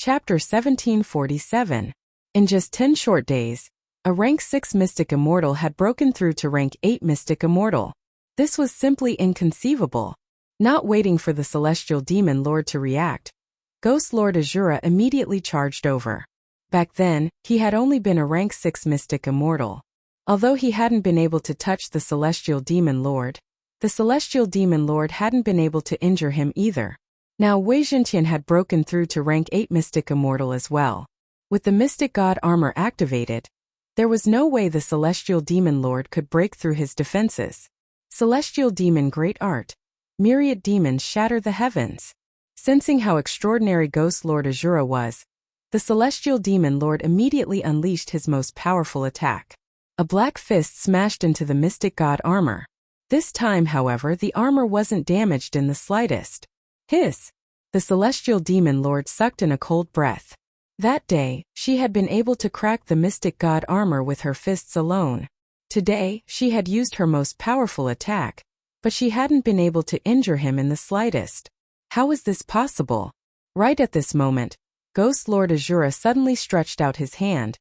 Chapter 1747. In just 10 short days, a rank 6 Mystic Immortal had broken through to rank 8 Mystic Immortal. This was simply inconceivable. Not waiting for the Celestial Demon Lord to react, Ghost Lord Azura immediately charged over. Back then, he had only been a rank 6 Mystic Immortal. Although he hadn't been able to touch the Celestial Demon Lord, the Celestial Demon Lord hadn't been able to injure him either. Now Wei Jintian had broken through to rank 8 Mystic Immortal as well. With the Mystic God armor activated, there was no way the Celestial Demon Lord could break through his defenses. Celestial Demon Great Art. Myriad demons shatter the heavens. Sensing how extraordinary Ghost Lord Azura was, the Celestial Demon Lord immediately unleashed his most powerful attack. A black fist smashed into the Mystic God armor. This time, however, the armor wasn't damaged in the slightest. Hiss! The Celestial Demon Lord sucked in a cold breath. That day, she had been able to crack the Mystic God armor with her fists alone. Today, she had used her most powerful attack, but she hadn't been able to injure him in the slightest. How is this possible? Right at this moment, Ghost Lord Azura suddenly stretched out his hand,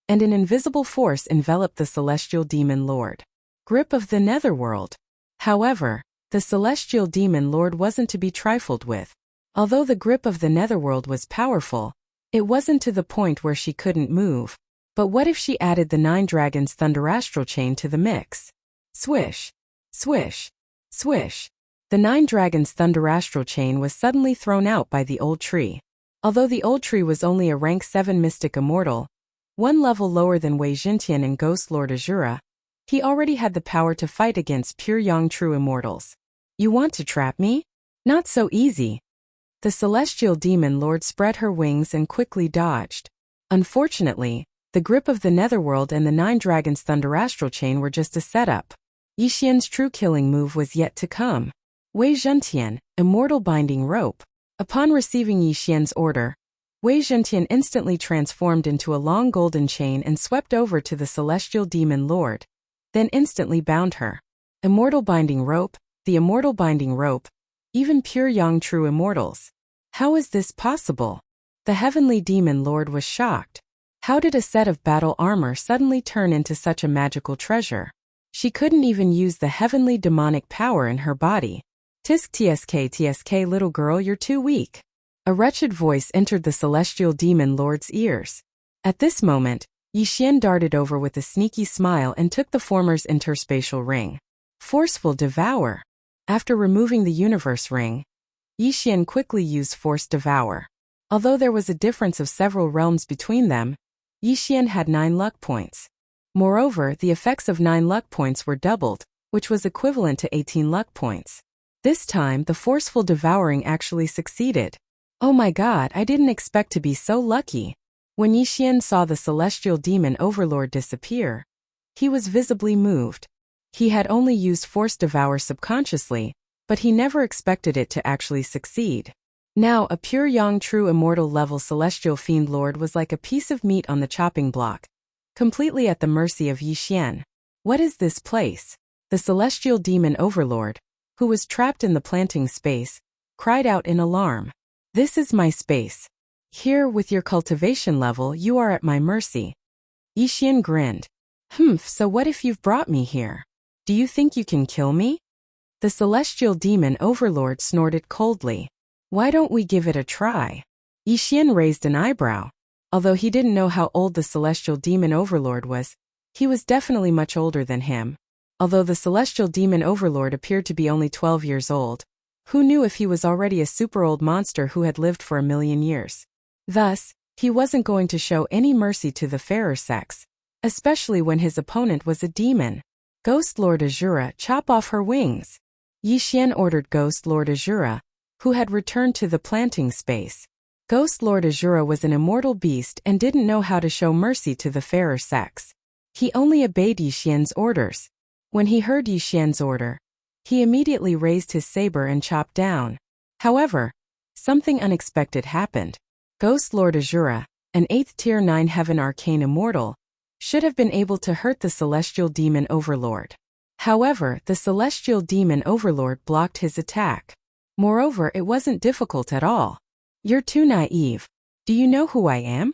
and an invisible force enveloped the Celestial Demon Lord. Grip of the Netherworld. However, the Celestial Demon Lord wasn't to be trifled with. Although the grip of the Netherworld was powerful, it wasn't to the point where she couldn't move. But what if she added the 9 Dragons Thunderastral Chain to the mix? Swish! Swish! Swish! The 9 Dragons Thunderastral Chain was suddenly thrown out by the old tree. Although the old tree was only a rank 7 Mystic Immortal, one level lower than Wei Jintian and Ghost Lord Azura, he already had the power to fight against pure young true immortals. You want to trap me? Not so easy. The Celestial Demon Lord spread her wings and quickly dodged. Unfortunately, the grip of the Netherworld and the 9 Dragons Thunderastral Chain were just a setup. Yixian's true killing move was yet to come. Wei Jintian, Immortal Binding Rope. Upon receiving Yixian's order, Wei Jintian instantly transformed into a long golden chain and swept over to the Celestial Demon Lord, then instantly bound her. Immortal Binding Rope, the Immortal Binding Rope, even pure young true immortals. How is this possible? The Heavenly Demon Lord was shocked. How did a set of battle armor suddenly turn into such a magical treasure? She couldn't even use the heavenly demonic power in her body. Tisk tsk little girl, you're too weak. A wretched voice entered the Celestial Demon Lord's ears. At this moment, Yixian darted over with a sneaky smile and took the former's interspatial ring. Forceful Devour. After removing the Universe Ring, Yixian quickly used Force Devour. Although there was a difference of several realms between them, Yixian had 9 luck points. Moreover, the effects of 9 luck points were doubled, which was equivalent to 18 luck points. This time, the forceful devouring actually succeeded. Oh my god, I didn't expect to be so lucky. When Yixian saw the Celestial Demon Overlord disappear, he was visibly moved. He had only used Force Devour subconsciously, but he never expected it to actually succeed. Now, a pure young true immortal level Celestial Fiend Lord was like a piece of meat on the chopping block, completely at the mercy of Yixian. What is this place? The Celestial Demon Overlord, who was trapped in the planting space, cried out in alarm. This is my space. Here, with your cultivation level, you are at my mercy. Yixian grinned. So what if you've brought me here? Do you think you can kill me? The Celestial Demon Overlord snorted coldly. Why don't we give it a try? Yixian raised an eyebrow. Although he didn't know how old the Celestial Demon Overlord was, he was definitely much older than him. Although the Celestial Demon Overlord appeared to be only 12 years old, who knew if he was already a super old monster who had lived for 1,000,000 years? Thus, he wasn't going to show any mercy to the fairer sex, especially when his opponent was a demon. Ghost Lord Azura, chop off her wings. Yixian ordered Ghost Lord Azura, who had returned to the planting space. Ghost Lord Azura was an immortal beast and didn't know how to show mercy to the fairer sex. He only obeyed Yixian's orders. When he heard Yixian's order, he immediately raised his saber and chopped down. However, something unexpected happened. Ghost Lord Azura, an 8th tier 9 heaven arcane immortal, should have been able to hurt the Celestial Demon Overlord. However, the Celestial Demon Overlord blocked his attack. Moreover, it wasn't difficult at all. You're too naive. Do you know who I am?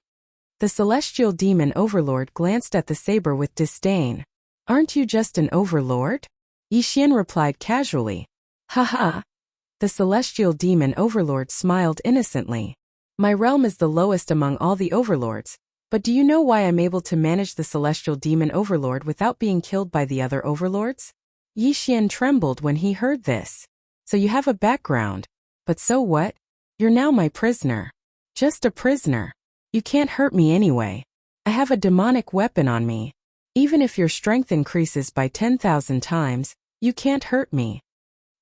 The celestial demon overlord glanced at the saber with disdain. Aren't you just an overlord? Yixian replied casually. Haha. The celestial demon overlord smiled innocently. My realm is the lowest among all the overlords, but do you know why I'm able to manage the celestial demon overlord without being killed by the other overlords? Yixian trembled when he heard this. So you have a background. But so what? You're now my prisoner. Just a prisoner. You can't hurt me anyway. I have a demonic weapon on me. Even if your strength increases by 10,000 times, you can't hurt me.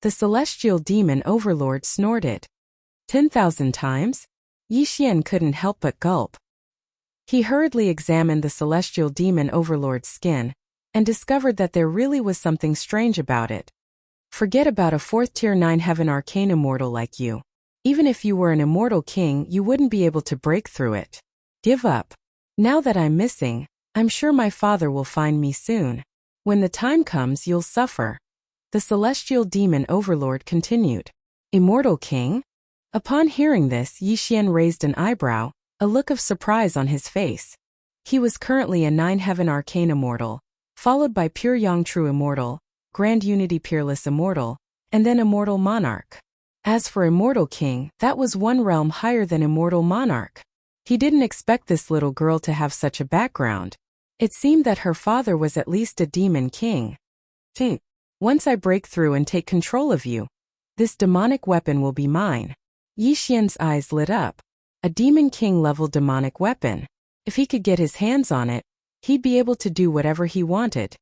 The celestial demon overlord snorted. 10,000 times? Yixian couldn't help but gulp. He hurriedly examined the celestial demon overlord's skin and discovered that there really was something strange about it. Forget about a 4th tier 9 heaven arcane immortal like you. Even if you were an immortal king, you wouldn't be able to break through it. Give up. Now that I'm missing, I'm sure my father will find me soon. When the time comes, you'll suffer. The celestial demon overlord continued. Immortal king? Upon hearing this, Yixian raised an eyebrow, a look of surprise on his face. He was currently a 9 heaven arcane immortal, followed by pure yang true immortal, grand unity peerless immortal, and then immortal monarch. As for immortal king, that was one realm higher than immortal monarch. He didn't expect this little girl to have such a background. It seemed that her father was at least a demon king. Once I break through and take control of you, this demonic weapon will be mine. Yixian's eyes lit up. A demon king level demonic weapon. If he could get his hands on it, he'd be able to do whatever he wanted.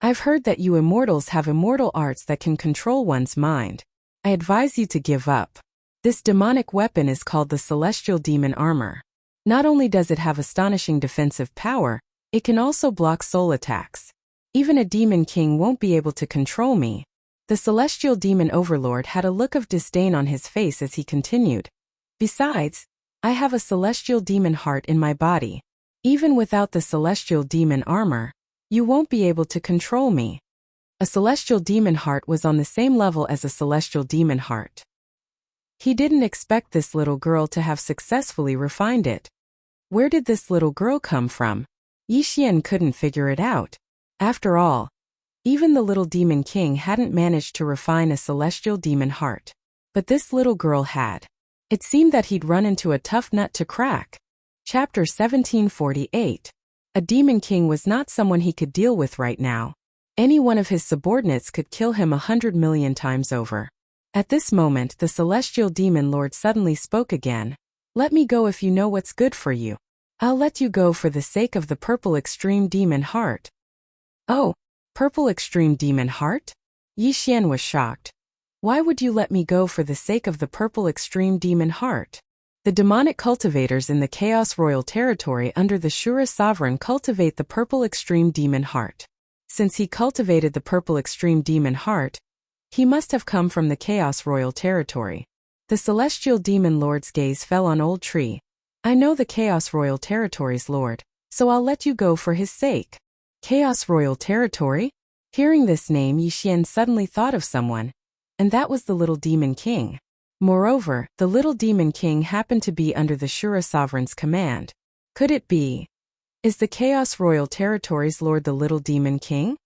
I've heard that you immortals have immortal arts that can control one's mind. I advise you to give up. This demonic weapon is called the Celestial Demon Armor. Not only does it have astonishing defensive power, it can also block soul attacks. Even a demon king won't be able to control me. The celestial demon overlord had a look of disdain on his face as he continued. Besides, I have a celestial demon heart in my body. Even without the celestial demon armor, you won't be able to control me. A celestial demon heart was on the same level as a celestial demon heart. He didn't expect this little girl to have successfully refined it. Where did this little girl come from? Yixian couldn't figure it out. After all, even the little demon king hadn't managed to refine a celestial demon heart. But this little girl had. It seemed that he'd run into a tough nut to crack. Chapter 1748. A demon king was not someone he could deal with right now. Any one of his subordinates could kill him 100 million times over. At this moment, the celestial demon lord suddenly spoke again. Let me go if you know what's good for you. I'll let you go for the sake of the purple extreme demon heart. Oh, purple extreme demon heart? Yixian was shocked. Why would you let me go for the sake of the purple extreme demon heart? The demonic cultivators in the Chaos Royal territory under the Shura sovereign cultivate the purple extreme demon heart. Since he cultivated the purple extreme demon heart, he must have come from the Chaos Royal territory. The celestial demon lord's gaze fell on Old Tree. I know the Chaos Royal territory's lord, so I'll let you go for his sake. Chaos Royal territory? Hearing this name, Yixian suddenly thought of someone, and that was the little demon king. Moreover, the little demon king happened to be under the Shura sovereign's command. Could it be? Is the Chaos Royal territory's lord the little demon king?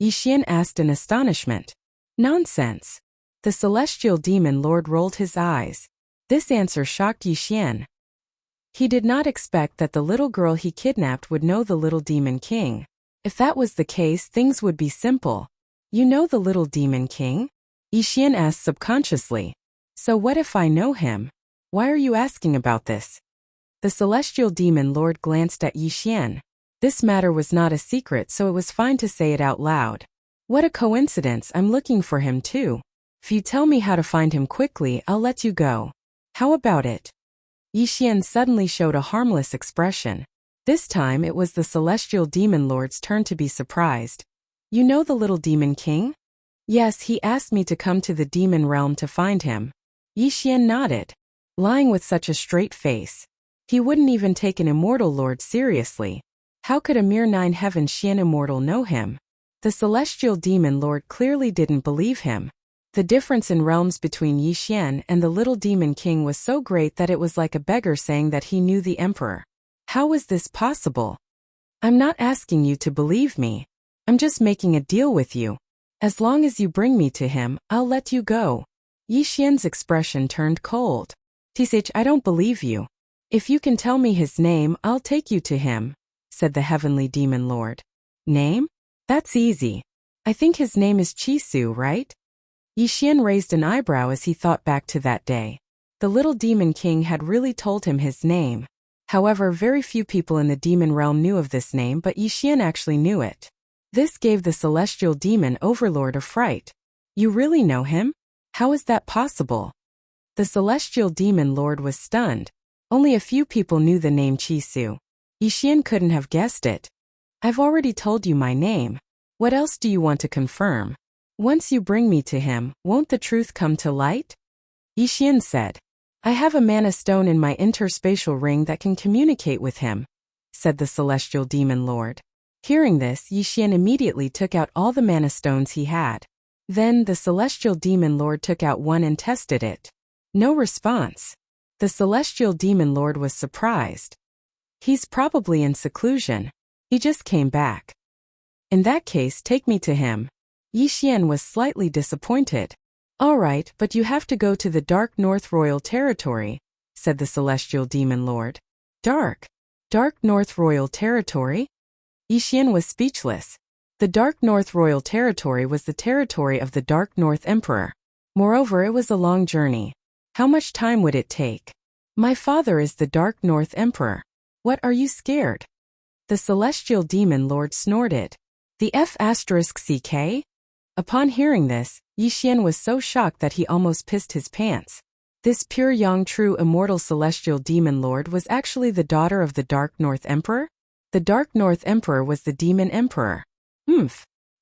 Yixian asked in astonishment. Nonsense. The celestial demon lord rolled his eyes. This answer shocked Yixian. He did not expect that the little girl he kidnapped would know the little demon king. If that was the case, things would be simple. You know the little demon king? Yixian asked subconsciously. So what if I know him? Why are you asking about this? The celestial demon lord glanced at Yixian. This matter was not a secret, so it was fine to say it out loud. What a coincidence, I'm looking for him too. If you tell me how to find him quickly, I'll let you go. How about it? Yixian suddenly showed a harmless expression. This time it was the celestial demon lord's turn to be surprised. You know the little demon king? Yes, he asked me to come to the demon realm to find him. Yixian nodded. Lying with such a straight face. He wouldn't even take an immortal lord seriously. How could a mere 9 heaven Xian immortal know him? The celestial demon lord clearly didn't believe him. The difference in realms between Yixian and the little demon king was so great that it was like a beggar saying that he knew the emperor. How was this possible? I'm not asking you to believe me. I'm just making a deal with you. As long as you bring me to him, I'll let you go. Yixian's expression turned cold. "Tsh, I don't believe you. If you can tell me his name, I'll take you to him," said the heavenly demon lord. "Name? That's easy. I think his name is Chisu, right?" Yixian raised an eyebrow as he thought back to that day. The little demon king had really told him his name. However, very few people in the demon realm knew of this name, but Yixian actually knew it. This gave the celestial demon overlord a fright. "You really know him? How is that possible?" The celestial demon lord was stunned. Only a few people knew the name Chisu. Yixian couldn't have guessed it. "I've already told you my name. What else do you want to confirm? Once you bring me to him, won't the truth come to light?" Yixian said. "I have a mana stone in my interspatial ring that can communicate with him," said the celestial demon lord. Hearing this, Yixian immediately took out all the mana stones he had. Then the celestial demon lord took out one and tested it. No response. The celestial demon lord was surprised. "He's probably in seclusion. He just came back. In that case, take me to him." Yixian was slightly disappointed. "All right, but you have to go to the Dark North Royal Territory," said the celestial demon lord. Dark North Royal Territory? Yixian was speechless. The Dark North Royal Territory was the territory of the Dark North Emperor. Moreover, it was a long journey. How much time would it take? "My father is the Dark North Emperor. What, are you scared?" The celestial demon lord snorted. "The F***CK? Upon hearing this, Yixian was so shocked that he almost pissed his pants. This pure young true immortal celestial demon lord was actually the daughter of the Dark North Emperor? The Dark North Emperor was the demon emperor.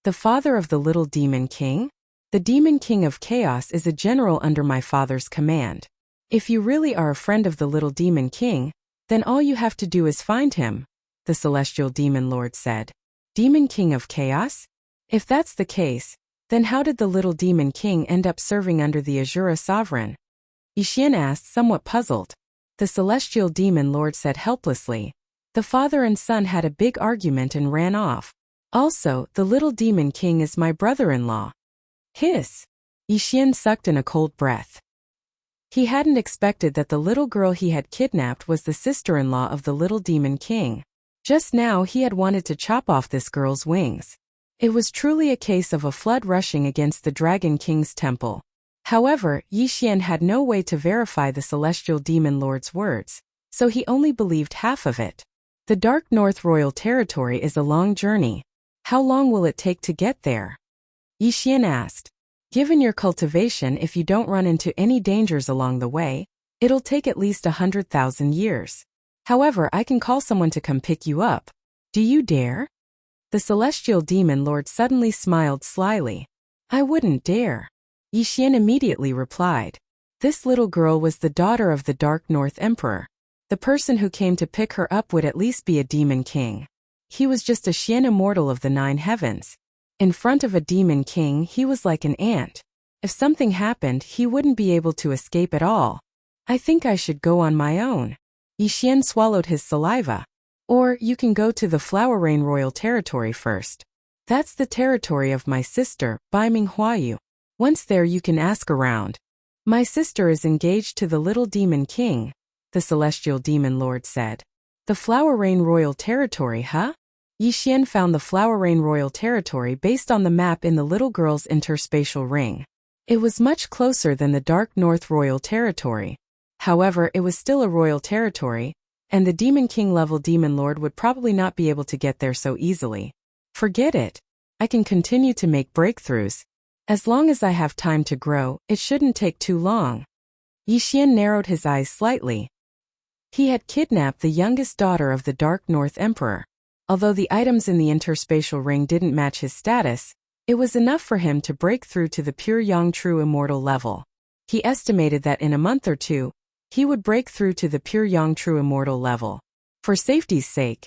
The father of the little demon king? The demon king of chaos is a general under my father's command. If you really are a friend of the little demon king, then all you have to do is find him," the celestial demon lord said. "Demon king of chaos? If that's the case, then how did the little demon king end up serving under the Azura sovereign?" Yixian asked, somewhat puzzled. The celestial demon lord said helplessly. "The father and son had a big argument and ran off. Also, the little demon king is my brother-in-law." Hiss! Yixian sucked in a cold breath. He hadn't expected that the little girl he had kidnapped was the sister-in-law of the little demon king. Just now he had wanted to chop off this girl's wings. It was truly a case of a flood rushing against the Dragon King's temple. However, Yixian had no way to verify the celestial demon lord's words, so he only believed half of it. The Dark North Royal Territory is a long journey. How long will it take to get there? Yixian asked. Given your cultivation, if you don't run into any dangers along the way, it'll take at least 100,000 years. However, I can call someone to come pick you up. Do you dare? The celestial demon lord suddenly smiled slyly. I wouldn't dare. Yixian immediately replied. This little girl was the daughter of the Dark North Emperor. The person who came to pick her up would at least be a demon king. He was just a Xian immortal of the 9 heavens. In front of a demon king, he was like an ant. If something happened, he wouldn't be able to escape at all. I think I should go on my own. Yixian swallowed his saliva. Or, you can go to the Flower Rain Royal Territory first. That's the territory of my sister, Baiming Huayu. Once there you can ask around. My sister is engaged to the little demon king, the celestial demon lord said. The Flower Rain Royal Territory, huh? Yixian found the Flower Rain Royal Territory based on the map in the little girl's interspatial ring. It was much closer than the Dark North Royal Territory. However, it was still a royal territory, and the Demon King level Demon Lord would probably not be able to get there so easily. Forget it. I can continue to make breakthroughs. As long as I have time to grow, it shouldn't take too long. Yixian narrowed his eyes slightly. He had kidnapped the youngest daughter of the Dark North Emperor. Although the items in the interspatial ring didn't match his status, it was enough for him to break through to the pure Yang True Immortal level. He estimated that in a month or two, he would break through to the pure Yang True Immortal level. For safety's sake,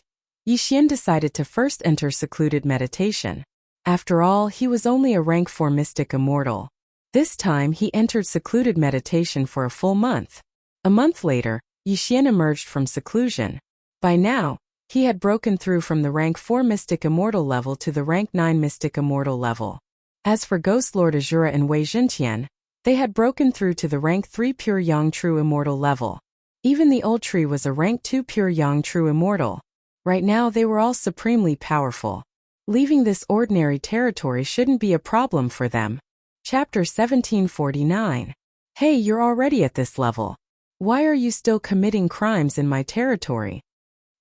Yixian decided to first enter secluded meditation. After all, he was only a rank 4 mystic immortal. This time he entered secluded meditation for a full month. A month later, Yixian emerged from seclusion. By now, he had broken through from the rank 4 Mystic Immortal level to the rank 9 Mystic Immortal level. As for Ghost Lord Azura and Wei Zhentian, they had broken through to the rank 3 Pure Yang True Immortal level. Even the old tree was a rank 2 Pure Yang True Immortal. Right now they were all supremely powerful. Leaving this ordinary territory shouldn't be a problem for them. Chapter 1749. Hey, you're already at this level. Why are you still committing crimes in my territory?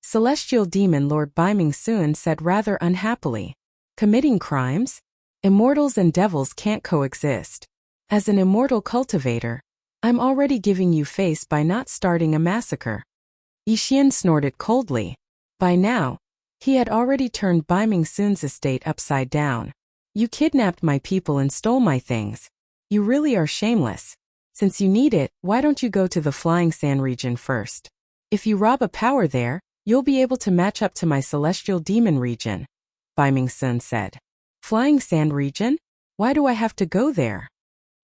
Celestial Demon Lord Baiming Sun said rather unhappily. Committing crimes? Immortals and devils can't coexist. As an immortal cultivator, I'm already giving you face by not starting a massacre. Yixian snorted coldly. By now, he had already turned Baiming Sun's estate upside down. You kidnapped my people and stole my things. You really are shameless. Since you need it, why don't you go to the Flying Sand region first? If you rob a power there, you'll be able to match up to my Celestial Demon region, Baiming Sun said. Flying Sand region? Why do I have to go there?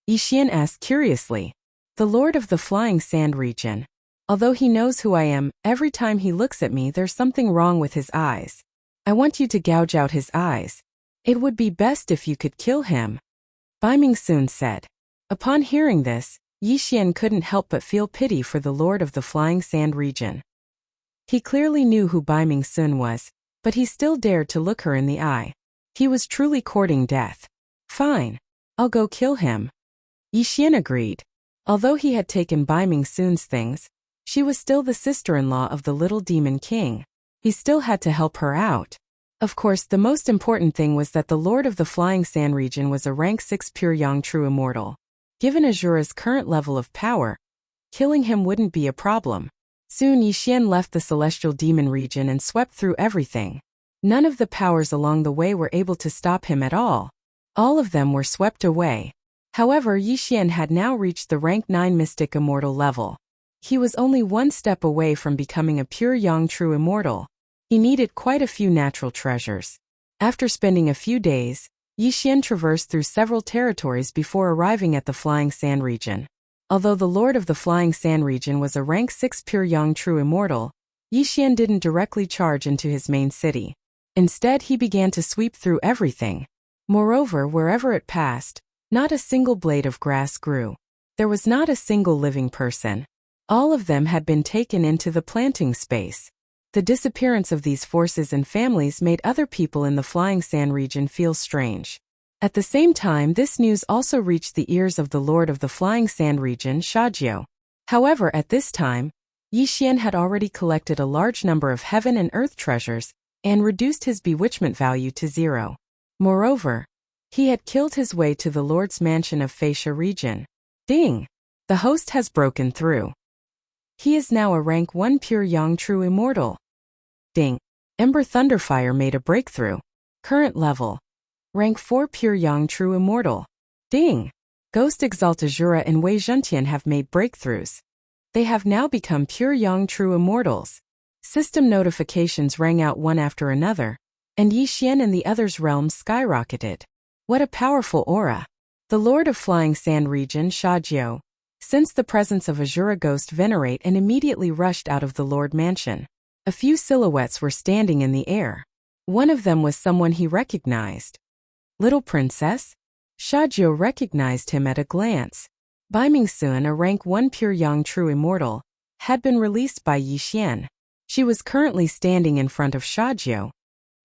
Yixian asked curiously. The Lord of the Flying Sand region. Although he knows who I am, every time he looks at me there's something wrong with his eyes. I want you to gouge out his eyes. It would be best if you could kill him, Baiming Sun said. Upon hearing this, Yixian couldn't help but feel pity for the Lord of the Flying Sand region. He clearly knew who Baiming Sun was, but he still dared to look her in the eye. He was truly courting death. Fine. I'll go kill him. Yixian agreed. Although he had taken Baiming Sun's things, she was still the sister-in-law of the little demon king. He still had to help her out. Of course, the most important thing was that the Lord of the Flying Sand region was a rank 6 Pure Yang True Immortal. Given Azura's current level of power, killing him wouldn't be a problem. Soon Yixian left the Celestial Demon region and swept through everything. None of the powers along the way were able to stop him at all. All of them were swept away. However, Yixian had now reached the rank 9 Mystic Immortal level. He was only one step away from becoming a Pure Yang True Immortal. He needed quite a few natural treasures. After spending a few days, Yixian traversed through several territories before arriving at the Flying Sand region. Although the Lord of the Flying Sand region was a rank 6 Pure Yang True Immortal, Yixian didn't directly charge into his main city. Instead, he began to sweep through everything. Moreover, wherever it passed, not a single blade of grass grew. There was not a single living person. All of them had been taken into the planting space. The disappearance of these forces and families made other people in the Flying Sand region feel strange. At the same time, this news also reached the ears of the Lord of the Flying Sand region, Shajiu. However, at this time, Yixian had already collected a large number of heaven and earth treasures and reduced his bewitchment value to 0. Moreover, he had killed his way to the Lord's mansion of Feisha region. Ding! The host has broken through. He is now a rank 1 Pure Yang True Immortal. Ding! Ember Thunderfire made a breakthrough. Current level. Rank 4 Pure Yang True Immortal. Ding! Ghost Exalt Azura and Wei Zhentian have made breakthroughs. They have now become Pure Yang True Immortals. System notifications rang out one after another, and Yixian and the others' realms skyrocketed. What a powerful aura! The Lord of Flying Sand region, Shajiu, sensed the presence of Azura Ghost Venerate and immediately rushed out of the Lord Mansion. A few silhouettes were standing in the air. One of them was someone he recognized. Little Princess? Shajiu recognized him at a glance. Baiming Sun, a rank 1 Pure Yang True Immortal, had been released by Yixian. She was currently standing in front of Shajiu.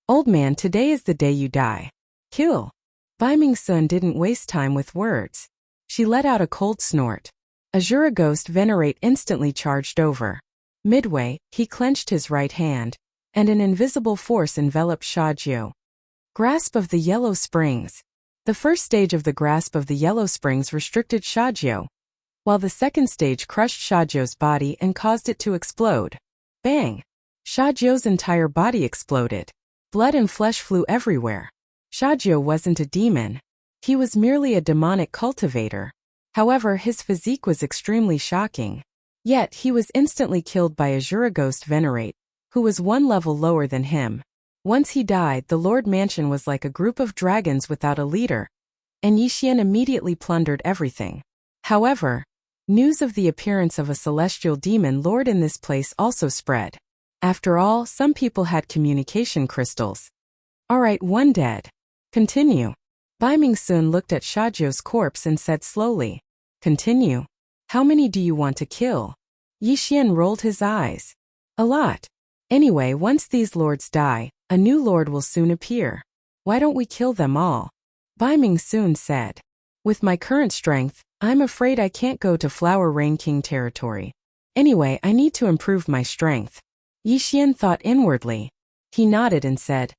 Old man, today is the day you die. Kill. Baiming Sun didn't waste time with words. She let out a cold snort. Azura Ghost Venerate instantly charged over. Midway, he clenched his right hand, and an invisible force enveloped Shajiu. Grasp of the Yellow Springs. The first stage of the Grasp of the Yellow Springs restricted Shajiu, while the second stage crushed Shajiu's body and caused it to explode. Bang! Shajiu's entire body exploded. Blood and flesh flew everywhere. Shajiu wasn't a demon. He was merely a demonic cultivator. However, his physique was extremely shocking. Yet, he was instantly killed by Azura Ghost Venerate, who was one level lower than him. Once he died, the Lord Mansion was like a group of dragons without a leader. and Yixian immediately plundered everything. However, news of the appearance of a celestial demon lord in this place also spread. After all, some people had communication crystals. Alright, one dead. Continue. Bai Mingsun looked at Shajiu's corpse and said slowly. Continue. How many do you want to kill? Yixian rolled his eyes. A lot. Anyway, once these lords die, a new lord will soon appear. Why don't we kill them all? Bai Mingsun said. With my current strength, I'm afraid I can't go to Flower Rain King territory. Anyway, I need to improve my strength. Yixian thought inwardly. He nodded and said,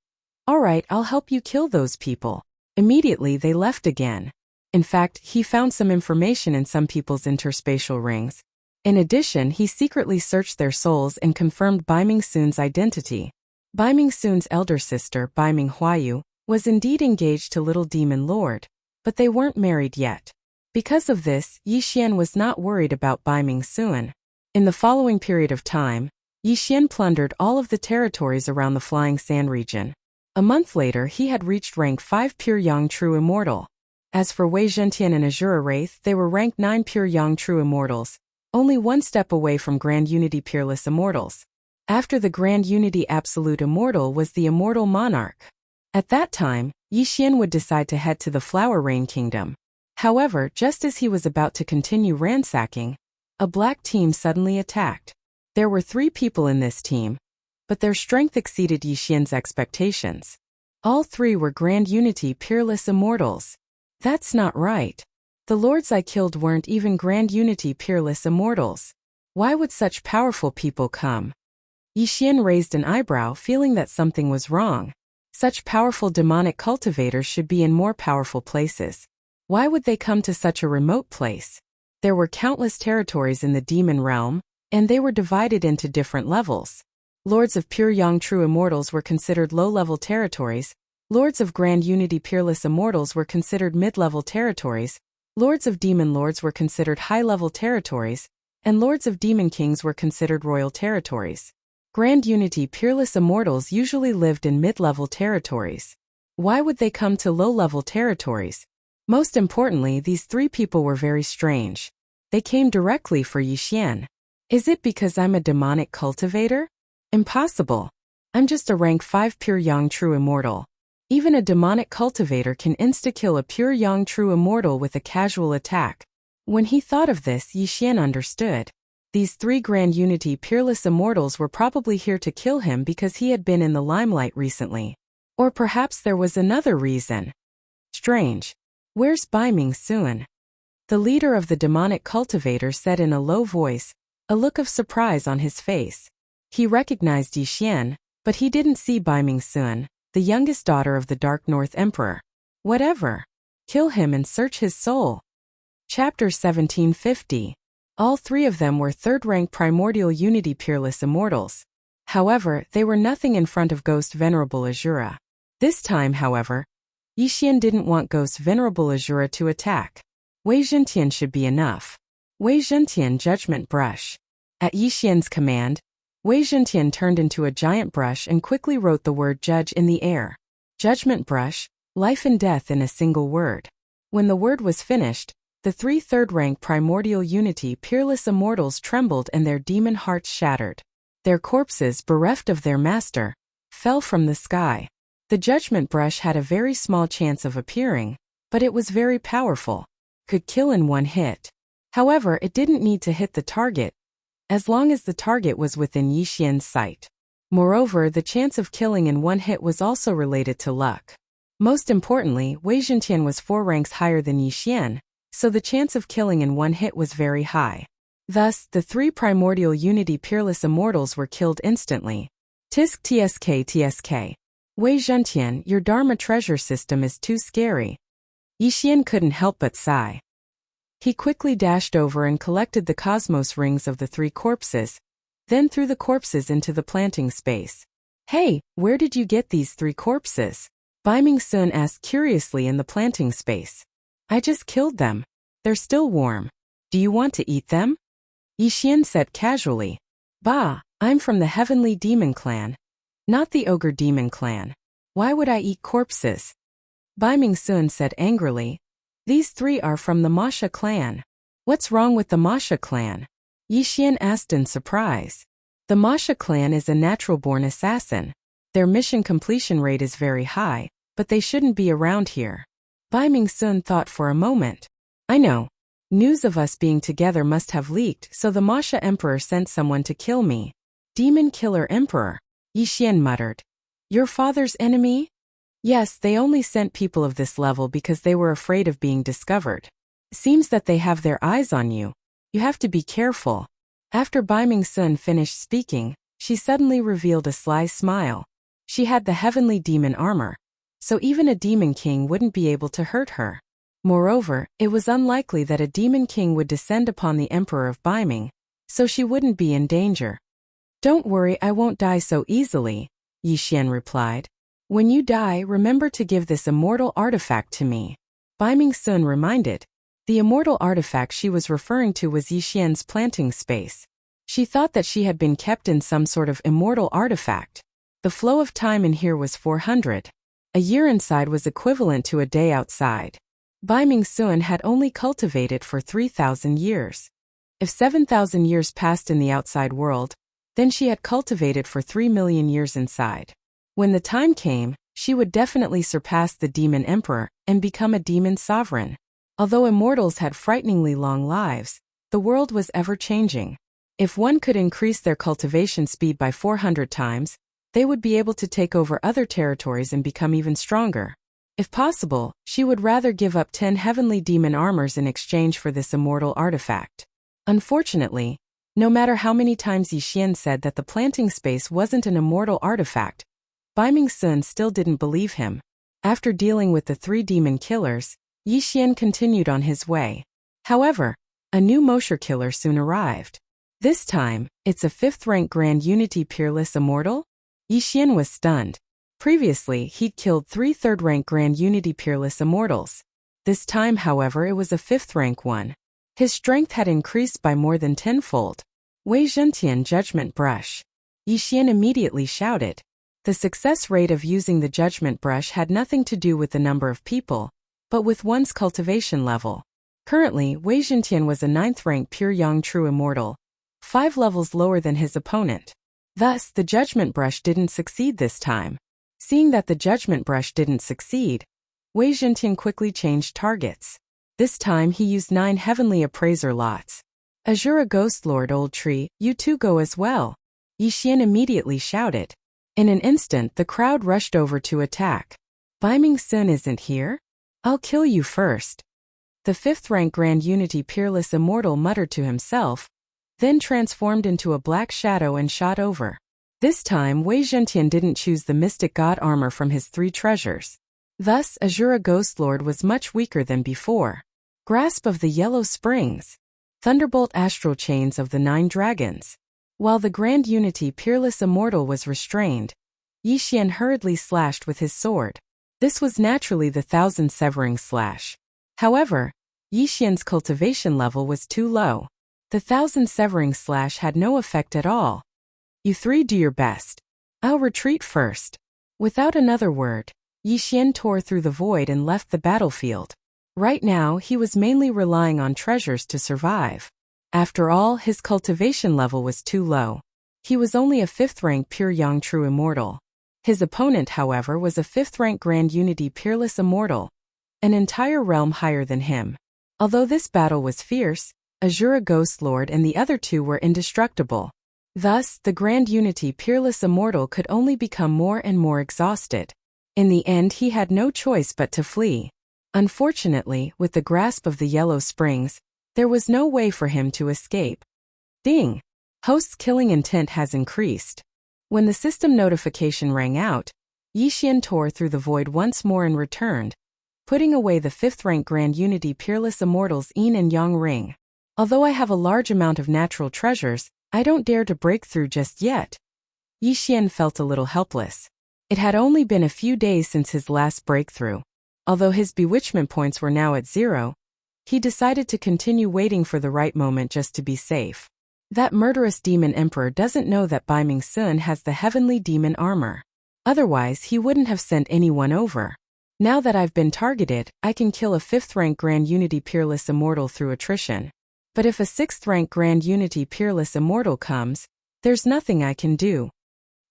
Alright, I'll help you kill those people. Immediately they left again. In fact, he found some information in some people's interspatial rings. In addition, he secretly searched their souls and confirmed Bai Mingsun's identity. Bai Mingsun's elder sister, Bai Minghuayu, was indeed engaged to Little Demon Lord, but they weren't married yet. Because of this, Yixian was not worried about Bai Mingsun. In the following period of time, Yixian plundered all of the territories around the Flying Sand region. A month later, he had reached rank 5 Pure Yang True Immortal. As for Wei Zhentian and Azura Wraith, they were rank 9 Pure Yang True Immortals, only one step away from Grand Unity Peerless Immortals. After the Grand Unity Absolute Immortal was the Immortal Monarch. At that time, Yixian would decide to head to the Flower Rain Kingdom. However, just as he was about to continue ransacking, a black team suddenly attacked. There were 3 people in this team, but their strength exceeded Yixian's expectations. All 3 were Grand Unity Peerless Immortals. That's not right. The lords I killed weren't even Grand Unity Peerless Immortals. Why would such powerful people come? Yixian raised an eyebrow, feeling that something was wrong. Such powerful demonic cultivators should be in more powerful places. Why would they come to such a remote place? There were countless territories in the demon realm, and they were divided into different levels. Lords of Pure Yang True Immortals were considered low-level territories, Lords of Grand Unity Peerless Immortals were considered mid-level territories, Lords of Demon Lords were considered high-level territories, and Lords of Demon Kings were considered royal territories. Grand Unity Peerless Immortals usually lived in mid-level territories. Why would they come to low-level territories? Most importantly, these 3 people were very strange. They came directly for Yixian. Is it because I'm a demonic cultivator? Impossible. I'm just a rank 5 Pure Yang True Immortal. Even a demonic cultivator can insta-kill a Pure Yang True Immortal with a casual attack. When he thought of this, Yixian understood. These 3 Grand Unity Peerless Immortals were probably here to kill him because he had been in the limelight recently. Or perhaps there was another reason. Strange. Where's Bai Mingsun? The leader of the demonic cultivator said in a low voice, a look of surprise on his face. He recognized Yixian, but he didn't see Bai Mingsun, the youngest daughter of the Dark North Emperor. Whatever. Kill him and search his soul. Chapter 1750. All 3 of them were 3rd-rank Primordial Unity Peerless Immortals. However, they were nothing in front of Ghost Venerable Azura. This time, however, Yixian didn't want Ghost Venerable Azura to attack. Wei Zhentian should be enough. Wei Zhentian Judgment Brush. At Yixian's command, Wei Zhentian turned into a giant brush and quickly wrote the word judge in the air. Judgment Brush, life and death in a single word. When the word was finished, the 3 3rd-rank Primordial Unity Peerless Immortals trembled and their demon hearts shattered. Their corpses, bereft of their master, fell from the sky. The Judgment Brush had a very small chance of appearing, but it was very powerful. Could kill in one hit. However, it didn't need to hit the target, as long as the target was within Yixian's sight. Moreover, the chance of killing in one hit was also related to luck. Most importantly, Wei Zhentian was 4 ranks higher than Yixian, so the chance of killing in one hit was very high. Thus, the 3 Primordial Unity Peerless Immortals were killed instantly. Tisk tsk tsk. Wei Zhentian, your Dharma treasure system is too scary. Yixian couldn't help but sigh. He quickly dashed over and collected the cosmos rings of the 3 corpses, then threw the corpses into the planting space. Hey, where did you get these 3 corpses? Bai Mingsun asked curiously in the planting space. I just killed them. They're still warm. Do you want to eat them? Yixian said casually. Bah, I'm from the Heavenly Demon Clan, not the Ogre Demon Clan. Why would I eat corpses? Bai Mingsun said angrily, These three are from the Masha clan. What's wrong with the Masha clan? Yixian asked in surprise. The Masha clan is a natural-born assassin. Their mission completion rate is very high, but they shouldn't be around here. Bai Mingsun thought for a moment. I know. News of us being together must have leaked, so the Masha Emperor sent someone to kill me. Demon Killer Emperor, Yixian muttered. Your father's enemy? Yes, they only sent people of this level because they were afraid of being discovered. Seems that they have their eyes on you. You have to be careful. After Bai Mingsun finished speaking, she suddenly revealed a sly smile. She had the heavenly demon armor, so even a demon king wouldn't be able to hurt her. Moreover, it was unlikely that a demon king would descend upon the emperor of Baiming, so she wouldn't be in danger. Don't worry, I won't die so easily, Yixian replied. When you die, remember to give this immortal artifact to me. Bai Mingsun reminded. The immortal artifact she was referring to was Yixian's planting space. She thought that she had been kept in some sort of immortal artifact. The flow of time in here was 400. A year inside was equivalent to a day outside. Bai Mingsun had only cultivated for 3,000 years. If 7,000 years passed in the outside world, then she had cultivated for 3 million years inside. When the time came, she would definitely surpass the demon emperor and become a demon sovereign. Although immortals had frighteningly long lives, the world was ever-changing. If one could increase their cultivation speed by 400 times, they would be able to take over other territories and become even stronger. If possible, she would rather give up 10 heavenly demon armors in exchange for this immortal artifact. Unfortunately, no matter how many times Yixian said that the planting space wasn't an immortal artifact, Bai Mingsun still didn't believe him. After dealing with the 3 demon killers, Yixian continued on his way. However, a new Mosher killer soon arrived. This time, it's a 5th-rank Grand Unity Peerless Immortal? Yixian was stunned. Previously, he'd killed 3 3rd-rank Grand Unity Peerless Immortals. This time, however, it was a 5th-rank one. His strength had increased by more than 10-fold. Wei Zhentian Judgment Brush. Yixian immediately shouted. The success rate of using the Judgment Brush had nothing to do with the number of people, but with one's cultivation level. Currently, Wei Zhentian was a 9th-rank Pure Yang True Immortal, 5 levels lower than his opponent. Thus, the Judgment Brush didn't succeed this time. Seeing that the Judgment Brush didn't succeed, Wei Zhentian quickly changed targets. This time he used 9 Heavenly Appraiser lots. Azura Ghost Lord Old Tree, you too go as well. Yixian immediately shouted. In an instant the crowd rushed over to attack. Bai Mingsun isn't here? I'll kill you first. The 5th-rank Grand Unity Peerless Immortal muttered to himself, then transformed into a black shadow and shot over. This time Wei Zhentian didn't choose the Mystic God armor from his 3 treasures. Thus, Azura Ghost Lord was much weaker than before. Grasp of the Yellow Springs. Thunderbolt Astral Chains of the 9 Dragons. While the Grand Unity Peerless Immortal was restrained, Yixian hurriedly slashed with his sword. This was naturally the 1000 Severing Slash. However, Yixian's cultivation level was too low. The 1000 Severing Slash had no effect at all. You 3 do your best. I'll retreat first. Without another word, Yixian tore through the void and left the battlefield. Right now, he was mainly relying on treasures to survive. After all, his cultivation level was too low. He was only a 5th-rank Pure Yang True Immortal. His opponent, however, was a 5th-rank Grand Unity Peerless Immortal, an entire realm higher than him. Although this battle was fierce, Azura Ghost Lord and the other 2 were indestructible. Thus, the Grand Unity Peerless Immortal could only become more and more exhausted. In the end, he had no choice but to flee. Unfortunately, with the grasp of the Yellow Springs, there was no way for him to escape. Ding! Host's killing intent has increased. When the system notification rang out, Yixian tore through the void once more and returned, putting away the 5th-rank Grand Unity Peerless Immortals Yin and Yang Ring. Although I have a large amount of natural treasures, I don't dare to break through just yet. Yixian felt a little helpless. It had only been a few days since his last breakthrough. Although his bewitchment points were now at 0, he decided to continue waiting for the right moment just to be safe. That murderous demon emperor doesn't know that Bai Mingsun has the heavenly demon armor. Otherwise, he wouldn't have sent anyone over. Now that I've been targeted, I can kill a 5th rank Grand Unity Peerless Immortal through attrition. But if a 6th rank Grand Unity Peerless Immortal comes, there's nothing I can do.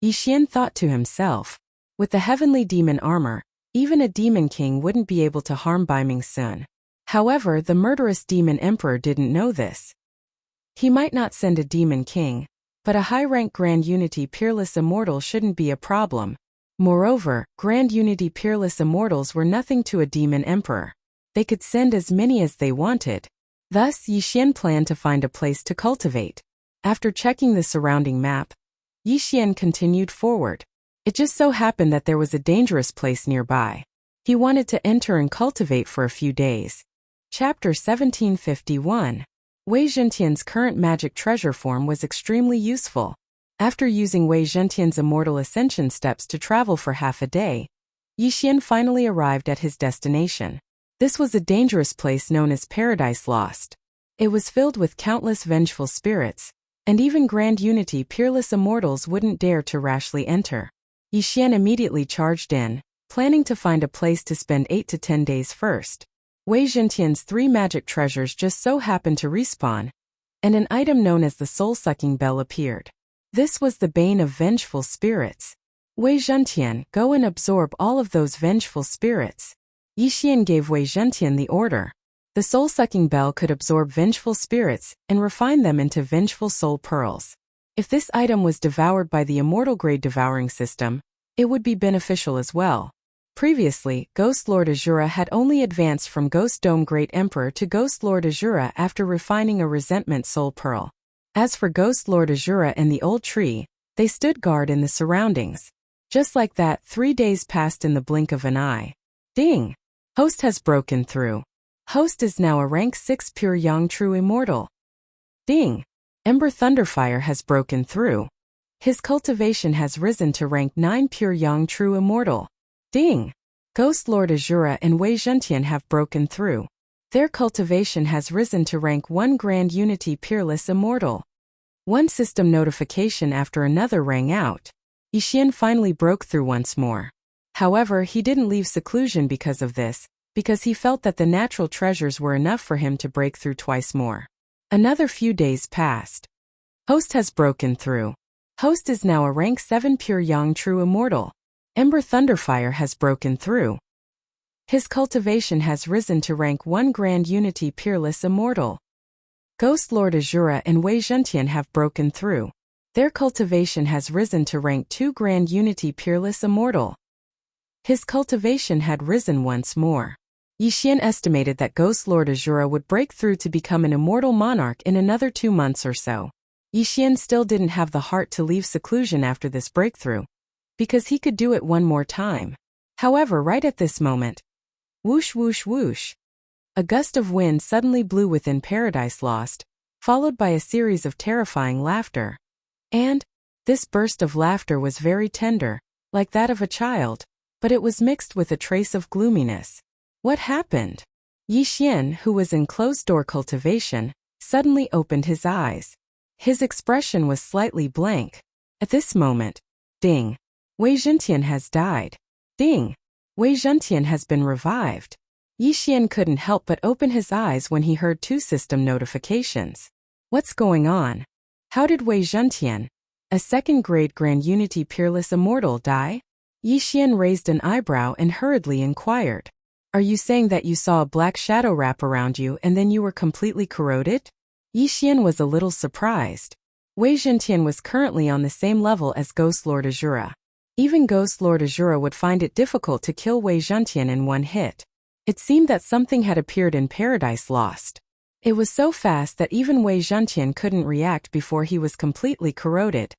Yi Xian thought to himself. With the heavenly demon armor, even a demon king wouldn't be able to harm Bai Ming Sun. However, the murderous demon emperor didn't know this. He might not send a demon king, but a high-rank Grand Unity Peerless Immortal shouldn't be a problem. Moreover, Grand Unity Peerless Immortals were nothing to a demon emperor. They could send as many as they wanted. Thus, Yi Xian planned to find a place to cultivate. After checking the surrounding map, Yi Xian continued forward. It just so happened that there was a dangerous place nearby. He wanted to enter and cultivate for a few days. Chapter 1751. Wei Zhentian's current magic treasure form was extremely useful. After using Wei Zhentian's immortal ascension steps to travel for half a day, Yi Xian finally arrived at his destination. This was a dangerous place known as Paradise Lost. It was filled with countless vengeful spirits, and even Grand Unity Peerless Immortals wouldn't dare to rashly enter. Yi Xian immediately charged in, planning to find a place to spend 8 to 10 days first. Wei Zhentian's 3 magic treasures just so happened to respawn, and an item known as the soul-sucking bell appeared. This was the bane of vengeful spirits. Wei Zhentian, go and absorb all of those vengeful spirits. Yi Xian gave Wei Zhentian the order. The soul-sucking bell could absorb vengeful spirits and refine them into vengeful soul pearls. If this item was devoured by the immortal grade devouring system, it would be beneficial as well. Previously, Ghost Lord Azura had only advanced from Ghost Dome Great Emperor to Ghost Lord Azura after refining a resentment soul pearl. As for Ghost Lord Azura and the old tree, they stood guard in the surroundings. Just like that, 3 days passed in the blink of an eye. Ding! Host has broken through. Host is now a rank 6 pure Yang True Immortal. Ding! Ember Thunderfire has broken through. His cultivation has risen to rank 9 pure Yang True Immortal. Ding! Ghost Lord Azura and Wei Zhentian have broken through. Their cultivation has risen to rank 1 Grand Unity Peerless Immortal. One system notification after another rang out. Yi Xian finally broke through once more. However, he didn't leave seclusion because of this, because he felt that the natural treasures were enough for him to break through twice more. Another few days passed. Host has broken through. Host is now a rank 7 pure Yang True Immortal. Ember Thunderfire has broken through. His cultivation has risen to rank 1 Grand Unity Peerless Immortal. Ghost Lord Azura and Wei Zhentian have broken through. Their cultivation has risen to rank 2 Grand Unity Peerless Immortal. His cultivation had risen once more. Yi Xian estimated that Ghost Lord Azura would break through to become an immortal monarch in another 2 months or so. Yi Xian still didn't have the heart to leave seclusion after this breakthrough, because he could do it one more time. However, right at this moment, whoosh whoosh whoosh, a gust of wind suddenly blew within Paradise Lost, followed by a series of terrifying laughter. And this burst of laughter was very tender, like that of a child, but it was mixed with a trace of gloominess. What happened? Yi Xian, who was in closed-door cultivation, suddenly opened his eyes. His expression was slightly blank. At this moment, ding! Wei Zhentian has died. Ding! Wei Zhentian has been revived. Yi Xian couldn't help but open his eyes when he heard 2 system notifications. What's going on? How did Wei Zhentian, a 2nd grade Grand Unity Peerless Immortal, die? Yi Xian raised an eyebrow and hurriedly inquired. Are you saying that you saw a black shadow wrap around you and then you were completely corroded? Yi Xian was a little surprised. Wei Zhentian was currently on the same level as Ghost Lord Azura. Even Ghost Lord Azura would find it difficult to kill Wei Zhentian in one hit. It seemed that something had appeared in Paradise Lost. It was so fast that even Wei Zhentian couldn't react before he was completely corroded.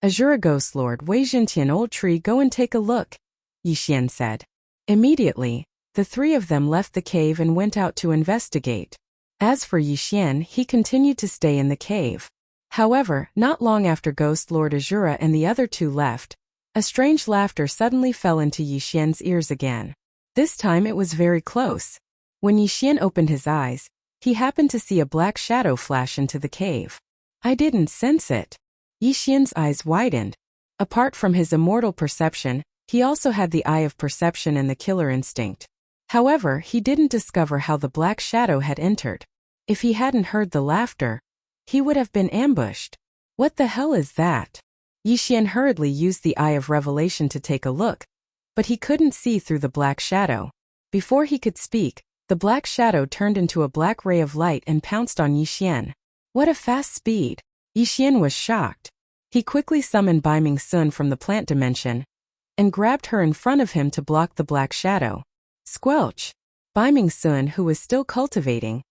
Azura Ghost Lord, Wei Zhentian old tree, go and take a look, Yi Xian said. Immediately, the 3 of them left the cave and went out to investigate. As for Yi Xian, he continued to stay in the cave. However, not long after Ghost Lord Azura and the other 2 left, a strange laughter suddenly fell into Yi Xian's ears again. This time it was very close. When Yi Xian opened his eyes, he happened to see a black shadow flash into the cave. I didn't sense it. Yi Xian's eyes widened. Apart from his immortal perception, He also had the eye of perception and the killer instinct. However, he didn't discover how the black shadow had entered. If he hadn't heard the laughter, he would have been ambushed. What the hell is that? Yixian hurriedly used the eye of revelation to take a look, but he couldn't see through the black shadow. Before he could speak, the black shadow turned into a black ray of light and pounced on Yixian. What a fast speed! Yixian was shocked. He quickly summoned Bai Ming Sun from the plant dimension and grabbed her in front of him to block the black shadow. Squelch! Bai Ming Sun, who was still cultivating,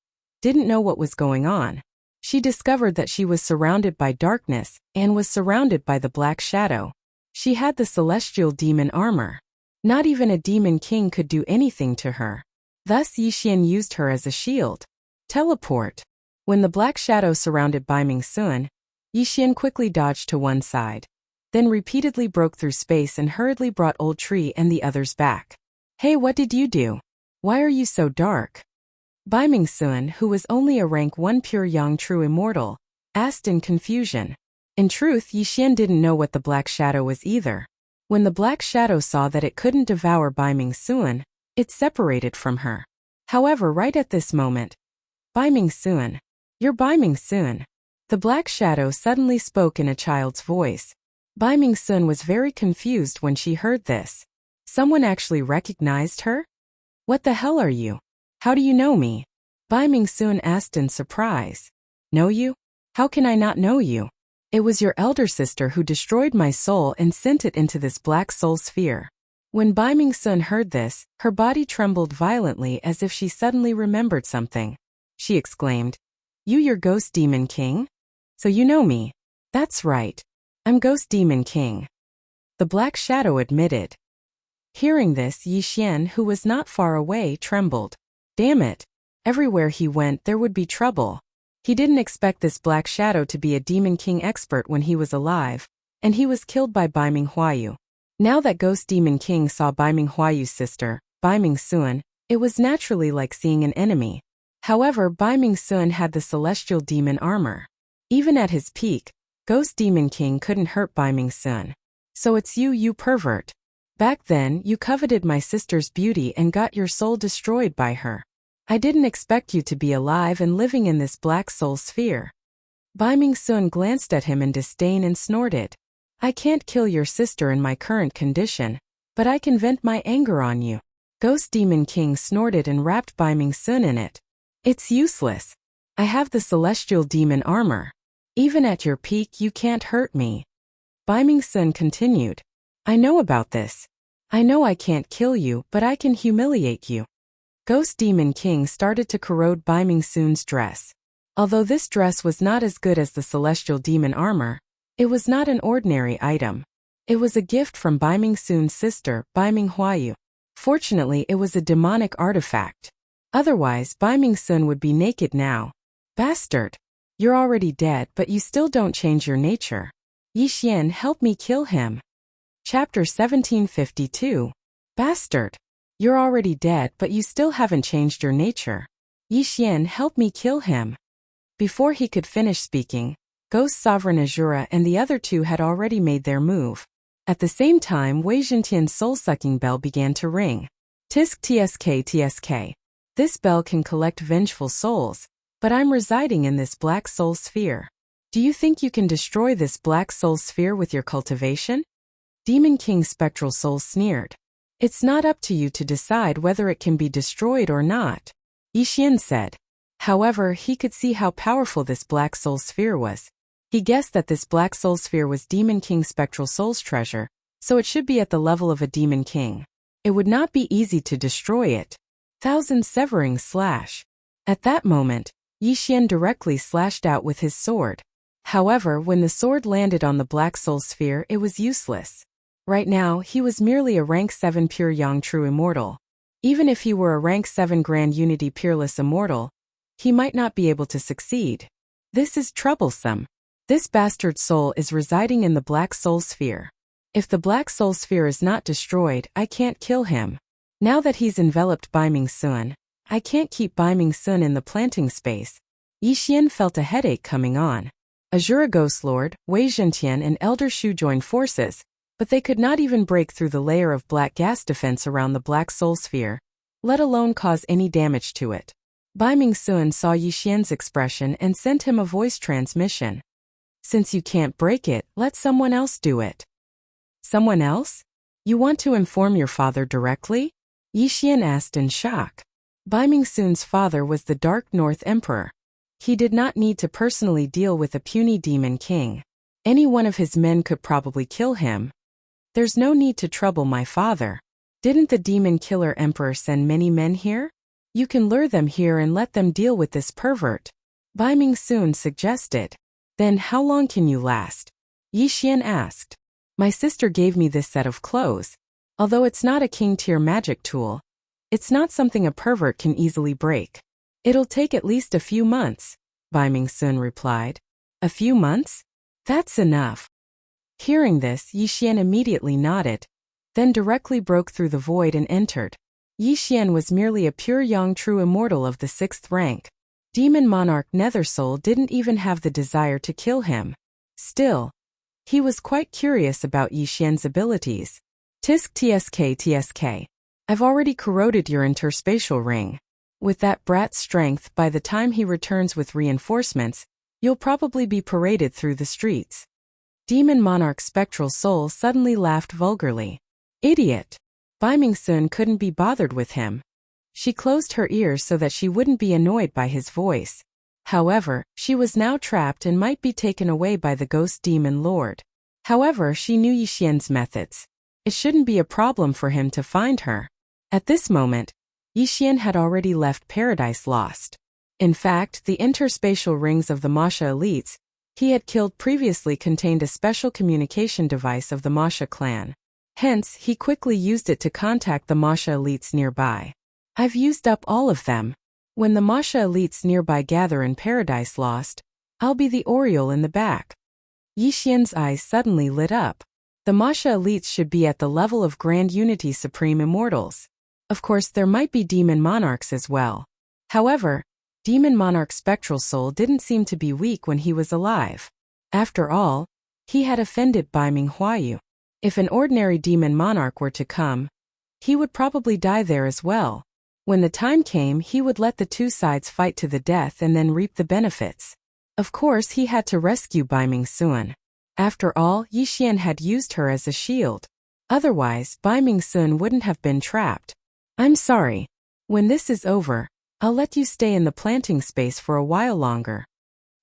didn't know what was going on. She discovered that she was surrounded by darkness and was surrounded by the black shadow. She had the celestial demon armor. Not even a demon king could do anything to her. Thus Yixian used her as a shield. Teleport. When the black shadow surrounded Bai Ming Sun, Yixian quickly dodged to one side, then repeatedly broke through space and hurriedly brought Old Tree and the others back. Hey, what did you do? Why are you so dark? Bai Ming Sun, who was only a rank 1 pure Yang True Immortal, asked in confusion. In truth, Yixian didn't know what the black shadow was either. When the black shadow saw that it couldn't devour Bai Ming Sun, it separated from her. However, right at this moment, Bai Ming Sun, you're Bai Ming Sun. The black shadow suddenly spoke in a child's voice. Bai Ming Sun was very confused when she heard this. Someone actually recognized her? What the hell are you? How do you know me? Bai Ming Sun asked in surprise. Know you? How can I not know you? It was your elder sister who destroyed my soul and sent it into this black soul sphere. When Bai Ming Sun heard this, her body trembled violently as if she suddenly remembered something. She exclaimed, Your Ghost Demon King? So you know me. That's right. I'm Ghost Demon King. The black shadow admitted. Hearing this, Yixian, who was not far away, trembled. Damn it. Everywhere he went there would be trouble. He didn't expect this black shadow to be a Demon King expert when he was alive, and he was killed by Bai Ming Huayu. Now that Ghost Demon King saw Bai Ming Huayu's sister, Bai Ming Sun, it was naturally like seeing an enemy. However, Bai Ming Sun had the celestial demon armor. Even at his peak, Ghost Demon King couldn't hurt Bai Ming Sun. So it's you, you pervert. Back then, you coveted my sister's beauty and got your soul destroyed by her. I didn't expect you to be alive and living in this black soul sphere. Bai Ming Sun glanced at him in disdain and snorted. I can't kill your sister in my current condition, but I can vent my anger on you. Ghost Demon King snorted and wrapped Bai Ming Sun in it. It's useless. I have the celestial demon armor. Even at your peak you can't hurt me. Bai Ming Sun continued. I know about this. I know I can't kill you, but I can humiliate you. Ghost Demon King started to corrode Bai Ming Sun's dress. Although this dress was not as good as the celestial demon armor, it was not an ordinary item. It was a gift from Bai Ming Sun's sister, Bai Ming Huayu. Fortunately, it was a demonic artifact. Otherwise, Bai Ming Sun would be naked now. Bastard! You're already dead, but you still don't change your nature. Yixian, help me kill him. Chapter 1752. Bastard! You're already dead, but you still haven't changed your nature. Yixian, help me kill him. Before he could finish speaking, Ghost Sovereign Azura and the other two had already made their move. At the same time, Wei Zhentian's soul-sucking bell began to ring. Tisk tsk tsk. This bell can collect vengeful souls, but I'm residing in this black soul sphere. Do you think you can destroy this black soul sphere with your cultivation? Demon King Spectral Soul sneered. It's not up to you to decide whether it can be destroyed or not, Yixian said. However, he could see how powerful this black soul sphere was. He guessed that this black soul sphere was Demon King Spectral Soul's treasure, so it should be at the level of a Demon King. It would not be easy to destroy it. Thousand severing slash. At that moment, Yixian directly slashed out with his sword. However, when the sword landed on the black soul sphere, it was useless. Right now, he was merely a rank 7 pure Yang True Immortal. Even if he were a rank 7 Grand Unity Peerless Immortal, he might not be able to succeed. This is troublesome. This bastard soul is residing in the black soul sphere. If the black soul sphere is not destroyed, I can't kill him. Now that he's enveloped Bai Ming Sun, I can't keep Bai Ming Sun in the planting space. Yixian felt a headache coming on. Azura Ghost Lord, Wei Zhentian and Elder Shu joined forces, But they could not even break through the layer of black gas defense around the black soul sphere, let alone cause any damage to it. Bai Mingsun saw Yixian's expression and sent him a voice transmission. Since you can't break it, let someone else do it. Someone else? You want to inform your father directly? Yixian asked in shock. Bai Mingsun's father was the Dark North Emperor. He did not need to personally deal with a puny demon king. Any one of his men could probably kill him. There's no need to trouble my father. Didn't the demon killer emperor send many men here? You can lure them here and let them deal with this pervert. Bai Mingsun suggested. Then how long can you last? Yixian asked. My sister gave me this set of clothes. Although it's not a king-tier magic tool, it's not something a pervert can easily break. It'll take at least a few months, Bai Mingsun replied. A few months? That's enough. Hearing this, Yixian immediately nodded, then directly broke through the void and entered. Yixian was merely a pure young true immortal of the 6th rank. Demon Monarch Nethersoul didn't even have the desire to kill him. Still, he was quite curious about Yixian's abilities. Tisk tsk. I've already corroded your interspatial ring. With that brat's strength, by the time he returns with reinforcements, you'll probably be paraded through the streets. Demon Monarch's spectral soul suddenly laughed vulgarly. Idiot! Bai Mingsun couldn't be bothered with him. She closed her ears so that she wouldn't be annoyed by his voice. However, she was now trapped and might be taken away by the ghost demon lord. However, she knew Yixian's methods. It shouldn't be a problem for him to find her. At this moment, Yixian had already left Paradise Lost. In fact, the interspatial rings of the Masha elites he had killed previously contained a special communication device of the Masha clan. Hence, he quickly used it to contact the Masha elites nearby. I've used up all of them. When the Masha elites nearby gather in Paradise Lost, I'll be the Oriole in the back. Yixian's eyes suddenly lit up. The Masha elites should be at the level of Grand Unity Supreme Immortals. Of course, there might be Demon Monarchs as well. However, Demon Monarch's spectral soul didn't seem to be weak when he was alive. After all, he had offended Bai Minghuayu. If an ordinary Demon Monarch were to come, he would probably die there as well. When the time came, he would let the two sides fight to the death and then reap the benefits. Of course, he had to rescue Bai Mingsun. After all, Yixian had used her as a shield. Otherwise, Bai Mingsun wouldn't have been trapped. I'm sorry. When this is over, I'll let you stay in the planting space for a while longer.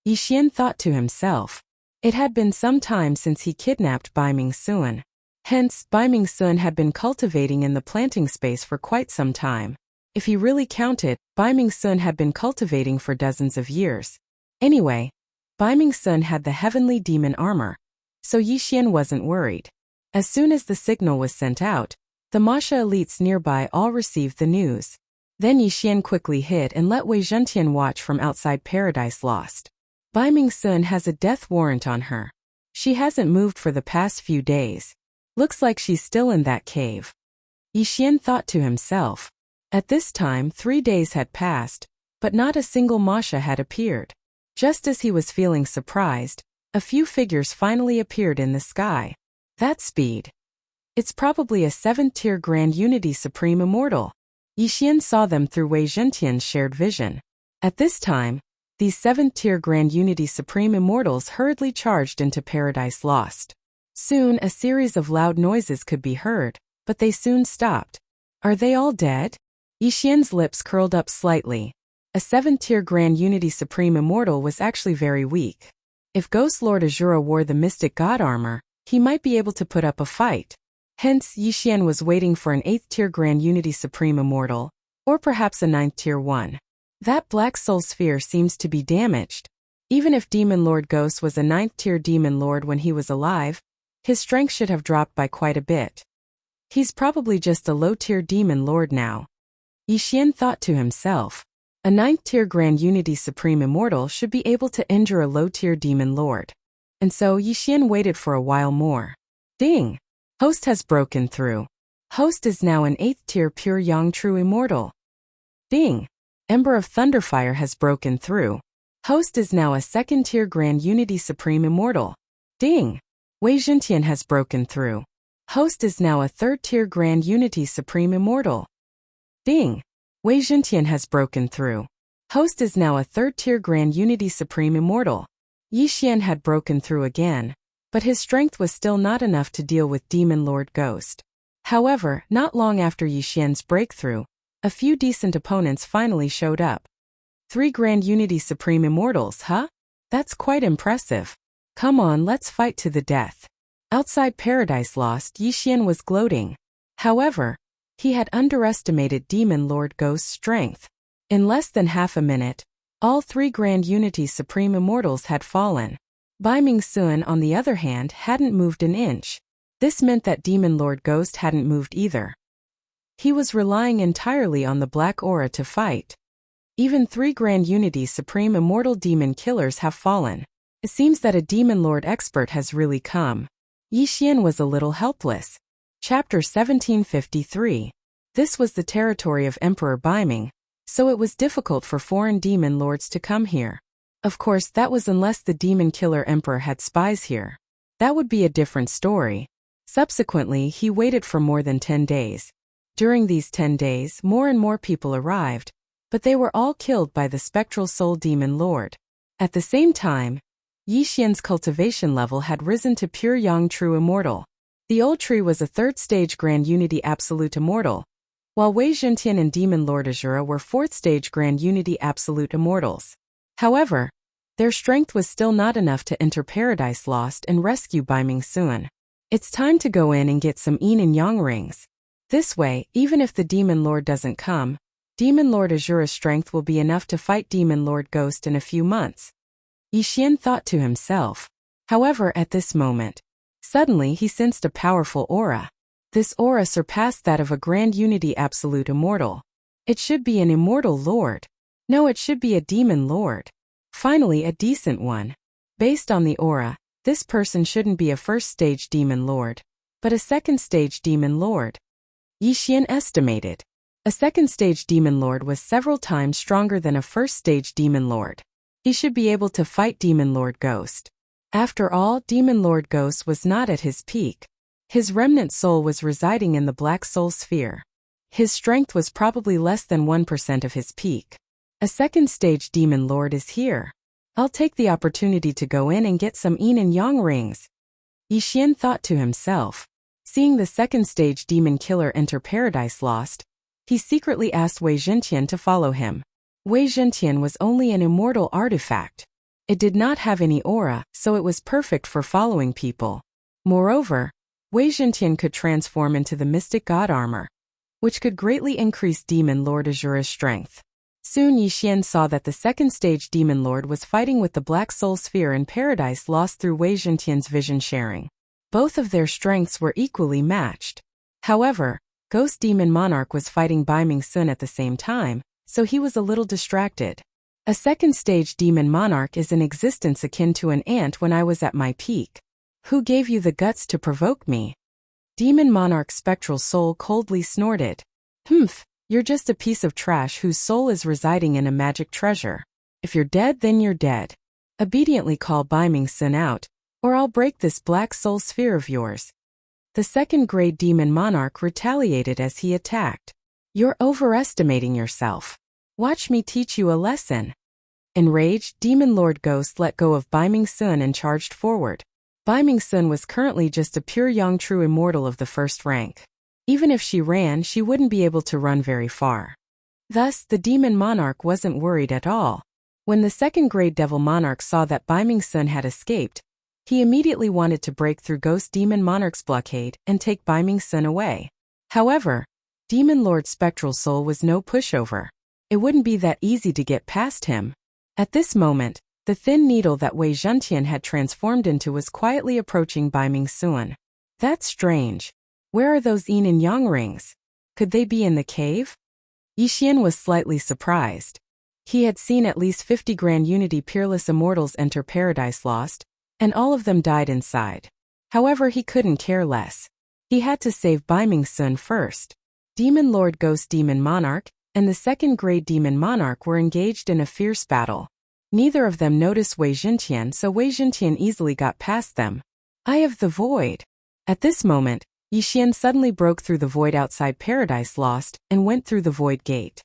Yixian thought to himself. It had been some time since he kidnapped Bai Mingsun. Hence, Bai Mingsun had been cultivating in the planting space for quite some time. If he really counted, Bai Mingsun had been cultivating for dozens of years. Anyway, Bai Mingsun had the heavenly demon armor, so Yixian wasn't worried. As soon as the signal was sent out, the Masha elites nearby all received the news. Then Yixian quickly hid and let Wei Zhentian watch from outside Paradise Lost. Bai Mingsun has a death warrant on her. She hasn't moved for the past few days. Looks like she's still in that cave. Yixian thought to himself. At this time, 3 days had passed, but not a single Masha had appeared. Just as he was feeling surprised, a few figures finally appeared in the sky. That speed. It's probably a 7th-tier Grand Unity Supreme Immortal. Yixian saw them through Wei Zhentian's shared vision. At this time, these 7th-tier Grand Unity Supreme Immortals hurriedly charged into Paradise Lost. Soon, a series of loud noises could be heard, but they soon stopped. Are they all dead? Yixian's lips curled up slightly. A 7th-tier Grand Unity Supreme Immortal was actually very weak. If Ghost Lord Azura wore the Mystic God armor, he might be able to put up a fight. Hence, Yixian was waiting for an 8th-tier Grand Unity Supreme Immortal, or perhaps a 9th-tier one. That Black Soul Sphere seems to be damaged. Even if Demon Lord Ghost was a 9th-tier Demon Lord when he was alive, his strength should have dropped by quite a bit. He's probably just a low-tier Demon Lord now. Yixian thought to himself. A 9th-tier Grand Unity Supreme Immortal should be able to injure a low-tier Demon Lord. And so Yixian waited for a while more. Ding! Host has broken through. Host is now an 8th-tier Pure Yang True Immortal. Ding! Ember of Thunderfire has broken through. Host is now a 2nd-tier Grand Unity Supreme Immortal. Ding! Wei Zhentian has broken through. Host is now a third-tier Grand Unity Supreme Immortal. Ding! Wei Zhentian has broken through. Host is now a third-tier Grand Unity Supreme Immortal. Yi Xian had broken through again, but his strength was still not enough to deal with Demon Lord Ghost. However, not long after Yi Xian's breakthrough, a few decent opponents finally showed up. 3 Grand Unity Supreme Immortals, huh? That's quite impressive. Come on, let's fight to the death. Outside Paradise Lost, Yi Xian was gloating. However, he had underestimated Demon Lord Ghost's strength. In less than half a minute, all 3 Grand Unity Supreme Immortals had fallen. Bai Mingsun, on the other hand, hadn't moved an inch. This meant that Demon Lord Ghost hadn't moved either. He was relying entirely on the black aura to fight. Even 3 Grand Unity Supreme Immortal Demon Killers have fallen. It seems that a Demon Lord expert has really come. Yi Xian was a little helpless. Chapter 1753. This was the territory of Emperor Baiming, so it was difficult for foreign demon lords to come here. Of course, that was unless the demon killer emperor had spies here. That would be a different story. Subsequently, he waited for more than 10 days. During these 10 days, more and more people arrived, but they were all killed by the spectral soul demon lord. At the same time, Yi Xian's cultivation level had risen to pure Yang True Immortal. The old tree was a 3rd stage Grand Unity Absolute Immortal, while Wei Zhentian and Demon Lord Azura were 4th stage Grand Unity Absolute Immortals. However, their strength was still not enough to enter Paradise Lost and rescue Bai Mingsun. It's time to go in and get some yin and yang rings. This way, even if the Demon Lord doesn't come, Demon Lord Azura's strength will be enough to fight Demon Lord Ghost in a few months. Yi Xian thought to himself. However, at this moment, suddenly he sensed a powerful aura. This aura surpassed that of a Grand Unity Absolute Immortal. It should be an Immortal Lord. No, it should be a Demon Lord. Finally, a decent one. Based on the aura, this person shouldn't be a 1st stage Demon Lord, but a 2nd stage Demon Lord. Yi Xian estimated. A 2nd stage Demon Lord was several times stronger than a 1st stage Demon Lord. He should be able to fight Demon Lord Ghost. After all, Demon Lord Ghost was not at his peak. His remnant soul was residing in the Black Soul Sphere. His strength was probably less than 1% of his peak. A 2nd stage Demon Lord is here. I'll take the opportunity to go in and get some yin and yang rings. Yi Xian thought to himself. Seeing the 2nd stage Demon Killer enter Paradise Lost, he secretly asked Wei Zhentian to follow him. Wei Zhentian was only an immortal artifact. It did not have any aura, so it was perfect for following people. Moreover, Wei Zhentian could transform into the Mystic God Armor, which could greatly increase Demon Lord Azura's strength. Soon Yi Xian saw that the 2nd stage Demon Lord was fighting with the Black Soul Sphere in Paradise Lost through Wei Zhentian's vision sharing. Both of their strengths were equally matched. However, Ghost Demon Monarch was fighting Bai Mingsun at the same time, so he was a little distracted. A 2nd stage Demon Monarch is an existence akin to an ant when I was at my peak. Who gave you the guts to provoke me? Demon Monarch's spectral soul coldly snorted. Humph, you're just a piece of trash whose soul is residing in a magic treasure. If you're dead, then you're dead. Obediently call Bai Mingsun out, or I'll break this Black Soul Sphere of yours. The 2nd grade Demon Monarch retaliated as he attacked. You're overestimating yourself. Watch me teach you a lesson. Enraged, Demon Lord Ghost let go of Bai Mingsun and charged forward. Bai Mingsun was currently just a pure Yang True Immortal of the 1st rank. Even if she ran, she wouldn't be able to run very far. Thus, the Demon Monarch wasn't worried at all. When the 2nd grade Devil Monarch saw that Bai Mingsun had escaped, he immediately wanted to break through Ghost Demon Monarch's blockade and take Bai Mingsun away. However, Demon Lord Spectral Soul was no pushover. It wouldn't be that easy to get past him. At this moment, the thin needle that Wei Zhentian had transformed into was quietly approaching Bai Mingsun. That's strange. Where are those yin and yang rings? Could they be in the cave? Yi Xian was slightly surprised. He had seen at least 50 Grand Unity Peerless Immortals enter Paradise Lost, and all of them died inside. However, he couldn't care less. He had to save Bai Mingsun first. Demon Lord Ghost Demon Monarch and the 2nd grade Demon Monarch were engaged in a fierce battle. Neither of them noticed Wei Zhentian, so Wei Zhentian easily got past them. Eye of the Void. At this moment, Yixian suddenly broke through the void outside Paradise Lost and went through the void gate.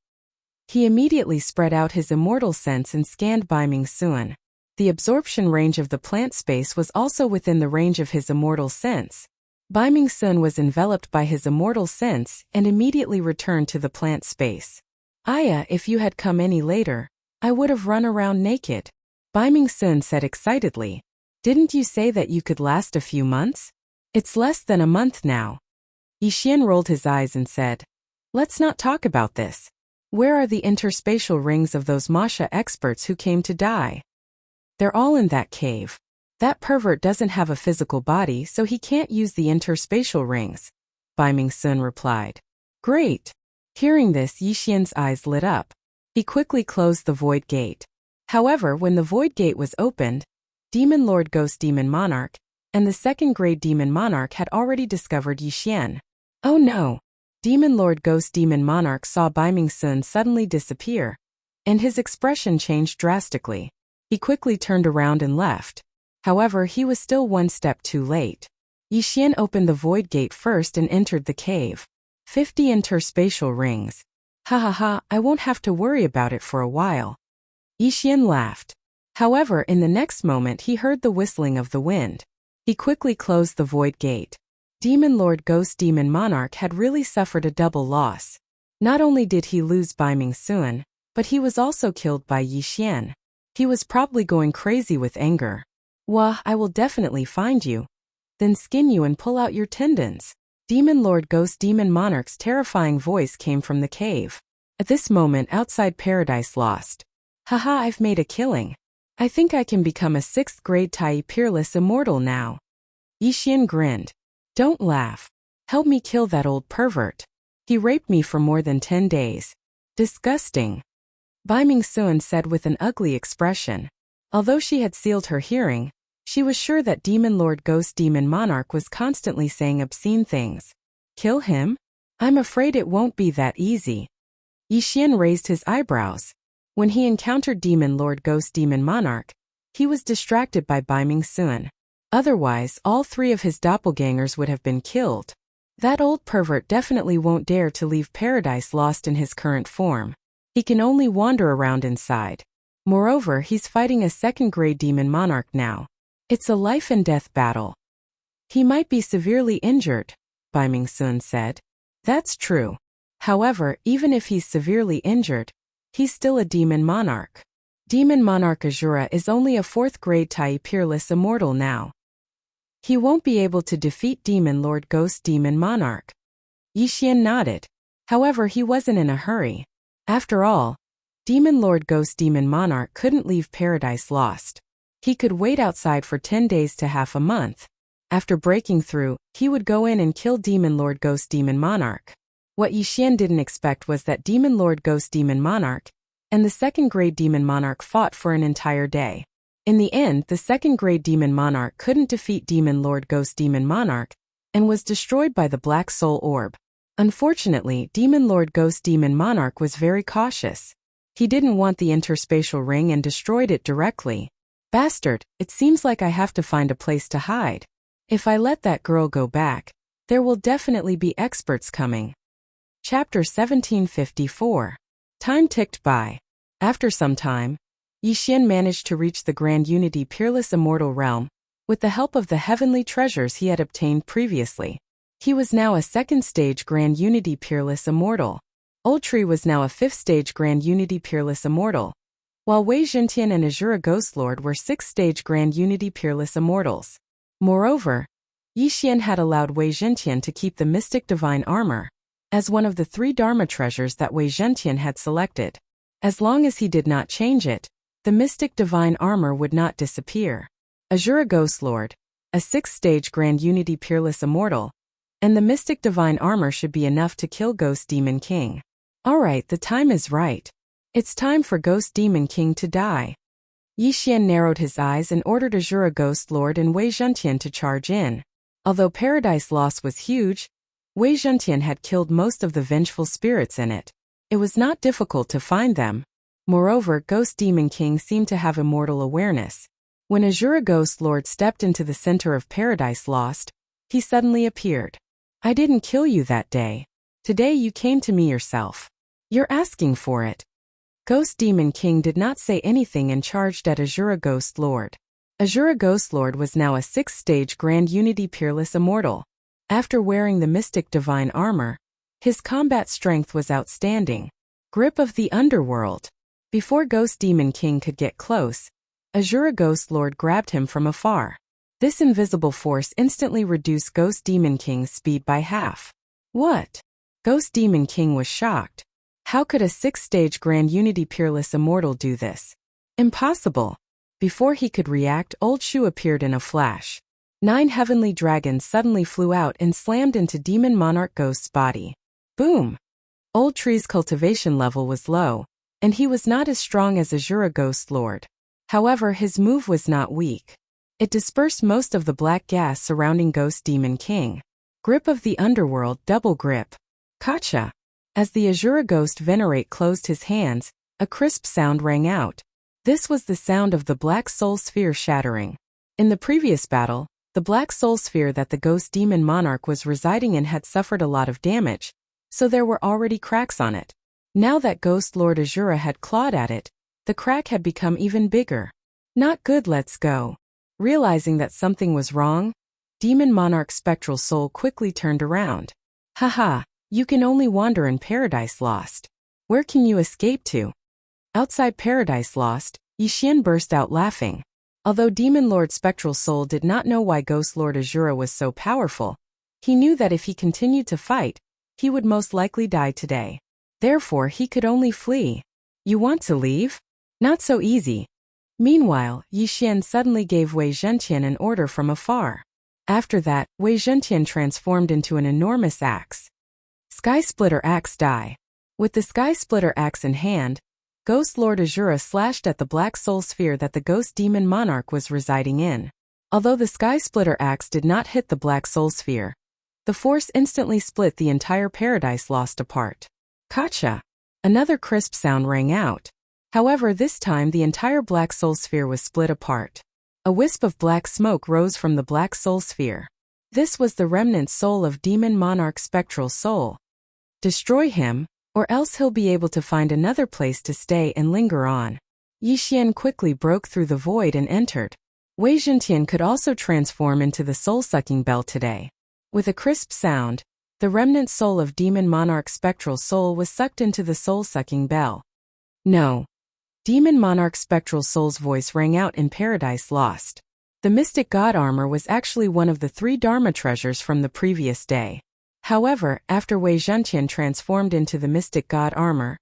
He immediately spread out his immortal sense and scanned Baiming Sun. The absorption range of the plant space was also within the range of his immortal sense. Baiming Sun was enveloped by his immortal sense and immediately returned to the plant space. Aya, if you had come any later, I would have run around naked. Baiming Sun said excitedly. Didn't you say that you could last a few months? It's less than a month now. Yixian rolled his eyes and said, let's not talk about this. Where are the interspatial rings of those Masha experts who came to die? They're all in that cave. That pervert doesn't have a physical body, so he can't use the interspatial rings. Baiming Sun replied. Great. Hearing this, Yixian's eyes lit up. He quickly closed the void gate. However, when the void gate was opened, Demon Lord Ghost Demon Monarch and the second-grade Demon Monarch had already discovered Yixian. Oh no! Demon Lord Ghost Demon Monarch saw Baiming Sun suddenly disappear, and his expression changed drastically. He quickly turned around and left. However, he was still one step too late. Yixian opened the void gate first and entered the cave. 50 interspatial rings. Ha ha ha, I won't have to worry about it for a while. Yixian laughed. However, in the next moment he heard the whistling of the wind. He quickly closed the void gate. Demon Lord Ghost Demon Monarch had really suffered a double loss. Not only did he lose Baiming Sun, but he was also killed by Yixian. He was probably going crazy with anger. Wah, I will definitely find you. Then skin you and pull out your tendons. Demon Lord Ghost Demon Monarch's terrifying voice came from the cave. At this moment outside Paradise Lost. Haha, I've made a killing. I think I can become a 6th grade Tai Peerless Immortal now. Yixian grinned. Don't laugh. Help me kill that old pervert. He raped me for more than 10 days. Disgusting. Baiming Sun said with an ugly expression. Although she had sealed her hearing, she was sure that Demon Lord Ghost Demon Monarch was constantly saying obscene things. Kill him? I'm afraid it won't be that easy. Yixian raised his eyebrows. When he encountered Demon Lord Ghost Demon Monarch, he was distracted by Baiming Sun. Otherwise, all 3 of his doppelgangers would have been killed. That old pervert definitely won't dare to leave Paradise Lost in his current form. He can only wander around inside. Moreover, he's fighting a 2nd-grade Demon Monarch now. It's a life-and-death battle. He might be severely injured, Baiming Sun said. That's true. However, even if he's severely injured, he's still a Demon Monarch. Demon Monarch Azura is only a 4th-grade Tai Peerless Immortal now. He won't be able to defeat Demon Lord Ghost Demon Monarch. Yixian nodded. However, he wasn't in a hurry. After all, Demon Lord Ghost Demon Monarch couldn't leave Paradise Lost. He could wait outside for 10 days to half a month. After breaking through, he would go in and kill Demon Lord Ghost Demon Monarch. What Yixian didn't expect was that Demon Lord Ghost Demon Monarch and the 2nd-grade Demon Monarch fought for an entire day. In the end, the 2nd-grade Demon Monarch couldn't defeat Demon Lord Ghost Demon Monarch and was destroyed by the Black Soul Orb. Unfortunately, Demon Lord Ghost Demon Monarch was very cautious. He didn't want the interspatial ring and destroyed it directly. Bastard, it seems like I have to find a place to hide. If I let that girl go back, there will definitely be experts coming. Chapter 1754. Time ticked by. After some time, Yixian managed to reach the Grand Unity Peerless Immortal Realm with the help of the heavenly treasures he had obtained previously. He was now a 2nd-stage Grand Unity Peerless Immortal. Ultri was now a 5th-stage Grand Unity Peerless Immortal, while Wei Zhentian and Azura Ghostlord were 6th-stage Grand Unity Peerless Immortals. Moreover, Yixian had allowed Wei Zhentian to keep the Mystic Divine Armor as one of the 3 Dharma treasures that Wei Zhentian had selected. As long as he did not change it, the Mystic Divine Armor would not disappear. Azura Ghostlord, a 6th-stage Grand Unity Peerless Immortal, and the Mystic Divine Armor should be enough to kill Ghost Demon King. Alright, the time is right. It's time for Ghost Demon King to die. Yixian narrowed his eyes and ordered Azura Ghostlord and Wei Zhentian to charge in. Although Paradise Lost was huge, Wei Zhentian had killed most of the vengeful spirits in it. It was not difficult to find them. Moreover, Ghost Demon King seemed to have immortal awareness. When Azura Ghostlord stepped into the center of Paradise Lost, he suddenly appeared. I didn't kill you that day. Today you came to me yourself. You're asking for it. Ghost Demon King did not say anything and charged at Azura Ghost Lord. Azura Ghost Lord was now a 6th-stage Grand Unity Peerless Immortal. After wearing the Mystic Divine Armor, his combat strength was outstanding. Grip of the Underworld. Before Ghost Demon King could get close, Azura Ghost Lord grabbed him from afar. This invisible force instantly reduced Ghost Demon King's speed by half. What? Ghost Demon King was shocked. How could a 6th-stage Grand Unity Peerless Immortal do this? Impossible. Before he could react, Old Shu appeared in a flash. 9 heavenly dragons suddenly flew out and slammed into Demon Monarch Ghost's body. Boom! Old Tree's cultivation level was low, and he was not as strong as Azura Ghost Lord. However, his move was not weak. It dispersed most of the black gas surrounding Ghost Demon King. Grip of the Underworld, Double Grip. Gotcha! As the Azura Ghost Venerate closed his hands, a crisp sound rang out. This was the sound of the Black Soul Sphere shattering. In the previous battle, the Black Soul Sphere that the Ghost Demon Monarch was residing in had suffered a lot of damage, so there were already cracks on it. Now that Ghost Lord Azura had clawed at it, the crack had become even bigger. Not good, let's go. Realizing that something was wrong, Demon Monarch's spectral soul quickly turned around. Haha, you can only wander in Paradise Lost. Where can you escape to? Outside Paradise Lost, Yixian burst out laughing. Although Demon Lord Spectral Soul did not know why Ghost Lord Azura was so powerful, he knew that if he continued to fight, he would most likely die today. Therefore, he could only flee. You want to leave? Not so easy. Meanwhile, Yixian suddenly gave Wei Zhentian an order from afar. After that, Wei Zhentian transformed into an enormous axe. Sky Splitter Axe Die. With the Sky Splitter Axe in hand, Ghost Lord Azura slashed at the Black Soul Sphere that the Ghost Demon Monarch was residing in. Although the Sky Splitter Axe did not hit the Black Soul Sphere, the force instantly split the entire Paradise Lost apart. Gotcha! Another crisp sound rang out. However, this time the entire Black Soul Sphere was split apart. A wisp of black smoke rose from the Black Soul Sphere. This was the remnant soul of Demon Monarch's spectral soul. Destroy him, or else he'll be able to find another place to stay and linger on. Yixian quickly broke through the void and entered. Wei Zhentian could also transform into the soul-sucking bell today. With a crisp sound, the remnant soul of Demon Monarch's spectral soul was sucked into the soul-sucking bell. No. Demon Monarch's spectral soul's voice rang out in Paradise Lost. The Mystic God Armor was actually one of the 3 Dharma treasures from the previous day. However, after Wei Zhentian transformed into the Mystic God Armor,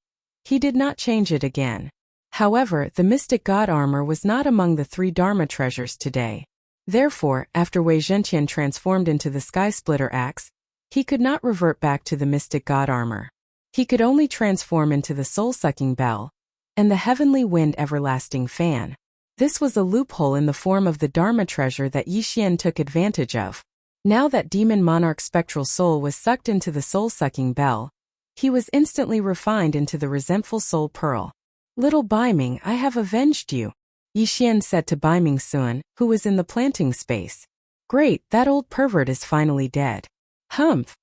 he did not change it again. However, the Mystic God Armor was not among the 3 Dharma treasures today. Therefore, after Wei Zhentian transformed into the Sky Splitter Axe, he could not revert back to the Mystic God Armor. He could only transform into the Soul-Sucking Bell and the Heavenly Wind Everlasting Fan. This was a loophole in the form of the Dharma treasure that Yixian took advantage of. Now that Demon Monarch's spectral soul was sucked into the soul-sucking bell, he was instantly refined into the resentful soul pearl. Little Baiming, I have avenged you, Yixian said to Baiming Sun, who was in the planting space. Great, that old pervert is finally dead. Humph!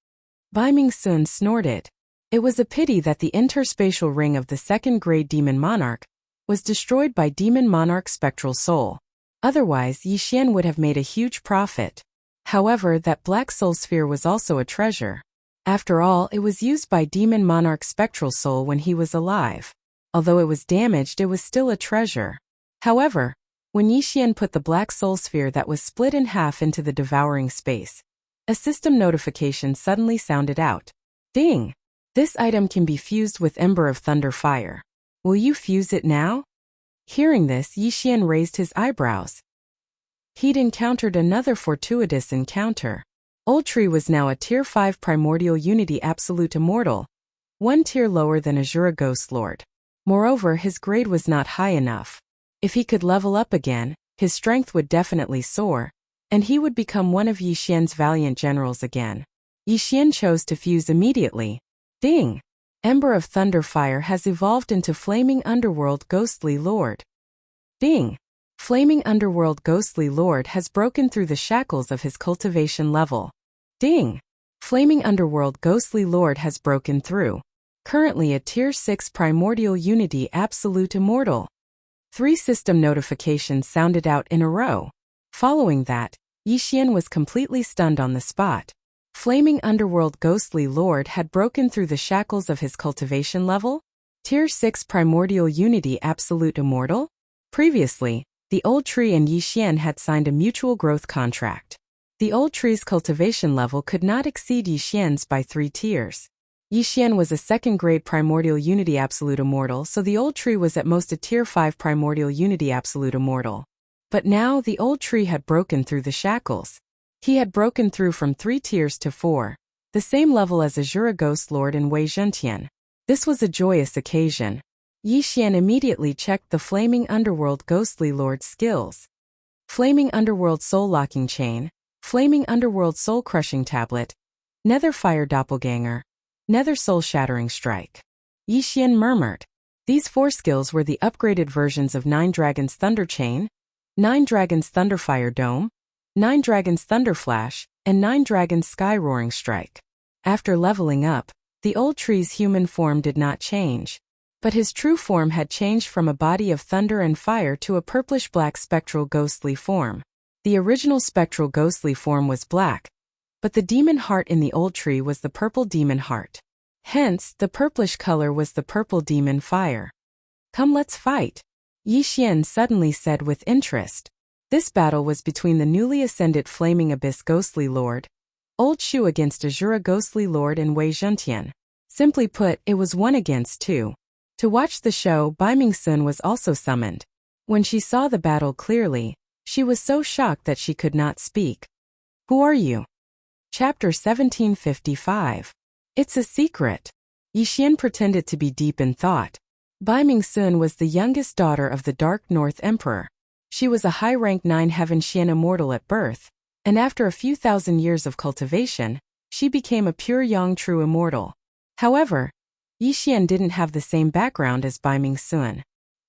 Baiming Sun snorted. It was a pity that the interspatial ring of the 2nd grade Demon Monarch was destroyed by Demon Monarch's spectral soul. Otherwise, Yixian would have made a huge profit. However, that Black Soul Sphere was also a treasure. After all, it was used by Demon Monarch's spectral soul when he was alive. Although it was damaged, it was still a treasure. However, when Yixian put the Black Soul Sphere that was split in half into the devouring space, a system notification suddenly sounded out. Ding! This item can be fused with Ember of Thunder Fire. Will you fuse it now? Hearing this, Yixian raised his eyebrows. He'd encountered another fortuitous encounter. Old Tree was now a Tier 5 Primordial Unity Absolute Immortal, 1 tier lower than Azura Ghost Lord. Moreover, his grade was not high enough. If he could level up again, his strength would definitely soar, and he would become one of Yixian's valiant generals again. Yixian chose to fuse immediately. Ding! Ember of Thunder Fire has evolved into Flaming Underworld Ghostly Lord. Ding! Flaming Underworld Ghostly Lord has broken through the shackles of his cultivation level. Ding! Flaming Underworld Ghostly Lord has broken through. Currently a Tier 6 Primordial Unity Absolute Immortal. 3 system notifications sounded out in a row. Following that, Yixian was completely stunned on the spot. Flaming Underworld Ghostly Lord had broken through the shackles of his cultivation level? Tier 6 Primordial Unity Absolute Immortal? Previously, the old tree and Yixian had signed a mutual growth contract. The old tree's cultivation level could not exceed Yixian's by 3 tiers. Yixian was a 2nd-grade Primordial Unity Absolute Immortal, so the old tree was at most a Tier 5 Primordial Unity Absolute Immortal. But now the old tree had broken through the shackles. He had broken through from 3 tiers to 4, the same level as Azura Ghost Lord and Wei Zhentian. This was a joyous occasion. Yixian immediately checked the Flaming Underworld Ghostly Lord skills. Flaming Underworld Soul Locking Chain, Flaming Underworld Soul Crushing Tablet, Nether Fire Doppelganger, Nether Soul Shattering Strike. Yixian murmured. These 4 skills were the upgraded versions of 9 Dragons Thunder Chain, 9 Dragons Thunderfire Dome, 9 Dragons Thunder Flash, and 9 Dragons Sky Roaring Strike. After leveling up, the old tree's human form did not change, but his true form had changed from a body of thunder and fire to a purplish-black spectral ghostly form. The original spectral ghostly form was black, but the demon heart in the old tree was the purple demon heart. Hence, the purplish color was the purple demon fire. Come, let's fight, Yixian suddenly said with interest. This battle was between the newly ascended Flaming Abyss Ghostly Lord, Old Shu against Azura Ghostly Lord and Wei Zhentian. Simply put, it was 1 against 2. To watch the show, Bai Mingsun was also summoned. When she saw the battle clearly, she was so shocked that she could not speak. Who are you? Chapter 1755. It's a secret. Yixian pretended to be deep in thought. Bai Mingsun was the youngest daughter of the Dark North Emperor. She was a high-rank 9 Heaven Xian immortal at birth, and after a few thousand years of cultivation, she became a pure Yang True immortal. However, Yixian didn't have the same background as Bai Mingsun.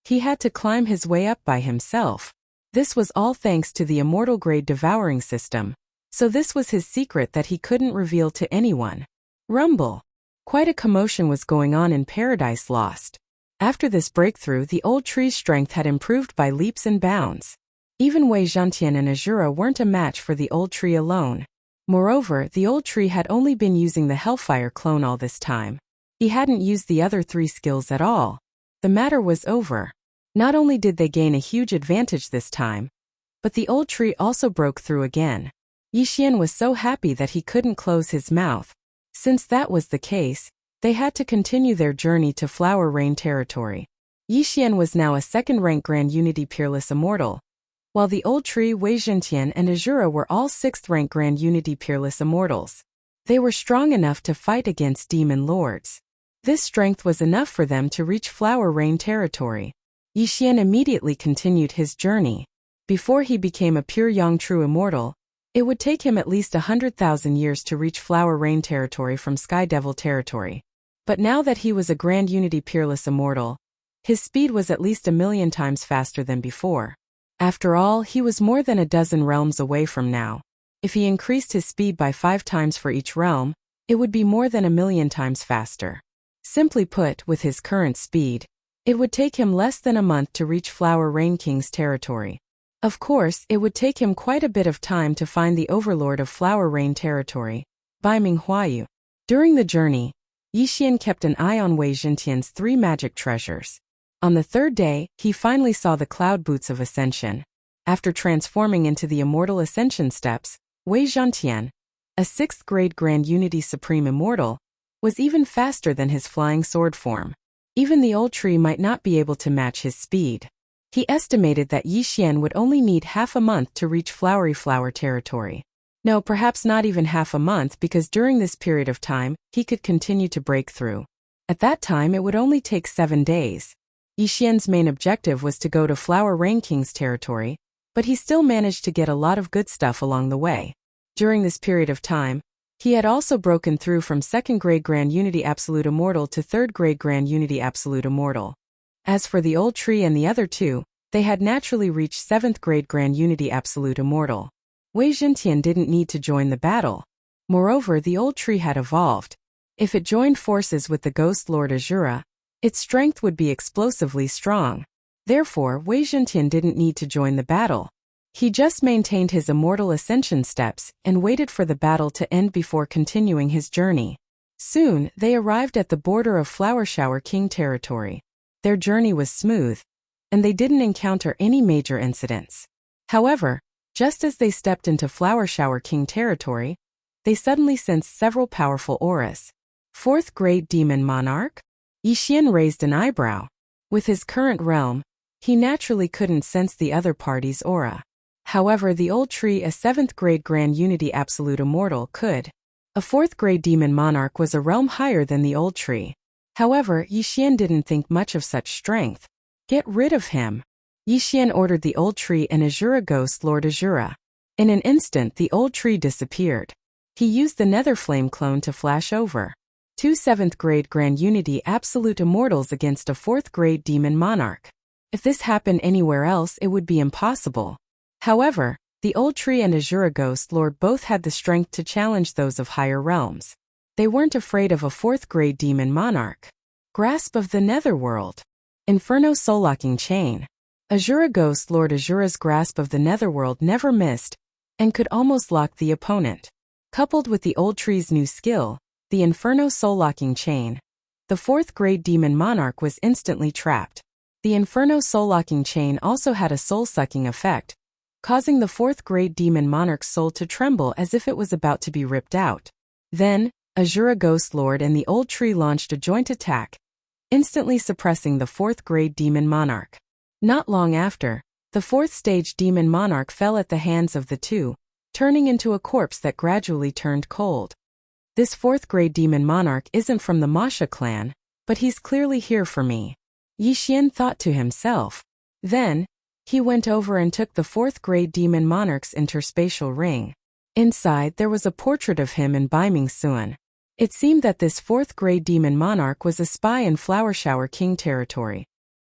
He had to climb his way up by himself. This was all thanks to the immortal grade devouring system, so this was his secret that he couldn't reveal to anyone. Rumble. Quite a commotion was going on in Paradise Lost. After this breakthrough, the old tree's strength had improved by leaps and bounds. Even Wei Zhentian and Azura weren't a match for the old tree alone. Moreover, the old tree had only been using the Hellfire clone all this time. He hadn't used the other 3 skills at all. The matter was over. Not only did they gain a huge advantage this time, but the old tree also broke through again. Yixian was so happy that he couldn't close his mouth. Since that was the case, they had to continue their journey to Flower Rain territory. Yixian was now a 2nd-rank Grand Unity Peerless Immortal, while the old tree, Wei Zhentian, and Azura were all 6th-rank Grand Unity Peerless Immortals. They were strong enough to fight against demon lords. This strength was enough for them to reach Flower Rain territory. Yixian immediately continued his journey. Before he became a pure Yang True immortal, it would take him at least 100,000 years to reach Flower Rain territory from Sky Devil territory. But now that he was a Grand Unity Peerless immortal, his speed was at least 1,000,000 times faster than before. After all, he was more than a dozen realms away from now. If he increased his speed by 5 times for each realm, it would be more than 1,000,000 times faster. Simply put, with his current speed, it would take him less than a month to reach Flower Rain King's territory. Of course, it would take him quite a bit of time to find the overlord of Flower Rain territory, Bai Minghuayu. During the journey, Yixian kept an eye on Wei Zhentian's 3 magic treasures. On the 3rd day, he finally saw the Cloud Boots of Ascension. After transforming into the Immortal Ascension Steps, Wei Zhentian, a 6th-grade Grand Unity Supreme Immortal, was even faster than his flying sword form. Even the old tree might not be able to match his speed. He estimated that Yixian would only need half a month to reach Flowery Flower territory. No, perhaps not even half a month, because during this period of time, he could continue to break through. At that time, it would only take 7 days. Yixian's main objective was to go to Flower Rain King's territory, but he still managed to get a lot of good stuff along the way. During this period of time, he had also broken through from 2nd-grade Grand Unity Absolute Immortal to 3rd-grade Grand Unity Absolute Immortal. As for the old tree and the other 2, they had naturally reached 7th-grade Grand Unity Absolute Immortal. Wei Zhentian didn't need to join the battle. Moreover, the old tree had evolved. If it joined forces with the Ghost Lord Azura, its strength would be explosively strong. Therefore, Wei Zhentian didn't need to join the battle. He just maintained his immortal ascension steps and waited for the battle to end before continuing his journey. Soon, they arrived at the border of Flower Shower King territory. Their journey was smooth, and they didn't encounter any major incidents. However, just as they stepped into Flower Shower King territory, they suddenly sensed several powerful auras. Fourth Great Demon Monarch? Yi Xian raised an eyebrow. With his current realm, he naturally couldn't sense the other party's aura. However, the old tree, a 7th grade Grand Unity Absolute Immortal, could. A 4th grade Demon Monarch was a realm higher than the old tree. However, Yi Xian didn't think much of such strength. Get rid of him. Yi Xian ordered the old tree and Azura Ghost Lord Azura. In an instant, the old tree disappeared. He used the Nether Flame clone to flash over. 2 7th grade Grand Unity Absolute Immortals against a 4th grade Demon Monarch. If this happened anywhere else, it would be impossible. However, the old tree and Azura Ghost Lord both had the strength to challenge those of higher realms. They weren't afraid of a 4th grade Demon Monarch. Grasp of the Netherworld. Inferno Soul-Locking Chain. Azura Ghost Lord Azura's grasp of the Netherworld never missed, and could almost lock the opponent. Coupled with the old tree's new skill, the Inferno Soul-Locking Chain, the 4th grade Demon Monarch was instantly trapped. The Inferno Soul-Locking Chain also had a soul-sucking effect, causing the 4th grade Demon Monarch's soul to tremble as if it was about to be ripped out. Then, Azura Ghost Lord and the old tree launched a joint attack, instantly suppressing the 4th grade Demon Monarch. Not long after, the 4th stage Demon Monarch fell at the hands of the two, turning into a corpse that gradually turned cold. This 4th grade Demon Monarch isn't from the Masha clan, but he's clearly here for me. Yi Xian thought to himself. Then, he went over and took the 4th grade Demon Monarch's interspatial ring. Inside, there was a portrait of him and Bai Mingxuan. It seemed that this 4th grade Demon Monarch was a spy in Flower Shower King territory.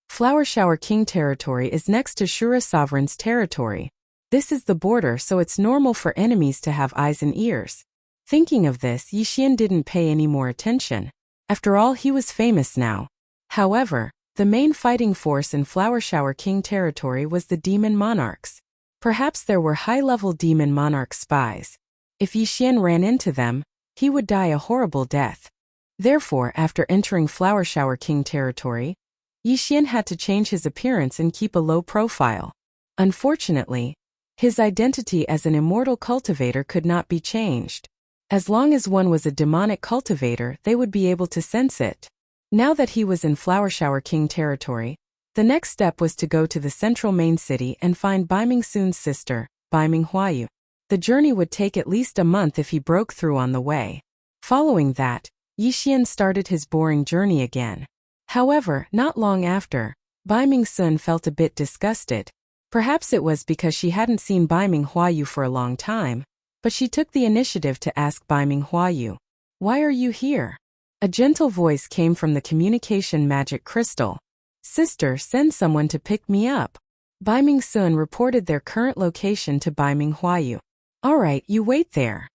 Flower Shower King territory is next to Shura Sovereign's territory. This is the border, so it's normal for enemies to have eyes and ears. Thinking of this, Yi Xian didn't pay any more attention. After all, he was famous now. However, the main fighting force in Flower Shower King territory was the Demon Monarchs. Perhaps there were high-level Demon Monarch spies. If Yi Xian ran into them, he would die a horrible death. Therefore, after entering Flower Shower King territory, Yi Xian had to change his appearance and keep a low profile. Unfortunately, his identity as an immortal cultivator could not be changed. As long as one was a demonic cultivator, they would be able to sense it. Now that he was in Flower Shower King territory, the next step was to go to the central main city and find Bai Mingxuan's sister, Bai Minghuayu. The journey would take at least a month if he broke through on the way. Following that, Yi Xian started his boring journey again. However, not long after, Bai Mingxuan felt a bit disgusted. Perhaps it was because she hadn't seen Bai Minghuayu for a long time, but she took the initiative to ask Bai Minghuayu, "Why are you here?" A gentle voice came from the communication magic crystal. "Sister, send someone to pick me up." Bai Mingxuan reported their current location to Bai Minghuayu. "Alright, you wait there."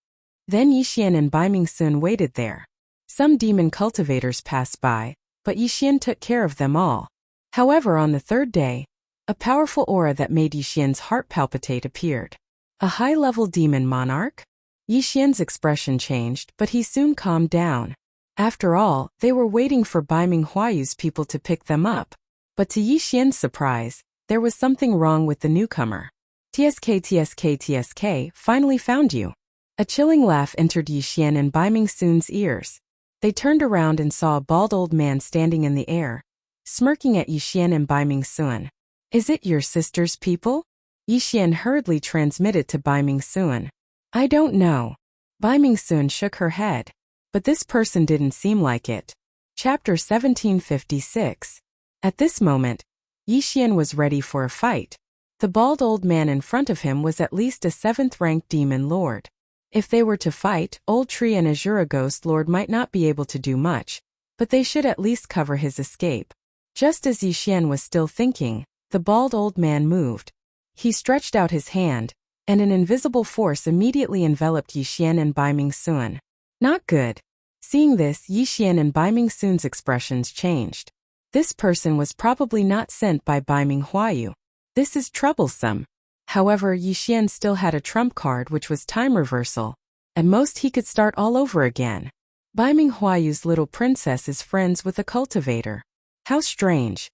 Then Yi Xian and Bai Mingxuan waited there. Some demon cultivators passed by, but Yi Xian took care of them all. However, on the third day, a powerful aura that made Yi Xian's heart palpitate appeared. A high-level demon monarch? Yi Xian's expression changed, but he soon calmed down. After all, they were waiting for Bai Minghuayu's people to pick them up. But to Yi Xian's surprise, there was something wrong with the newcomer. TSK, finally found you." A chilling laugh entered Yi Xian and Bai Mingxuan's ears. They turned around and saw a bald old man standing in the air, smirking at Yi Xian and Bai Mingxuan. "Is it your sister's people?" Yi Xian hurriedly transmitted to Bai Mingxuan. "I don't know." Bai Mingxuan shook her head. But this person didn't seem like it. Chapter 1756. At this moment, Yi Xian was ready for a fight. The bald old man in front of him was at least a 7th-ranked demon lord. If they were to fight, Old Tree and Azura Ghost Lord might not be able to do much, but they should at least cover his escape. Just as Yi Xian was still thinking, the bald old man moved. He stretched out his hand, and an invisible force immediately enveloped Yixian and Bai Mingsun. Not good. Seeing this, Yixian and Bai Mingsun's expressions changed. This person was probably not sent by Bai Minghuayu. This is troublesome. However, Yixian still had a trump card, which was time reversal. At most he could start all over again. Bai Minghuayu's little princess is friends with a cultivator. How strange.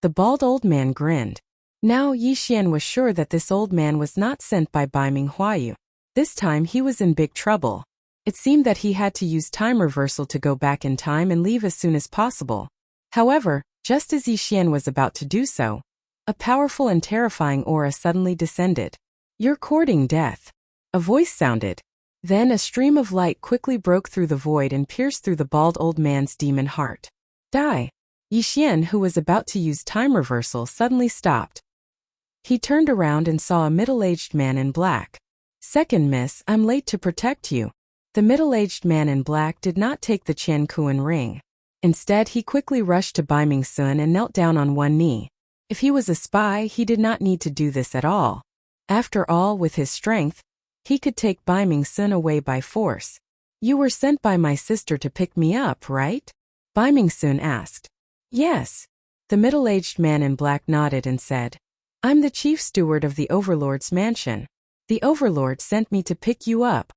The bald old man grinned. Now Yixian was sure that this old man was not sent by Bai Minghuayu. This time he was in big trouble. It seemed that he had to use time reversal to go back in time and leave as soon as possible. However, just as Yixian was about to do so, a powerful and terrifying aura suddenly descended. "You're courting death." A voice sounded. Then a stream of light quickly broke through the void and pierced through the bald old man's demon heart. Die! Yixian, who was about to use time reversal, suddenly stopped. He turned around and saw a middle-aged man in black. "Second miss, I'm late to protect you." The middle-aged man in black did not take the Qian Kuan ring. Instead, he quickly rushed to Bai Mingsun and knelt down on one knee. If he was a spy, he did not need to do this at all. After all, with his strength, he could take Bai Mingsun away by force. "You were sent by my sister to pick me up, right?" Bai Mingsun asked. "Yes." The middle-aged man in black nodded and said, "I'm the chief steward of the Overlord's mansion. The Overlord sent me to pick you up."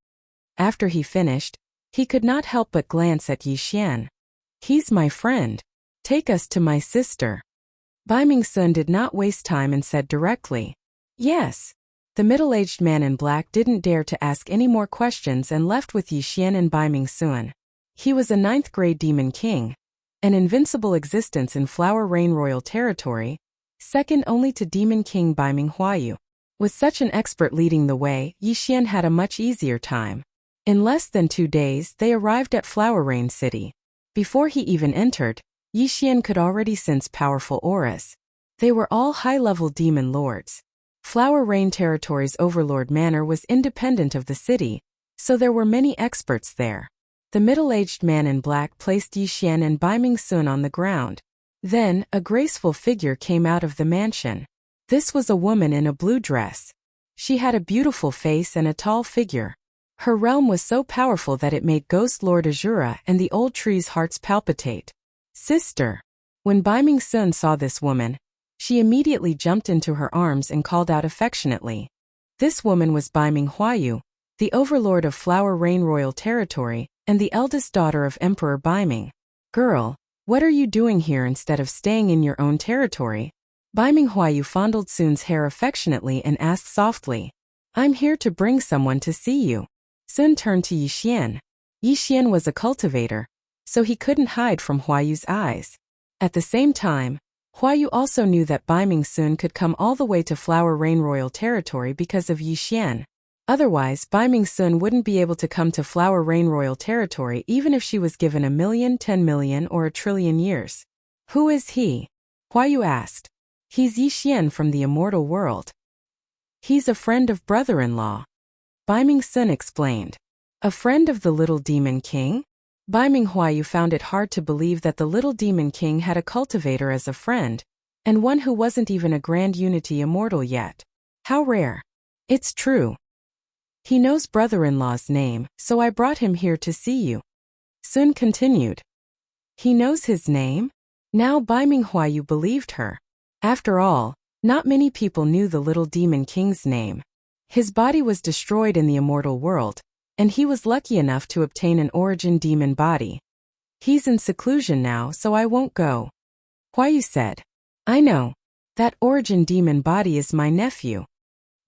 After he finished, he could not help but glance at Yixian. "He's my friend. Take us to my sister." Bai Mingsun did not waste time and said directly, "Yes." The middle-aged man in black didn't dare to ask any more questions and left with Yixian and Bai Mingsun. He was a 9th-grade demon king, an invincible existence in Flower Rain Royal territory, second only to Demon King Bai Minghuayu. With such an expert leading the way, Yixian had a much easier time. In less than 2 days, they arrived at Flower Rain City. Before he even entered, Yixian could already sense powerful auras. They were all high-level demon lords. Flower Rain Territory's Overlord Manor was independent of the city, so there were many experts there. The middle-aged man in black placed Yixian and Bai Mingsun on the ground. Then, a graceful figure came out of the mansion. This was a woman in a blue dress. She had a beautiful face and a tall figure. Her realm was so powerful that it made Ghost Lord Azura and the old tree's hearts palpitate. "Sister." When Bai Mingsun saw this woman, she immediately jumped into her arms and called out affectionately. This woman was Bai Minghuayu, the overlord of Flower Rain Royal Territory, and the eldest daughter of Emperor Bai Ming. "Girl, what are you doing here instead of staying in your own territory?" Bai Minghuayu fondled Sun's hair affectionately and asked softly, "I'm here to bring someone to see you." Sun turned to Yixian. Yixian was a cultivator, so he couldn't hide from Huayu's eyes. At the same time, Huayu also knew that Bai Mingsun could come all the way to Flower Rain Royal Territory because of Yixian. Otherwise, Bai Mingsun wouldn't be able to come to Flower Rain Royal Territory even if she was given 1,000,000, 10,000,000, or 1,000,000,000,000 years. "Who is he?" Huayu asked. "He's Yixian from the immortal world. He's a friend of brother-in-law." Bai Mingsun explained. "A friend of the little demon king?" Bai Minghuayu found it hard to believe that the little demon king had a cultivator as a friend, and one who wasn't even a Grand Unity immortal yet. How rare. "It's true. He knows brother-in-law's name, so I brought him here to see you." Sun continued. "He knows his name?" Now Bai Minghuayu believed her. After all, not many people knew the little demon king's name. His body was destroyed in the immortal world, and he was lucky enough to obtain an origin demon body. "He's in seclusion now, so I won't go." Huayu said. "I know. That origin demon body is my nephew."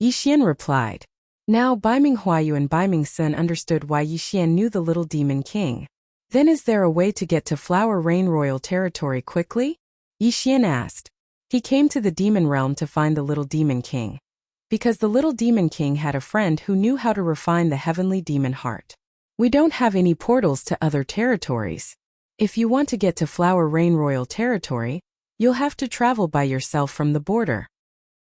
Yixian replied. Now Bai Minghuayu and Bai Mingsun understood why Yixian knew the little demon king. "Then is there a way to get to Flower Rain Royal Territory quickly?" Yixian asked. He came to the demon realm to find the little demon king, because the little demon king had a friend who knew how to refine the heavenly demon heart. "We don't have any portals to other territories. If you want to get to Flower Rain Royal Territory, you'll have to travel by yourself from the border."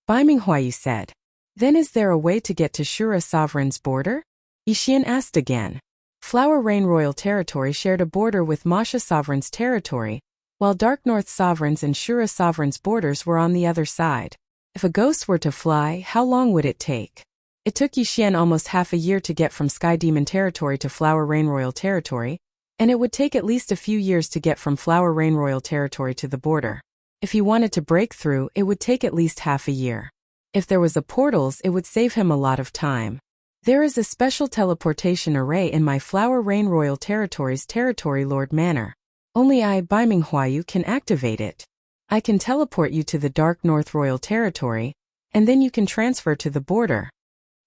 Bai Minghuayu said. "Then is there a way to get to Shura Sovereign's border?" Yixian asked again. Flower Rain Royal Territory shared a border with Masha Sovereign's territory, while Dark North Sovereign's and Shura Sovereign's borders were on the other side. If a ghost were to fly, how long would it take? It took Yixian almost half a year to get from Sky Demon territory to Flower Rain Royal territory, and it would take at least a few years to get from Flower Rain Royal territory to the border. If he wanted to break through, it would take at least half a year. If there was a portals, it would save him a lot of time. There is a special teleportation array in my Flower Rain Royal territory's Territory Lord Manor. Only I, Baiming Huayu, can activate it. I can teleport you to the Dark North Royal territory, and then you can transfer to the border.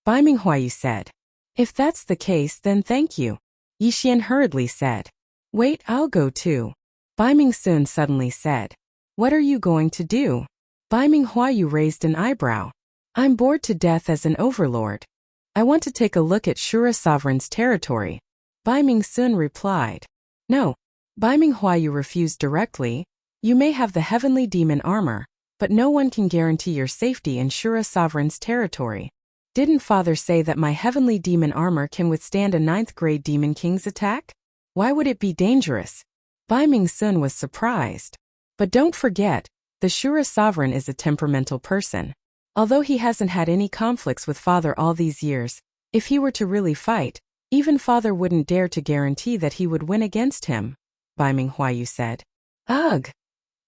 Baiming Huayu said. If that's the case, then thank you. Yixian hurriedly said. Wait, I'll go too. Baiming Sun suddenly said. What are you going to do? Baiming Huayu raised an eyebrow. I'm bored to death as an overlord. I want to take a look at Shura Sovereign's territory. Baiming Sun replied. No. Baiming Huayu refused directly. You may have the heavenly demon armor, but no one can guarantee your safety in Shura Sovereign's territory. Didn't Father say that my heavenly demon armor can withstand a 9th-grade demon king's attack? Why would it be dangerous? Baiming Sun was surprised. But don't forget, the Shura Sovereign is a temperamental person. Although he hasn't had any conflicts with Father all these years, if he were to really fight, even Father wouldn't dare to guarantee that he would win against him, Baiming Huayu said. Ugh!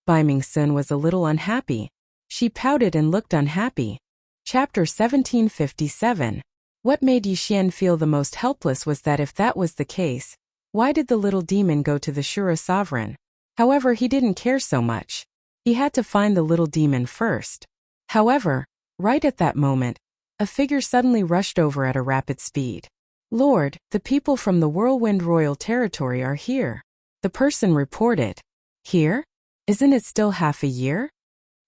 Baiming Sun was a little unhappy. She pouted and looked unhappy. Chapter 1757. What made Yixian feel the most helpless was that if that was the case, why did the little demon go to the Shura Sovereign? However, he didn't care so much. He had to find the little demon first. However, right at that moment, a figure suddenly rushed over at a rapid speed. Lord, the people from the Whirlwind Royal Territory are here. The person reported. Here? Isn't it still half a year?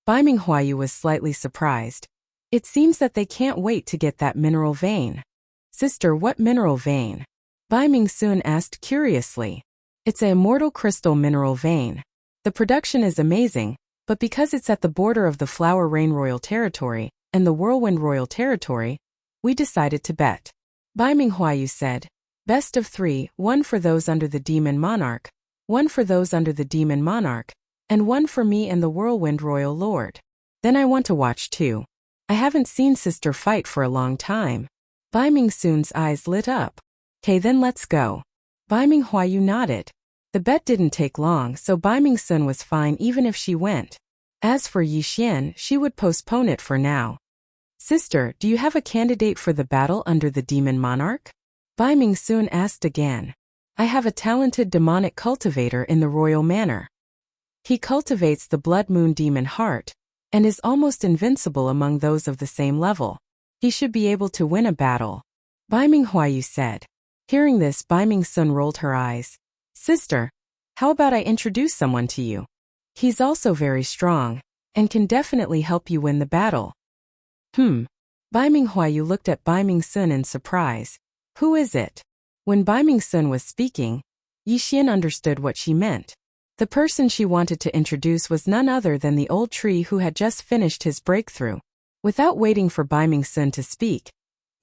Baiming Huayu was slightly surprised. It seems that they can't wait to get that mineral vein. Sister, what mineral vein? Baiming Sun asked curiously. It's an immortal crystal mineral vein. The production is amazing, but because it's at the border of the Flower Rain Royal Territory and the Whirlwind Royal Territory, we decided to bet. Baiming Huayu said, Best of 3, 1 for those under the Demon Monarch, 1 for those under the Demon Monarch, and 1 for me and the Whirlwind Royal Lord. Then I want to watch too. I haven't seen Sister fight for a long time. Baiming Sun's eyes lit up. Okay, then let's go. Baiming Huayu nodded. The bet didn't take long, so Baiming Sun was fine even if she went. As for Yixian, she would postpone it for now. Sister, do you have a candidate for the battle under the Demon Monarch? Baiming Sun asked again. I have a talented demonic cultivator in the royal manor. He cultivates the Blood Moon Demon Heart, and is almost invincible among those of the same level. He should be able to win a battle. Baiming Huayu said. Hearing this, Baiming Sun rolled her eyes. Sister, how about I introduce someone to you? He's also very strong, and can definitely help you win the battle. Baiming Huayu looked at Baiming Sun in surprise. Who is it? When Baiming Sun was speaking, Yixian understood what she meant. The person she wanted to introduce was none other than the old tree who had just finished his breakthrough. Without waiting for Baiming Sun to speak,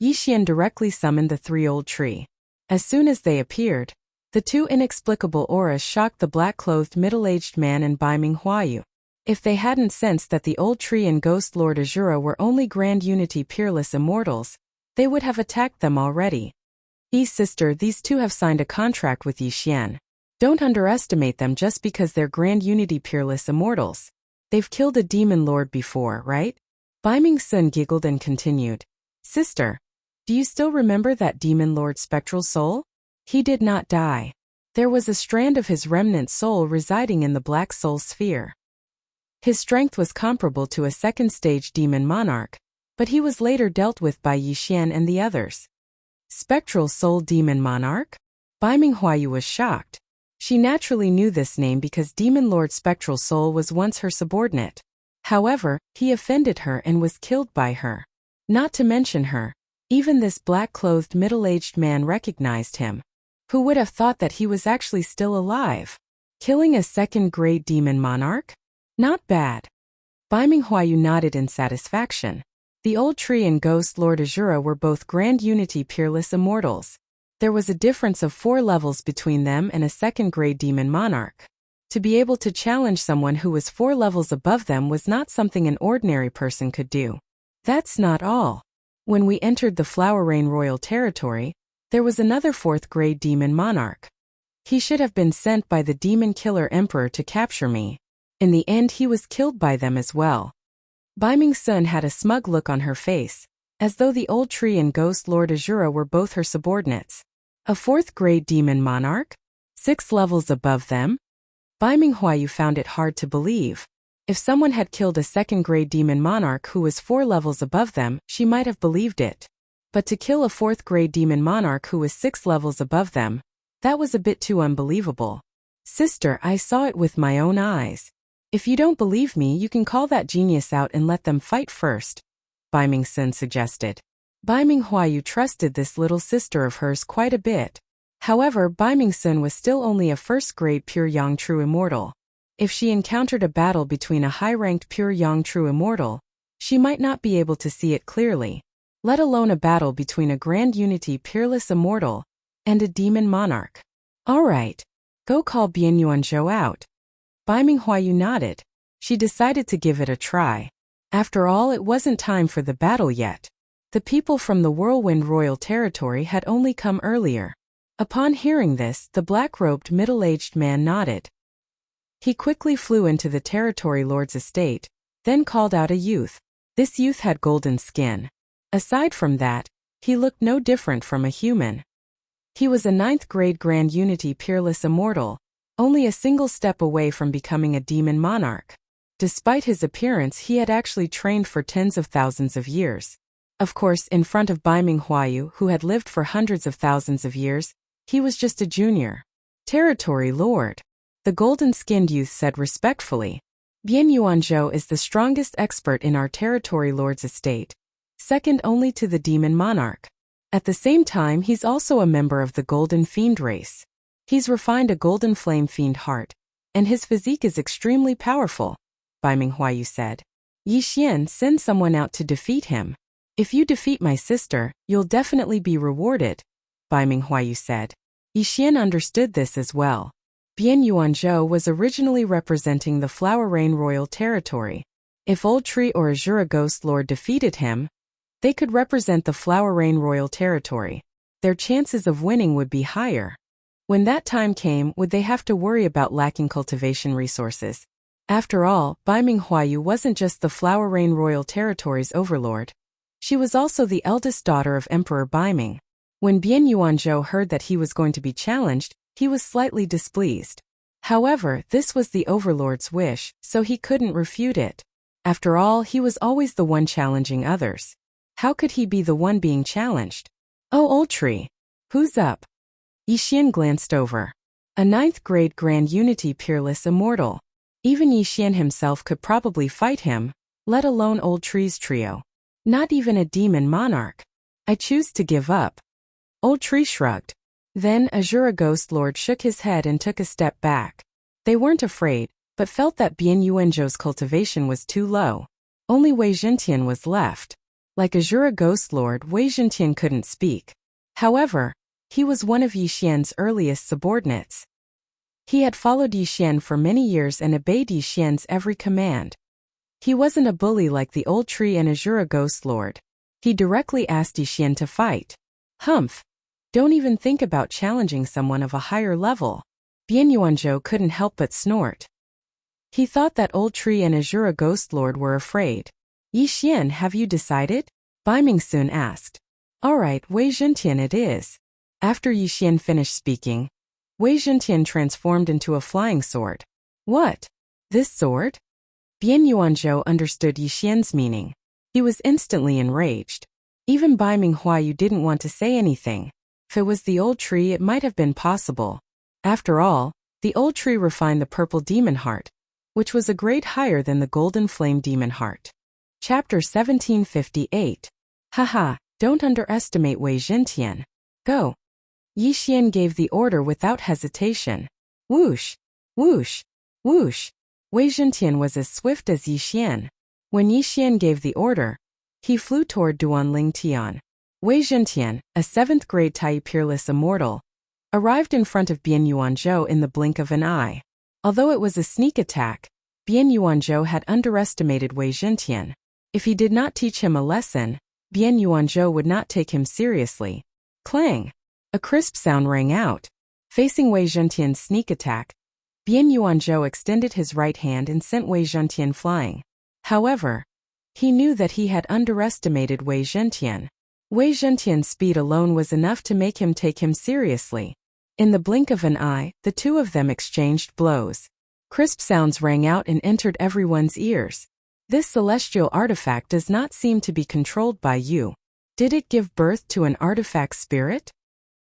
Yixian directly summoned the 3 old tree. As soon as they appeared, the 2 inexplicable auras shocked the black-clothed middle-aged man and Baiming Huayu. If they hadn't sensed that the old tree and Ghost Lord Azura were only Grand Unity Peerless Immortals, they would have attacked them already. Sister, these 2 have signed a contract with Yixian. Don't underestimate them just because they're Grand Unity Peerless Immortals. They've killed a demon lord before, right? Baiming Sun giggled and continued. Sister, do you still remember that demon lord Spectral Soul? He did not die. There was a strand of his remnant soul residing in the Black Soul Sphere. His strength was comparable to a second-stage demon monarch, but he was later dealt with by Yixian and the others. Spectral Soul Demon Monarch? Baiming Huayu was shocked. She naturally knew this name because Demon Lord Spectral Soul was once her subordinate. However, he offended her and was killed by her. Not to mention her, even this black-clothed middle-aged man recognized him. Who would have thought that he was actually still alive? Killing a second-grade demon monarch? Not bad. Baiming Huayu nodded in satisfaction. The old tree and Ghost Lord Azura were both Grand Unity Peerless Immortals. There was a difference of 4 levels between them and a second-grade demon monarch. To be able to challenge someone who was 4 levels above them was not something an ordinary person could do. That's not all. When we entered the Flower Rain royal territory, there was another 4th grade demon monarch. He should have been sent by the demon killer emperor to capture me. In the end he was killed by them as well. Bai Ming-sun had a smug look on her face, as though the old tree and ghost Lord Azura were both her subordinates. A 4th grade demon monarch? 6 levels above them? Bai Minghuayu found it hard to believe. If someone had killed a 2nd grade demon monarch who was 4 levels above them, she might have believed it. But to kill a 4th grade demon monarch who was 6 levels above them, that was a bit too unbelievable. Sister, I saw it with my own eyes. If you don't believe me, you can call that genius out and let them fight first, Bai Ming-sun suggested. Bai Minghuayu trusted this little sister of hers quite a bit. However, Bai Ming-sun was still only a 1st grade pure Yang True Immortal. If she encountered a battle between a high-ranked pure Yang True Immortal, she might not be able to see it clearly, let alone a battle between a Grand Unity Peerless Immortal and a demon monarch. All right, go call Bian Yuanzhou out. Bai Minghuayu nodded. She decided to give it a try. After all, it wasn't time for the battle yet. The people from the Whirlwind Royal Territory had only come earlier. Upon hearing this, the black-robed middle-aged man nodded. He quickly flew into the territory lord's estate, then called out a youth. This youth had golden skin. Aside from that, he looked no different from a human. He was a 9th grade Grand Unity Peerless Immortal, only a single step away from becoming a demon monarch. Despite his appearance, he had actually trained for tens of thousands of years. Of course, in front of Bai Minghuayu, who had lived for hundreds of thousands of years, he was just a junior. Territory Lord, the golden-skinned youth said respectfully. Bian Yuanzhou is the strongest expert in our Territory Lord's estate, second only to the demon monarch. At the same time, he's also a member of the Golden Fiend race. He's refined a golden flame fiend heart, and his physique is extremely powerful, Bai Minghuayu said. Yi Xian, send someone out to defeat him. If you defeat my sister, you'll definitely be rewarded, Bai Minghuayu said. Yi Xian understood this as well. Bian Yuanzhou was originally representing the Flower Rain Royal Territory. If Old Tree or Azura Ghost Lord defeated him, they could represent the Flower Rain Royal Territory. Their chances of winning would be higher. When that time came, would they have to worry about lacking cultivation resources? After all, Bai Minghuayu wasn't just the Flower Rain Royal Territory's overlord. She was also the eldest daughter of Emperor Baiming. When Bian Yuanzhou heard that he was going to be challenged, he was slightly displeased. However, this was the overlord's wish, so he couldn't refute it. After all, he was always the one challenging others. How could he be the one being challenged? Oh, Old Tree. Who's up? Yi Xian glanced over. A 9th grade Grand Unity Peerless Immortal. Even Yi Xian himself could probably fight him, let alone Old Tree's trio. Not even a demon monarch. I choose to give up. Old Tree shrugged. Then Azura Ghost Lord shook his head and took a step back. They weren't afraid, but felt that Bian Yuanzhou's cultivation was too low. Only Wei Zhentian was left. Like Azura Ghost Lord, Wei Zhentian couldn't speak. However, he was one of Yi Xian's earliest subordinates. He had followed Yi Xian for many years and obeyed Yi Xian's every command. He wasn't a bully like the Old Tree and Azura Ghost Lord. He directly asked Yi Xian to fight. Humph! Don't even think about challenging someone of a higher level. Bian Yuanzhou couldn't help but snort. He thought that Old Tree and Azura Ghost Lord were afraid. Yi Xian, have you decided? Bai Ming-sun asked. Alright, Wei Zhentian it is. After Yi Xian finished speaking, Wei Zhentian transformed into a flying sword. What? This sword? Bian Yuanzhou understood Yi Xian's meaning. He was instantly enraged. Even Bai Minghuayu didn't want to say anything. If it was the Old Tree, it might have been possible. After all, the Old Tree refined the purple demon heart, which was a grade higher than the golden flame demon heart. Chapter 1758. Haha, don't underestimate Wei Zhentian. Go. Yi Xian gave the order without hesitation. Whoosh, whoosh, whoosh. Wei Zhentian was as swift as Yi Xian. When Yi Xian gave the order, he flew toward Duanling Tian. Wei Zhentian, a 7th grade Tai Peerless Immortal, arrived in front of Bian Yuanzhou in the blink of an eye. Although it was a sneak attack, Bian Yuanzhou had underestimated Wei Zhentian. If he did not teach him a lesson, Bian Yuanzhou would not take him seriously. Clang! A crisp sound rang out. Facing Wei Zhentian's sneak attack, Bian Yuanzhou extended his right hand and sent Wei Zhentian flying. However, he knew that he had underestimated Wei Zhentian. Wei Zhentian's speed alone was enough to make him take him seriously. In the blink of an eye, the two of them exchanged blows. Crisp sounds rang out and entered everyone's ears. This celestial artifact does not seem to be controlled by you. Did it give birth to an artifact spirit?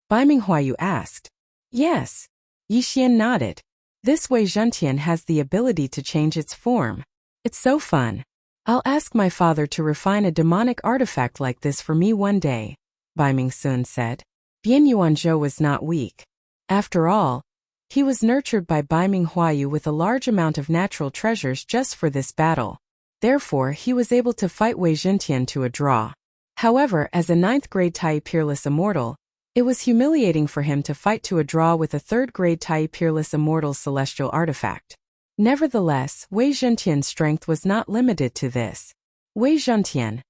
Bai Minghuayu asked. Yes. Yi Xian nodded. This Wei Zhentian has the ability to change its form. It's so fun. I'll ask my father to refine a demonic artifact like this for me one day, Bai Mingsun said. Bian Yuanzhou was not weak. After all, he was nurtured by Bai Minghuayu with a large amount of natural treasures just for this battle. Therefore, he was able to fight Wei Zhentian to a draw. However, as a 9th-grade Tai Peerless Immortal, it was humiliating for him to fight to a draw with a 3rd-grade Tai Peerless Immortal celestial artifact. Nevertheless, Wei Zhentian's strength was not limited to this. Wei Zhentian,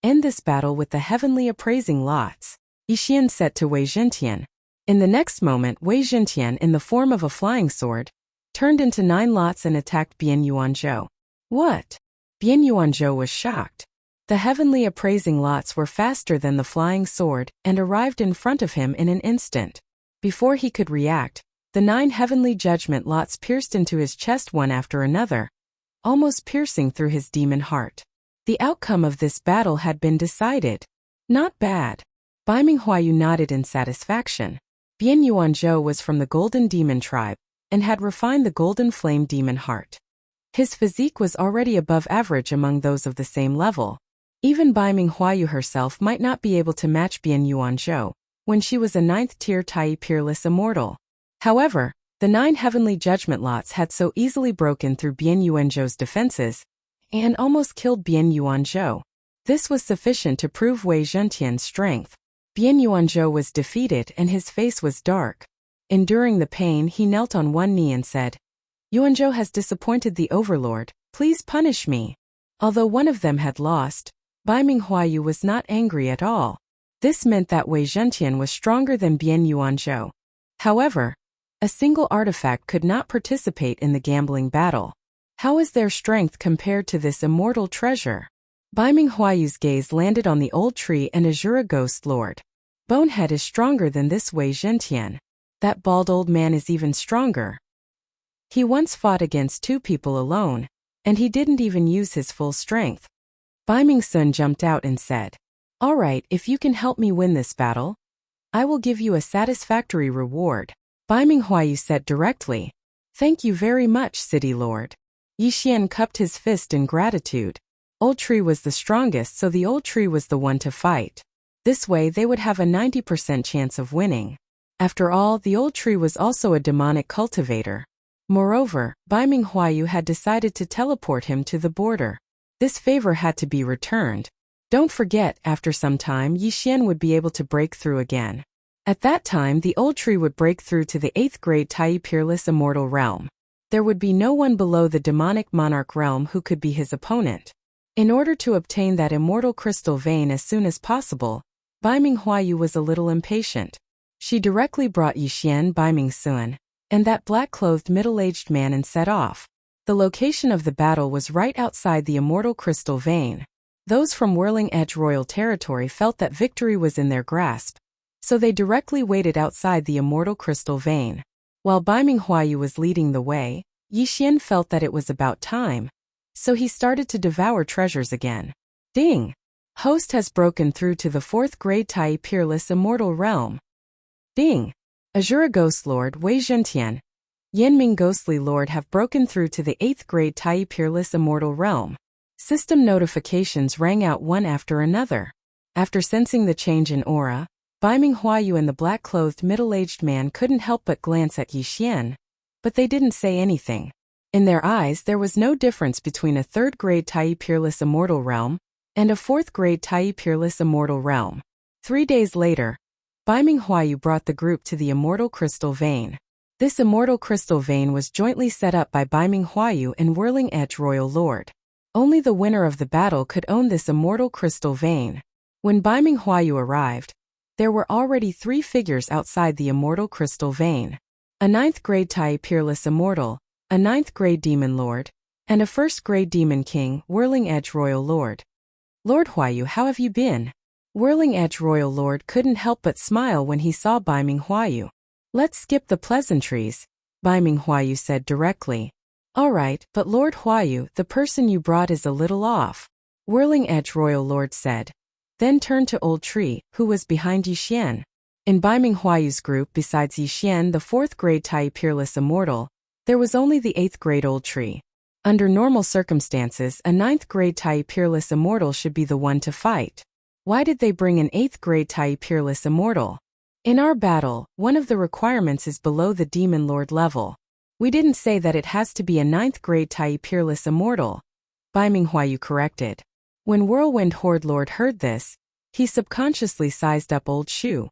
end this battle with the heavenly appraising lots, Yi Xian said to Wei Zhentian. In the next moment, Wei Zhentian, in the form of a flying sword, turned into 9 lots and attacked Bian Yuanzhou. What? Bian Yuanzhou was shocked. The heavenly appraising lots were faster than the flying sword and arrived in front of him in an instant. Before he could react, the 9 heavenly judgment lots pierced into his chest one after another, almost piercing through his demon heart. The outcome of this battle had been decided. Not bad. Bai Minghuayu nodded in satisfaction. Bian Yuanzhou was from the Golden Demon tribe and had refined the Golden Flame Demon heart. His physique was already above average among those of the same level. Even Bai Minghuayu herself might not be able to match Bian Yuanzhou when she was a 9th-tier Tai Peerless Immortal. However, the 9 heavenly judgment lots had so easily broken through Bian Yuanzhou's defenses and almost killed Bian Yuanzhou. This was sufficient to prove Wei Zhentian's strength. Bian Yuanzhou was defeated and his face was dark. Enduring the pain, he knelt on one knee and said, Yuanzhou has disappointed the Overlord, please punish me. Although one of them had lost, Bai Minghuayu was not angry at all. This meant that Wei Zhentian was stronger than Bian Yuanzhou. However, a single artifact could not participate in the gambling battle. How is their strength compared to this immortal treasure? Bai Minghuayu's gaze landed on the old tree and Azura Ghost Lord. Bonehead is stronger than this Wei Zhentian. That bald old man is even stronger. He once fought against 2 people alone, and he didn't even use his full strength. Bai Mingsun jumped out and said, All right, if you can help me win this battle, I will give you a satisfactory reward. Bai Minghuayu said directly, Thank you very much, City Lord. Yi Xian cupped his fist in gratitude. Old Tree was the strongest, so the Old Tree was the one to fight. This way they would have a 90% chance of winning. After all, the Old Tree was also a demonic cultivator. Moreover, Bai Minghuayu had decided to teleport him to the border. This favor had to be returned. Don't forget, after some time Yi Xian would be able to break through again. At that time the Old Tree would break through to the 8th grade Tai Peerless Immortal realm. There would be no one below the demonic monarch realm who could be his opponent. In order to obtain that immortal crystal vein as soon as possible, Bai Minghuayu was a little impatient. She directly brought Yi Xian, Bai Mingsun, and that black-clothed middle-aged man and set off. The location of the battle was right outside the immortal crystal vein. Those from Whirling Edge Royal Territory felt that victory was in their grasp, so they directly waited outside the immortal crystal vein. While Bai Minghuayu was leading the way, Yi Xian felt that it was about time, so he started to devour treasures again. Ding! Host has broken through to the 4th grade Tai Peerless Immortal realm. Ding! Azura Ghost Lord Wei Zhentian, Yanming Ghostly Lord have broken through to the 8th grade Tai Peerless Immortal realm. System notifications rang out one after another. After sensing the change in aura, Bai Minghuayu and the black-clothed middle-aged man couldn't help but glance at Yi Xian, but they didn't say anything. In their eyes there was no difference between a 3rd grade Tai Peerless Immortal realm and a 4th grade Tai Peerless Immortal realm. 3 days later, Bai Minghuayu brought the group to the Immortal Crystal Vein. This Immortal Crystal Vein was jointly set up by Bai Minghuayu and Whirling Edge Royal Lord. Only the winner of the battle could own this Immortal Crystal Vein. When Bai Minghuayu arrived, there were already 3 figures outside the immortal crystal vein. A 9th grade Tai Peerless Immortal, a 9th grade Demon Lord, and a 1st grade Demon King, Whirling Edge Royal Lord. Lord Huayu, how have you been? Whirling Edge Royal Lord couldn't help but smile when he saw Bai Minghuayu. Let's skip the pleasantries, Bai Minghuayu said directly. Alright, but Lord Huayu, the person you brought is a little off, Whirling Edge Royal Lord said. Then turned to Old Tree, who was behind Yixian. In Bai Minghuayu's group besides Yixian the 4th grade Tai Peerless Immortal, there was only the 8th grade Old Tree. Under normal circumstances, a 9th grade Tai Peerless Immortal should be the one to fight. Why did they bring an 8th grade Tai Peerless Immortal? In our battle, one of the requirements is below the Demon Lord level. We didn't say that it has to be a 9th grade Tai Peerless Immortal, Bai Minghuayu corrected. When Whirlwind Horde Lord heard this, he subconsciously sized up Old Shu.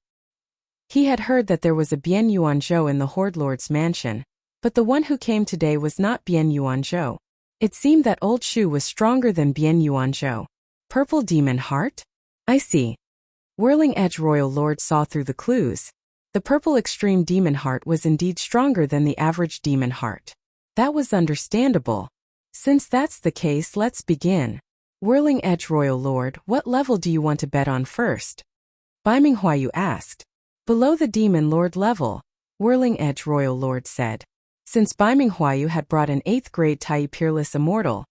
He had heard that there was a Bian Yuanzhou in the Horde Lord's mansion, but the one who came today was not Bian Yuanzhou. It seemed that Old Shu was stronger than Bian Yuanzhou. Purple Demon Heart? I see. Whirling Edge Royal Lord saw through the clues. The purple extreme demon heart was indeed stronger than the average demon heart. That was understandable. Since that's the case, let's begin. Whirling Edge Royal Lord, what level do you want to bet on first? Bai Minghuayu asked. Below the Demon Lord level, Whirling Edge Royal Lord said. Since Bai Minghuayu had brought an 8th grade Tai Peerless Immortal,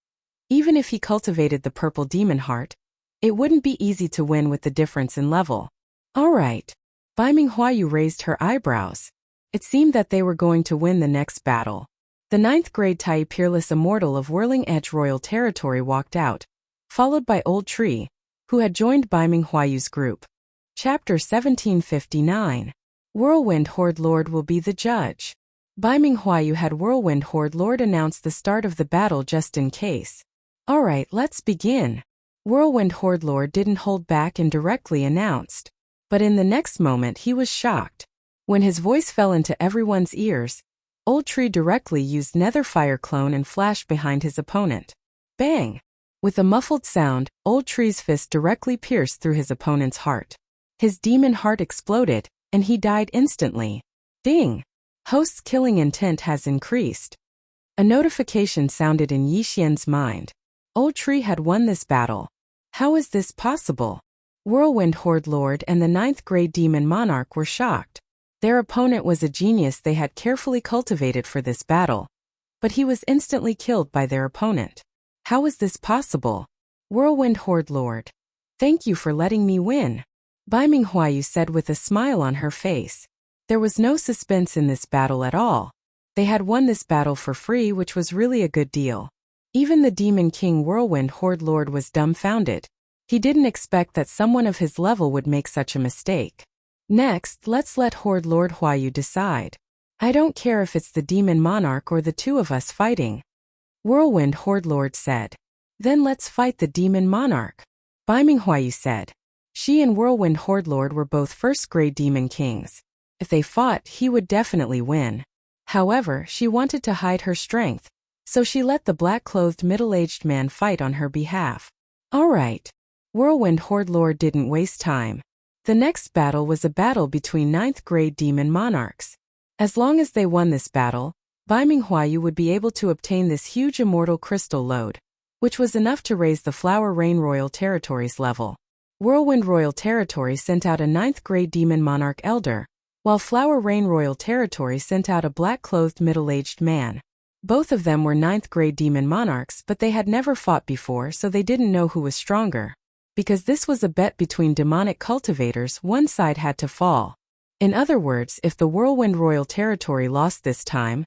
even if he cultivated the purple demon heart, it wouldn't be easy to win with the difference in level. Alright. Bai Minghuayu raised her eyebrows. It seemed that they were going to win the next battle. The 9th grade Tai Peerless Immortal of Whirling Edge Royal Territory walked out, followed by Old Tree, who had joined Bai Minghuayu's group. Chapter 1759. Whirlwind Horde Lord will be the judge. Bai Minghuayu had Whirlwind Horde Lord announce the start of the battle just in case. Alright, let's begin. Whirlwind Horde Lord didn't hold back and directly announced. But in the next moment he was shocked. When his voice fell into everyone's ears, Old Tree directly used Nether Fire Clone and flashed behind his opponent. Bang! With a muffled sound, Old Tree's fist directly pierced through his opponent's heart. His demon heart exploded, and he died instantly. Ding! Host's killing intent has increased. A notification sounded in Yixian's mind. Old Tree had won this battle. How is this possible? Whirlwind Horde Lord and the 9th grade Demon Monarch were shocked. Their opponent was a genius they had carefully cultivated for this battle. But he was instantly killed by their opponent. How is this possible? Whirlwind Horde Lord. Thank you for letting me win, Bai Minghuayu said with a smile on her face. There was no suspense in this battle at all. They had won this battle for free, which was really a good deal. Even the Demon King Whirlwind Horde Lord was dumbfounded. He didn't expect that someone of his level would make such a mistake. Next, let's let Horde Lord Huayu decide. I don't care if it's the Demon Monarch or the two of us fighting, Whirlwind Horde Lord said. Then let's fight the Demon Monarch, Bai Minghuayu said. She and Whirlwind Horde Lord were both 1st grade Demon Kings. If they fought, he would definitely win. However, she wanted to hide her strength, so she let the black-clothed middle-aged man fight on her behalf. Alright. Whirlwind Horde Lord didn't waste time. The next battle was a battle between 9th grade Demon Monarchs. As long as they won this battle, Bai Minghuayu would be able to obtain this huge immortal crystal load, which was enough to raise the Flower Rain Royal Territory's level. Whirlwind Royal Territory sent out a 9th grade Demon Monarch Elder, while Flower Rain Royal Territory sent out a black-clothed middle-aged man. Both of them were 9th grade Demon Monarchs, but they had never fought before, so they didn't know who was stronger. Because this was a bet between demonic cultivators, one side had to fall. In other words, if the Whirlwind Royal Territory lost this time,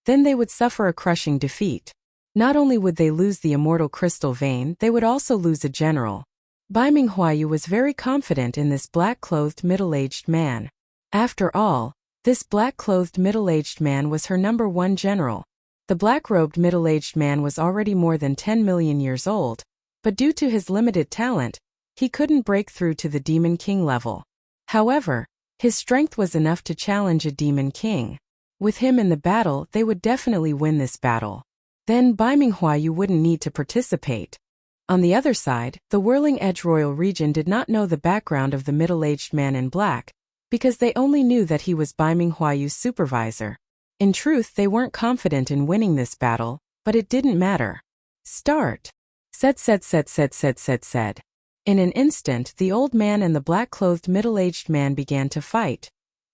then they would suffer a crushing defeat. Not only would they lose the immortal crystal vein, they would also lose a general. Bai Minghuayu was very confident in this black-clothed middle-aged man. After all, this black-clothed middle-aged man was her number 1 general. The black-robed middle-aged man was already more than 10 million years old, but due to his limited talent, he couldn't break through to the Demon King level. However, his strength was enough to challenge a Demon King. With him in the battle, they would definitely win this battle. Then Bai Minghuayu wouldn't need to participate. On the other side, the Whirling Edge Royal region did not know the background of the middle-aged man in black, because they only knew that he was Bai Minghuayu's supervisor. In truth, they weren't confident in winning this battle, but it didn't matter. Start. Said. In an instant, the old man and the black-clothed middle-aged man began to fight.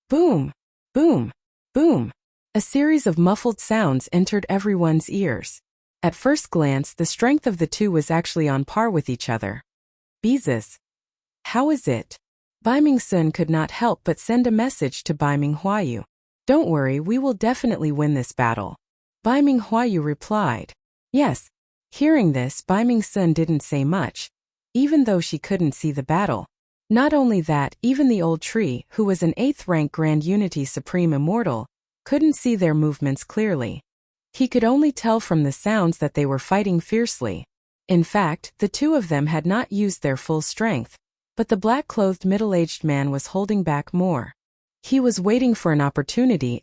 Boom! Boom! Boom! A series of muffled sounds entered everyone's ears. At first glance, the strength of the two was actually on par with each other. Beezus. How is it? Bai Mingsun could not help but send a message to Bai Minghuayu. Don't worry, we will definitely win this battle. Bai Minghuayu replied. Yes. Hearing this, Bai Mingsun didn't say much, even though she couldn't see the battle. Not only that, even the old tree, who was an 8th rank Grand Unity Supreme Immortal, couldn't see their movements clearly. He could only tell from the sounds that they were fighting fiercely. In fact, the two of them had not used their full strength, but the black-clothed middle-aged man was holding back more. He was waiting for an opportunity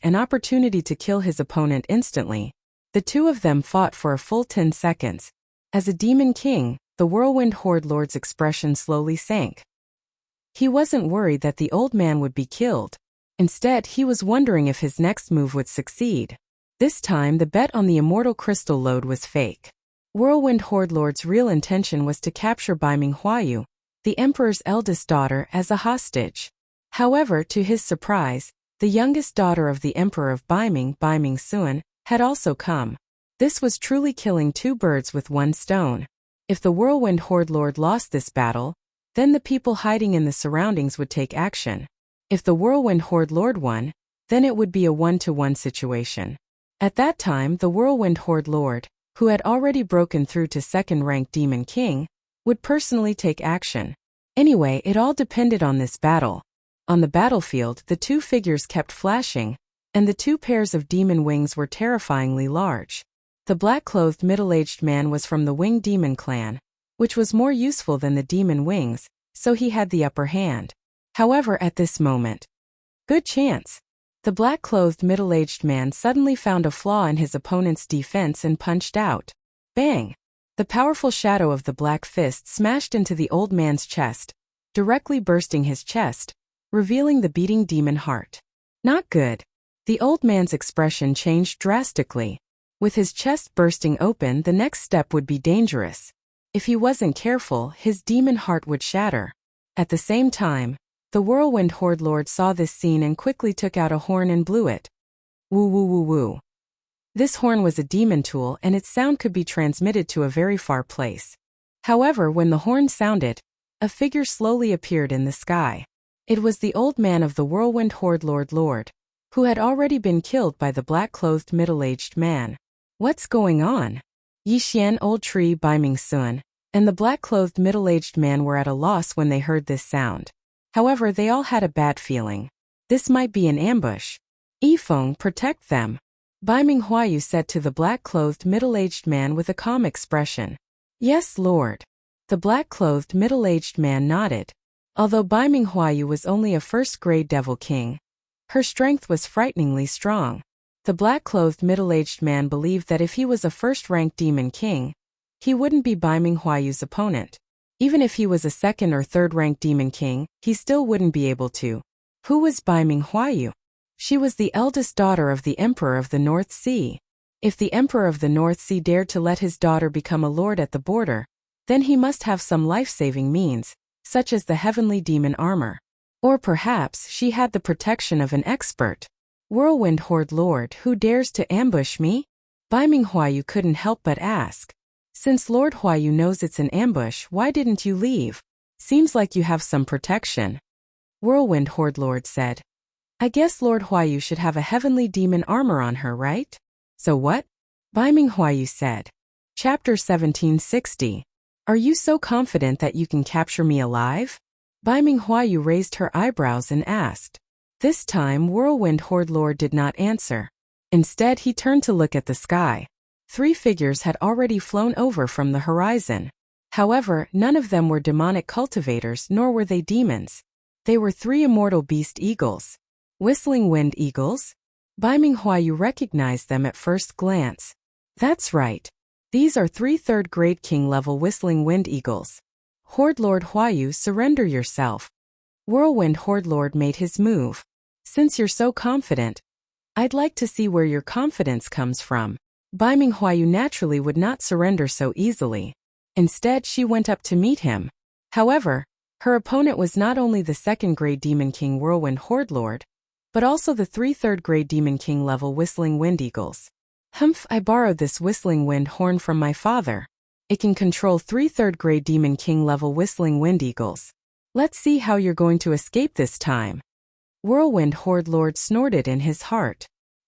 to kill his opponent instantly. The two of them fought for a full 10 seconds. As a demon king, the Whirlwind Horde Lord's expression slowly sank. He wasn't worried that the old man would be killed. Instead, he was wondering if his next move would succeed. This time, the bet on the immortal crystal load was fake. Whirlwind Horde Lord's real intention was to capture Bai Minghuayu, the emperor's eldest daughter, as a hostage. However, to his surprise, the youngest daughter of the emperor of Baiming, Bai Mingsun, had also come. This was truly killing two birds with one stone. If the Whirlwind Horde Lord lost this battle, then the people hiding in the surroundings would take action. If the Whirlwind Horde Lord won, then it would be a 1-to-1 situation. At that time, the Whirlwind Horde Lord, who had already broken through to 2nd rank Demon King, would personally take action. Anyway, it all depended on this battle. On the battlefield, the two figures kept flashing, and the two pairs of demon wings were terrifyingly large. The black-clothed middle-aged man was from the Winged Demon clan, which was more useful than the demon wings, so he had the upper hand. However, at this moment, good chance. The black-clothed middle-aged man suddenly found a flaw in his opponent's defense and punched out. Bang! The powerful shadow of the black fist smashed into the old man's chest, directly bursting his chest, revealing the beating demon heart. Not good. The old man's expression changed drastically. With his chest bursting open, the next step would be dangerous. If he wasn't careful, his demon heart would shatter. At the same time, the Whirlwind Horde Lord saw this scene and quickly took out a horn and blew it. Woo woo woo woo. This horn was a demon tool and its sound could be transmitted to a very far place. However, when the horn sounded, a figure slowly appeared in the sky. It was the old man of the Whirlwind Horde Lord, who had already been killed by the black-clothed middle-aged man. What's going on? Yixian, Old Tree, Bai Mingsun, and the black-clothed middle-aged man were at a loss when they heard this sound. However, they all had a bad feeling. This might be an ambush. Yifeng, protect them. Bai Minghuayu said to the black-clothed middle-aged man with a calm expression. Yes, Lord. The black-clothed middle-aged man nodded. Although Bai Minghuayu was only a first-grade devil king, her strength was frighteningly strong. The black-clothed middle-aged man believed that if he was a first-ranked demon king, he wouldn't be Bai Minghuayu's opponent. Even if he was a 2nd or 3rd-ranked demon king, he still wouldn't be able to. Who was Bai Minghuayu? She was the eldest daughter of the Emperor of the North Sea. If the Emperor of the North Sea dared to let his daughter become a lord at the border, then he must have some life-saving means, such as the heavenly demon armor. Or perhaps she had the protection of an expert. Whirlwind Horde Lord, who dares to ambush me? Bai Minghuayu couldn't help but ask. Since Lord Huayu knows it's an ambush, why didn't you leave? Seems like you have some protection. Whirlwind Horde Lord said. I guess Lord Huayu should have a heavenly demon armor on her, right? So what? Bai Minghuayu said. Chapter 1760. Are you so confident that you can capture me alive? Bai Minghuayu raised her eyebrows and asked. This time, Whirlwind Horde Lord did not answer. Instead, he turned to look at the sky. 3 figures had already flown over from the horizon. However, none of them were demonic cultivators nor were they demons. They were 3 immortal beast eagles. Whistling wind eagles? Bai Minghuayu recognized them at first glance. That's right. These are 3 third-grade king-level whistling wind eagles. Horde Lord Huayu, surrender yourself. Whirlwind Horde Lord made his move. Since you're so confident, I'd like to see where your confidence comes from. Baiming Huayu naturally would not surrender so easily. Instead, she went up to meet him. However, her opponent was not only the 2nd-grade Demon King Whirlwind Horde Lord, but also the 3 third-grade Demon King level Whistling Wind Eagles. Humph, I borrowed this Whistling Wind Horn from my father. It can control 3 third-grade Demon King level Whistling Wind Eagles. Let's see how you're going to escape this time. Whirlwind Horde Lord snorted in his heart.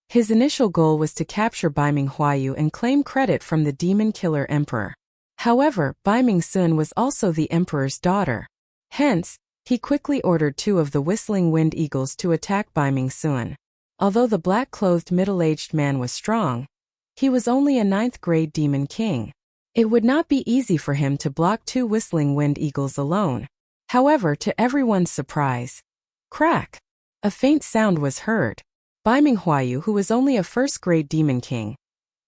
His initial goal was to capture Baiming Huayu and claim credit from the Demon Killer Emperor. However, Baiming Sun was also the Emperor's daughter. Hence, he quickly ordered 2 of the Whistling Wind Eagles to attack Baiming Sun. Although the black-clothed middle-aged man was strong, he was only a 9th-grade Demon King. It would not be easy for him to block 2 Whistling Wind Eagles alone. However, to everyone's surprise, crack! A faint sound was heard. Baiming Huayu, who was only a 1st-grade Demon King,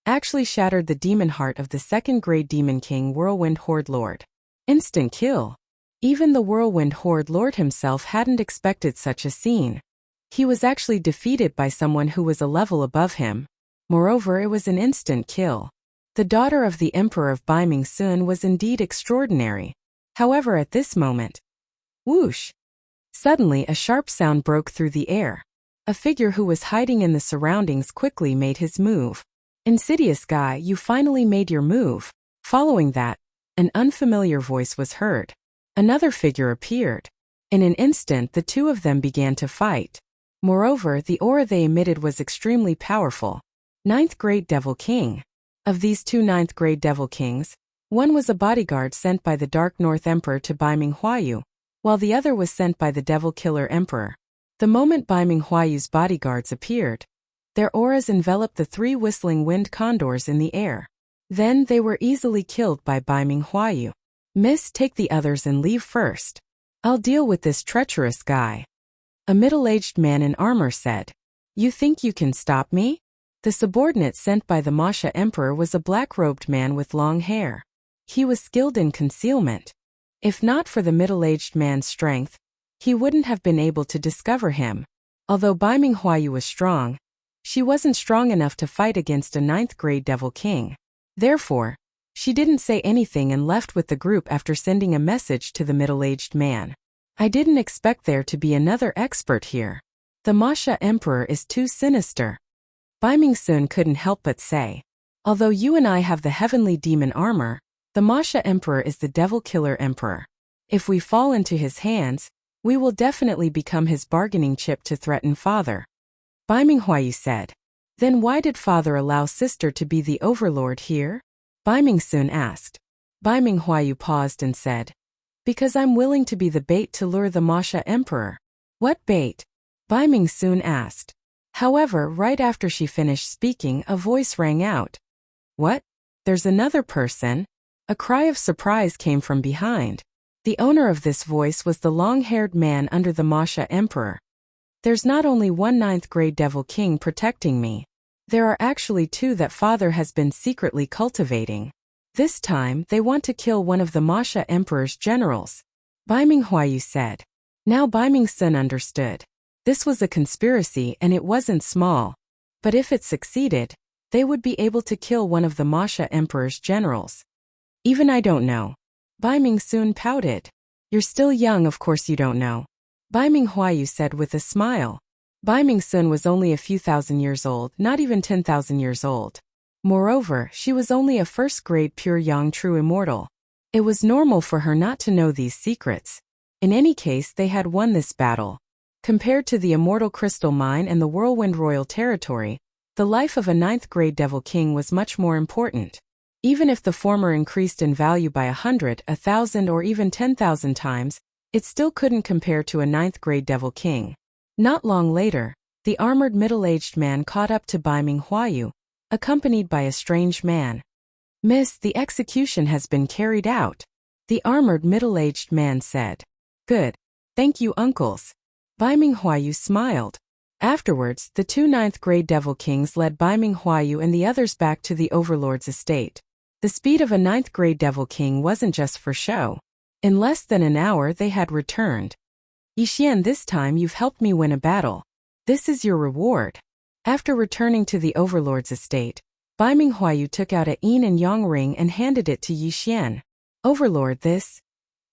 actually shattered the demon heart of the 2nd-grade Demon King Whirlwind Horde Lord. Instant kill. Even the Whirlwind Horde Lord himself hadn't expected such a scene. He was actually defeated by someone who was a level above him. Moreover, it was an instant kill. The daughter of the Emperor of Baiming Sun was indeed extraordinary. However, at this moment, whoosh! Suddenly a sharp sound broke through the air. A figure who was hiding in the surroundings quickly made his move. Insidious guy, you finally made your move. Following that, an unfamiliar voice was heard. Another figure appeared. In an instant, the 2 of them began to fight. Moreover, the aura they emitted was extremely powerful. 9th-grade Devil King. Of these 2 9th-grade Devil Kings, one was a bodyguard sent by the Dark North Emperor to Baiming Huayu, while the other was sent by the Devil Killer Emperor. The moment Baiming Huayu's bodyguards appeared, their auras enveloped the 3 whistling wind condors in the air. Then they were easily killed by Baiming Huayu. Miss, take the others and leave first. I'll deal with this treacherous guy. A middle-aged man in armor said. You think you can stop me? The subordinate sent by the Masha Emperor was a black-robed man with long hair. He was skilled in concealment. If not for the middle-aged man's strength, he wouldn't have been able to discover him. Although Baiming Huayu was strong, she wasn't strong enough to fight against a 9th-grade Devil King. Therefore, she didn't say anything and left with the group after sending a message to the middle-aged man. I didn't expect there to be another expert here. The Masha Emperor is too sinister. Baiming Sun couldn't help but say. Although you and I have the heavenly demon armor, the Masha Emperor is the Devil Killer Emperor. If we fall into his hands, we will definitely become his bargaining chip to threaten father. Baiming Huayu said. Then why did father allow sister to be the overlord here? Baiming Sun asked. Baiming Huayu paused and said. Because I'm willing to be the bait to lure the Masha Emperor. What bait? Baiming Sun asked. However, right after she finished speaking, a voice rang out. What? There's another person? A cry of surprise came from behind. The owner of this voice was the long-haired man under the Masha Emperor. There's not only one 9th-grade Devil King protecting me. There are actually 2 that father has been secretly cultivating. This time, they want to kill one of the Masha Emperor's generals. Baiming Huayu said. Now Baiming Sun understood. This was a conspiracy and it wasn't small. But if it succeeded, they would be able to kill one of the Masha Emperor's generals. Even I don't know. Baiming Sun pouted. You're still young, of course you don't know. Baiming Huayu said with a smile. Baiming Sun was only a few thousand years old, not even 10,000 years old. Moreover, she was only a 1st-grade pure young true immortal. It was normal for her not to know these secrets. In any case, they had won this battle. Compared to the Immortal Crystal Mine and the Whirlwind Royal Territory, the life of a 9th-grade Devil King was much more important. Even if the former increased in value by 100, 1,000 or even 10,000 times, it still couldn't compare to a 9th-grade Devil King. Not long later, the armored middle-aged man caught up to Baiming Huayu, accompanied by a strange man. Miss, the execution has been carried out. The armored middle-aged man said. Good. Thank you, uncles. Baiming Huayu smiled. Afterwards, the 2 9th-grade Devil Kings led Baiming Huayu and the others back to the Overlord's estate. The speed of a ninth-grade Devil King wasn't just for show. In less than an hour they had returned. Yixian, this time you've helped me win a battle. This is your reward. After returning to the Overlord's estate, Bai Minghuayu took out a yin and yang ring and handed it to Yixian. Overlord, this?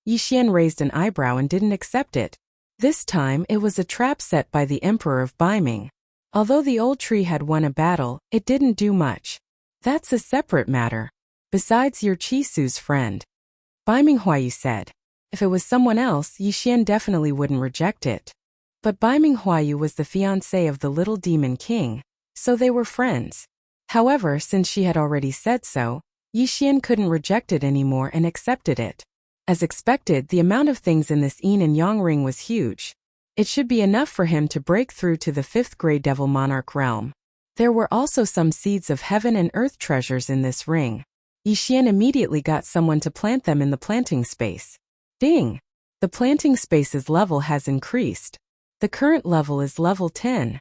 Yixian raised an eyebrow and didn't accept it. This time it was a trap set by the Emperor of Baiming. Although the old tree had won a battle, it didn't do much. That's a separate matter. Besides, you're Chisu's friend. Bai Minghuayu said. If it was someone else, Yixian definitely wouldn't reject it. But Bai Minghuayu was the fiancé of the little demon king, so they were friends. However, since she had already said so, Yixian couldn't reject it anymore and accepted it. As expected, the amount of things in this yin and yang ring was huge. It should be enough for him to break through to the 5th-grade Devil Monarch realm. There were also some seeds of heaven and earth treasures in this ring. Yixian immediately got someone to plant them in the planting space. Ding! The planting space's level has increased. The current level is level 10.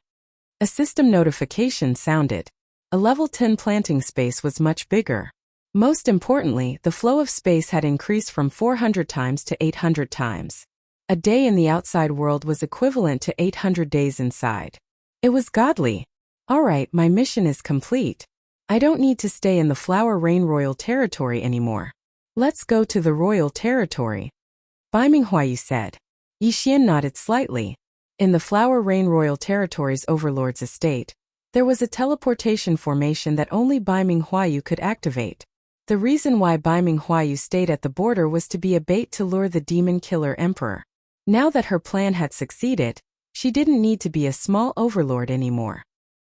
A system notification sounded. A level 10 planting space was much bigger. Most importantly, the flow of space had increased from 400 times to 800 times. A day in the outside world was equivalent to 800 days inside. It was godly. Alright, my mission is complete. I don't need to stay in the Flower Rain Royal Territory anymore. Let's go to the Royal Territory. Bai Minghuayu said. Yixian nodded slightly. In the Flower Rain Royal Territory's Overlord's estate, there was a teleportation formation that only Bai Minghuayu could activate. The reason why Bai Minghuayu stayed at the border was to be a bait to lure the demon killer emperor. Now that her plan had succeeded, she didn't need to be a small overlord anymore.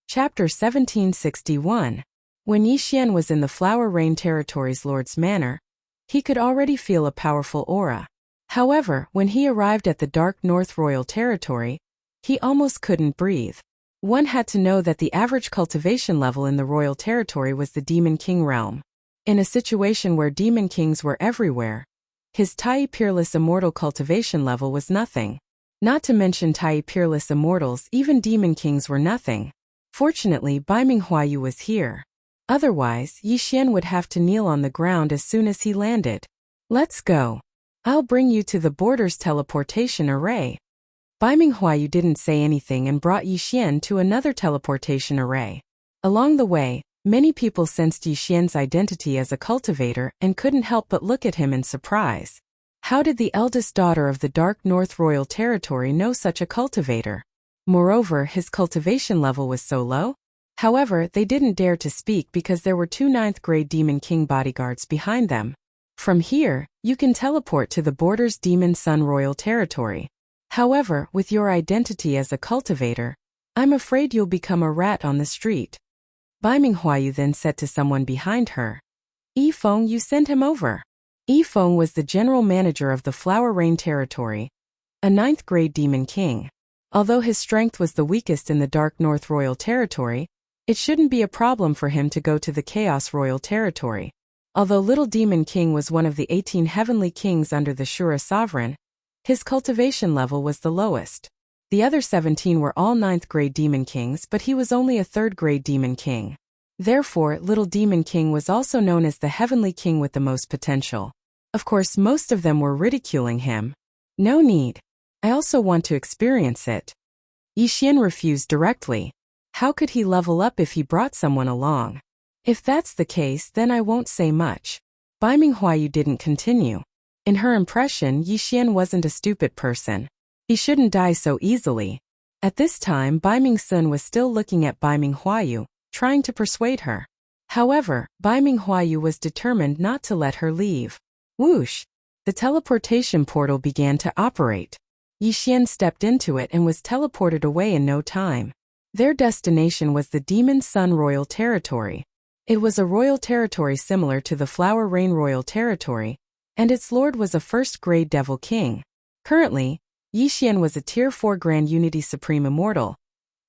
Chapter 1761. When Yixian was in the Flower Rain Territory's Lord's Manor, he could already feel a powerful aura. However, when he arrived at the Dark North Royal Territory, he almost couldn't breathe. One had to know that the average cultivation level in the Royal Territory was the Demon King realm. In a situation where Demon Kings were everywhere, his Tai Peerless Immortal cultivation level was nothing. Not to mention Tai Peerless Immortals, even Demon Kings were nothing. Fortunately, Bai Minghuayu was here. Otherwise, Yixian would have to kneel on the ground as soon as he landed. Let's go. I'll bring you to the border's teleportation array. Bai Minghuayu didn't say anything and brought Yixian to another teleportation array. Along the way, many people sensed Yixian's identity as a cultivator and couldn't help but look at him in surprise. How did the eldest daughter of the Dark North Royal Territory know such a cultivator? Moreover, his cultivation level was so low. However, they didn't dare to speak because there were 2 9th-grade Demon King bodyguards behind them. From here, you can teleport to the border's Demon Sun Royal Territory. However, with your identity as a cultivator, I'm afraid you'll become a rat on the street. Bai Minghuayu then said to someone behind her. Yifeng, you send him over. Yifeng was the general manager of the Flower Rain Territory, a 9th-grade Demon King. Although his strength was the weakest in the Dark North Royal Territory, it shouldn't be a problem for him to go to the Chaos Royal Territory. Although Little Demon King was one of the 18 heavenly kings under the Shura sovereign, his cultivation level was the lowest. The other 17 were all 9th-grade Demon Kings, but he was only a 3rd-grade Demon King. Therefore, Little Demon King was also known as the Heavenly King with the most potential. Of course, most of them were ridiculing him. No need. I also want to experience it. Yixian refused directly. How could he level up if he brought someone along? If that's the case, then I won't say much. Bai Minghuayu didn't continue. In her impression, Yixian wasn't a stupid person. He shouldn't die so easily. At this time, Bai Mingsun was still looking at Bai Minghuayu, trying to persuade her. However, Bai Minghuayu was determined not to let her leave. Whoosh! The teleportation portal began to operate. Yixian stepped into it and was teleported away in no time. Their destination was the Demon Sun Royal Territory. It was a royal territory similar to the Flower Rain Royal Territory, and its lord was a 1st-grade Devil King. Currently, Yixian was a Tier 4 Grand Unity Supreme Immortal,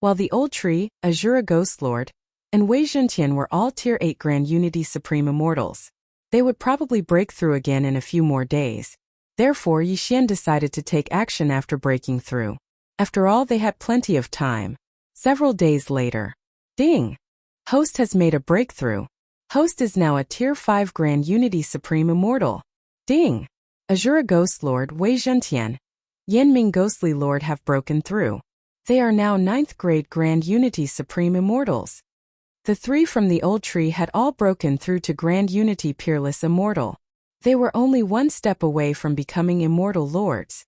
while the Old Tree, Azura Ghost Lord, and Wei Zhentian were all Tier 8 Grand Unity Supreme Immortals. They would probably break through again in a few more days. Therefore, Yixian decided to take action after breaking through. After all, they had plenty of time. Several days later. Ding! Host has made a breakthrough. Host is now a Tier 5 Grand Unity Supreme Immortal. Ding! Azura Ghost Lord Wei Zhentian, Yanming Ghostly Lord have broken through. They are now 9th grade Grand Unity Supreme Immortals. The 3 from the old tree had all broken through to Grand Unity Peerless Immortal. They were only one step away from becoming Immortal Lords.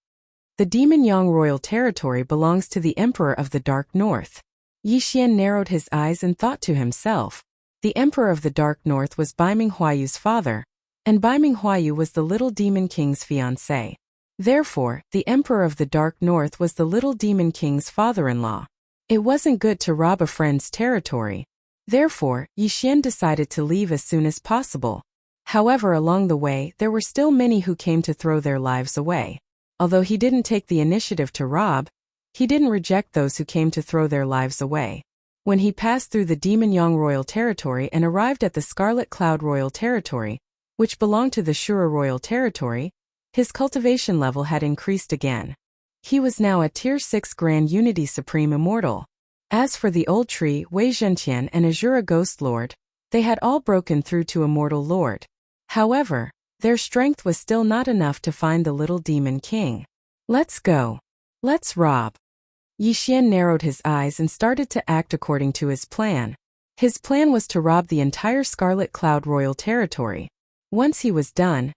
The Demon Yang Royal Territory belongs to the Emperor of the Dark North. Yixian narrowed his eyes and thought to himself. The Emperor of the Dark North was Baiming Huayu's father, and Baiming Huayu was the Little Demon King's fiancé. Therefore, the Emperor of the Dark North was the Little Demon King's father-in-law. It wasn't good to rob a friend's territory. Therefore, Yixian decided to leave as soon as possible. However, along the way, there were still many who came to throw their lives away. Although he didn't take the initiative to rob, he didn't reject those who came to throw their lives away. When he passed through the Demon Yang Royal Territory and arrived at the Scarlet Cloud Royal Territory, which belonged to the Shura Royal Territory, his cultivation level had increased again. He was now a Tier 6 Grand Unity Supreme Immortal. As for the old tree, Wei Zhentian and Azura Ghost Lord, they had all broken through to Immortal Lord. However, their strength was still not enough to find the Little Demon King. Let's go. Let's rob. Yixian narrowed his eyes and started to act according to his plan. His plan was to rob the entire Scarlet Cloud Royal Territory. Once he was done,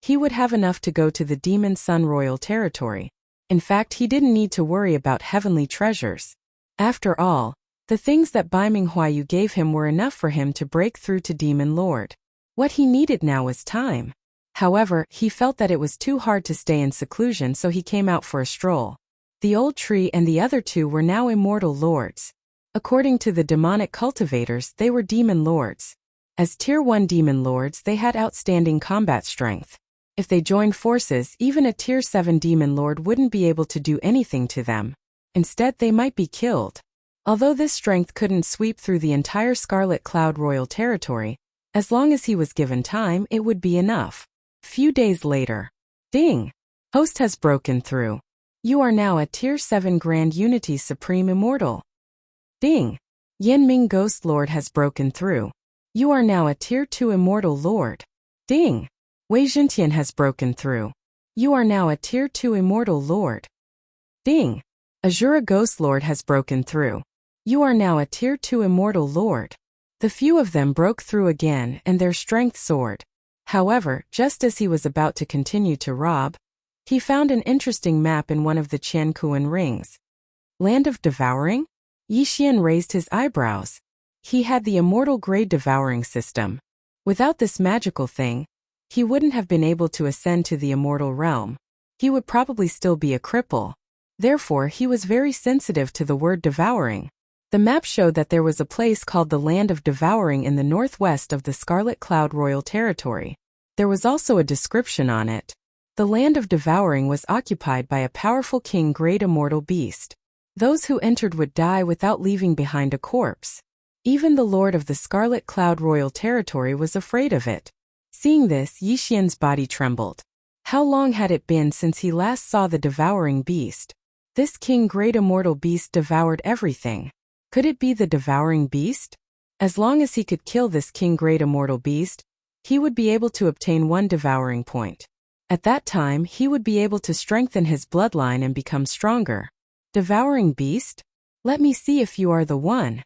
he would have enough to go to the Demon Sun Royal Territory. In fact, he didn't need to worry about heavenly treasures. After all, the things that Baiming Huayu gave him were enough for him to break through to Demon Lord. What he needed now was time. However, he felt that it was too hard to stay in seclusion, so he came out for a stroll. The old tree and the other 2 were now Immortal Lords. According to the demonic cultivators, they were Demon Lords. As Tier 1 Demon Lords, they had outstanding combat strength. If they joined forces, even a Tier 7 Demon Lord wouldn't be able to do anything to them. Instead, they might be killed. Although this strength couldn't sweep through the entire Scarlet Cloud Royal Territory, as long as he was given time, it would be enough. Few days later. Ding! Host has broken through. You are now a Tier 7 Grand Unity Supreme Immortal. Ding! Yanming Ghost Lord has broken through. You are now a Tier 2 Immortal Lord. Ding! Wei Zhentian has broken through. You are now a Tier 2 Immortal Lord. Ding! Azura Ghost Lord has broken through. You are now a Tier 2 Immortal Lord. The few of them broke through again and their strength soared. However, just as he was about to continue to rob, he found an interesting map in one of the Qiankuan rings. Land of Devouring? Yixian raised his eyebrows. He had the Immortal Grade Devouring system. Without this magical thing, he wouldn't have been able to ascend to the Immortal Realm. He would probably still be a cripple. Therefore, he was very sensitive to the word devouring. The map showed that there was a place called the Land of Devouring in the northwest of the Scarlet Cloud Royal Territory. There was also a description on it. The Land of Devouring was occupied by a powerful king great immortal beast. Those who entered would die without leaving behind a corpse. Even the Lord of the Scarlet Cloud Royal Territory was afraid of it. Seeing this, Yixian's body trembled. How long had it been since he last saw the devouring beast? This king great immortal beast devoured everything. Could it be the devouring beast? As long as he could kill this king great immortal beast, he would be able to obtain 1 devouring point. At that time, he would be able to strengthen his bloodline and become stronger. Devouring beast? Let me see if you are the one.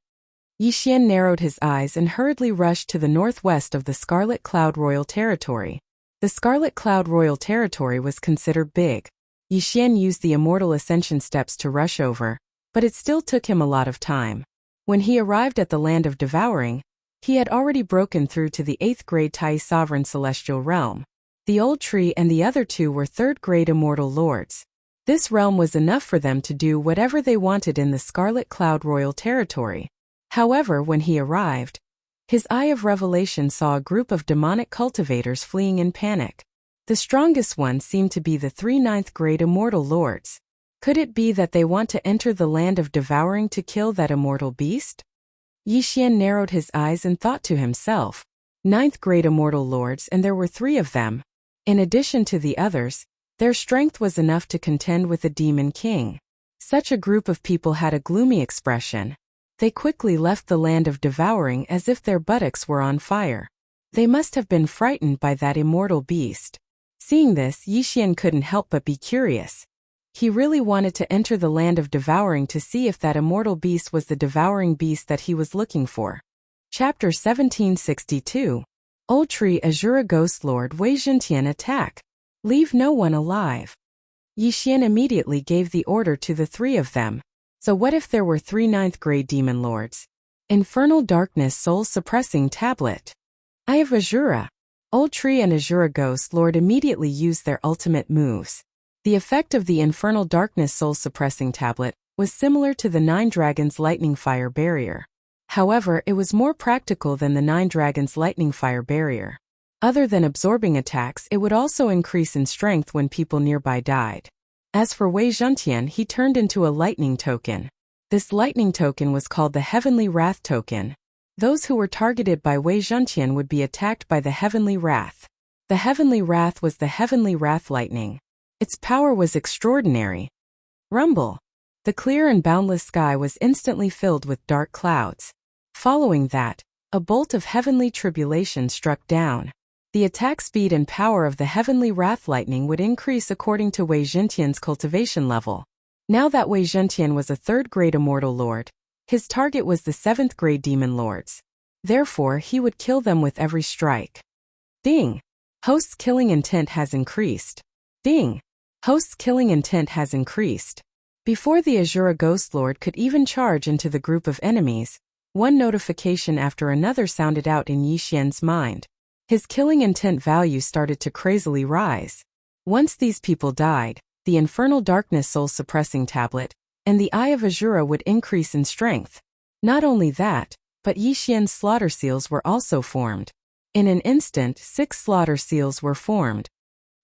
Yixian narrowed his eyes and hurriedly rushed to the northwest of the Scarlet Cloud Royal Territory. The Scarlet Cloud Royal Territory was considered big. Yixian used the Immortal Ascension steps to rush over, but it still took him a lot of time. When he arrived at the Land of Devouring, he had already broken through to the 8th grade Tai Sovereign Celestial Realm. The old tree and the other 2 were 3rd grade Immortal Lords. This realm was enough for them to do whatever they wanted in the Scarlet Cloud Royal Territory. However, when he arrived, his eye of revelation saw a group of demonic cultivators fleeing in panic. The strongest ones seemed to be the 3 9th grade Immortal Lords. Could it be that they want to enter the Land of Devouring to kill that immortal beast? Yixian narrowed his eyes and thought to himself. 9th grade Immortal Lords, and there were 3 of them. In addition to the others, their strength was enough to contend with the Demon King. Such a group of people had a gloomy expression. They quickly left the land of devouring as if their buttocks were on fire. They must have been frightened by that immortal beast. Seeing this, Yixian couldn't help but be curious. He really wanted to enter the land of devouring to see if that immortal beast was the devouring beast that he was looking for. Chapter 1762. Old Tree Azura Ghost Lord Wei Zhentian attack. Leave no one alive. Yixian immediately gave the order to the three of them. So what if there were 3 9th-grade demon lords? Infernal Darkness Soul Suppressing Tablet. Eye of Azura. Old Tree and Azura Ghost Lord immediately used their ultimate moves. The effect of the Infernal Darkness Soul Suppressing Tablet was similar to the 9 Dragons Lightning Fire Barrier. However, it was more practical than the 9 Dragons Lightning Fire Barrier. Other than absorbing attacks, it would also increase in strength when people nearby died. As for Wei Zhentian, he turned into a lightning token. This lightning token was called the Heavenly Wrath token. Those who were targeted by Wei Zhentian would be attacked by the Heavenly Wrath. The Heavenly Wrath was the Heavenly Wrath lightning. Its power was extraordinary. Rumble. The clear and boundless sky was instantly filled with dark clouds. Following that, a bolt of heavenly tribulation struck down. The attack speed and power of the Heavenly Wrath lightning would increase according to Wei Zhentian's cultivation level. Now that Wei Zhentian was a 3rd-grade immortal lord, his target was the 7th-grade demon lords. Therefore, he would kill them with every strike. Ding! Host's killing intent has increased. Ding! Host's killing intent has increased. Before the Azura Ghost Lord could even charge into the group of enemies, one notification after another sounded out in Yixian's mind. His killing intent value started to crazily rise. Once these people died, the Infernal Darkness Soul Suppressing Tablet and the Eye of Azura would increase in strength. Not only that, but Yixian's slaughter seals were also formed. In an instant, 6 slaughter seals were formed.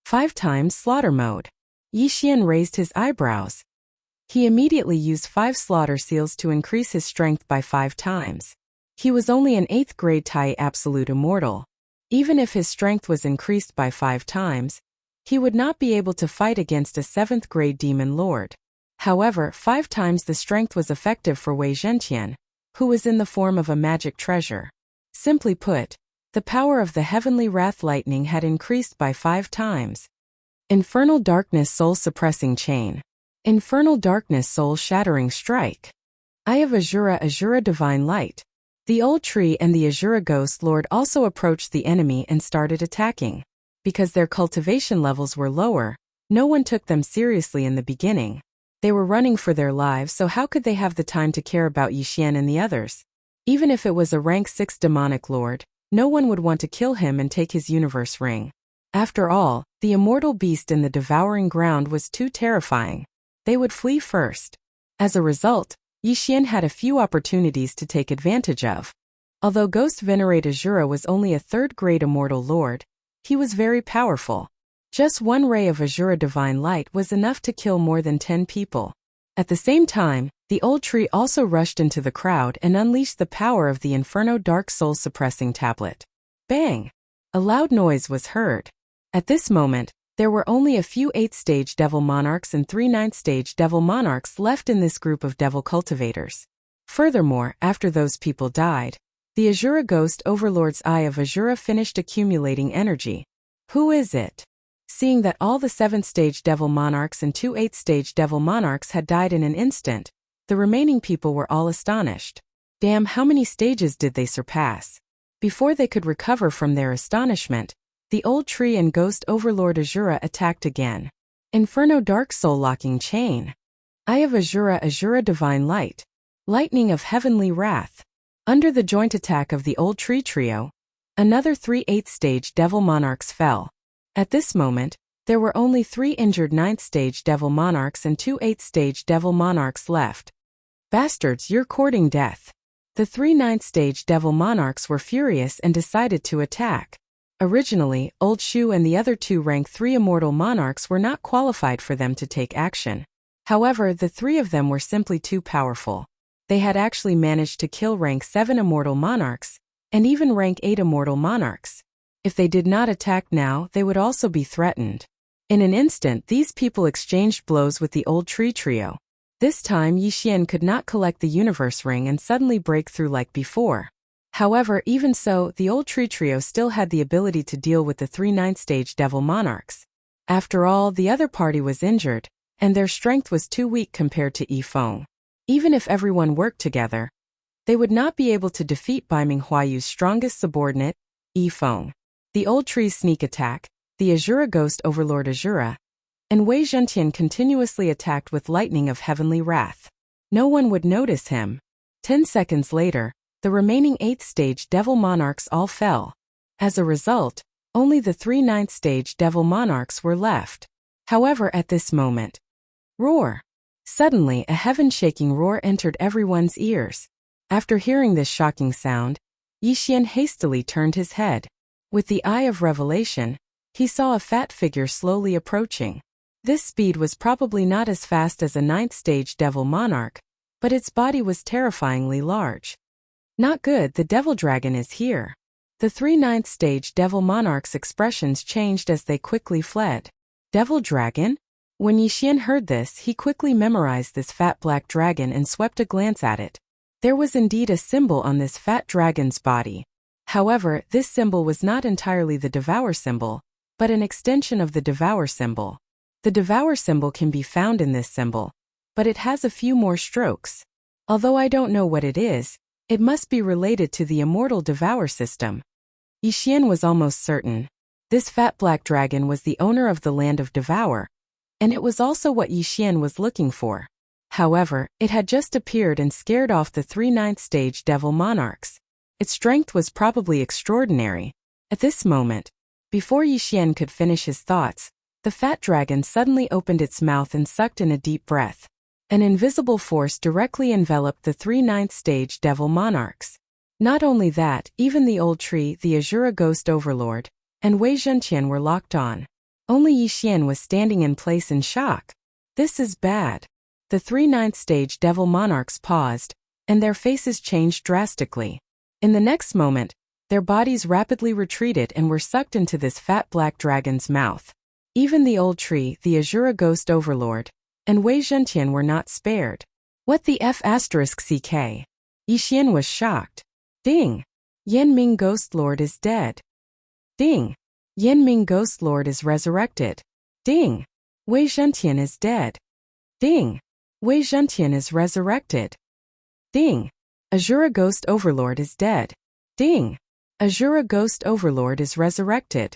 5 times slaughter mode. Yixian raised his eyebrows. He immediately used 5 slaughter seals to increase his strength by 5 times. He was only an 8th-grade Tai Absolute Immortal. Even if his strength was increased by 5 times, he would not be able to fight against a 7th-grade demon lord. However, 5 times the strength was effective for Wei Zhentian, who was in the form of a magic treasure. Simply put, the power of the Heavenly Wrath lightning had increased by 5 times. Infernal Darkness Soul Suppressing Chain. Infernal Darkness Soul Shattering Strike. Eye of Azura Azura Divine Light. The Old Tree and the Azura Ghost Lord also approached the enemy and started attacking. Because their cultivation levels were lower, no one took them seriously in the beginning. They were running for their lives, so how could they have the time to care about Yixian and the others? Even if it was a rank 6 demonic lord, no one would want to kill him and take his universe ring. After all, the immortal beast in the devouring ground was too terrifying. They would flee first. As a result, Yixian had a few opportunities to take advantage of. Although Ghost Venerate Azura was only a 3rd-grade immortal lord, he was very powerful. Just 1 ray of Azura Divine Light was enough to kill more than 10 people. At the same time, the Old Tree also rushed into the crowd and unleashed the power of the Inferno Dark Soul Suppressing Tablet. Bang! A loud noise was heard. At this moment, there were only a few 8th-stage Devil Monarchs and 3 9th-stage Devil Monarchs left in this group of Devil Cultivators. Furthermore, after those people died, the Azura Ghost Overlord's Eye of Azura finished accumulating energy. Who is it? Seeing that all the 7th-stage Devil Monarchs and 2 8th-stage Devil Monarchs had died in an instant, the remaining people were all astonished. Damn, how many stages did they surpass? Before they could recover from their astonishment, the Old Tree and Ghost Overlord Azura attacked again. Inferno Dark Soul Locking Chain. Eye of Azura Azura Divine Light. Lightning of Heavenly Wrath. Under the joint attack of the Old Tree trio, another 3 8th-stage Devil Monarchs fell. At this moment, there were only 3 injured 9th-stage Devil Monarchs and 2 8th-stage Devil Monarchs left. Bastards, you're courting death. The 3 9th-stage Devil Monarchs were furious and decided to attack. Originally, Old Shu and the other 2 rank 3 Immortal Monarchs were not qualified for them to take action. However, the 3 of them were simply too powerful. They had actually managed to kill rank 7 Immortal Monarchs, and even rank 8 Immortal Monarchs. If they did not attack now, they would also be threatened. In an instant, these people exchanged blows with the Old Tree trio. This time Yi Xian could not collect the universe ring and suddenly break through like before. However, even so, the old tree trio still had the ability to deal with the 3 ninth stage devil monarchs. After all, the other party was injured, and their strength was too weak compared to Yi Feng. Even if everyone worked together, they would not be able to defeat Baiming Huayu's strongest subordinate, Yi Feng. The old tree's sneak attack, the Azura Ghost Overlord Azura, and Wei Zhentian continuously attacked with lightning of heavenly wrath. No one would notice him. 10 seconds later, the remaining 8th stage devil monarchs all fell. As a result, only the 3 ninth stage devil monarchs were left. However, at this moment, roar! Suddenly, a heaven-shaking roar entered everyone's ears. After hearing this shocking sound, Yi Xian hastily turned his head. With the eye of revelation, he saw a fat figure slowly approaching. This speed was probably not as fast as a 9th stage devil monarch, but its body was terrifyingly large. Not good, the devil dragon is here. The 3 ninth stage devil monarchs' expressions changed as they quickly fled. Devil dragon? When Yi Xian heard this, he quickly memorized this fat black dragon and swept a glance at it. There was indeed a symbol on this fat dragon's body. However, this symbol was not entirely the Devour symbol, but an extension of the Devour symbol. The Devour symbol can be found in this symbol, but it has a few more strokes. Although I don't know what it is, it must be related to the immortal Devour system. Yi Xian was almost certain. This fat black dragon was the owner of the land of Devour, and it was also what Yi Xian was looking for. However, it had just appeared and scared off the 3 ninth stage devil monarchs. Its strength was probably extraordinary. At this moment, before Yi Xian could finish his thoughts, the fat dragon suddenly opened its mouth and sucked in a deep breath. An invisible force directly enveloped the 3 ninth stage devil monarchs. Not only that, even the old tree, the Azura Ghost Overlord, and Wei Zhentian were locked on. Only Yi Xian was standing in place in shock. This is bad. The 3 ninth stage devil monarchs paused, and their faces changed drastically. In the next moment, their bodies rapidly retreated and were sucked into this fat black dragon's mouth. Even the old tree, the Azura Ghost Overlord, and Wei Zhentian were not spared. What the F***ck? Yi Xian was shocked. Ding! Yan Ming Ghost Lord is dead. Ding! Yan Ming Ghost Lord is resurrected. Ding! Wei Zhentian is dead. Ding! Wei Zhentian is resurrected. Ding! Azura Ghost Overlord is dead. Ding! Azura Ghost Overlord is resurrected.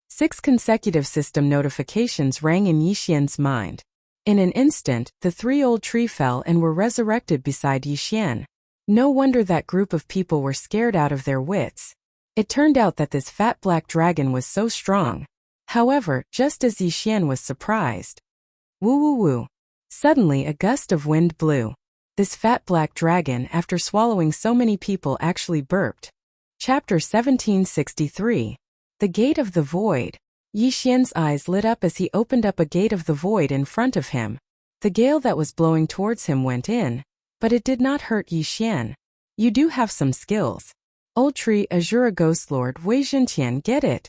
6 consecutive system notifications rang in Yi Xian's mind. In an instant, the 3 old tree fell and were resurrected beside Yi Xian. No wonder that group of people were scared out of their wits. It turned out that this fat black dragon was so strong. However, just as Yi Xian was surprised, woo woo woo. Suddenly a gust of wind blew. This fat black dragon, after swallowing so many people, actually burped. Chapter 1763. The Gate of the Void. Yi Xian's eyes lit up as he opened up a gate of the void in front of him. The gale that was blowing towards him went in, but it did not hurt Yi Xian. You do have some skills. Old tree Azura Ghost Lord Wei Zhentian, get it?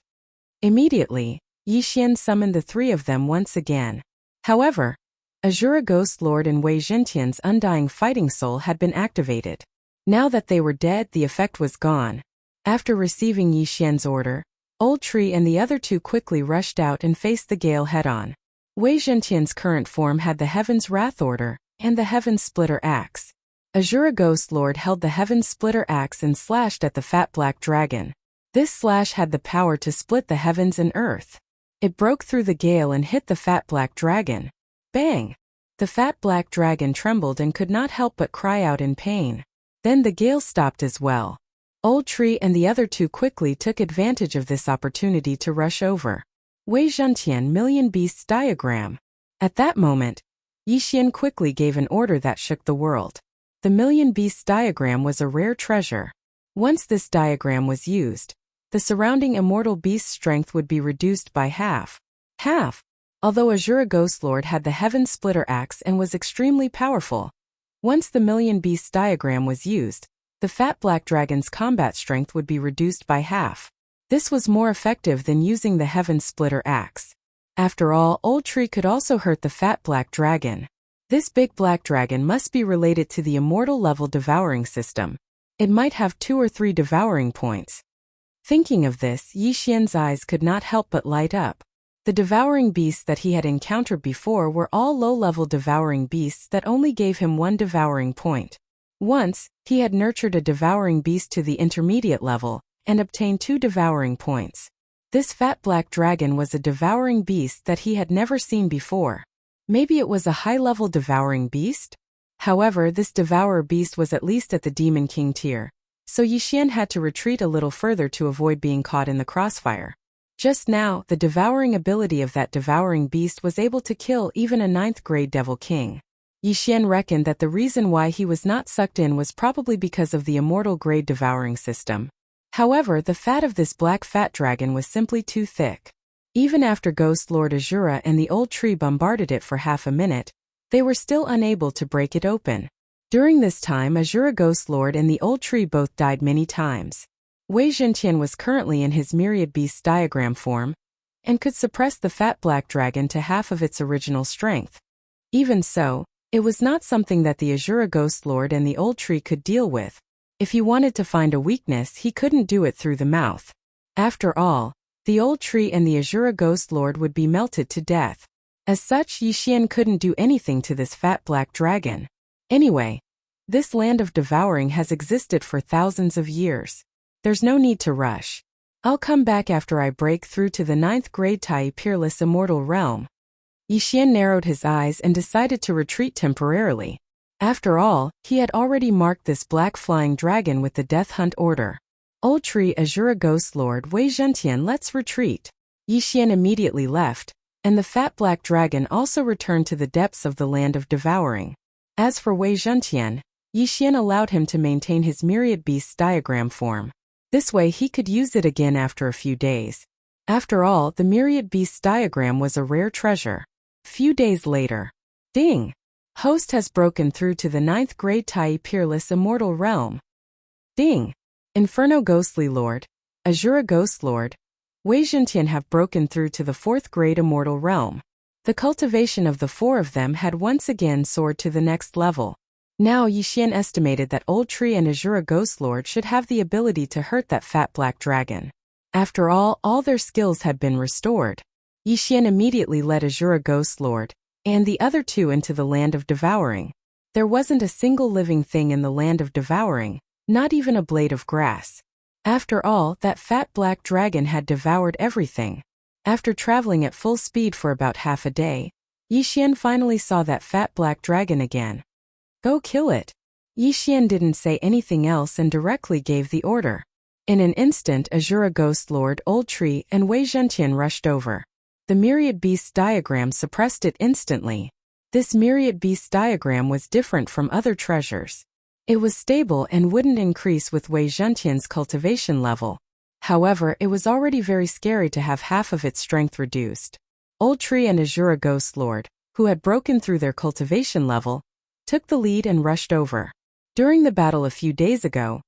Immediately, Yi Xian summoned the 3 of them once again. However, Azura Ghost Lord and Wei Zhentian's undying fighting soul had been activated. Now that they were dead, the effect was gone. After receiving Yi Xian's order, Old Tree and the other 2 quickly rushed out and faced the gale head-on. Wei Zhentian's current form had the Heaven's Wrath Order and the Heaven's Splitter Axe. Azura Ghost Lord held the Heaven's Splitter Axe and slashed at the fat black dragon. This slash had the power to split the heavens and earth. It broke through the gale and hit the fat black dragon. Bang! The fat black dragon trembled and could not help but cry out in pain. Then the gale stopped as well. Old Tree and the other 2 quickly took advantage of this opportunity to rush over. Wei Zhentian Million Beasts Diagram. At that moment, Yi Xian quickly gave an order that shook the world. The Million Beasts Diagram was a rare treasure. Once this diagram was used, the surrounding immortal beast's strength would be reduced by half. Although Azura Ghost Lord had the Heaven Splitter Axe and was extremely powerful, once the Million Beasts Diagram was used, the fat black dragon's combat strength would be reduced by half. This was more effective than using the Heaven Splitter Axe. After all, Old Tree could also hurt the fat black dragon. This big black dragon must be related to the immortal level devouring system. It might have 2 or 3 devouring points. Thinking of this, Yi Xian's eyes could not help but light up. The devouring beasts that he had encountered before were all low-level devouring beasts that only gave him 1 devouring point. Once, he had nurtured a devouring beast to the intermediate level, and obtained 2 devouring points. This fat black dragon was a devouring beast that he had never seen before. Maybe it was a high-level devouring beast? However, this devourer beast was at least at the Demon King tier, so Yi Xian had to retreat a little further to avoid being caught in the crossfire. Just now, the devouring ability of that devouring beast was able to kill even a 9th-grade Devil King. Yi Xian reckoned that the reason why he was not sucked in was probably because of the immortal grade devouring system. However, the fat of this black fat dragon was simply too thick. Even after Ghost Lord Azura and the old tree bombarded it for half a minute, they were still unable to break it open. During this time, Azura Ghost Lord and the old tree both died many times. Wei Zhentian was currently in his myriad beasts diagram form, and could suppress the fat black dragon to half of its original strength. Even so, it was not something that the Azura Ghost Lord and the old tree could deal with. If he wanted to find a weakness, he couldn't do it through the mouth. After all, the old tree and the Azura Ghost Lord would be melted to death. As such, Yi Xian couldn't do anything to this fat black dragon. Anyway, this land of devouring has existed for thousands of years. There's no need to rush. I'll come back after I break through to the 9th grade Tai Peerless Immortal Realm. Yi Xian narrowed his eyes and decided to retreat temporarily. After all, he had already marked this black flying dragon with the Death Hunt order. Old Tree Azura Ghost Lord Wei Zhentian, let's retreat. Yi Xian immediately left, and the fat black dragon also returned to the depths of the land of devouring. As for Wei Zhentian, Yi Xian allowed him to maintain his myriad beasts diagram form. This way he could use it again after a few days. After all, the myriad beasts diagram was a rare treasure. Few days later. Ding! Host has broken through to the 9th grade Tai Peerless Immortal Realm. Ding! Inferno Ghostly Lord, Azura Ghost Lord, Wei Zhentian have broken through to the 4th grade Immortal Realm. The cultivation of the 4 of them had once again soared to the next level. Now Yi Xian estimated that Old Tree and Azura Ghost Lord should have the ability to hurt that fat black dragon. After all their skills had been restored. Yi Xian immediately led Azura Ghost Lord and the other 2 into the land of devouring. There wasn't a single living thing in the land of devouring, not even a blade of grass. After all, that fat black dragon had devoured everything. After traveling at full speed for about half a day, Yi Xian finally saw that fat black dragon again. Go kill it. Yi Xian didn't say anything else and directly gave the order. In an instant, Azura Ghost Lord, Old Tree, and Wei Zhentian rushed over. The myriad beasts diagram suppressed it instantly. This myriad beasts diagram was different from other treasures. It was stable and wouldn't increase with Wei Zhentian's cultivation level. However, it was already very scary to have half of its strength reduced. Old Tree and Azura Ghost Lord, who had broken through their cultivation level, took the lead and rushed over. During the battle a few days ago,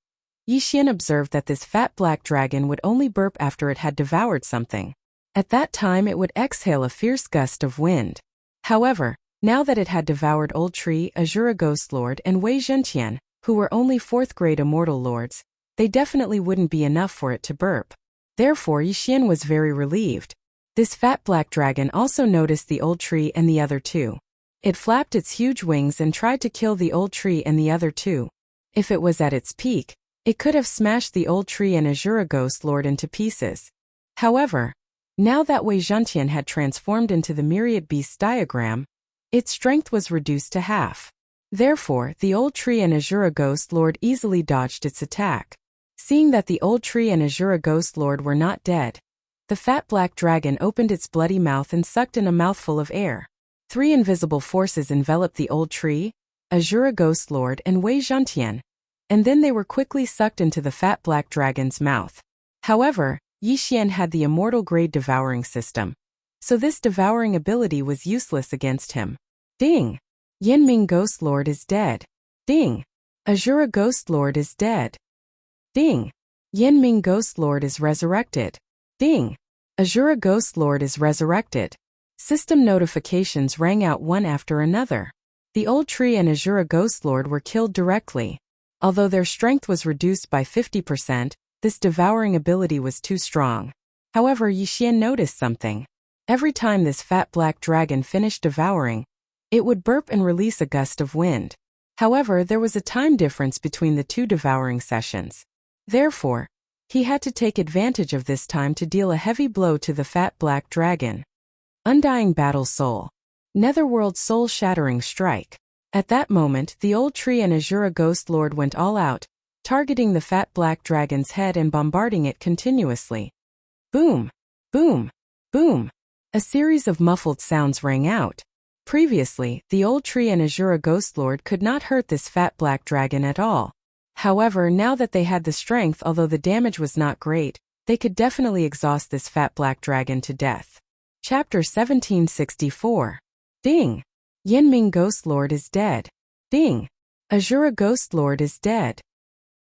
Yi Xian observed that this fat black dragon would only burp after it had devoured something. At that time it would exhale a fierce gust of wind. However, now that it had devoured Old Tree, Azura Ghost Lord, and Wei Zhentian, who were only 4th grade Immortal Lords, they definitely wouldn't be enough for it to burp. Therefore Yi Xian was very relieved. This fat black dragon also noticed the Old Tree and the other 2. It flapped its huge wings and tried to kill the Old Tree and the other 2. If it was at its peak, it could have smashed the Old Tree and Azura Ghost Lord into pieces. However, now that Wei Zhentian had transformed into the myriad beasts diagram, its strength was reduced to half. Therefore, the Old Tree and Azura Ghost Lord easily dodged its attack. Seeing that the Old Tree and Azura Ghost Lord were not dead, the fat black dragon opened its bloody mouth and sucked in a mouthful of air. 3 invisible forces enveloped the Old Tree, Azura Ghost Lord, and Wei Zhentian, and then they were quickly sucked into the fat black dragon's mouth. However, Yi Xian had the immortal grade devouring system, so this devouring ability was useless against him. Ding! Yanming Ghost Lord is dead. Ding! Azura Ghost Lord is dead. Ding! Yanming Ghost Lord is resurrected. Ding! Azura Ghost Lord is resurrected. System notifications rang out one after another. The old tree and Azura Ghost Lord were killed directly. Although their strength was reduced by 50%, this devouring ability was too strong. However, Yixian noticed something. Every time this fat black dragon finished devouring, it would burp and release a gust of wind. However, there was a time difference between the two devouring sessions. Therefore, he had to take advantage of this time to deal a heavy blow to the fat black dragon. Undying Battle Soul. Netherworld Soul-Shattering Strike. At that moment, the old tree and Azura Ghost Lord went all out, targeting the fat black dragon's head and bombarding it continuously. Boom! Boom! Boom! A series of muffled sounds rang out. Previously, the old tree and Azura Ghost Lord could not hurt this fat black dragon at all. However, now that they had the strength, although the damage was not great, they could definitely exhaust this fat black dragon to death. Chapter 1764. Ding! Yanming Ghost Lord is dead. Ding! Azura Ghost Lord is dead.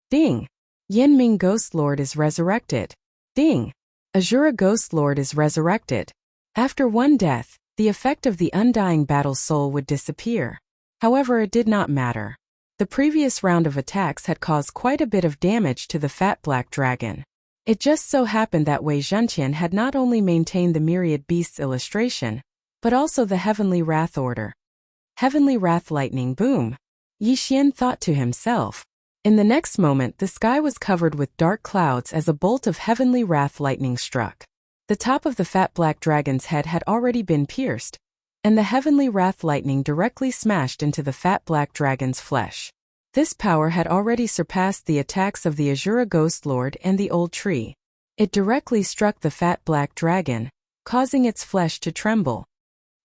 Ding! Yanming Ghost Lord is resurrected. Ding! Azura Ghost Lord is resurrected. After one death, the effect of the Undying Battle Soul would disappear. However, it did not matter. The previous round of attacks had caused quite a bit of damage to the fat black dragon. It just so happened that Wei Zhenqian had not only maintained the Myriad Beasts illustration, but also the Heavenly Wrath Order. Heavenly Wrath Lightning Boom! Yixian thought to himself. In the next moment, the sky was covered with dark clouds as a bolt of Heavenly Wrath Lightning struck. The top of the fat black dragon's head had already been pierced, and the Heavenly Wrath Lightning directly smashed into the fat black dragon's flesh. This power had already surpassed the attacks of the Azura Ghost Lord and the old tree. It directly struck the fat black dragon, causing its flesh to tremble.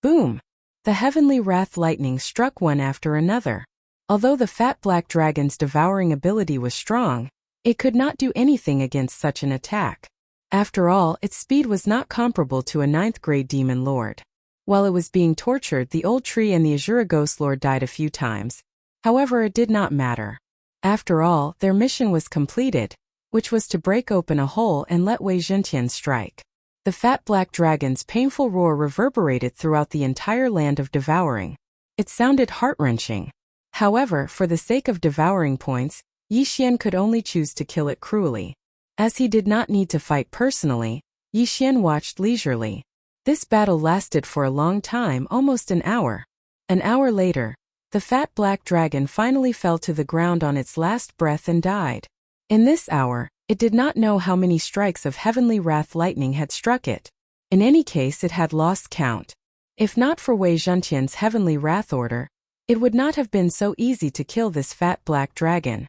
Boom! The Heavenly Wrath Lightning struck one after another. Although the fat black dragon's devouring ability was strong, it could not do anything against such an attack. After all, its speed was not comparable to a 9th-grade demon lord. While it was being tortured, the old tree and the Azura Ghost Lord died a few times. However, it did not matter. After all, their mission was completed, which was to break open a hole and let Wei Zhenqian strike. The fat black dragon's painful roar reverberated throughout the entire land of devouring. It sounded heart-wrenching. However, for the sake of devouring points, Yixian could only choose to kill it cruelly. As he did not need to fight personally, Yixian watched leisurely. This battle lasted for a long time, almost an hour. An hour later, the fat black dragon finally fell to the ground on its last breath and died. In this hour, it did not know how many strikes of Heavenly Wrath Lightning had struck it. In any case, it had lost count. If not for Wei Zhenqian's Heavenly Wrath Order, it would not have been so easy to kill this fat black dragon.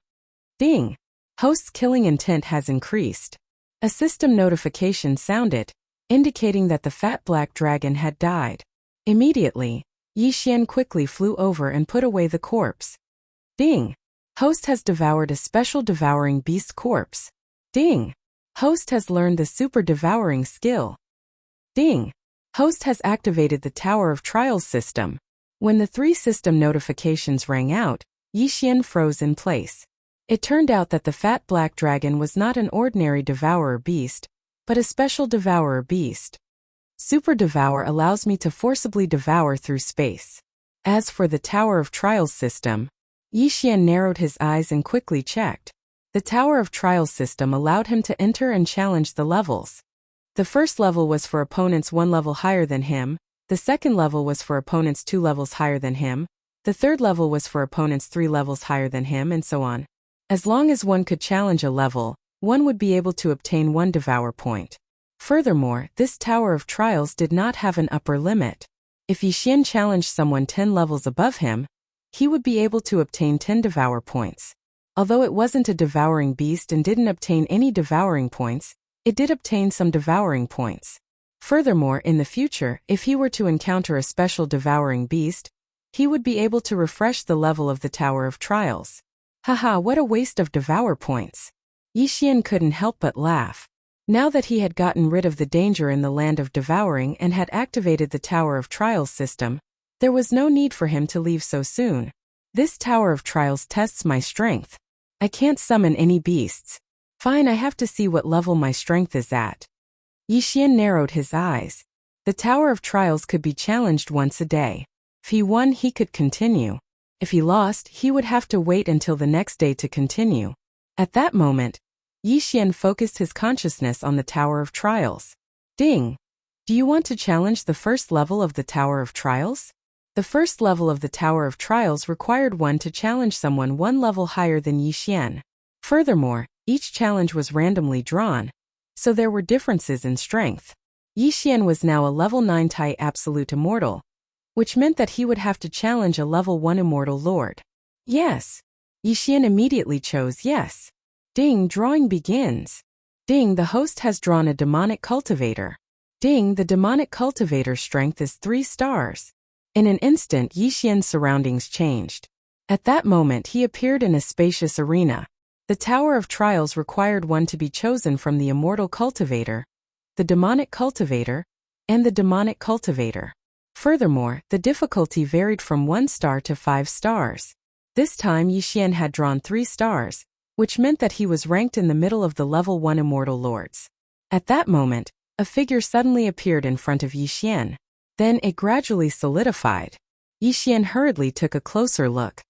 Ding! Host's killing intent has increased. A system notification sounded, indicating that the fat black dragon had died. Immediately, Yixian quickly flew over and put away the corpse. Ding! Host has devoured a special devouring beast corpse. Ding! Host has learned the super devouring skill. Ding! Host has activated the Tower of Trials system. When the 3 system notifications rang out, Yixian froze in place. It turned out that the fat black dragon was not an ordinary devourer beast, but a special devourer beast. Super Devour allows me to forcibly devour through space. As for the Tower of Trials system, Yixian narrowed his eyes and quickly checked. The Tower of Trials system allowed him to enter and challenge the levels. The first level was for opponents 1 level higher than him, the second level was for opponents 2 levels higher than him, the third level was for opponents 3 levels higher than him, and so on. As long as one could challenge a level, one would be able to obtain 1 Devour point. Furthermore, this Tower of Trials did not have an upper limit. If Yixian challenged someone 10 levels above him, he would be able to obtain 10 Devour points. Although it wasn't a devouring beast and didn't obtain any devouring points, it did obtain some devouring points. Furthermore, in the future, if he were to encounter a special devouring beast, he would be able to refresh the level of the Tower of Trials. Haha, what a waste of devour points. Yixian couldn't help but laugh. Now that he had gotten rid of the danger in the land of devouring and had activated the Tower of Trials system, there was no need for him to leave so soon. This Tower of Trials tests my strength. I can't summon any beasts. Fine, I have to see what level my strength is at. Yixian narrowed his eyes. The Tower of Trials could be challenged once a day. If he won, he could continue. If he lost, he would have to wait until the next day to continue. At that moment, Yixian focused his consciousness on the Tower of Trials. Ding! Do you want to challenge the first level of the Tower of Trials? The first level of the Tower of Trials required one to challenge someone one level higher than Yixian. Furthermore, each challenge was randomly drawn, so there were differences in strength. Yixian was now a level 9 Tai Absolute Immortal, which meant that he would have to challenge a level 1 Immortal Lord. Yes. Yixian immediately chose yes. Ding, drawing begins. Ding, the host has drawn a demonic cultivator. Ding, the demonic cultivator's strength is 3 stars. In an instant, Yixian's surroundings changed. At that moment, he appeared in a spacious arena. The Tower of Trials required one to be chosen from the Immortal Cultivator, the Demonic Cultivator, and the Demonic Cultivator. Furthermore, the difficulty varied from 1 star to 5 stars. This time Yixian had drawn 3 stars, which meant that he was ranked in the middle of the level 1 Immortal Lords. At that moment, a figure suddenly appeared in front of Yixian. Then it gradually solidified. Yixian hurriedly took a closer look.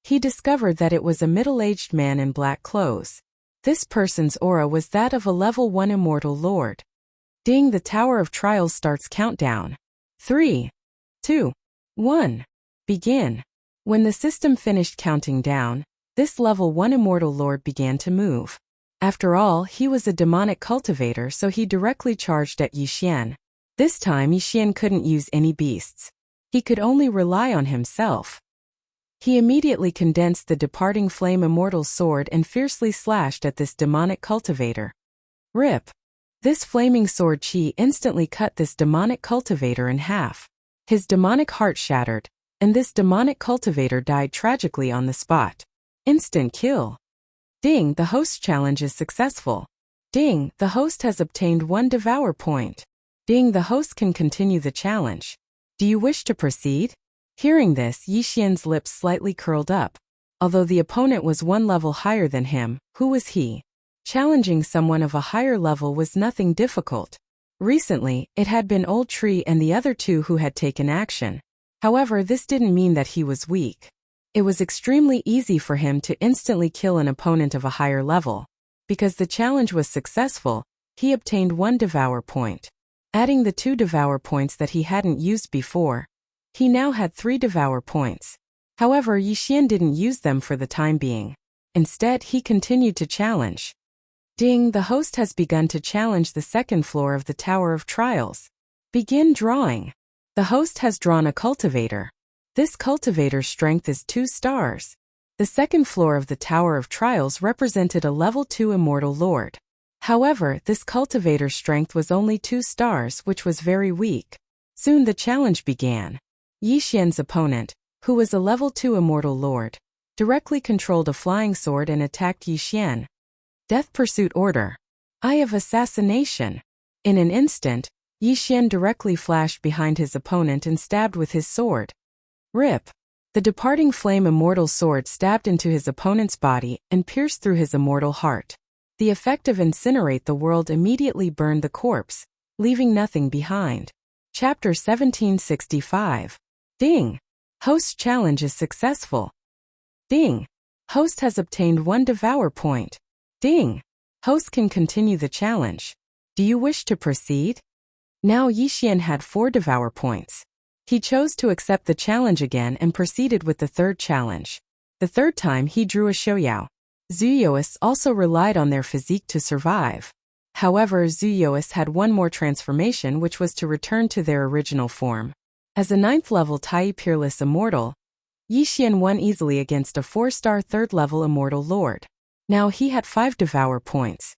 He discovered that it was a middle-aged man in black clothes. This person's aura was that of a level 1 Immortal Lord. Ding, the Tower of Trials starts countdown. 3, 2, 1. Begin. When the system finished counting down, this level 1 Immortal Lord began to move. After all, he was a demonic cultivator, so he directly charged at Yixian. This time Yixian couldn't use any beasts. He could only rely on himself. He immediately condensed the departing flame immortal sword and fiercely slashed at this demonic cultivator. Rip! This flaming sword chi instantly cut this demonic cultivator in half. His demonic heart shattered, and this demonic cultivator died tragically on the spot. Instant kill. Ding, the host challenge is successful. Ding, the host has obtained 1 devour point. Ding, the host can continue the challenge. Do you wish to proceed? Hearing this, Yixian's lips slightly curled up. Although the opponent was 1 level higher than him, who was he? Challenging someone of a higher level was nothing difficult. Recently, it had been Old Tree and the other 2 who had taken action. However, this didn't mean that he was weak. It was extremely easy for him to instantly kill an opponent of a higher level. Because the challenge was successful, he obtained 1 devour point. Adding the 2 devour points that he hadn't used before, he now had 3 devour points. However, Yixian didn't use them for the time being. Instead, he continued to challenge. Ding, the host has begun to challenge the 2nd floor of the Tower of Trials. Begin drawing. The host has drawn a cultivator. This cultivator's strength is 2 stars. The 2nd floor of the Tower of Trials represented a level 2 Immortal Lord. However, this cultivator's strength was only 2 stars, which was very weak. Soon the challenge began. Yixian's opponent, who was a level 2 Immortal Lord, directly controlled a flying sword and attacked Yixian. Death Pursuit Order. Eye of Assassination. In an instant, Yixian directly flashed behind his opponent and stabbed with his sword. Rip! The departing flame immortal sword stabbed into his opponent's body and pierced through his immortal heart. The effect of Incinerate the World immediately burned the corpse, leaving nothing behind. Chapter 1765. Ding! Host challenge is successful. Ding! Host has obtained 1 devour point. Ding! Host can continue the challenge. Do you wish to proceed? Now Yixian had 4 devour points. He chose to accept the challenge again and proceeded with the 3rd challenge. The 3rd time he drew a Shouyao. Zuyoists also relied on their physique to survive. However, Zuyoists had 1 more transformation, which was to return to their original form. As a 9th level Tai Peerless Immortal, Yixian won easily against a 4-star 3rd level Immortal Lord. Now he had 5 devour points.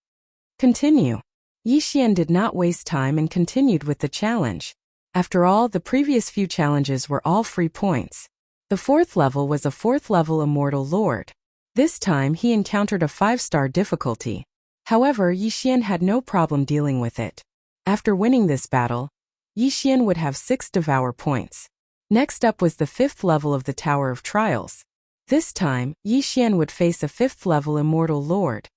Continue. Yixian did not waste time and continued with the challenge. After all, the previous few challenges were all free points. The 4th level was a 4th level Immortal Lord. This time he encountered a 5-star difficulty. However, Yixian had no problem dealing with it. After winning this battle, Yixian would have 6 devour points. Next up was the 5th level of the Tower of Trials. This time, Yixian would face a 5th level Immortal Lord.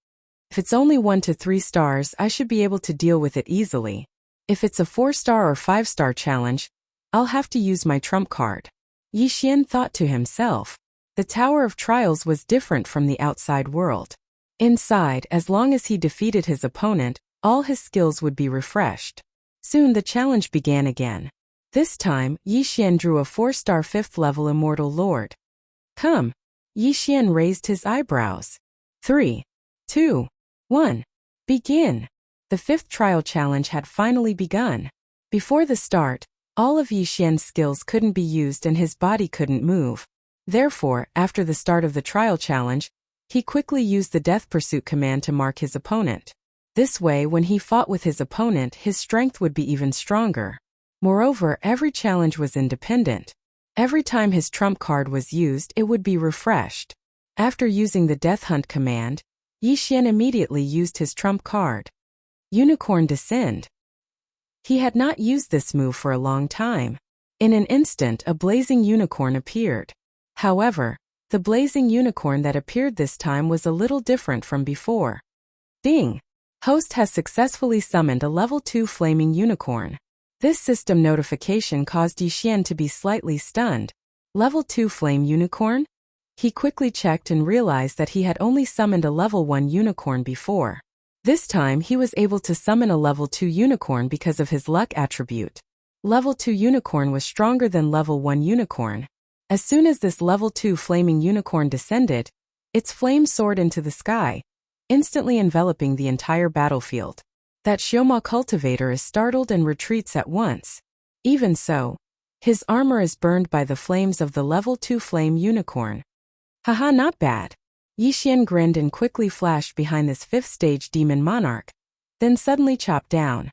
If it's only 1 to 3 stars, I should be able to deal with it easily. If it's a 4-star or 5-star challenge, I'll have to use my trump card. Yi Xian thought to himself. The Tower of Trials was different from the outside world. Inside, as long as he defeated his opponent, all his skills would be refreshed. Soon the challenge began again. This time, Yi Xian drew a 4-star 5th-level Immortal Lord. Come. Yi Xian raised his eyebrows. 3, 2, 1. Begin. The 5th trial challenge had finally begun. Before the start, all of Yi Xian's skills couldn't be used and his body couldn't move. Therefore, after the start of the trial challenge, he quickly used the Death Pursuit command to mark his opponent. This way, when he fought with his opponent, his strength would be even stronger. Moreover, every challenge was independent. Every time his trump card was used, it would be refreshed. After using the Death Hunt command, Yi Xian immediately used his trump card. Unicorn Descend. He had not used this move for a long time. In an instant, a blazing unicorn appeared. However, the blazing unicorn that appeared this time was a little different from before. Ding! Host has successfully summoned a level 2 flaming unicorn. This system notification caused Yi Xian to be slightly stunned. Level 2 flame unicorn? He quickly checked and realized that he had only summoned a level 1 unicorn before. This time he was able to summon a level 2 unicorn because of his luck attribute. Level 2 unicorn was stronger than level 1 unicorn. As soon as this level 2 flaming unicorn descended, its flame soared into the sky, instantly enveloping the entire battlefield. That Xioma cultivator is startled and retreats at once. Even so, his armor is burned by the flames of the level 2 flame unicorn. Haha, not bad. Yi Xian grinned and quickly flashed behind this 5th stage demon monarch, then suddenly chopped down.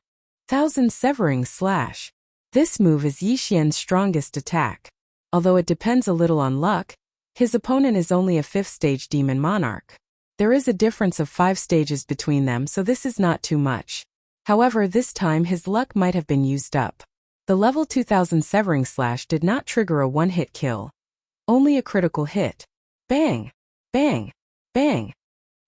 1000 Severing Slash. This move is Yi Xian's strongest attack. Although it depends a little on luck, his opponent is only a 5th stage demon monarch. There is a difference of 5 stages between them, so this is not too much. However, this time his luck might have been used up. The level 2000 Severing Slash did not trigger a one-hit kill. Only a critical hit. Bang! Bang! Bang!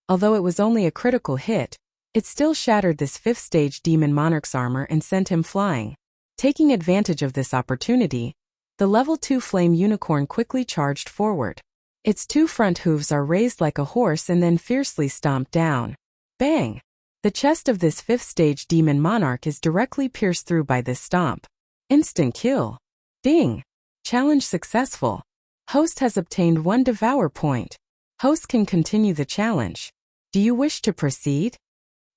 Although it was only a critical hit, it still shattered this 5th stage demon monarch's armor and sent him flying. Taking advantage of this opportunity, the level 2 flame unicorn quickly charged forward. Its 2 front hooves are raised like a horse and then fiercely stomped down. Bang! The chest of this 5th stage demon monarch is directly pierced through by this stomp. Instant kill. Ding! Challenge successful. Host has obtained 1 Devour point. Host can continue the challenge. Do you wish to proceed?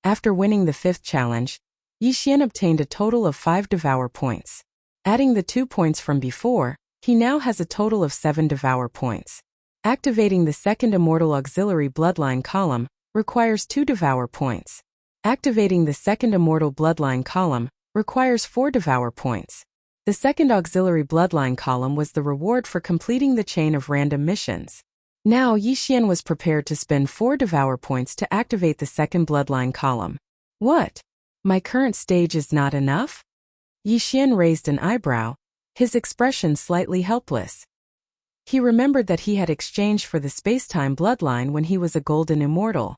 After winning the 5th challenge, Yi Xian obtained a total of 5 Devour points. Adding the 2 points from before, he now has a total of 7 Devour points. Activating the 2nd Immortal Auxiliary Bloodline column requires 2 Devour points. Activating the 2nd Immortal Bloodline column requires 4 Devour points. The 2nd Auxiliary Bloodline column was the reward for completing the chain of random missions. Now Yi Xian was prepared to spend 4 Devour points to activate the 2nd Bloodline column. What? My current stage is not enough? Yi Xian raised an eyebrow, his expression slightly helpless. He remembered that he had exchanged for the space-time bloodline when he was a golden immortal.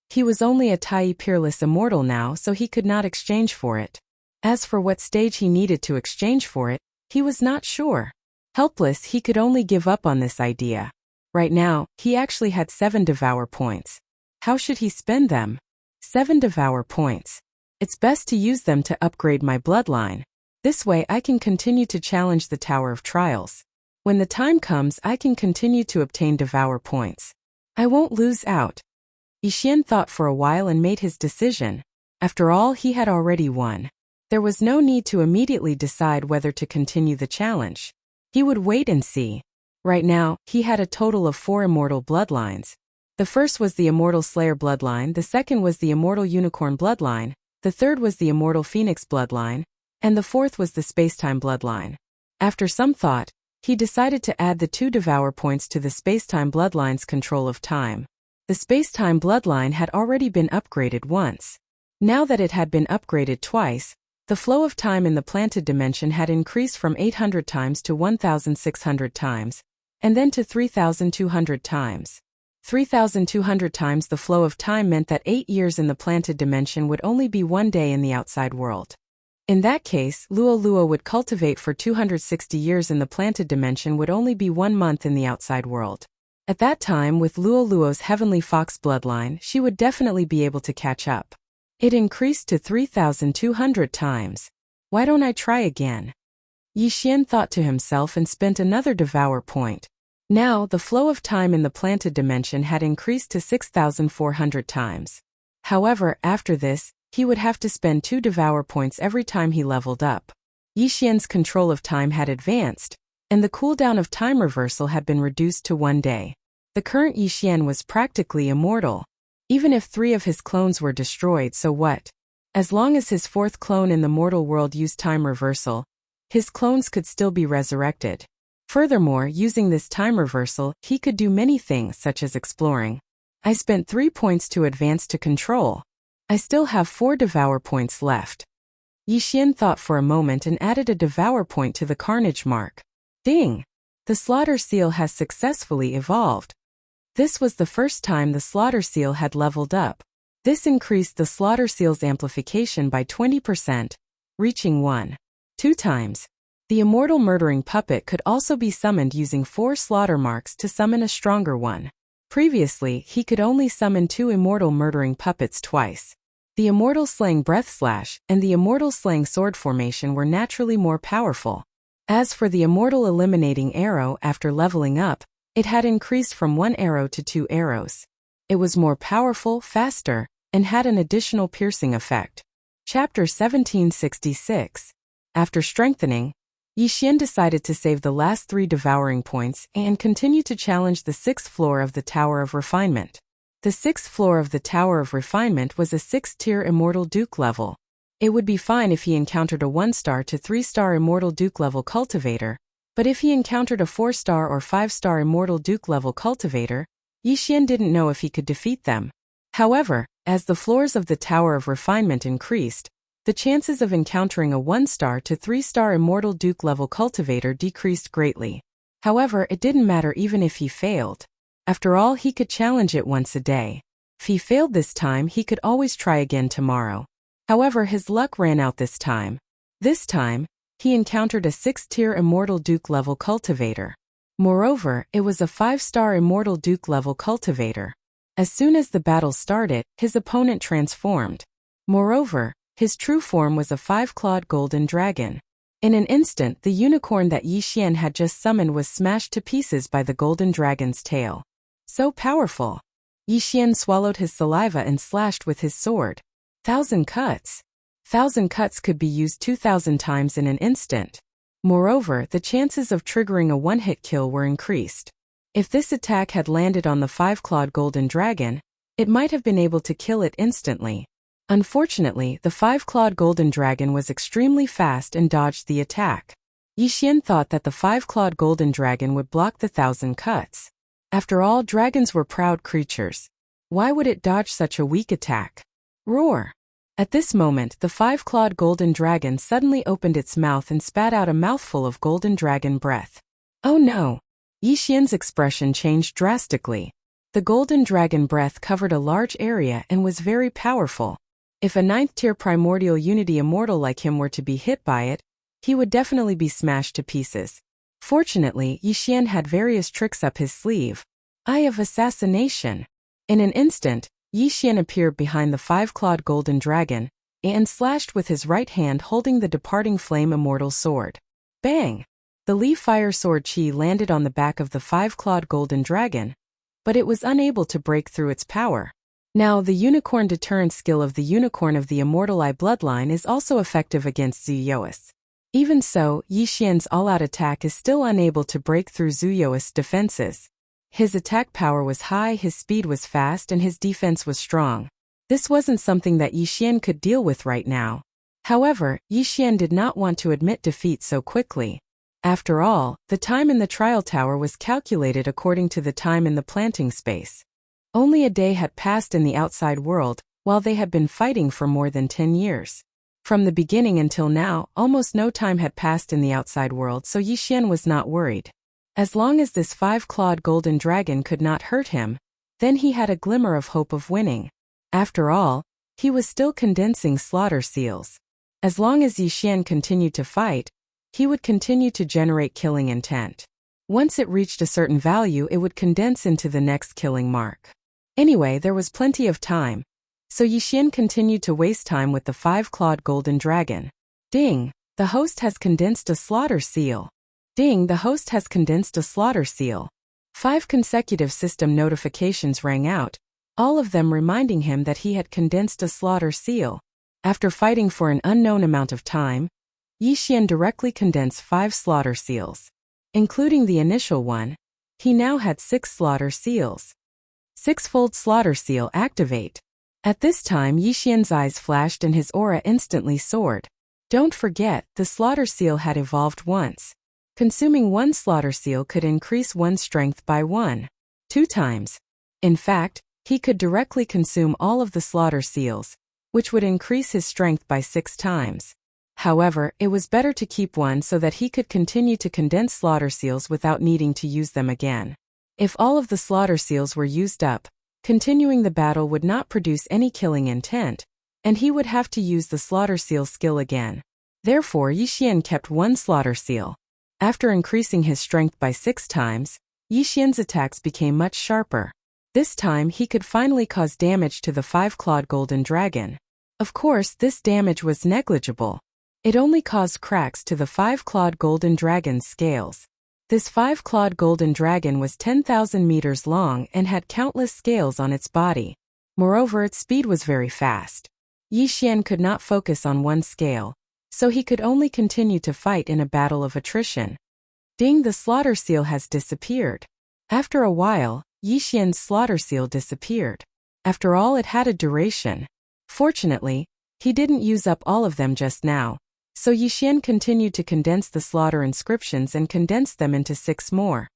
He was only a Tai Peerless immortal now, so he could not exchange for it. As for what stage he needed to exchange for it, he was not sure. Helpless, he could only give up on this idea. Right now, he actually had 7 Devour points. How should he spend them? 7 Devour points. It's best to use them to upgrade my bloodline. This way I can continue to challenge the Tower of Trials. When the time comes, I can continue to obtain Devour points. I won't lose out. Yi Xian thought for a while and made his decision. After all, he had already won. There was no need to immediately decide whether to continue the challenge. He would wait and see. Right now, he had a total of 4 immortal bloodlines. The first was the Immortal Slayer bloodline, the second was the Immortal Unicorn bloodline, the third was the Immortal Phoenix bloodline, and the 4th was the Spacetime bloodline. After some thought, he decided to add the 2 Devour points to the Spacetime bloodline's control of time. The Spacetime bloodline had already been upgraded once. Now that it had been upgraded twice, the flow of time in the planted dimension had increased from 800 times to 1,600 times, and then to 3,200 times. 3,200 times the flow of time meant that 8 years in the planted dimension would only be 1 day in the outside world. In that case, Luo Luo would cultivate for 260 years in the planted dimension would only be 1 month in the outside world. At that time, with Luo Luo's heavenly fox bloodline, she would definitely be able to catch up. It increased to 3,200 times. Why don't I try again? Yi Xian thought to himself and spent another devour point. Now, the flow of time in the planted dimension had increased to 6,400 times. However, after this, he would have to spend 2 devour points every time he leveled up. Yi Xian's control of time had advanced, and the cooldown of time reversal had been reduced to 1 day. The current Yi Xian was practically immortal. Even if 3 of his clones were destroyed, so what? As long as his 4th clone in the mortal world used time reversal, his clones could still be resurrected. Furthermore, using this time reversal, he could do many things such as exploring. I spent 3 points to advance to control. I still have 4 devour points left. Yi Xian thought for a moment and added a devour point to the carnage mark. Ding! The slaughter seal has successfully evolved. This was the first time the slaughter seal had leveled up. This increased the slaughter seal's amplification by 20%, reaching 1.2 times. The immortal murdering puppet could also be summoned using 4 slaughter marks to summon a stronger one. Previously, he could only summon 2 immortal murdering puppets twice. The immortal slaying breath slash and the immortal slaying sword formation were naturally more powerful. As for the immortal eliminating arrow after leveling up, it had increased from 1 arrow to 2 arrows. It was more powerful, faster, and had an additional piercing effect. Chapter 1766. After strengthening, Yi Xian decided to save the last 3 devouring points and continue to challenge the 6th floor of the Tower of Refinement. The 6th floor of the Tower of Refinement was a 6th-tier Immortal Duke level. It would be fine if he encountered a 1-star to 3-star Immortal Duke level cultivator, but if he encountered a 4-star or 5-star Immortal Duke level cultivator, Yi Xian didn't know if he could defeat them. However, as the floors of the Tower of Refinement increased, the chances of encountering a 1-star to 3-star Immortal Duke level cultivator decreased greatly. However, it didn't matter even if he failed. After all, he could challenge it once a day. If he failed this time, he could always try again tomorrow. However, his luck ran out this time. This time, he encountered a 6th-tier Immortal Duke level cultivator. Moreover, it was a 5-star Immortal Duke level cultivator. As soon as the battle started, his opponent transformed. Moreover, his true form was a 5-clawed golden dragon. In an instant, the unicorn that Yi Xian had just summoned was smashed to pieces by the golden dragon's tail. So powerful! Yi Xian swallowed his saliva and slashed with his sword. 1,000 cuts. 1,000 cuts could be used 2,000 times in an instant. Moreover, the chances of triggering a one-hit kill were increased. If this attack had landed on the 5-clawed golden dragon, it might have been able to kill it instantly. Unfortunately, the 5-clawed golden dragon was extremely fast and dodged the attack. Yi Xian thought that the 5-clawed golden dragon would block the 1,000 cuts. After all, dragons were proud creatures. Why would it dodge such a weak attack? Roar! At this moment, the 5-clawed golden dragon suddenly opened its mouth and spat out a mouthful of golden dragon breath. Oh no! Yi Xian's expression changed drastically. The golden dragon breath covered a large area and was very powerful. If a 9th-tier primordial unity immortal like him were to be hit by it, he would definitely be smashed to pieces. Fortunately, Yi Xian had various tricks up his sleeve. Eye of Assassination. In an instant, Yi Xian appeared behind the 5-clawed golden dragon and slashed with his right hand holding the departing flame immortal sword. Bang! The Li Fire Sword Qi landed on the back of the 5-clawed golden dragon, but it was unable to break through its power. Now, the unicorn deterrent skill of the unicorn of the Immortal Eye bloodline is also effective against Zhu You's. Even so, Yi Xian's all-out attack is still unable to break through Zhu You's defenses. His attack power was high, his speed was fast, and his defense was strong. This wasn't something that Yi Xian could deal with right now. However, Yi Xian did not want to admit defeat so quickly. After all, the time in the trial tower was calculated according to the time in the planting space. Only a day had passed in the outside world, while they had been fighting for more than 10 years. From the beginning until now, almost no time had passed in the outside world, so Yi Xian was not worried. As long as this 5-clawed golden dragon could not hurt him, then he had a glimmer of hope of winning. After all, he was still condensing slaughter seals. As long as Yi Xian continued to fight, he would continue to generate killing intent. Once it reached a certain value, it would condense into the next killing mark. Anyway, there was plenty of time, so Yi Xian continued to waste time with the 5-clawed golden dragon. Ding! The host has condensed a slaughter seal. Ding! The host has condensed a slaughter seal. 5 consecutive system notifications rang out, all of them reminding him that he had condensed a slaughter seal. After fighting for an unknown amount of time, Yi Xian directly condensed 5 slaughter seals. Including the initial one, he now had 6 slaughter seals. 6-fold slaughter seal activate. At this time, Yi Xian's eyes flashed and his aura instantly soared. Don't forget, the slaughter seal had evolved once. Consuming 1 slaughter seal could increase one's strength by 2 times. In fact, he could directly consume all of the slaughter seals, which would increase his strength by 6 times. However, it was better to keep one so that he could continue to condense slaughter seals without needing to use them again. If all of the slaughter seals were used up, continuing the battle would not produce any killing intent, and he would have to use the slaughter seal skill again. Therefore, Yi Xian kept 1 slaughter seal. After increasing his strength by 6 times, Yi Xian's attacks became much sharper. This time he could finally cause damage to the 5-clawed golden dragon. Of course, this damage was negligible. It only caused cracks to the 5-clawed golden dragon's scales. This 5-clawed golden dragon was 10,000 meters long and had countless scales on its body. Moreover, its speed was very fast. Yi Xian could not focus on one scale, so he could only continue to fight in a battle of attrition. Ding! The slaughter seal has disappeared. After a while, Yi Xian's slaughter seal disappeared. After all, it had a duration. Fortunately, he didn't use up all of them just now, so Yi Xian continued to condense the slaughter inscriptions and condensed them into 6 more.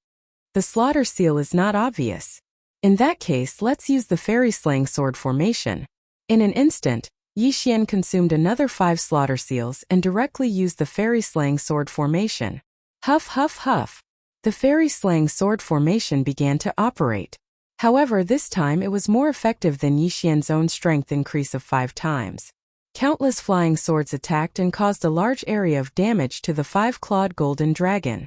The slaughter seal is not obvious. In that case, let's use the fairy slaying sword formation. In an instant, Yi Xian consumed another 5 slaughter seals and directly used the fairy slaying sword formation. Huff huff huff. The fairy slaying sword formation began to operate. However, this time it was more effective than Yi Xian's own strength increase of 5 times. Countless flying swords attacked and caused a large area of damage to the 5-clawed golden dragon.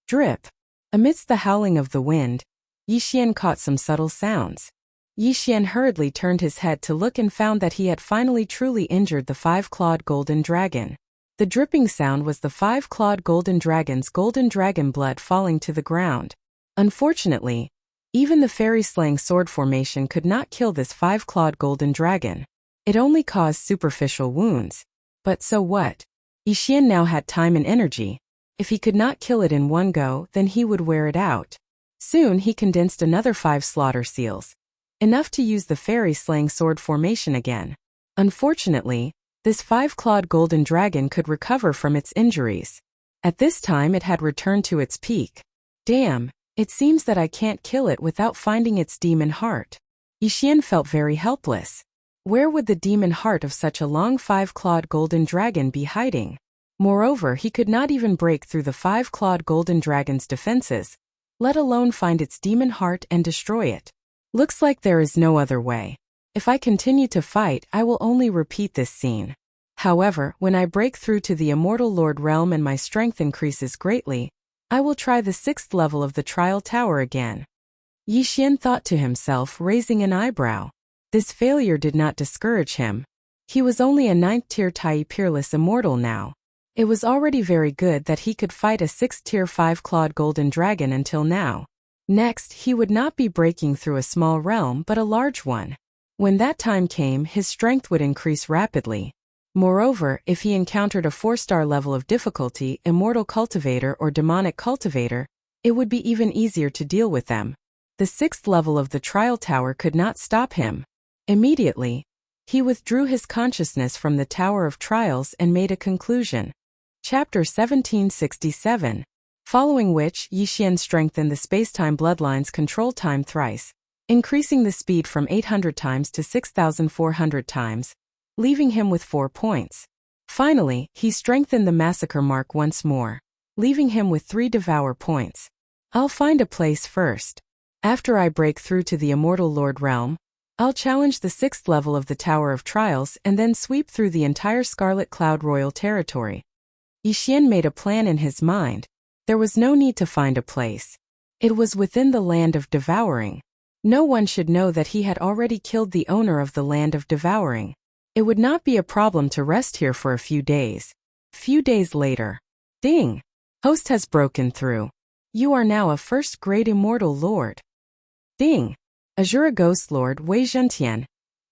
Drip. Amidst the howling of the wind, Yi Xian caught some subtle sounds. Yi Xian hurriedly turned his head to look and found that he had finally truly injured the 5-clawed golden dragon. The dripping sound was the 5-clawed golden dragon's golden dragon blood falling to the ground. Unfortunately, even the fairy slaying sword formation could not kill this 5-clawed golden dragon. It only caused superficial wounds. But so what? Yi Xian now had time and energy. If he could not kill it in one go, then he would wear it out. Soon he condensed another 5 slaughter seals. Enough to use the fairy slaying sword formation again. Unfortunately, this 5-clawed golden dragon could recover from its injuries. At this time it had returned to its peak. Damn, it seems that I can't kill it without finding its demon heart. Yi Xian felt very helpless. Where would the demon heart of such a long 5-clawed golden dragon be hiding? Moreover, he could not even break through the 5-clawed golden dragon's defenses, let alone find its demon heart and destroy it. Looks like there is no other way. If I continue to fight, I will only repeat this scene. However, when I break through to the Immortal Lord realm and my strength increases greatly, I will try the 6th level of the trial tower again. Yi Xian thought to himself, raising an eyebrow. This failure did not discourage him. He was only a 9th-tier Tai Peerless Immortal now. It was already very good that he could fight a 6th-tier 5-clawed golden dragon until now. Next, he would not be breaking through a small realm but a large one. When that time came, his strength would increase rapidly. Moreover, if he encountered a 4-star level of difficulty, Immortal Cultivator or Demonic Cultivator, it would be even easier to deal with them. The 6th level of the trial tower could not stop him. Immediately, he withdrew his consciousness from the Tower of Trials and made a conclusion. Chapter 1767. Following which, Yi Xian strengthened the spacetime bloodline's control time thrice, increasing the speed from 800 times to 6,400 times, leaving him with 4 points. Finally, he strengthened the massacre mark once more, leaving him with 3 devour points. I'll find a place first. After I break through to the Immortal Lord realm, I'll challenge the 6th level of the Tower of Trials and then sweep through the entire Scarlet Cloud Royal territory. Yi Xian made a plan in his mind. There was no need to find a place. It was within the Land of Devouring. No one should know that he had already killed the owner of the Land of Devouring. It would not be a problem to rest here for a few days. Few days later. Ding! Host has broken through. You are now a first-grade immortal lord. Ding! Azura Ghost Lord Wei Zhentian,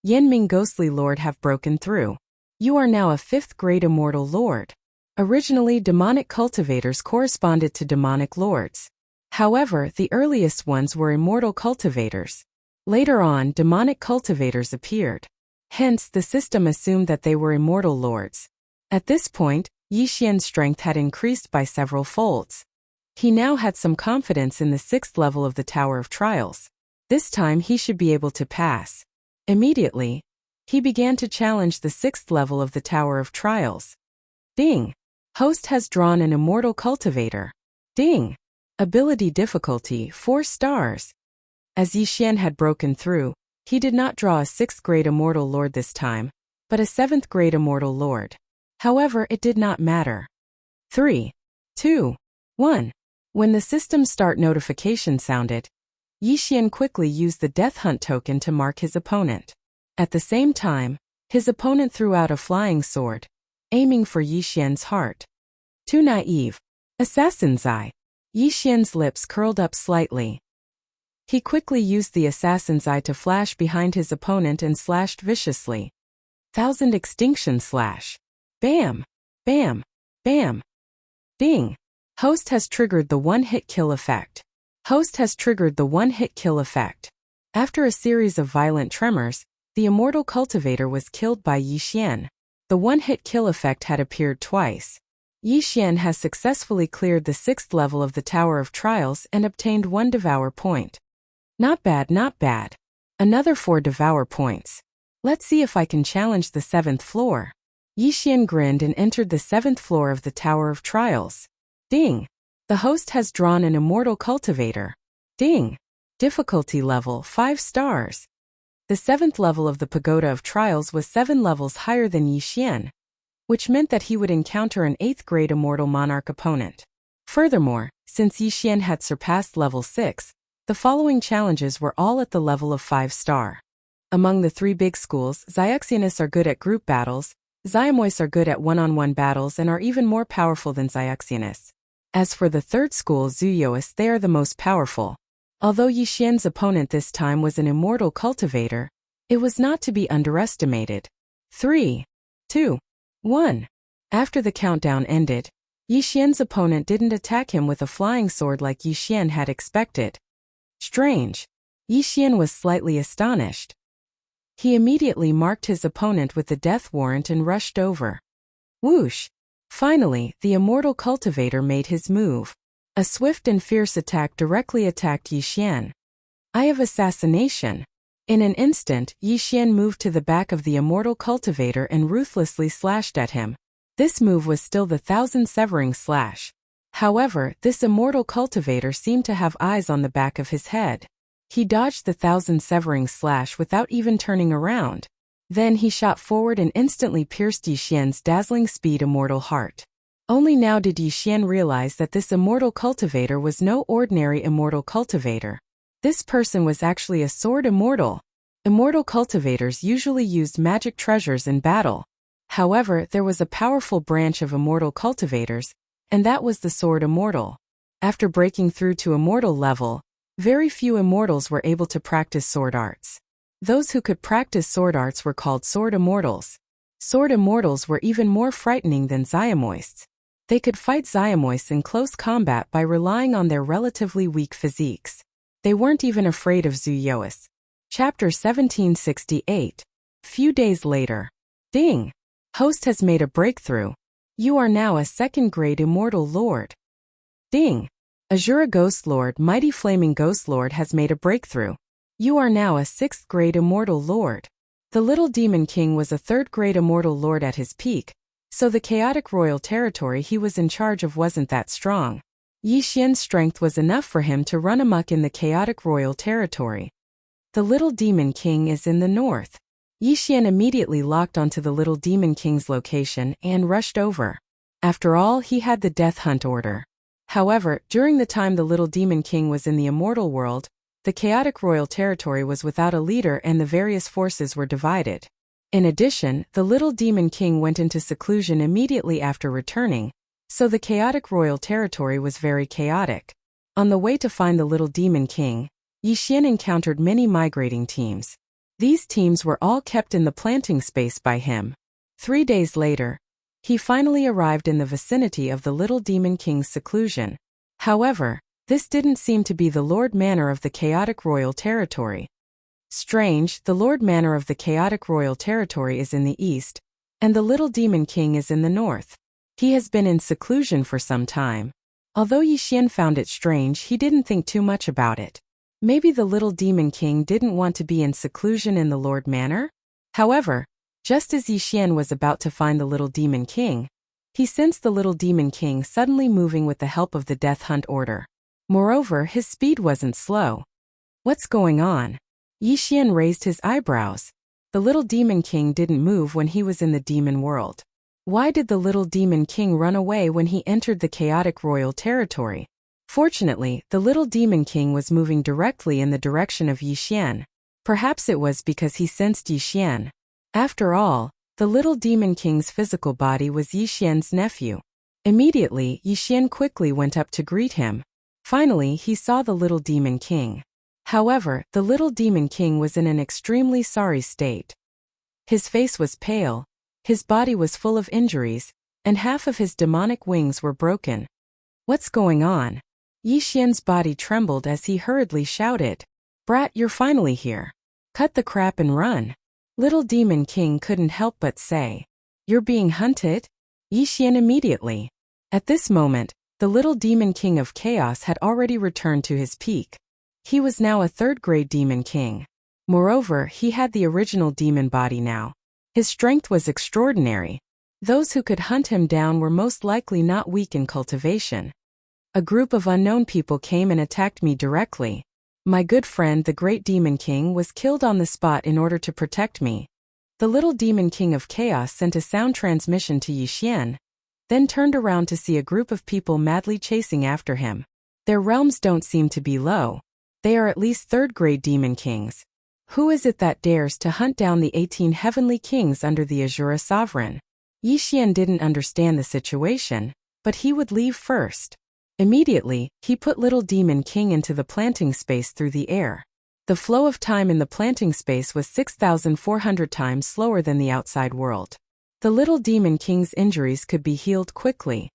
Yanming Ghostly Lord have broken through. You are now a 5th-grade immortal lord. Originally, demonic cultivators corresponded to demonic lords. However, the earliest ones were immortal cultivators. Later on, demonic cultivators appeared. Hence, the system assumed that they were immortal lords. At this point, Yi Xian's strength had increased by several folds. He now had some confidence in the 6th level of the Tower of Trials. This time he should be able to pass. Immediately, he began to challenge the 6th level of the Tower of Trials. Ding! Host has drawn an immortal cultivator. Ding! Ability difficulty 4 stars. As Yi Xian had broken through, he did not draw a 6th-grade immortal lord this time, but a 7th-grade immortal lord. However, it did not matter. 3, 2, 1. When the system start notification sounded, Yi Xian quickly used the Death Hunt token to mark his opponent. At the same time, his opponent threw out a flying sword, aiming for Yi Xian's heart. Too naive. Assassin's Eye. Yi Xian's lips curled up slightly. He quickly used the Assassin's Eye to flash behind his opponent and slashed viciously. 1000 Extinction Slash. Bam! Bam! Bam! Ding! Host has triggered the one-hit kill effect. Host has triggered the one-hit kill effect. After a series of violent tremors, the immortal cultivator was killed by Yi Xian. The one-hit kill effect had appeared twice. Yi Xian has successfully cleared the 6th level of the Tower of Trials and obtained 1 Devour point. Not bad, not bad. Another 4 Devour points. Let's see if I can challenge the 7th floor. Yi Xian grinned and entered the 7th floor of the Tower of Trials. Ding! The host has drawn an immortal cultivator. Ding! Difficulty level 5 stars. The 7th level of the Pagoda of Trials was 7 levels higher than Yi Xian, which meant that he would encounter an 8th-grade immortal monarch opponent. Furthermore, since Yi Xian had surpassed level 6, the following challenges were all at the level of 5-star. Among the 3 big schools, Xiaxianists are good at group battles, Xiamois are good at one-on-one battles and are even more powerful than Xiaxianists. As for the 3rd school, Zuyoists, they are the most powerful. Although Yi Xian's opponent this time was an immortal cultivator, it was not to be underestimated. 3, 2, 1. After the countdown ended, Yi Xian's opponent didn't attack him with a flying sword like Yi Xian had expected. Strange. Yi Xian was slightly astonished. He immediately marked his opponent with the death warrant and rushed over. Whoosh! Finally, the immortal cultivator made his move. A swift and fierce attack directly attacked Yi Xian. Eye of Assassination. In an instant, Yi Xian moved to the back of the immortal cultivator and ruthlessly slashed at him. This move was still the 1000 Severing Slash. However, this immortal cultivator seemed to have eyes on the back of his head. He dodged the 1000 Severing Slash without even turning around. Then he shot forward and instantly pierced Yi Xian's dazzling speed immortal heart. Only now did Yi Xian realize that this immortal cultivator was no ordinary immortal cultivator. This person was actually a sword immortal. Immortal cultivators usually used magic treasures in battle. However, there was a powerful branch of immortal cultivators, and that was the sword immortal. After breaking through to immortal level, very few immortals were able to practice sword arts. Those who could practice sword arts were called sword immortals. Sword immortals were even more frightening than Xiamoists. They could fight Xiamoists in close combat by relying on their relatively weak physiques. They weren't even afraid of Zuyoists. Chapter 1768. Few days later. Ding! Host has made a breakthrough. You are now a 2nd-grade immortal lord. Ding! Azura Ghost Lord Mighty Flaming Ghost Lord has made a breakthrough. You are now a 6th-grade immortal lord. The Little Demon King was a 3rd-grade immortal lord at his peak, so the chaotic royal territory he was in charge of wasn't that strong. Yi Xian's strength was enough for him to run amok in the chaotic royal territory. The little demon king is in the north. Yixian immediately locked onto the little demon king's location and rushed over. After all, he had the death hunt order. However, during the time the little demon king was in the immortal world, the chaotic royal territory was without a leader and the various forces were divided. In addition, the little demon king went into seclusion immediately after returning, so the chaotic royal territory was very chaotic. On the way to find the little demon king, Yixian encountered many migrating teams. These teams were all kept in the planting space by him. 3 days later, he finally arrived in the vicinity of the little demon king's seclusion. However, this didn't seem to be the Lord Manor of the chaotic royal territory. Strange, the Lord Manor of the chaotic royal territory is in the east, and the little demon king is in the north. He has been in seclusion for some time. Although Yixian found it strange, he didn't think too much about it. Maybe the little demon king didn't want to be in seclusion in the Lord Manor? However, just as Yixian was about to find the little demon king, he sensed the little demon king suddenly moving with the help of the death hunt order. Moreover, his speed wasn't slow. What's going on? Yixian raised his eyebrows. The little demon king didn't move when he was in the demon world. Why did the little demon king run away when he entered the chaotic royal territory? Fortunately, the little demon king was moving directly in the direction of Yixian. Perhaps it was because he sensed Yixian. After all, the little demon king's physical body was Yixian's nephew. Immediately, Yixian quickly went up to greet him. Finally, he saw the little demon king. However, the little demon king was in an extremely sorry state. His face was pale, his body was full of injuries, and half of his demonic wings were broken. What's going on? Yixian's body trembled as he hurriedly shouted, "Brat, you're finally here. Cut the crap and run." Little demon king couldn't help but say, "You're being hunted?" Yixian immediately. At this moment, the little demon king of chaos had already returned to his peak. He was now a third-grade demon king. Moreover, he had the original demon body now. His strength was extraordinary. Those who could hunt him down were most likely not weak in cultivation. A group of unknown people came and attacked me directly. My good friend the great demon king was killed on the spot in order to protect me. The little demon king of chaos sent a sound transmission to Yixian, then turned around to see a group of people madly chasing after him. Their realms don't seem to be low. They are at least third-grade demon kings. Who is it that dares to hunt down the 18 heavenly kings under the Azura sovereign? Yixian didn't understand the situation, but he would leave first. Immediately, he put little demon king into the planting space through the air. The flow of time in the planting space was 6,400 times slower than the outside world. The little demon king's injuries could be healed quickly.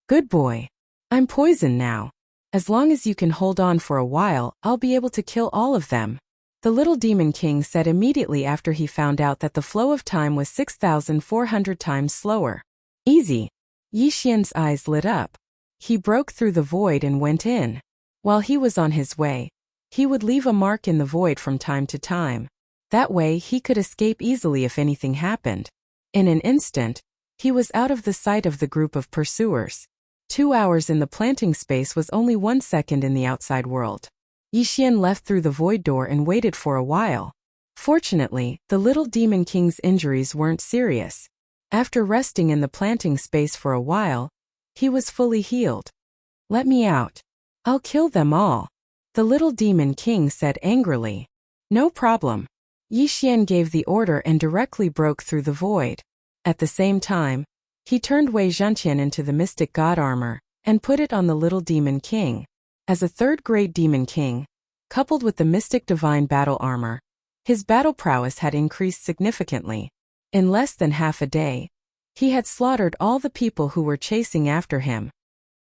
Good boy. I'm poisoned now. As long as you can hold on for a while, I'll be able to kill all of them. The little demon king said immediately after he found out that the flow of time was 6,400 times slower. Easy. Yixian's eyes lit up. He broke through the void and went in. While he was on his way, he would leave a mark in the void from time to time. That way he could escape easily if anything happened. In an instant, he was out of the sight of the group of pursuers. 2 hours in the planting space was only 1 second in the outside world. Yixian left through the void door and waited for a while. Fortunately, the little demon king's injuries weren't serious. After resting in the planting space for a while, he was fully healed. Let me out. I'll kill them all. The little demon king said angrily. No problem. Yixian gave the order and directly broke through the void. At the same time, he turned Wei Zhenqian into the mystic god armor and put it on the little demon king. As a third-grade demon king, coupled with the mystic divine battle armor, his battle prowess had increased significantly. In less than half a day, he had slaughtered all the people who were chasing after him.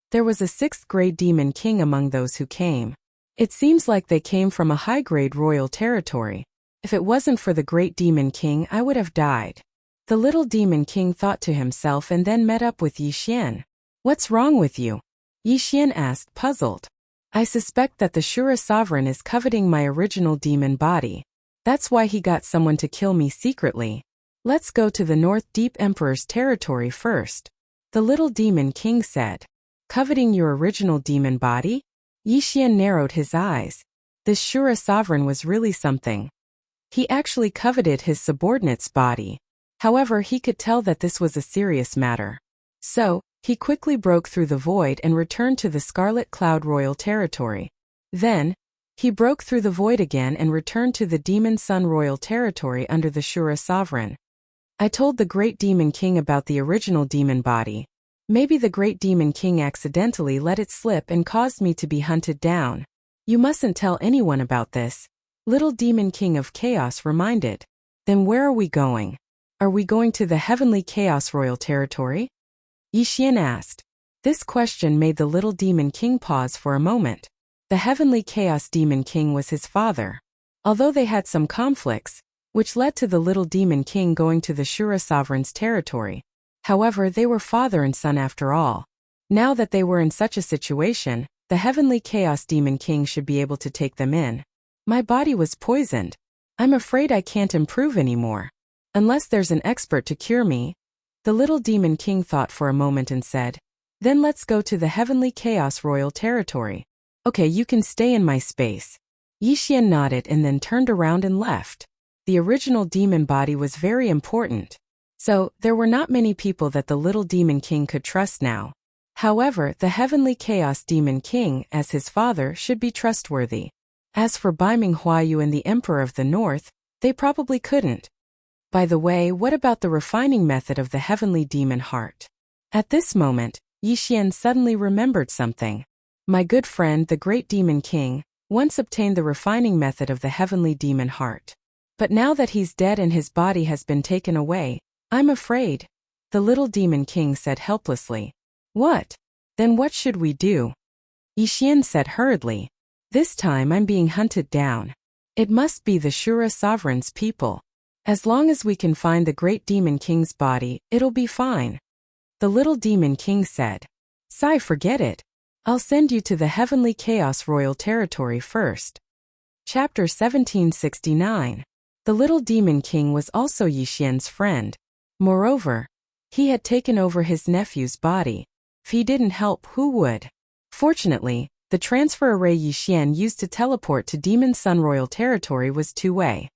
There was a 6th-grade demon king among those who came. It seems like they came from a high-grade royal territory. If it wasn't for the great demon king, I would have died. The little demon king thought to himself and then met up with Yixian. What's wrong with you? Yixian asked, puzzled. I suspect that the Shura sovereign is coveting my original demon body. That's why he got someone to kill me secretly. Let's go to the North Deep Emperor's territory first. The little demon king said. Coveting your original demon body? Yixian narrowed his eyes. This Shura sovereign was really something. He actually coveted his subordinate's body. However, he could tell that this was a serious matter. So, he quickly broke through the void and returned to the Scarlet Cloud royal territory. Then, he broke through the void again and returned to the Demon Sun royal territory under the Shura sovereign. I told the Great Demon King about the original demon body. Maybe the Great Demon King accidentally let it slip and caused me to be hunted down. You mustn't tell anyone about this, Little Demon King of Chaos reminded. Then where are we going? Are we going to the Heavenly Chaos royal territory? Yixian asked. This question made the Little Demon King pause for a moment. The Heavenly Chaos Demon King was his father. Although they had some conflicts, which led to the Little Demon King going to the Shura sovereign's territory. However, they were father and son after all. Now that they were in such a situation, the Heavenly Chaos Demon King should be able to take them in. My body was poisoned. I'm afraid I can't improve anymore. Unless there's an expert to cure me. The Little Demon King thought for a moment and said, Then let's go to the Heavenly Chaos royal territory. Okay, you can stay in my space. Yixian nodded and then turned around and left. The original demon body was very important. So, there were not many people that the Little Demon King could trust now. However, the Heavenly Chaos Demon King, as his father, should be trustworthy. As for Baiming Huayu and the Emperor of the North, they probably couldn't. By the way, what about the refining method of the Heavenly Demon Heart? At this moment, Yixian suddenly remembered something. My good friend the Great Demon King once obtained the refining method of the Heavenly Demon Heart. But now that he's dead and his body has been taken away, I'm afraid, the Little Demon King said helplessly. What? Then what should we do? Yixian said hurriedly. This time I'm being hunted down. It must be the Shura sovereign's people. As long as we can find the Great Demon King's body, it'll be fine. The Little Demon King said. Sai, forget it. I'll send you to the Heavenly Chaos royal territory first. Chapter 1769. The Little Demon King was also Yixian's friend. Moreover, he had taken over his nephew's body. If he didn't help, who would? Fortunately, the transfer array Yixian used to teleport to Demon Sun royal territory was two-way.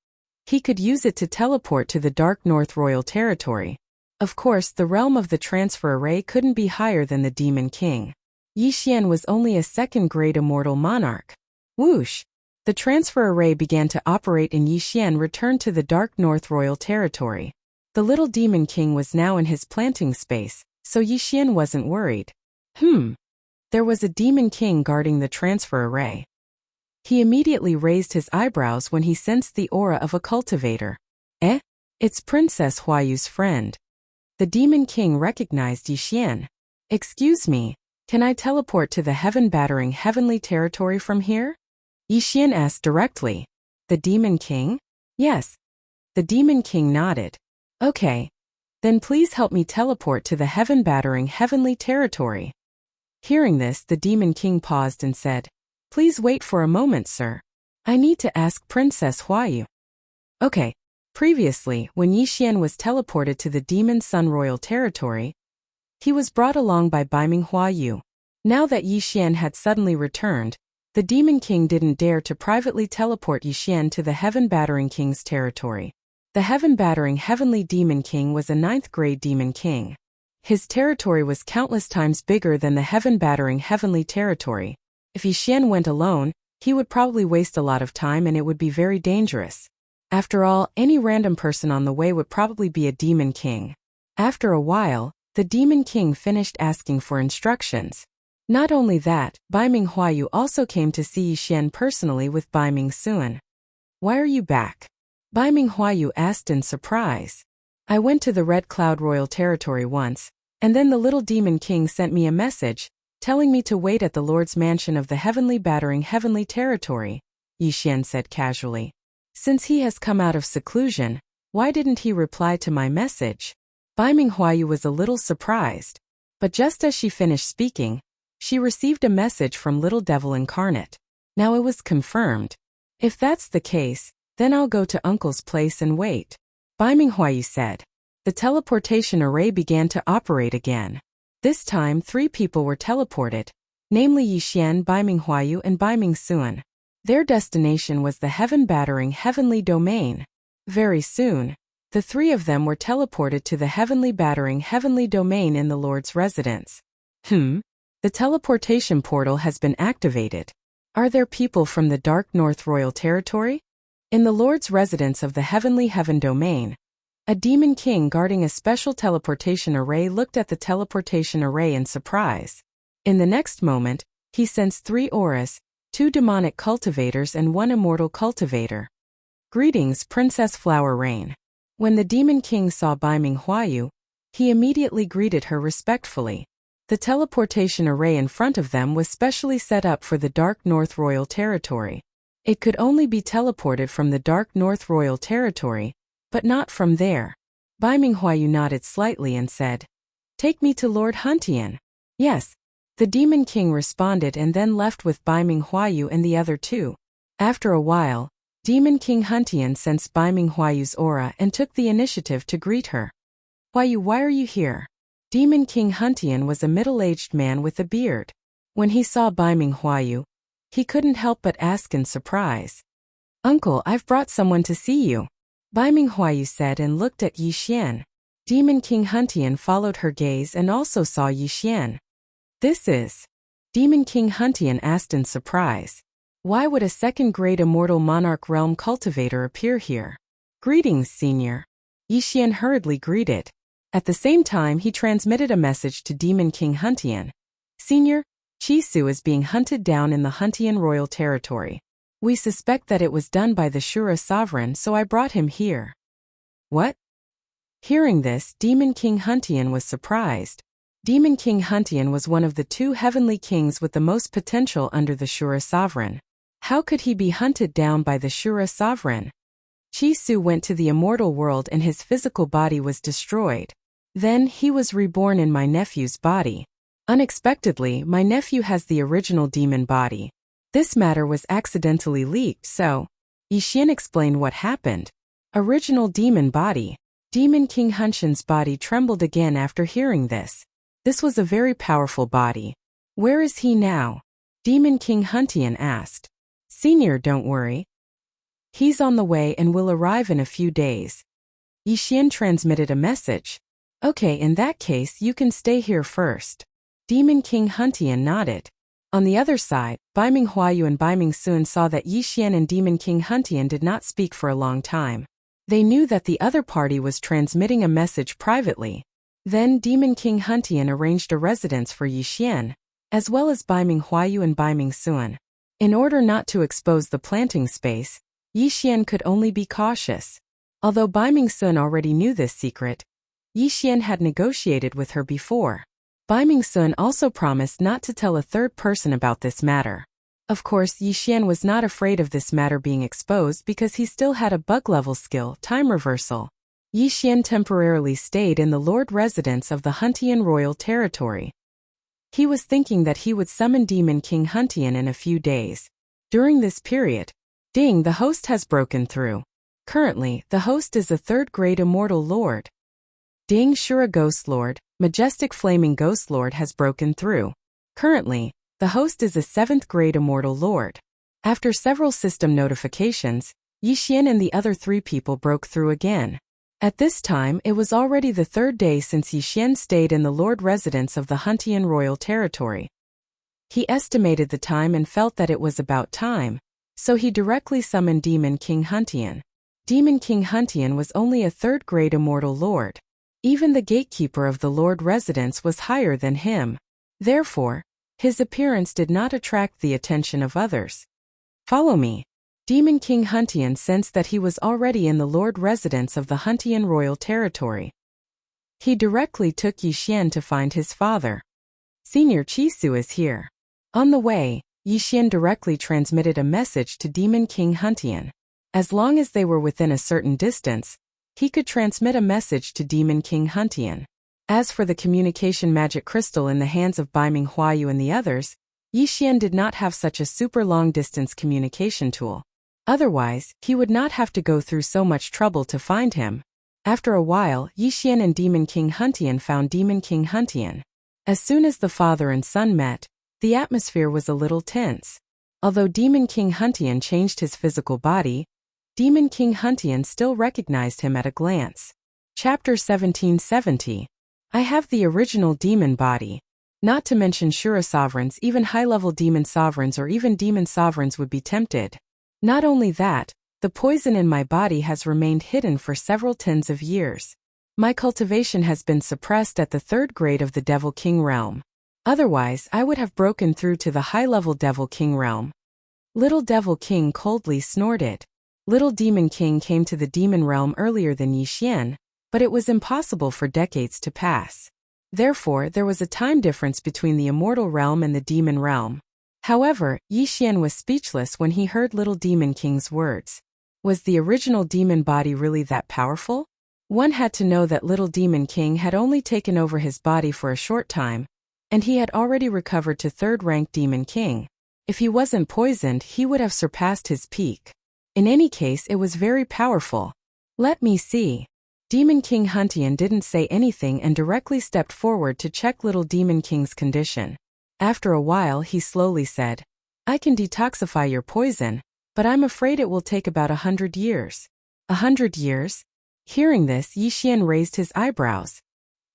He could use it to teleport to the Dark North royal territory. Of course, the realm of the transfer array couldn't be higher than the Demon King. Yixian was only a second-grade immortal monarch. Whoosh! The transfer array began to operate and Yixian returned to the Dark North royal territory. The Little Demon King was now in his planting space, so Yixian wasn't worried. There was a Demon King guarding the transfer array. He immediately raised his eyebrows when he sensed the aura of a cultivator. It's Princess Huayu's friend. The Demon King recognized Yixian. Excuse me, can I teleport to the heaven-battering heavenly territory from here? Yixian asked directly. The Demon King? Yes. The Demon King nodded. Okay. Then please help me teleport to the heaven-battering heavenly territory. Hearing this, the Demon King paused and said, Please wait for a moment, sir. I need to ask Princess Huayu. Okay. Previously, when Yixian was teleported to the Demon Sun royal territory, he was brought along by Baiming Huayu. Now that Yixian had suddenly returned, the Demon King didn't dare to privately teleport Yixian to the Heaven-Battering King's territory. The Heaven-Battering Heavenly Demon King was a 9th-grade Demon King. His territory was countless times bigger than the Heaven-Battering Heavenly territory. If Yixian went alone, he would probably waste a lot of time and it would be very dangerous. After all, any random person on the way would probably be a Demon King. After a while, the Demon King finished asking for instructions. Not only that, Baiming Huayu also came to see Yixian personally with Baiming Suan. Why are you back? Baiming Huayu asked in surprise. I went to the Red Cloud Royal Territory once, and then the Little Demon King sent me a message, telling me to wait at the Lord's Mansion of the Heavenly Battering Heavenly Territory, Yixian said casually. Since he has come out of seclusion, why didn't he reply to my message? Baiming Huayu was a little surprised. But just as she finished speaking, she received a message from Little Devil Incarnate. Now it was confirmed. If that's the case, then I'll go to Uncle's place and wait. Baiming Huayu said. The teleportation array began to operate again. This time 3 people were teleported, namely Yixian, Baiming Huayu and Baiming Suan. Their destination was the heaven-battering heavenly domain. Very soon, the three of them were teleported to the heavenly battering heavenly domain in the Lord's residence. The teleportation portal has been activated. Are there people from the Dark North Royal Territory? In the Lord's residence of the heavenly heaven domain, a demon king guarding a special teleportation array looked at the teleportation array in surprise. In the next moment, he sensed 3 auras, 2 demonic cultivators and 1 immortal cultivator. Greetings, Princess Flower Rain. When the demon king saw Bai Ming Huayu, he immediately greeted her respectfully. The teleportation array in front of them was specially set up for the Dark North Royal Territory. It could only be teleported from the Dark North Royal Territory, but not from there. Bai Ming Huayu nodded slightly and said, "Take me to Lord Huntian." "Yes." The demon king responded and then left with Bai Ming Huayu and the other 2. After a while, Demon King Huntian sensed Bai Ming Huayu's aura and took the initiative to greet her. "Huayu, why are you here?" Demon King Huntian was a middle-aged man with a beard. When he saw Bai Ming Huayu, he couldn't help but ask in surprise. "Uncle, I've brought someone to see you," Bai Ming Huayu said and looked at Yi Xian. Demon King Huntian followed her gaze and also saw Yi Xian. "This is?" Demon King Huntian asked in surprise. "Why would a second-grade immortal monarch realm cultivator appear here?" "Greetings, senior." Yi Xian hurriedly greeted. At the same time, he transmitted a message to Demon King Huntian. "Senior, Chisu is being hunted down in the Huntian Royal Territory. We suspect that it was done by the Shura sovereign, so I brought him here." "What?" Hearing this, Demon King Huntian was surprised. Demon King Huntian was one of the 2 heavenly kings with the most potential under the Shura sovereign. How could he be hunted down by the Shura sovereign? Chisu went to the immortal world and his physical body was destroyed. Then he was reborn in my nephew's body. Unexpectedly, my nephew has the original demon body. This matter was accidentally leaked, so Yi Xian explained what happened. Original demon body. Demon King Huntian's body trembled again after hearing this. This was a very powerful body. "Where is he now?" Demon King Huntian asked. "Senior, don't worry. He's on the way and will arrive in a few days." Yi Xian transmitted a message. "Okay, in that case you can stay here first." Demon King Huntian nodded. On the other side, Bai Ming Huayu and Bai Ming Sun saw that Yi Xian and Demon King Huntian did not speak for a long time. They knew that the other party was transmitting a message privately. Then Demon King Huntian arranged a residence for Yi Xian, as well as Bai Ming Huayu and Bai Ming Sun. In order not to expose the planting space, Yi Xian could only be cautious. Although Bai Ming Sun already knew this secret, Yi Xian had negotiated with her before. Bai Ming Sun also promised not to tell a third person about this matter. Of course, Yi Xian was not afraid of this matter being exposed because he still had a bug-level skill, time reversal. Yi Xian temporarily stayed in the Lord residence of the Huntian Royal Territory. He was thinking that he would summon Demon King Huntian in a few days. During this period, ding, the host has broken through. Currently, the host is a 3rd-grade immortal lord. Ding, Shura Ghost Lord, Majestic Flaming Ghost Lord has broken through. Currently, the host is a 7th-grade immortal lord. After several system notifications, Yi Xian and the other 3 people broke through again. At this time, it was already the 3rd day since Yi Xian stayed in the Lord residence of the Huntian Royal Territory. He estimated the time and felt that it was about time, so he directly summoned Demon King Huntian. Demon King Huntian was only a 3rd-grade immortal lord. Even the gatekeeper of the Lord residence was higher than him. Therefore, his appearance did not attract the attention of others. "Follow me." Demon King Huntian sensed that he was already in the Lord residence of the Huntian Royal Territory. He directly took Yi Xian to find his father. "Senior Chisu is here." On the way, Yi Xian directly transmitted a message to Demon King Huntian. As long as they were within a certain distance, he could transmit a message to Demon King Huntian. As for the communication magic crystal in the hands of Bai Ming Huayu and the others, Yi Xian did not have such a super long-distance communication tool. Otherwise, he would not have to go through so much trouble to find him. After a while, Yi Xian and Demon King Huntian found Demon King Huntian. As soon as the father and son met, the atmosphere was a little tense. Although Demon King Huntian changed his physical body, Demon King Huntian still recognized him at a glance. Chapter 1770. I have the original demon body. Not to mention Shura sovereigns, even high-level demon sovereigns or even demon sovereigns would be tempted. Not only that, the poison in my body has remained hidden for several tens of years. My cultivation has been suppressed at the 3rd grade of the Devil King realm. Otherwise, I would have broken through to the high-level Devil King realm. Little Devil King coldly snorted. Little Demon King came to the demon realm earlier than Yi Xian, but it was impossible for decades to pass. Therefore, there was a time difference between the immortal realm and the demon realm. However, Yi Xian was speechless when he heard Little Demon King's words. Was the original demon body really that powerful? One had to know that Little Demon King had only taken over his body for a short time, and he had already recovered to 3rd rank Demon King. If he wasn't poisoned, he would have surpassed his peak. In any case, it was very powerful. Let me see. Demon King Huntian didn't say anything and directly stepped forward to check Little Demon King's condition. After a while, he slowly said, I can detoxify your poison, but I'm afraid it will take about 100 years. 100 years? Hearing this, Yi Xian raised his eyebrows.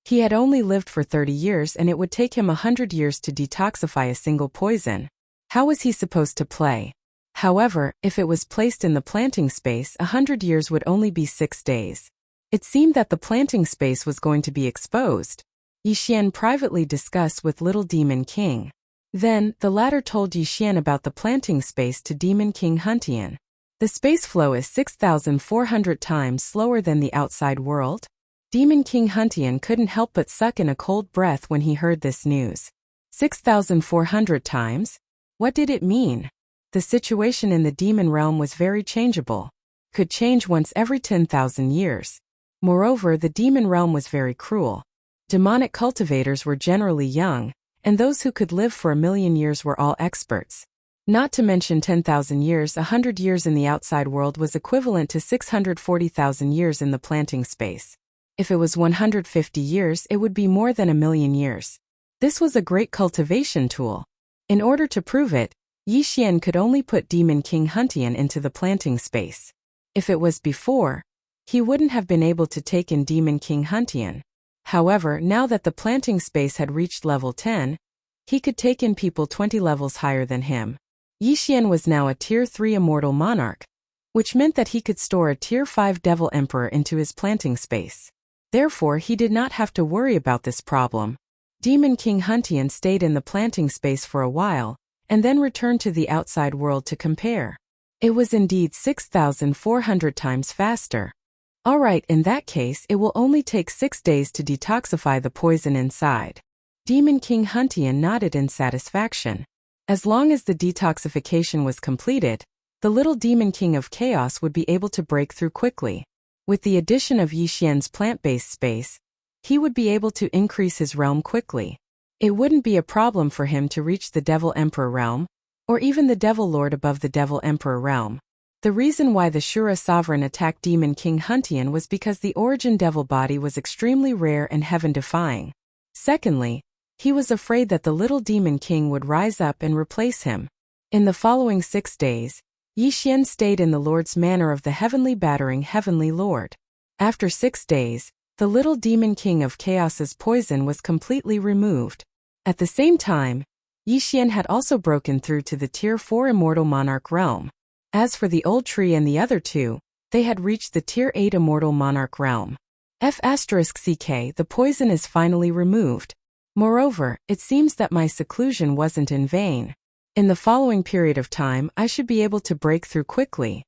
He had only lived for 30 years and it would take him 100 years to detoxify a single poison. How was he supposed to play? However, if it was placed in the planting space, 100 years would only be 6 days. It seemed that the planting space was going to be exposed. Yi Xian privately discussed with Little Demon King. Then, the latter told Yi Xian about the planting space to Demon King Huntian. The space flow is 6,400 times slower than the outside world. Demon King Huntian couldn't help but suck in a cold breath when he heard this news. 6,400 times? What did it mean? The situation in the demon realm was very changeable. Could change once every 10,000 years. Moreover, the demon realm was very cruel. Demonic cultivators were generally young, and those who could live for 1,000,000 years were all experts. Not to mention 10,000 years, 100 years in the outside world was equivalent to 640,000 years in the planting space. If it was 150 years, it would be more than 1,000,000 years. This was a great cultivation tool. In order to prove it, Yi Xian could only put Demon King Huntian into the planting space. If it was before, he wouldn't have been able to take in Demon King Huntian. However, now that the planting space had reached level 10, he could take in people 20 levels higher than him. Yi Xian was now a Tier 3 immortal monarch, which meant that he could store a Tier 5 Devil Emperor into his planting space. Therefore, he did not have to worry about this problem. Demon King Huntian stayed in the planting space for a while, and then returned to the outside world to compare. It was indeed 6,400 times faster. Alright, in that case, it will only take 6 days to detoxify the poison inside. Demon King Huntian nodded in satisfaction. As long as the detoxification was completed, the little Demon King of Chaos would be able to break through quickly. With the addition of Yi Xian's plant-based space, he would be able to increase his realm quickly. It wouldn't be a problem for him to reach the Devil Emperor realm, or even the Devil Lord above the Devil Emperor realm. The reason why the Shura sovereign attacked Demon King Huntian was because the origin devil body was extremely rare and heaven-defying. Secondly, he was afraid that the little Demon King would rise up and replace him. In the following 6 days, Yi Xian stayed in the Lord's manor of the heavenly battering Heavenly Lord. After 6 days, the little Demon King of Chaos's poison was completely removed. At the same time, Yi Xian had also broken through to the Tier 4 Immortal Monarch realm. As for the old tree and the other two, they had reached the Tier 8 Immortal Monarch realm. F***ck, the poison is finally removed. Moreover, it seems that my seclusion wasn't in vain. In the following period of time, I should be able to break through quickly.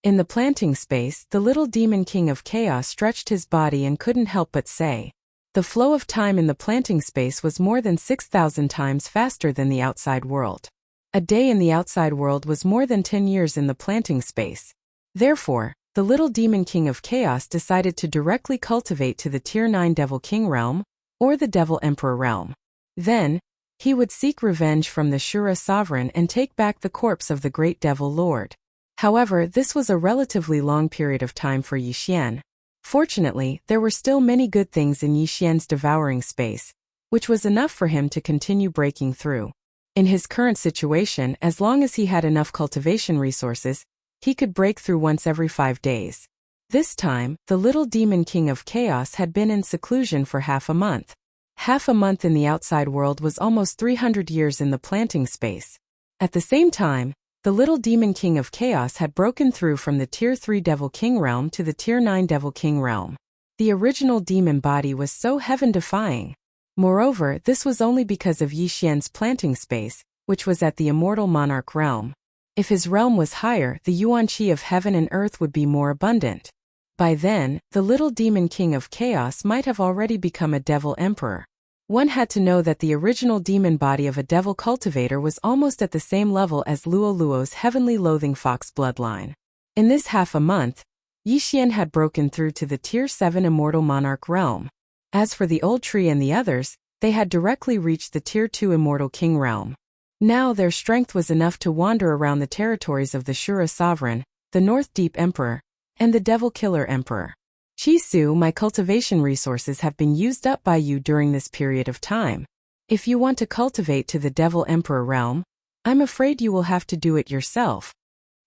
In the planting space, the little Demon King of Chaos stretched his body and couldn't help but say. The flow of time in the planting space was more than 6,000 times faster than the outside world. A day in the outside world was more than 10 years in the planting space. Therefore, the little Demon King of Chaos decided to directly cultivate to the Tier 9 Devil King realm, or the Devil Emperor realm. Then, he would seek revenge from the Shura sovereign and take back the corpse of the great Devil Lord. However, this was a relatively long period of time for Yi Xian. Fortunately, there were still many good things in Yi Xian's devouring space, which was enough for him to continue breaking through. In his current situation, as long as he had enough cultivation resources, he could break through once every 5 days. This time, the little demon king of chaos had been in seclusion for half a month. Half a month in the outside world was almost 300 years in the planting space. At the same time, the little demon king of chaos had broken through from the Tier 3 Devil King realm to the Tier 9 Devil King realm. The original demon body was so heaven-defying. Moreover, this was only because of Yi Xian's planting space, which was at the immortal monarch realm. If his realm was higher, the yuan qi of heaven and earth would be more abundant. By then, the little demon king of chaos might have already become a devil emperor. One had to know that the original demon body of a devil cultivator was almost at the same level as Luo Luo's heavenly loathing fox bloodline. In this half a month, Yi Xian had broken through to the Tier 7 immortal monarch realm. As for the old tree and the others, they had directly reached the Tier 2 immortal king realm. Now their strength was enough to wander around the territories of the Shura sovereign, the North Deep Emperor, and the Devil Killer Emperor. Chisu, my cultivation resources have been used up by you during this period of time. If you want to cultivate to the Devil Emperor realm, I'm afraid you will have to do it yourself.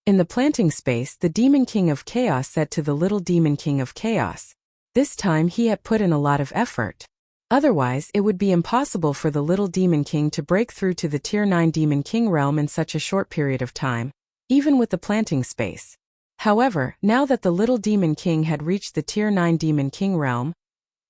In the planting space, the Demon King of Chaos said to the little Demon King of Chaos. This time he had put in a lot of effort. Otherwise, it would be impossible for the little Demon King to break through to the Tier 9 Demon King realm in such a short period of time, even with the planting space. However, now that the little Demon King had reached the Tier 9 Demon King realm,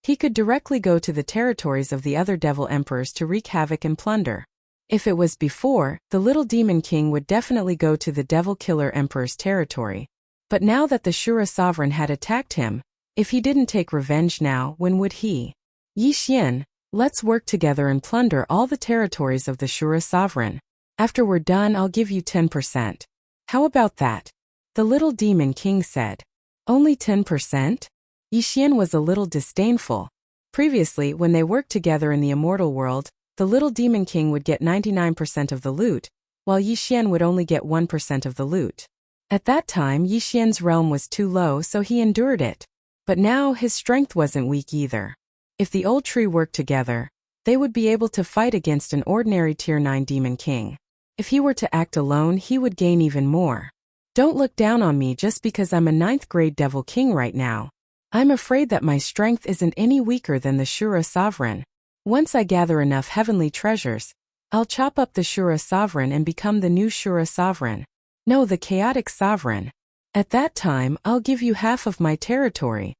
he could directly go to the territories of the other Devil Emperors to wreak havoc and plunder. If it was before, the little Demon King would definitely go to the Devil Killer Emperor's territory. But now that the Shura sovereign had attacked him, if he didn't take revenge now, when would he? Yi Xian, let's work together and plunder all the territories of the Shura sovereign. After we're done, I'll give you 10%. How about that? The little Demon King said. Only 10%? Yi Xian was a little disdainful. Previously, when they worked together in the immortal world, the little Demon King would get 99% of the loot, while Yi Xian would only get 1% of the loot. At that time, Yi Xian's realm was too low, so he endured it. But now his strength wasn't weak either. If the old tree worked together, they would be able to fight against an ordinary Tier 9 Demon King. If he were to act alone, he would gain even more. Don't look down on me just because I'm a 9th grade Devil King right now. I'm afraid that my strength isn't any weaker than the Shura sovereign. Once I gather enough heavenly treasures, I'll chop up the Shura sovereign and become the new Shura sovereign. No, the chaotic sovereign. At that time, I'll give you half of my territory.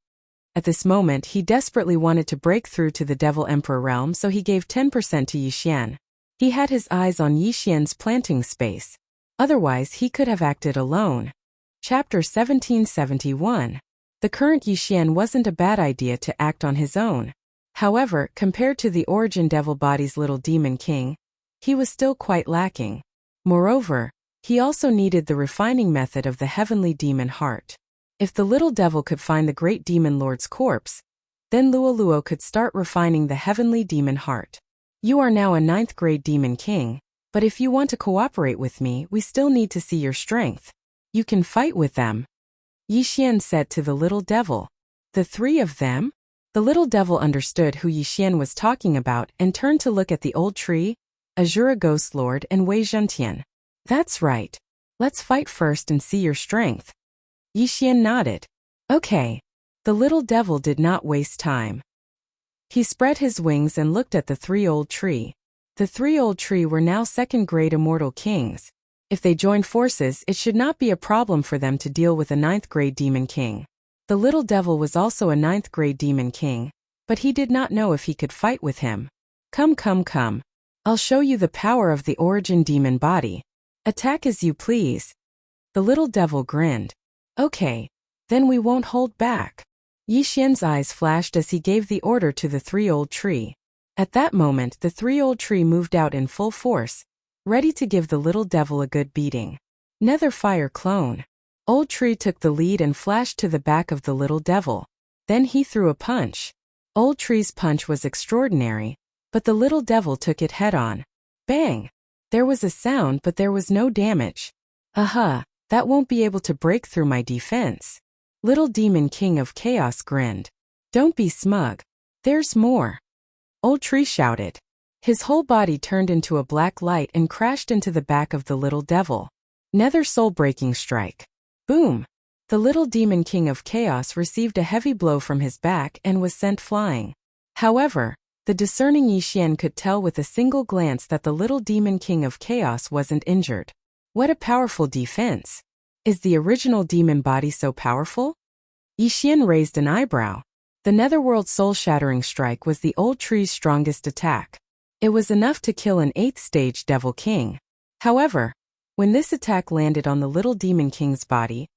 At this moment, he desperately wanted to break through to the Devil Emperor realm, so he gave 10% to Yi Xian. He had his eyes on Yi Xian's planting space. Otherwise, he could have acted alone. Chapter 1771. The current Yi Xian wasn't a bad idea to act on his own. However, compared to the origin Devil Body's little Demon King, he was still quite lacking. Moreover, he also needed the refining method of the heavenly demon heart. If the little devil could find the great demon lord's corpse, then Luo Luo could start refining the heavenly demon heart. You are now a 9th grade Demon King, but if you want to cooperate with me, we still need to see your strength. You can fight with them, Yi Xian said to the little devil. The 3 of them? The little devil understood who Yi Xian was talking about and turned to look at the old tree, Azura Ghost Lord and Wei Zhentian. That's right. Let's fight first and see your strength. Yi Xian nodded. Okay. The little devil did not waste time. He spread his wings and looked at the 3 old tree. The 3 old tree were now 2nd grade immortal kings. If they joined forces, it should not be a problem for them to deal with a 9th grade Demon King. The little devil was also a 9th grade Demon King, but he did not know if he could fight with him. Come. I'll show you the power of the origin demon body. Attack as you please. The little devil grinned. Okay, then we won't hold back. Yi Xian's eyes flashed as he gave the order to the 3 old tree. At that moment, the 3 old tree moved out in full force, ready to give the little devil a good beating. Nether Fire Clone. Old tree took the lead and flashed to the back of the little devil. Then he threw a punch. Old tree's punch was extraordinary, but the little devil took it head-on. Bang! There was a sound, but there was no damage. Aha, that won't be able to break through my defense. Little Demon King of Chaos grinned. Don't be smug. There's more. Old tree shouted. His whole body turned into a black light and crashed into the back of the little devil. Nether soul-breaking strike. Boom! The little demon king of chaos received a heavy blow from his back and was sent flying. However, the discerning Yixian could tell with a single glance that the little demon king of chaos wasn't injured. What a powerful defense! Is the original demon body so powerful? Yixian raised an eyebrow. The netherworld soul-shattering strike was the old tree's strongest attack. It was enough to kill an 8th stage devil king. However, when this attack landed on the little demon king's body,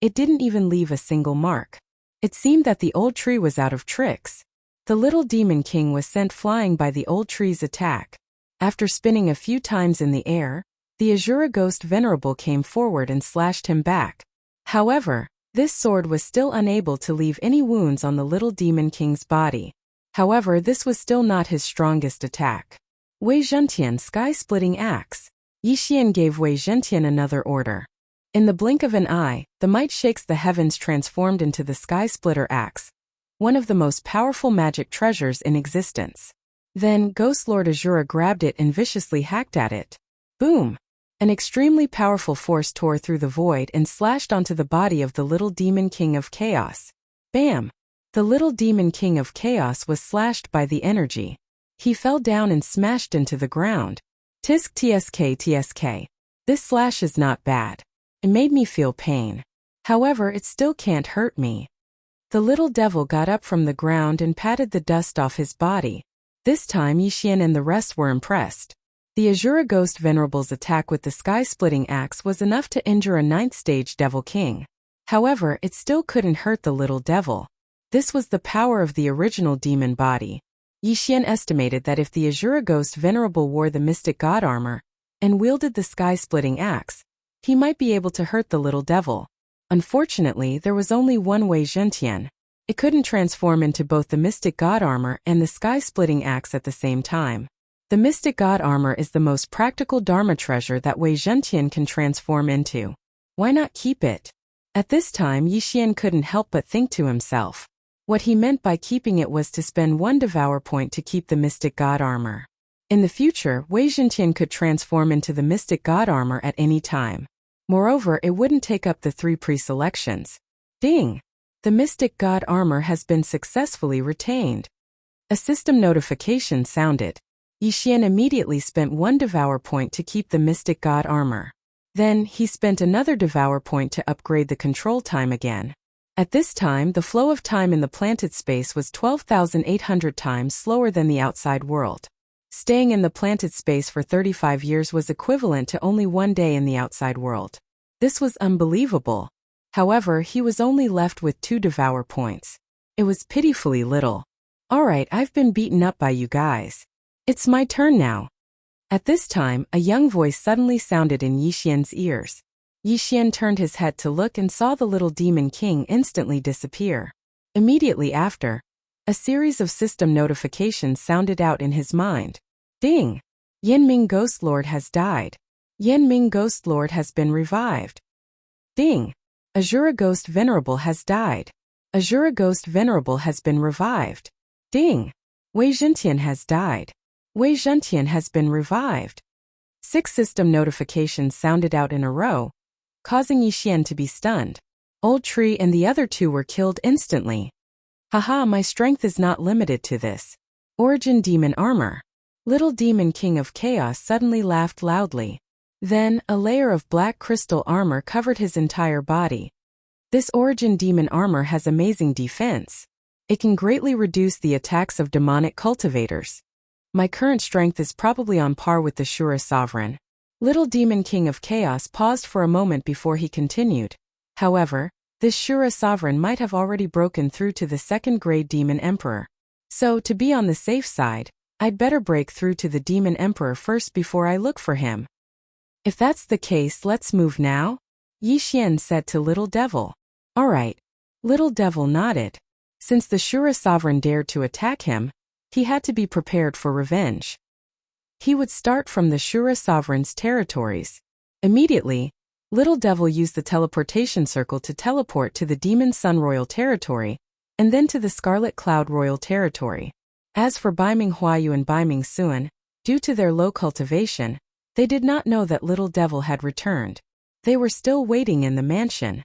it didn't even leave a single mark. It seemed that the old tree was out of tricks. The little demon king was sent flying by the old tree's attack. After spinning a few times in the air, the Azura Ghost Venerable came forward and slashed him back. However, this sword was still unable to leave any wounds on the little demon king's body. However, this was still not his strongest attack. Wei Zhentian Sky-Splitting Axe. Yixian gave Wei Zhentian another order. In the blink of an eye, the might shakes the heavens transformed into the Sky-Splitter Axe, one of the most powerful magic treasures in existence. Then, Ghost Lord Azura grabbed it and viciously hacked at it. Boom! An extremely powerful force tore through the void and slashed onto the body of the little demon king of chaos. Bam! The little demon king of chaos was slashed by the energy. He fell down and smashed into the ground. Tisk tsk tsk. This slash is not bad. It made me feel pain. However, it still can't hurt me. The little devil got up from the ground and patted the dust off his body. This time Yixian and the rest were impressed. The Azura Ghost Venerable's attack with the Sky-Splitting Axe was enough to injure a 9th stage devil king. However, it still couldn't hurt the little devil. This was the power of the original demon body. Yixian estimated that if the Azura Ghost Venerable wore the mystic god armor and wielded the Sky-Splitting Axe, he might be able to hurt the little devil. Unfortunately, there was only one Wei Zhentian. It couldn't transform into both the mystic god armor and the Sky-Splitting Axe at the same time. The mystic god armor is the most practical Dharma treasure that Wei Zhentian can transform into. Why not keep it? At this time, Yixian couldn't help but think to himself. What he meant by keeping it was to spend 1 devour point to keep the mystic god armor. In the future, Wei Zhentian could transform into the mystic god armor at any time. Moreover, it wouldn't take up the 3 pre-selections. Ding! The mystic god armor has been successfully retained. A system notification sounded. Yixian immediately spent 1 devour point to keep the mystic god armor. Then, he spent another devour point to upgrade the control time again. At this time, the flow of time in the planted space was 12,800 times slower than the outside world. Staying in the planted space for 35 years was equivalent to only 1 day in the outside world. This was unbelievable. However, he was only left with 2 devour points. It was pitifully little. Alright, I've been beaten up by you guys. It's my turn now. At this time, a young voice suddenly sounded in Yixian's ears. Yixian turned his head to look and saw the little demon king instantly disappear. Immediately after, a series of system notifications sounded out in his mind. Ding! Yanming Ghost Lord has died. Yanming Ghost Lord has been revived. Ding! Azura Ghost Venerable has died. Azura Ghost Venerable has been revived. Ding! Wei Zhentian has died. Wei Zhentian has been revived. 6 system notifications sounded out in a row, causing Yixian to be stunned. Old Tree and the other 2 were killed instantly. Haha, my strength is not limited to this. Origin Demon Armor. Little Demon King of Chaos suddenly laughed loudly. Then, a layer of black crystal armor covered his entire body. This Origin Demon Armor has amazing defense. It can greatly reduce the attacks of demonic cultivators. My current strength is probably on par with the Shura Sovereign. Little Demon King of Chaos paused for a moment before he continued. However, this Shura Sovereign might have already broken through to the 2nd grade Demon Emperor. So, to be on the safe side, I'd better break through to the Demon Emperor first before I look for him. If that's the case, let's move now, Yixian said to Little Devil. Alright. Little Devil nodded. Since the Shura Sovereign dared to attack him, he had to be prepared for revenge. He would start from the Shura Sovereign's territories. Immediately, Little Devil used the teleportation circle to teleport to the Demon Sun Royal Territory, and then to the Scarlet Cloud Royal Territory. As for Baiming Huayu and Baiming Suan, Due to their low cultivation, they did not know that Little Devil had returned. They were still waiting in the mansion.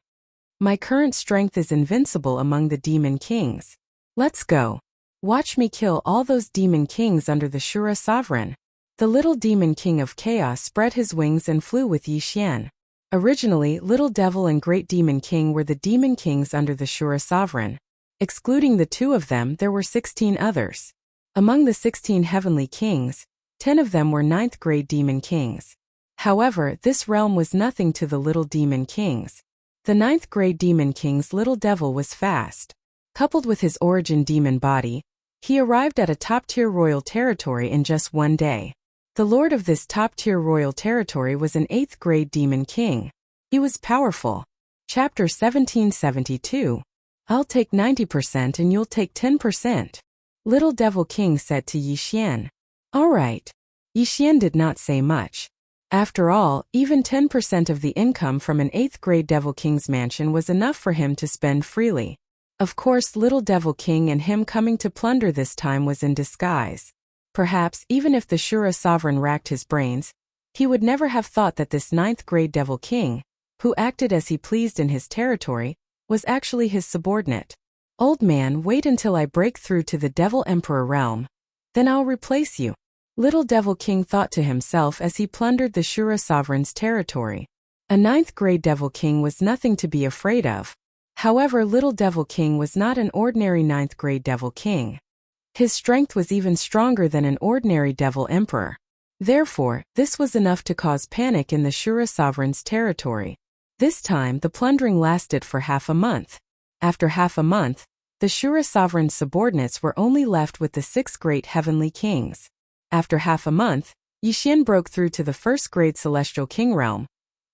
My current strength is invincible among the demon kings. Let's go. Watch me kill all those demon kings under the Shura sovereign. The little demon king of chaos spread his wings and flew with Yi Xian. Originally, Little Devil and Great Demon King were the demon kings under the Shura sovereign. Excluding the two of them, there were 16 others. Among the 16 heavenly kings, 10 of them were ninth-grade demon kings. However, this realm was nothing to the little demon kings. The ninth-grade demon king's Little Devil was fast. Coupled with his origin demon body, he arrived at a top-tier royal territory in just one day. The lord of this top-tier royal territory was an 8th-grade demon king. He was powerful. Chapter 1772. I'll take 90% and you'll take 10%. Little Devil King said to Yi Xian. All right. Yi Xian did not say much. After all, even 10% of the income from an 8th-grade Devil King's mansion was enough for him to spend freely. Of course, Little Devil King and him coming to plunder this time was in disguise. Perhaps, even if the Shura sovereign racked his brains, he would never have thought that this 9th-grade Devil King, who acted as he pleased in his territory, was actually his subordinate. Old man, wait until I break through to the Devil Emperor realm. Then I'll replace you. Little Devil King thought to himself as he plundered the Shura sovereign's territory. A 9th-grade Devil King was nothing to be afraid of. However, Little Devil King was not an ordinary 9th-grade Devil King. His strength was even stronger than an ordinary Devil Emperor. Therefore, this was enough to cause panic in the Shura sovereign's territory. This time, the plundering lasted for half a month. After half a month, the Shura sovereign's subordinates were only left with the 6 great heavenly kings. After half a month, Yi Xian broke through to the 1st-grade celestial king realm,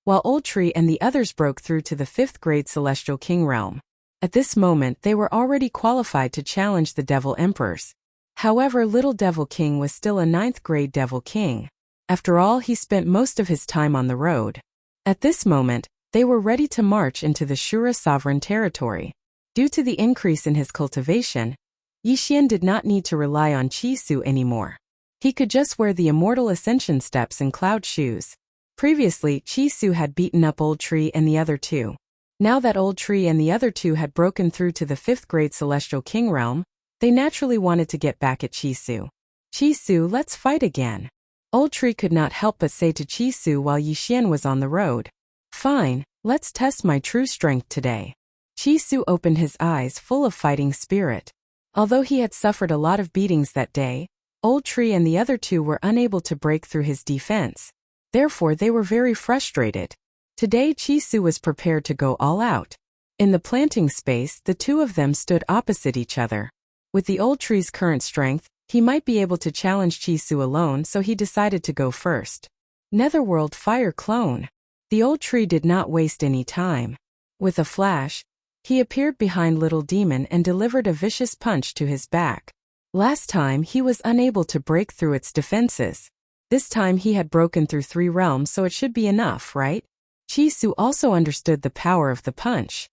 while Old Tree and the others broke through to the 5th-grade celestial king realm. At this moment, they were already qualified to challenge the Devil Emperors. However, Little Devil King was still a 9th-grade Devil King. After all, he spent most of his time on the road. At this moment, they were ready to march into the Shura sovereign territory. Due to the increase in his cultivation, Yi Xian did not need to rely on Qi Su anymore. He could just wear the immortal ascension steps and cloud shoes. Previously, Qi Su had beaten up Old Tree and the other two. Now that Old Tree and the other two had broken through to the 5th-grade celestial king realm, they naturally wanted to get back at Qi Su. Qi Su, let's fight again. Old Tree could not help but say to Qi Su while Yi Xian was on the road. Fine, let's test my true strength today. Qi Su opened his eyes full of fighting spirit. Although he had suffered a lot of beatings that day, Old Tree and the other two were unable to break through his defense. Therefore, they were very frustrated. Today, Qi Su was prepared to go all out. In the planting space, the two of them stood opposite each other. With the Old Tree's current strength, he might be able to challenge Qi Su alone, so he decided to go first. Netherworld Fire Clone. The Old Tree did not waste any time. With a flash, he appeared behind Little Demon and delivered a vicious punch to his back. Last time, he was unable to break through its defenses. This time he had broken through 3 realms, so it should be enough, right? Qi Su also understood the power of the punch.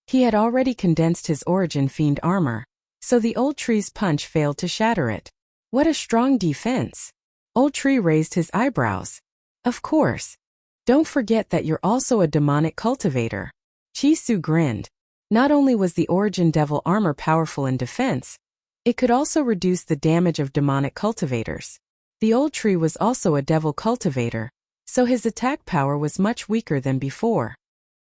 He had already condensed his origin fiend armor, so the Old Tree's punch failed to shatter it. What a strong defense! Old Tree raised his eyebrows. Of course. Don't forget that you're also a demonic cultivator. Qi Su grinned. Not only was the origin devil armor powerful in defense, it could also reduce the damage of demonic cultivators. The Old Tree was also a devil cultivator, so his attack power was much weaker than before.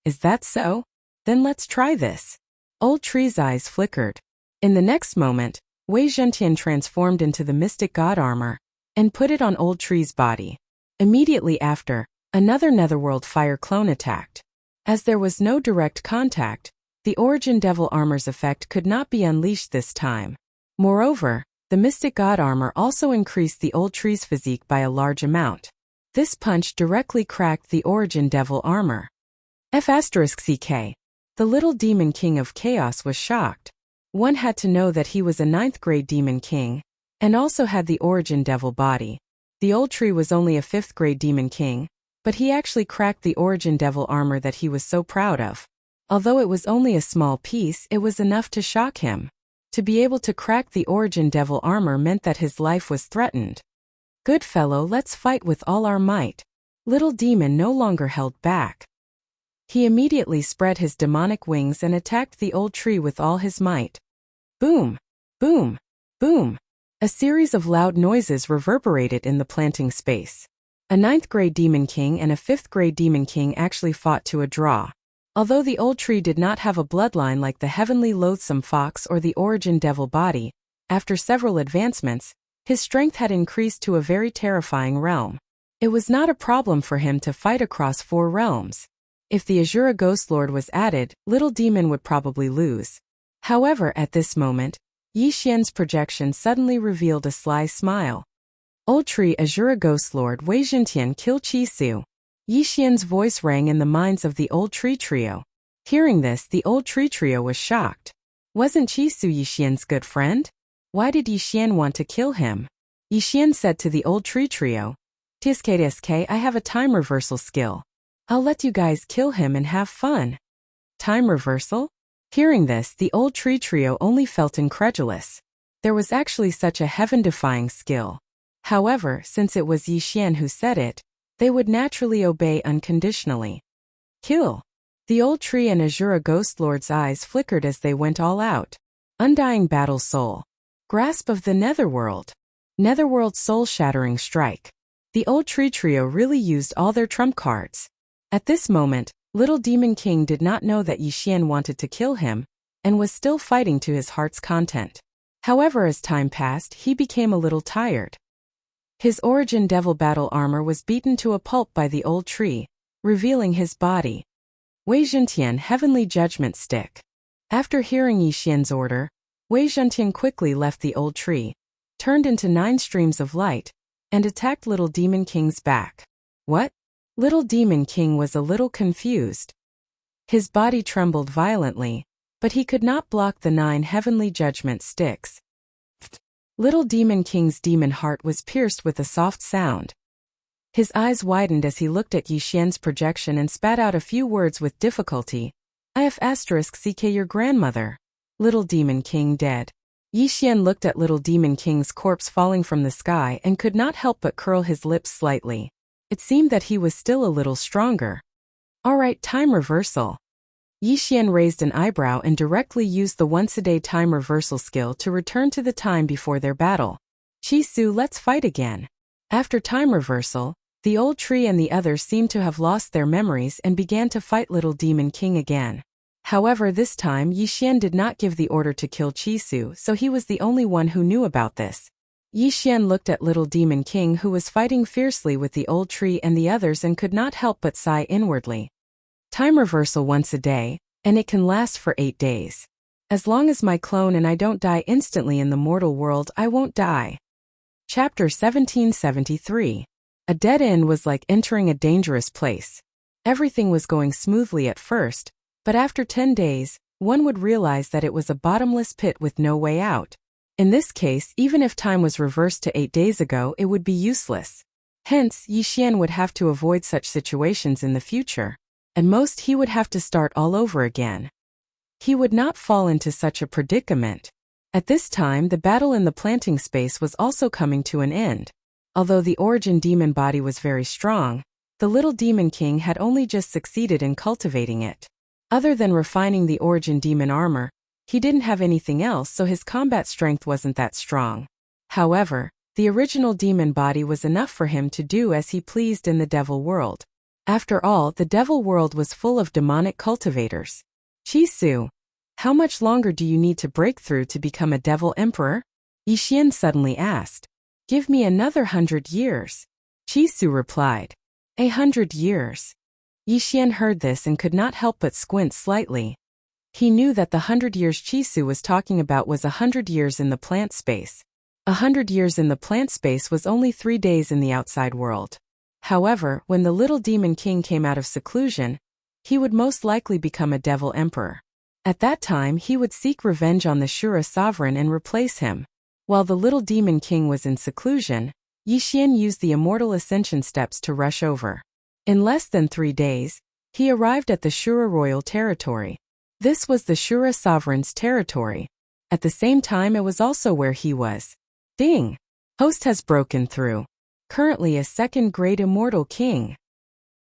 Is that so? Then let's try this. Old Tree's eyes flickered. In the next moment, Wei Zhentian transformed into the mystic god armor and put it on Old Tree's body. Immediately after, another Netherworld Fire Clone attacked. As there was no direct contact, the origin devil armor's effect could not be unleashed this time. Moreover, the mystic god armor also increased the Old Tree's physique by a large amount. This punch directly cracked the origin devil armor. F*CK. The little demon king of chaos was shocked. One had to know that he was a 9th-grade demon king, and also had the origin devil body. The Old Tree was only a 5th-grade demon king, but he actually cracked the origin devil armor that he was so proud of. Although it was only a small piece, it was enough to shock him. To be able to crack the origin devil armor meant that his life was threatened. Good fellow, let's fight with all our might. Little demon no longer held back. He immediately spread his demonic wings and attacked the old tree with all his might. Boom! Boom! Boom! A series of loud noises reverberated in the planting space. A 9th grade Demon King and a 5th grade Demon King actually fought to a draw. Although the old tree did not have a bloodline like the heavenly loathsome fox or the origin devil body, after several advancements, his strength had increased to a very terrifying realm. It was not a problem for him to fight across 4 realms. If the Azura Ghost Lord was added, Little Demon would probably lose. However, at this moment, Yi Xian's projection suddenly revealed a sly smile. Old Tree Azura Ghost Lord Wei Zhentian kill Chi Su. Yi Xian's voice rang in the minds of the Old Tree Trio. Hearing this, the Old Tree Trio was shocked. Wasn't Chi Su Yi Xian's good friend? Why did Yi Xian want to kill him? Yi Xian said to the Old Tree Trio, "TSK, I have a time reversal skill. I'll let you guys kill him and have fun." Time reversal? Hearing this, the Old Tree Trio only felt incredulous. There was actually such a heaven-defying skill. However, since it was Yi Xian who said it, they would naturally obey unconditionally. Kill! The Old Tree and Azura Ghost Lord's eyes flickered as they went all out. Undying Battle Soul. Grasp of the Netherworld. Netherworld Soul-Shattering Strike. The Old Tree Trio really used all their trump cards. At this moment, Little Demon King did not know that Yi Xian wanted to kill him, and was still fighting to his heart's content. However, as time passed, he became a little tired. His origin devil battle armor was beaten to a pulp by the old tree, revealing his body. Wei Zhentian Heavenly Judgment Stick. After hearing Yi Xian's order, Wei Zhentian quickly left the old tree, turned into 9 streams of light, and attacked Little Demon King's back. What? Little Demon King was a little confused. His body trembled violently, but he could not block the 9 heavenly judgment sticks. Little Demon King's demon heart was pierced with a soft sound. His eyes widened as he looked at Yi Xian's projection and spat out a few words with difficulty. "IF*CK your grandmother. Little Demon King dead." Yi Xian looked at Little Demon King's corpse falling from the sky and could not help but curl his lips slightly. It seemed that he was still a little stronger. Alright, time reversal. Yi Xian raised an eyebrow and directly used the once-a-day time reversal skill to return to the time before their battle. Chi Su, let's fight again. After time reversal, the old tree and the others seemed to have lost their memories and began to fight Little Demon King again. However, this time Yi Xian did not give the order to kill Chi Su, so he was the only one who knew about this. Yi Xian looked at Little Demon King, who was fighting fiercely with the old tree and the others, and could not help but sigh inwardly. Time reversal once a day, and it can last for 8 days. As long as my clone and I don't die instantly in the mortal world, I won't die. Chapter 1773. A dead end was like entering a dangerous place. Everything was going smoothly at first, but after 10 days, one would realize that it was a bottomless pit with no way out. In this case, even if time was reversed to 8 days ago, it would be useless. Hence, Yi Xian would have to avoid such situations in the future. At most, he would have to start all over again. He would not fall into such a predicament. At this time, the battle in the planting space was also coming to an end. Although the origin demon body was very strong, the Little Demon King had only just succeeded in cultivating it. Other than refining the origin demon armor, he didn't have anything else, so his combat strength wasn't that strong. However, the original demon body was enough for him to do as he pleased in the devil world. After all, the devil world was full of demonic cultivators. Chi Su, how much longer do you need to break through to become a devil emperor? Yi Xian suddenly asked. Give me another 100 years. Chi Su replied. 100 years. Yi Xian heard this and could not help but squint slightly. He knew that the 100 years Chi Su was talking about was 100 years in the plant space. 100 years in the plant space was only 3 days in the outside world. However, when the Little Demon King came out of seclusion, he would most likely become a devil emperor. At that time, he would seek revenge on the Shura sovereign and replace him. While the Little Demon King was in seclusion, Yi Xian used the immortal ascension steps to rush over. In less than 3 days, he arrived at the Shura royal territory. This was the Shura sovereign's territory. At the same time, it was also where he was. Ding! Host has broken through. currently a second-grade immortal king.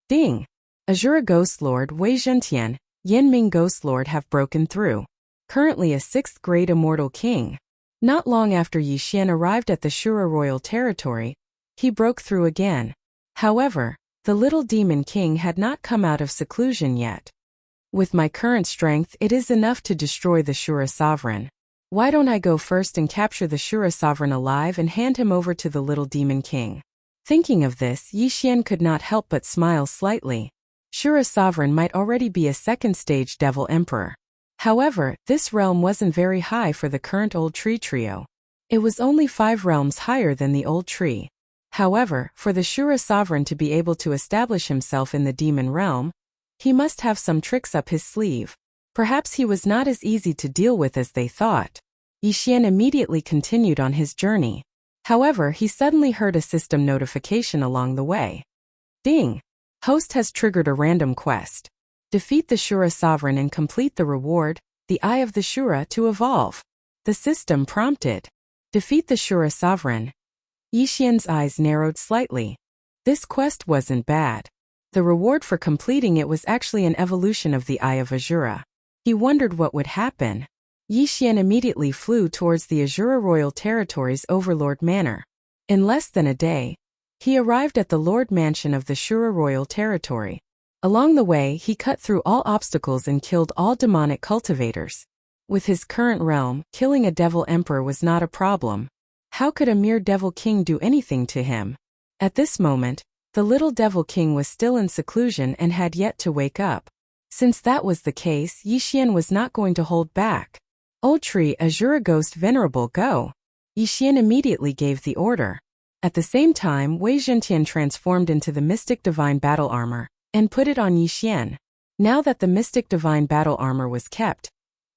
Ding! Azura Ghost Lord Wei Zhentian, Yanming Ghost Lord have broken through. Currently a 6th-grade immortal king. Not long after Yi Xian arrived at the Shura royal territory, he broke through again. However, the little demon king had not come out of seclusion yet. With my current strength, it is enough to destroy the Shura sovereign. Why don't I go first and capture the Shura sovereign alive and hand him over to the little demon king? Thinking of this, Yi Xian could not help but smile slightly. Shura sovereign might already be a second-stage devil emperor. However, this realm wasn't very high for the current old tree trio. It was only 5 realms higher than the old tree. However, for the Shura sovereign to be able to establish himself in the demon realm, he must have some tricks up his sleeve. Perhaps he was not as easy to deal with as they thought. Yi Xian immediately continued on his journey. However, he suddenly heard a system notification along the way. Ding! Host has triggered a random quest. Defeat the Shura sovereign and complete the reward, the Eye of the Shura to evolve. The system prompted. Defeat the Shura sovereign. Yi Xian's eyes narrowed slightly. This quest wasn't bad. The reward for completing it was actually an evolution of the Eye of Azura. He wondered what would happen. Yi Xian immediately flew towards the Azura Royal Territory's Overlord Manor. In less than a day, he arrived at the Lord Mansion of the Shura Royal Territory. Along the way, he cut through all obstacles and killed all demonic cultivators. With his current realm, killing a devil emperor was not a problem. How could a mere devil king do anything to him? At this moment, the little devil king was still in seclusion and had yet to wake up. Since that was the case, Yi Xian was not going to hold back. Old Tree Azura Ghost Venerable, go! Yi Xian immediately gave the order. At the same time, Wei Zhentian transformed into the Mystic Divine Battle Armor and put it on Yi Xian. Now that the Mystic Divine Battle Armor was kept,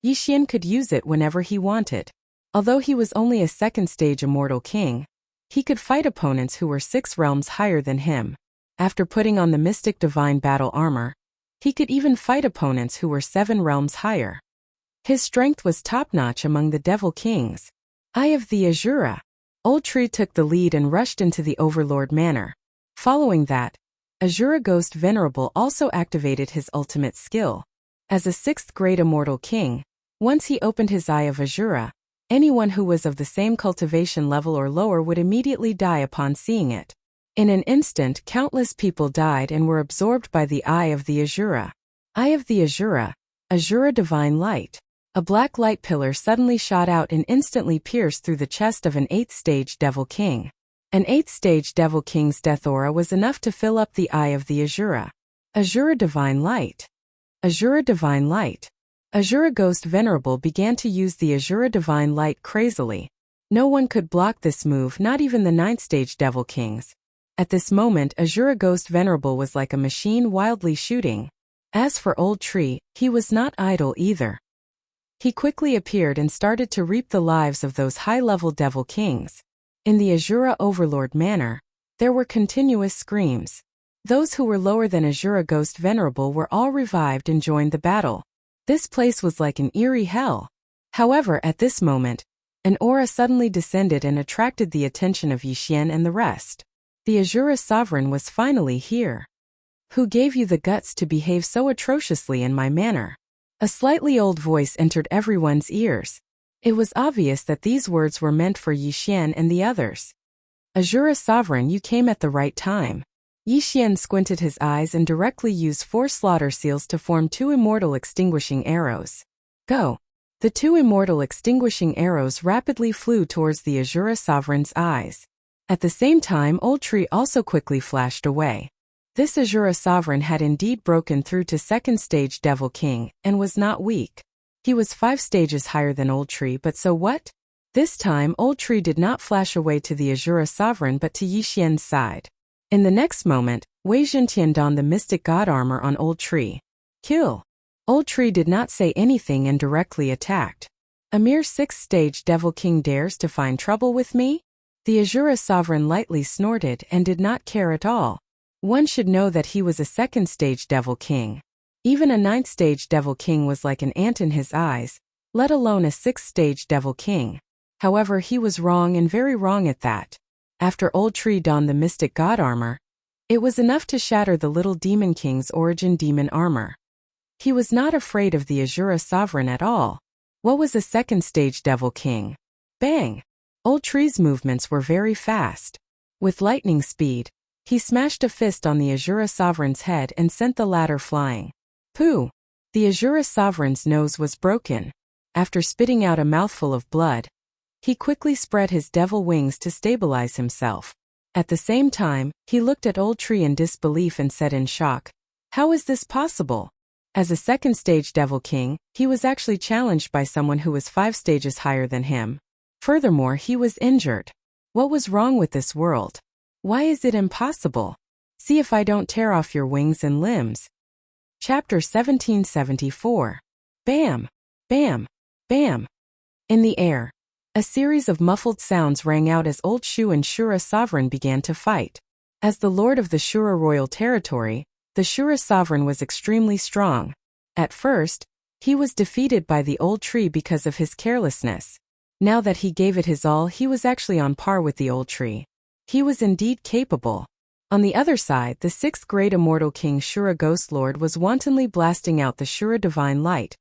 Yi Xian could use it whenever he wanted. Although he was only a second-stage immortal king, he could fight opponents who were 6 realms higher than him. After putting on the Mystic Divine Battle Armor, he could even fight opponents who were 7 realms higher. His strength was top-notch among the Devil Kings. Eye of the Azura. Old Tree took the lead and rushed into the Overlord Manor. Following that, Azura Ghost Venerable also activated his ultimate skill. As a 6th-grade immortal king, once he opened his Eye of Azura, anyone who was of the same cultivation level or lower would immediately die upon seeing it. In an instant, countless people died and were absorbed by the Eye of the Azura. Eye of the Azura, Azura Divine Light. A black light pillar suddenly shot out and instantly pierced through the chest of an 8th-stage Devil King. An 8th-stage Devil King's death aura was enough to fill up the Eye of the Azura. Azura Divine Light. Azura Divine Light. Azura Ghost Venerable began to use the Azura Divine Light crazily. No one could block this move, not even the 9th-stage Devil Kings. At this moment, Azura Ghost Venerable was like a machine wildly shooting. As for Old Tree, he was not idle either. He quickly appeared and started to reap the lives of those high-level Devil Kings. In the Azura Overlord Manor, there were continuous screams. Those who were lower than Azura Ghost Venerable were all revived and joined the battle. This place was like an eerie hell. However, at this moment, an aura suddenly descended and attracted the attention of Yi Xian and the rest. The Azura Sovereign was finally here. Who gave you the guts to behave so atrociously in my manor? A slightly old voice entered everyone's ears. It was obvious that these words were meant for Yi Xian and the others. Azura Sovereign, you came at the right time. Yi Xian squinted his eyes and directly used 4 slaughter seals to form 2 immortal extinguishing arrows. Go! The 2 immortal extinguishing arrows rapidly flew towards the Azura Sovereign's eyes. At the same time, Old Tree also quickly flashed away. This Azura Sovereign had indeed broken through to 2nd-stage Devil King, and was not weak. He was 5 stages higher than Old Tree, but so what? This time, Old Tree did not flash away to the Azura Sovereign but to Yi Xian's side. In the next moment, Wei Zhentian donned the Mystic God Armor on Old Tree. Kill! Old Tree did not say anything and directly attacked. A mere 6th-stage Devil King dares to find trouble with me? The Azura Sovereign lightly snorted and did not care at all. One should know that he was a 2nd-stage Devil King. Even a 9th-stage Devil King was like an ant in his eyes, let alone a 6th-stage Devil King. However, he was wrong and very wrong at that. After Old Tree donned the mystic god armor, it was enough to shatter the little demon king's origin demon armor. He was not afraid of the Azura sovereign at all. What was a second stage devil king? Bang! Old Tree's movements were very fast. With lightning speed, he smashed a fist on the Azura sovereign's head and sent the latter flying. Pooh! The Azura sovereign's nose was broken. After spitting out a mouthful of blood, he quickly spread his devil wings to stabilize himself. At the same time, he looked at Old Tree in disbelief and said in shock, "How is this possible?" As a second stage devil king, he was actually challenged by someone who was 5 stages higher than him. Furthermore, he was injured. What was wrong with this world? Why is it impossible? See if I don't tear off your wings and limbs. Chapter 1774. Bam! Bam! Bam! In the air, a series of muffled sounds rang out as Old Shu and Shura sovereign began to fight. As the lord of the Shura royal territory, the Shura sovereign was extremely strong. At first, he was defeated by the Old Tree because of his carelessness. Now that he gave it his all, he was actually on par with the Old Tree. He was indeed capable. On the other side, the 6th great immortal king Shura Ghost Lord was wantonly blasting out the Shura divine light,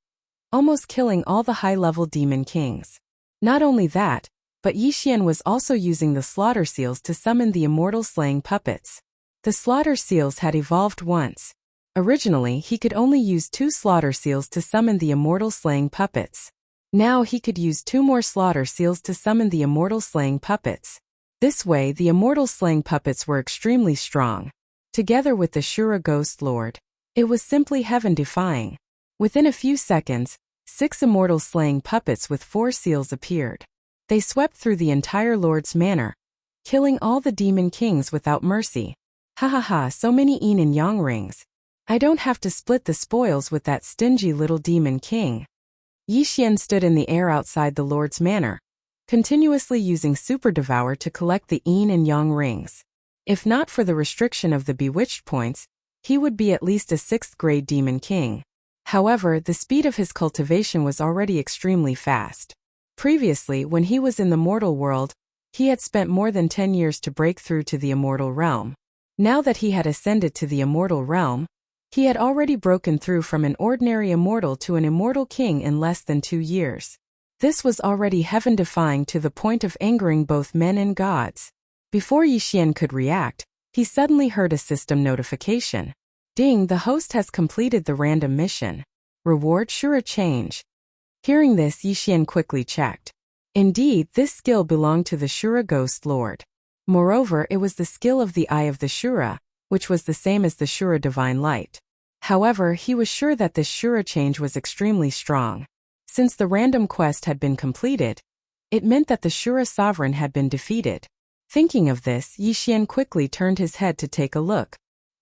almost killing all the high-level demon kings. Not only that, but Yixian was also using the slaughter seals to summon the immortal slaying puppets. The slaughter seals had evolved once. Originally, he could only use 2 slaughter seals to summon the immortal slaying puppets. Now he could use 2 more slaughter seals to summon the immortal slaying puppets. This way, the immortal slaying puppets were extremely strong. Together with the Shura Ghost Lord, it was simply heaven-defying. Within a few seconds, 6 immortal slaying puppets with 4 seals appeared. They swept through the entire Lord's manor, killing all the demon kings without mercy. Ha ha ha, so many yin and yang rings. I don't have to split the spoils with that stingy little demon king. Yixian stood in the air outside the Lord's manor, continuously using Super Devour to collect the yin and yang rings. If not for the restriction of the bewitched points, he would be at least a 6th grade demon king. However, the speed of his cultivation was already extremely fast. Previously, when he was in the mortal world, he had spent more than 10 years to break through to the immortal realm. Now that he had ascended to the immortal realm, he had already broken through from an ordinary immortal to an immortal king in less than 2 years. This was already heaven-defying to the point of angering both men and gods. Before Yixian could react, he suddenly heard a system notification. Ding, the host has completed the random mission. Reward Shura change. Hearing this, Yixian quickly checked. Indeed, this skill belonged to the Shura Ghost Lord. Moreover, it was the skill of the Eye of the Shura, which was the same as the Shura Divine Light. However, he was sure that this Shura change was extremely strong. Since the random quest had been completed, it meant that the Shura sovereign had been defeated. Thinking of this, Yixian quickly turned his head to take a look.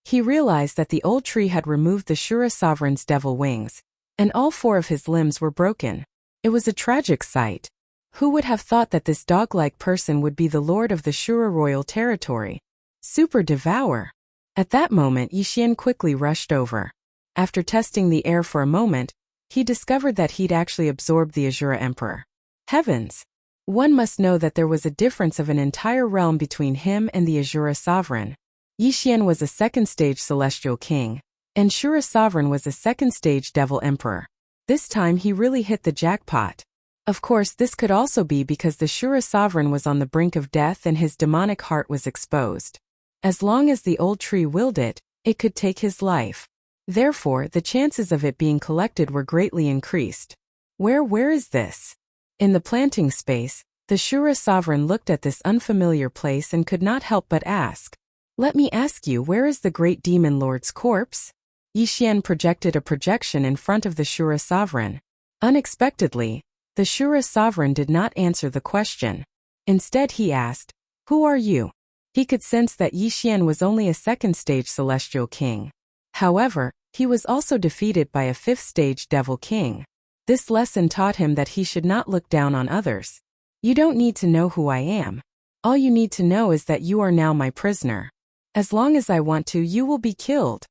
He realized that the Old Tree had removed the Shura sovereign's devil wings, and all 4 of his limbs were broken. It was a tragic sight. Who would have thought that this dog-like person would be the lord of the Shura royal territory? Super Devour. At that moment, Yixian quickly rushed over. After testing the air for a moment, he discovered that he'd actually absorbed the Azura Emperor. Heavens! One must know that there was a difference of an entire realm between him and the Azura sovereign. Yixian was a 2nd stage celestial king, and Shura sovereign was a 2nd stage devil emperor. This time he really hit the jackpot. Of course, this could also be because the Shura sovereign was on the brink of death and his demonic heart was exposed. As long as the Old Tree willed it, it could take his life. Therefore, the chances of it being collected were greatly increased. Where is this? In the planting space, the Shura sovereign looked at this unfamiliar place and could not help but ask, "Let me ask you, where is the great demon lord's corpse?" Yixian projected a projection in front of the Shura sovereign. Unexpectedly, the Shura sovereign did not answer the question. Instead he asked, "Who are you?" He could sense that Yixian was only a 2nd stage celestial king. However, he was also defeated by a 5th stage devil king. This lesson taught him that he should not look down on others. You don't need to know who I am. All you need to know is that you are now my prisoner. As long as I want to, you will be killed.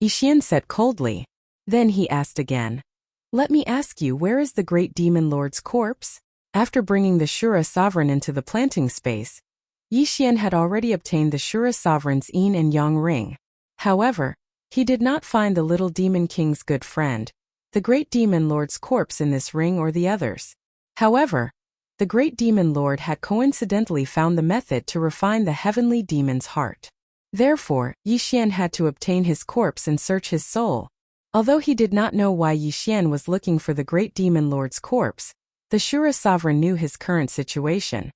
Yixian said coldly. Then he asked again, "Let me ask you, where is the great demon lord's corpse?" After bringing the Shura sovereign into the planting space, Yixian had already obtained the Shura sovereign's yin and yang ring. However, he did not find the little demon king's good friend, the great demon lord's corpse, in this ring or the others. However, the great demon lord had coincidentally found the method to refine the heavenly demon's heart. Therefore, Yixian had to obtain his corpse and search his soul. Although he did not know why Yixian was looking for the great demon lord's corpse, the Shura sovereign knew his current situation.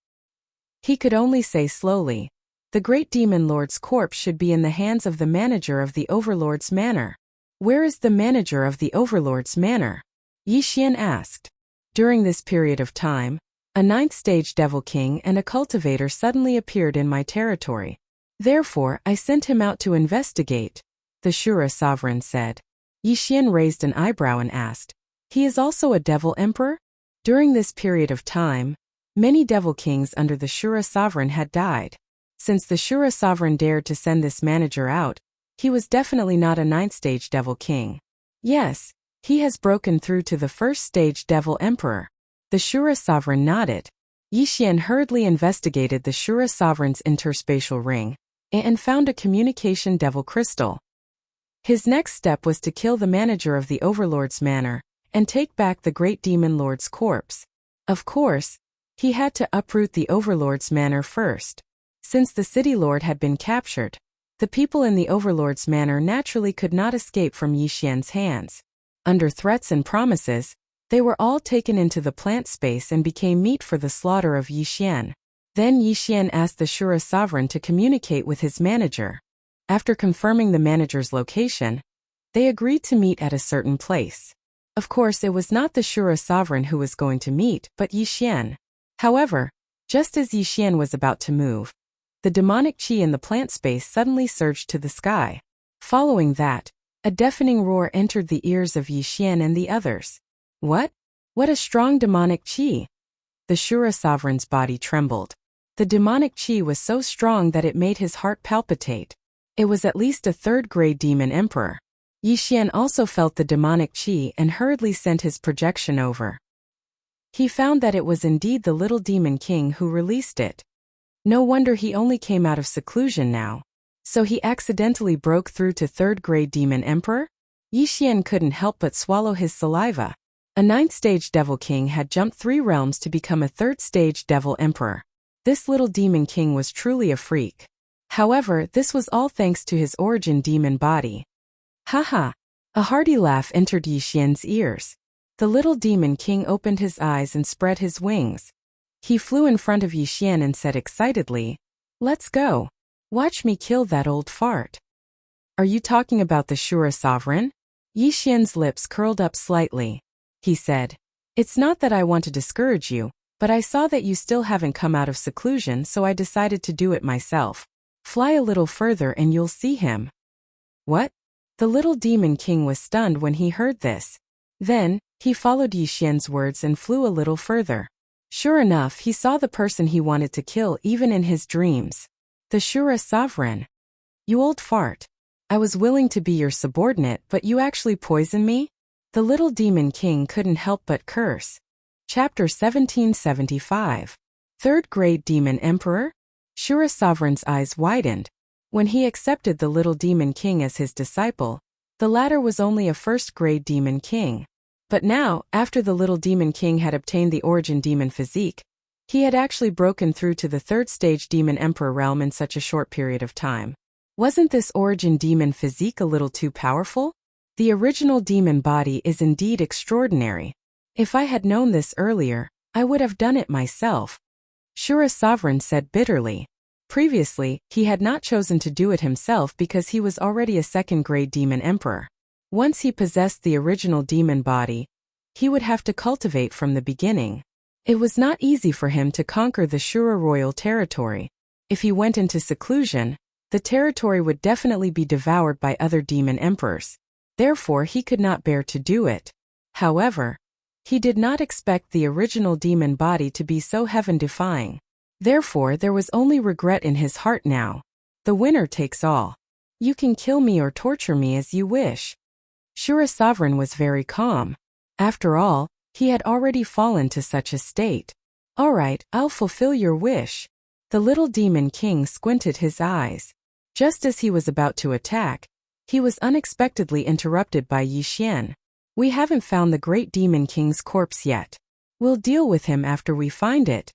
He could only say slowly, "The great demon lord's corpse should be in the hands of the manager of the overlord's manor." "Where is the manager of the overlord's manor?" Yixian asked. During this period of time, a 9th-stage devil king and a cultivator suddenly appeared in my territory. Therefore, I sent him out to investigate, the Shura sovereign said. Yixian raised an eyebrow and asked, "He is also a devil emperor?" During this period of time, many devil kings under the Shura sovereign had died. Since the Shura sovereign dared to send this manager out, he was definitely not a 9th-stage devil king. Yes, he has broken through to the 1st-stage devil emperor. The Shura sovereign nodded. Yixian hurriedly investigated the Shura sovereign's interspatial ring and found a communication devil crystal. His next step was to kill the manager of the overlord's manor and take back the great demon lord's corpse. Of course, he had to uproot the overlord's manor first. Since the city lord had been captured, the people in the overlord's manor naturally could not escape from Yixian's hands. Under threats and promises, they were all taken into the plant space and became meat for the slaughter of Yixian. Then Yixian asked the Shura sovereign to communicate with his manager. After confirming the manager's location, they agreed to meet at a certain place. Of course, it was not the Shura sovereign who was going to meet, but Yixian. However, just as Yixian was about to move, the demonic qi in the plant space suddenly surged to the sky. Following that, a deafening roar entered the ears of Yixian and the others. What? What a strong demonic qi! The Shura sovereign's body trembled. The demonic qi was so strong that it made his heart palpitate. It was at least a 3rd-grade demon emperor. Yixian also felt the demonic qi and hurriedly sent his projection over. He found that it was indeed the little demon king who released it. No wonder he only came out of seclusion now. So he accidentally broke through to 3rd-grade demon emperor? Yixian couldn't help but swallow his saliva. A 9th-stage devil king had jumped 3 realms to become a 3rd-stage devil emperor. This little demon king was truly a freak. However, this was all thanks to his origin demon body. Haha! A hearty laugh entered Yixian's ears. The little demon king opened his eyes and spread his wings. He flew in front of Yixian and said excitedly, "Let's go. Watch me kill that old fart." "Are you talking about the Shura sovereign?" Yixian's lips curled up slightly. He said, "It's not that I want to discourage you, but I saw that you still haven't come out of seclusion, so I decided to do it myself. Fly a little further and you'll see him." What? The little demon king was stunned when he heard this. Then, he followed Yixian's words and flew a little further. Sure enough, he saw the person he wanted to kill even in his dreams. The Shura sovereign. "You old fart. I was willing to be your subordinate, but you actually poisoned me?" The little demon king couldn't help but curse. Chapter 1775. 3rd-grade demon emperor? Shura sovereign's eyes widened. When he accepted the little demon king as his disciple, the latter was only a 1st-grade demon king. But now, after the little demon king had obtained the origin demon physique, he had actually broken through to the 3rd-stage demon emperor realm in such a short period of time. Wasn't this origin demon physique a little too powerful? The original demon body is indeed extraordinary. If I had known this earlier, I would have done it myself. Shura sovereign said bitterly. Previously, he had not chosen to do it himself because he was already a 2nd-grade demon emperor. Once he possessed the original demon body, he would have to cultivate from the beginning. It was not easy for him to conquer the Shura royal territory. If he went into seclusion, the territory would definitely be devoured by other demon emperors. Therefore, he could not bear to do it. However, he did not expect the original demon body to be so heaven-defying. Therefore, there was only regret in his heart now. The winner takes all. You can kill me or torture me as you wish. Shura sovereign was very calm. After all, he had already fallen to such a state. All right, I'll fulfill your wish. The little demon king squinted his eyes. Just as he was about to attack, he was unexpectedly interrupted by Yi Xian. We haven't found the great demon king's corpse yet. We'll deal with him after we find it,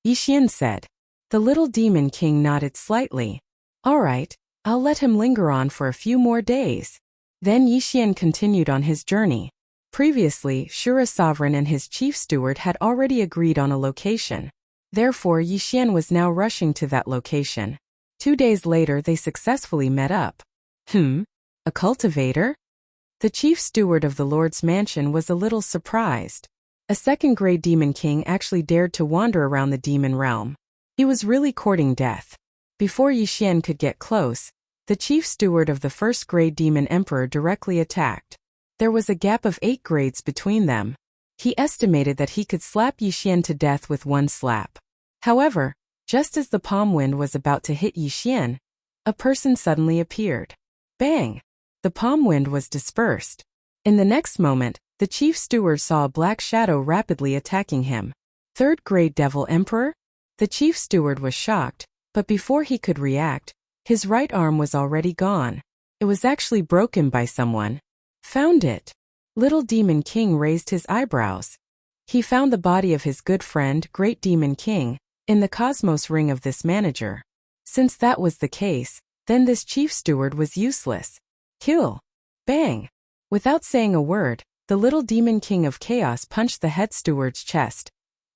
Yi Xian said. The little demon king nodded slightly. All right, I'll let him linger on for a few more days. Then Yi Xian continued on his journey. Previously, Shura Sovereign and his chief steward had already agreed on a location. Therefore, Yi Xian was now rushing to that location. 2 days later they successfully met up. A cultivator? The chief steward of the Lord's mansion was a little surprised. A second-grade demon king actually dared to wander around the demon realm. He was really courting death. Before Yi Xian could get close, the chief steward of the first-grade demon emperor directly attacked. There was a gap of 8 grades between them. He estimated that he could slap Yi Xian to death with one slap. However, just as the palm wind was about to hit Yi Xian, a person suddenly appeared. Bang! The palm wind was dispersed. In the next moment, the chief steward saw a black shadow rapidly attacking him. Third-grade devil emperor? The chief steward was shocked, but before he could react, his right arm was already gone. It was actually broken by someone. Found it. Little Demon King raised his eyebrows. He found the body of his good friend, Great Demon King, in the Cosmos Ring of this manager. Since that was the case, then this chief steward was useless. Kill. Bang. Without saying a word, the little Demon King of Chaos punched the head steward's chest,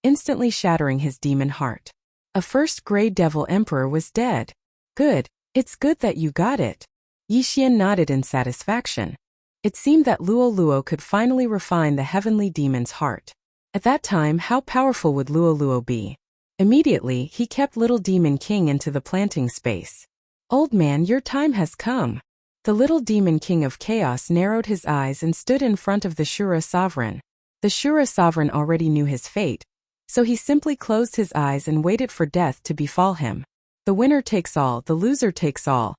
instantly shattering his demon heart. A first-grade devil emperor was dead. Good. It's good that you got it. Yi Xian nodded in satisfaction. It seemed that Luo Luo could finally refine the heavenly demon's heart. At that time, how powerful would Luo Luo be? Immediately, he kept Little Demon King into the planting space. Old man, your time has come. The Little Demon King of Chaos narrowed his eyes and stood in front of the Shura Sovereign. The Shura Sovereign already knew his fate, so he simply closed his eyes and waited for death to befall him. The winner takes all, the loser takes all.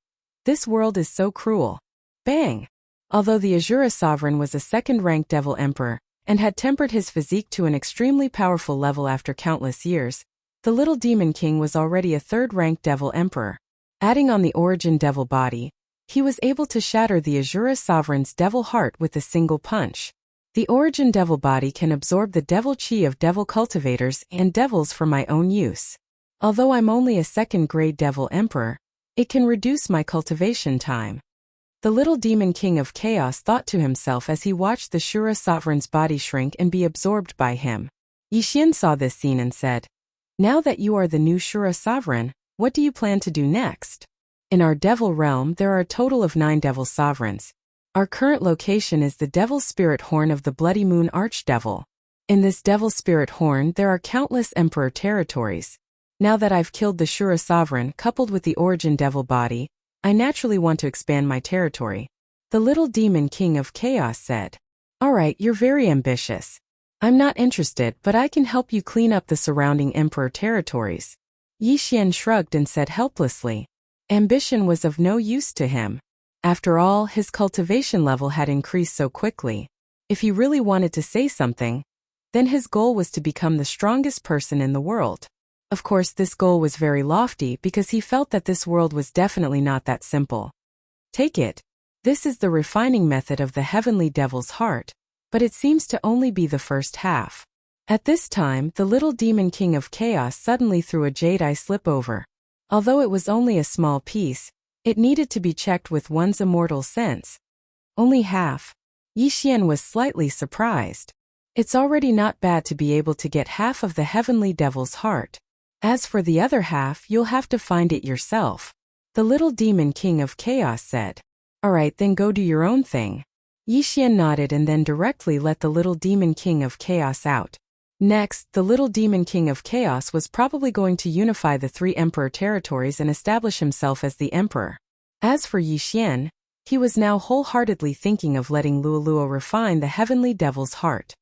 This world is so cruel. Bang! Although the Azura Sovereign was a second-ranked devil emperor, and had tempered his physique to an extremely powerful level after countless years, the Little Demon King was already a third-ranked devil emperor. Adding on the origin devil body, he was able to shatter the Azura Sovereign's devil heart with a single punch. The origin devil body can absorb the devil chi of devil cultivators and devils for my own use. Although I'm only a second-grade devil emperor, it can reduce my cultivation time. The Little Demon King of Chaos thought to himself as he watched the Shura Sovereign's body shrink and be absorbed by him. Yi Xian saw this scene and said, Now that you are the new Shura Sovereign, what do you plan to do next? In our devil realm there are a total of 9 devil sovereigns. Our current location is the Devil Spirit Horn of the Bloody Moon Archdevil. In this Devil Spirit Horn there are countless emperor territories. Now that I've killed the Shura Sovereign coupled with the origin devil body, I naturally want to expand my territory. The Little Demon King of Chaos said. Alright, you're very ambitious. I'm not interested, but I can help you clean up the surrounding emperor territories. Yi Xian shrugged and said helplessly. Ambition was of no use to him. After all, his cultivation level had increased so quickly. If he really wanted to say something, then his goal was to become the strongest person in the world. Of course, this goal was very lofty because he felt that this world was definitely not that simple. Take it. This is the refining method of the heavenly devil's heart, but it seems to only be the first half. At this time, the Little Demon King of Chaos suddenly threw a jade eye slip over. Although it was only a small piece, it needed to be checked with one's immortal sense. Only half. Yi Xian was slightly surprised. It's already not bad to be able to get half of the heavenly devil's heart. As for the other half, you'll have to find it yourself. The Little Demon King of Chaos said. Alright, then go do your own thing. Yi Xian nodded and then directly let the Little Demon King of Chaos out. Next, the Little Demon King of Chaos was probably going to unify the 3 emperor territories and establish himself as the emperor. As for Yi Xian, he was now wholeheartedly thinking of letting Luo Luo refine the heavenly devil's heart.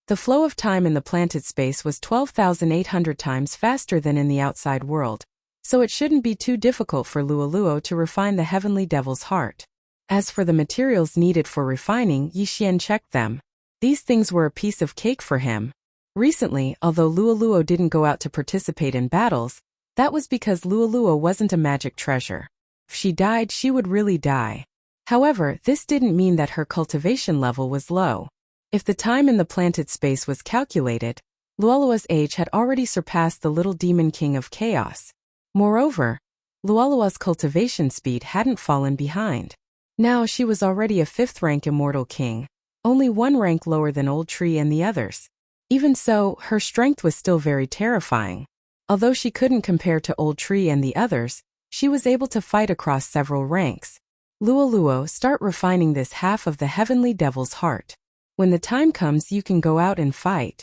The flow of time in the planted space was 12,800 times faster than in the outside world, so it shouldn't be too difficult for Luo Luo to refine the heavenly devil's heart. As for the materials needed for refining, Yi Xian checked them. These things were a piece of cake for him. Recently, although Luo Luo didn't go out to participate in battles, That was because Lualua wasn't a magic treasure. If she died, she would really die. However, this didn't mean that her cultivation level was low. If the time in the planted space was calculated, Lualua's age had already surpassed the little demon king of chaos. Moreover, Lualua's cultivation speed hadn't fallen behind. Now she was already a 5th rank immortal king, only 1 rank lower than Old Tree and the others. Even so, her strength was still very terrifying. Although she couldn't compare to Old Tree and the others, she was able to fight across several ranks. Lualuo, start refining this half of the heavenly devil's heart. When the time comes, you can go out and fight.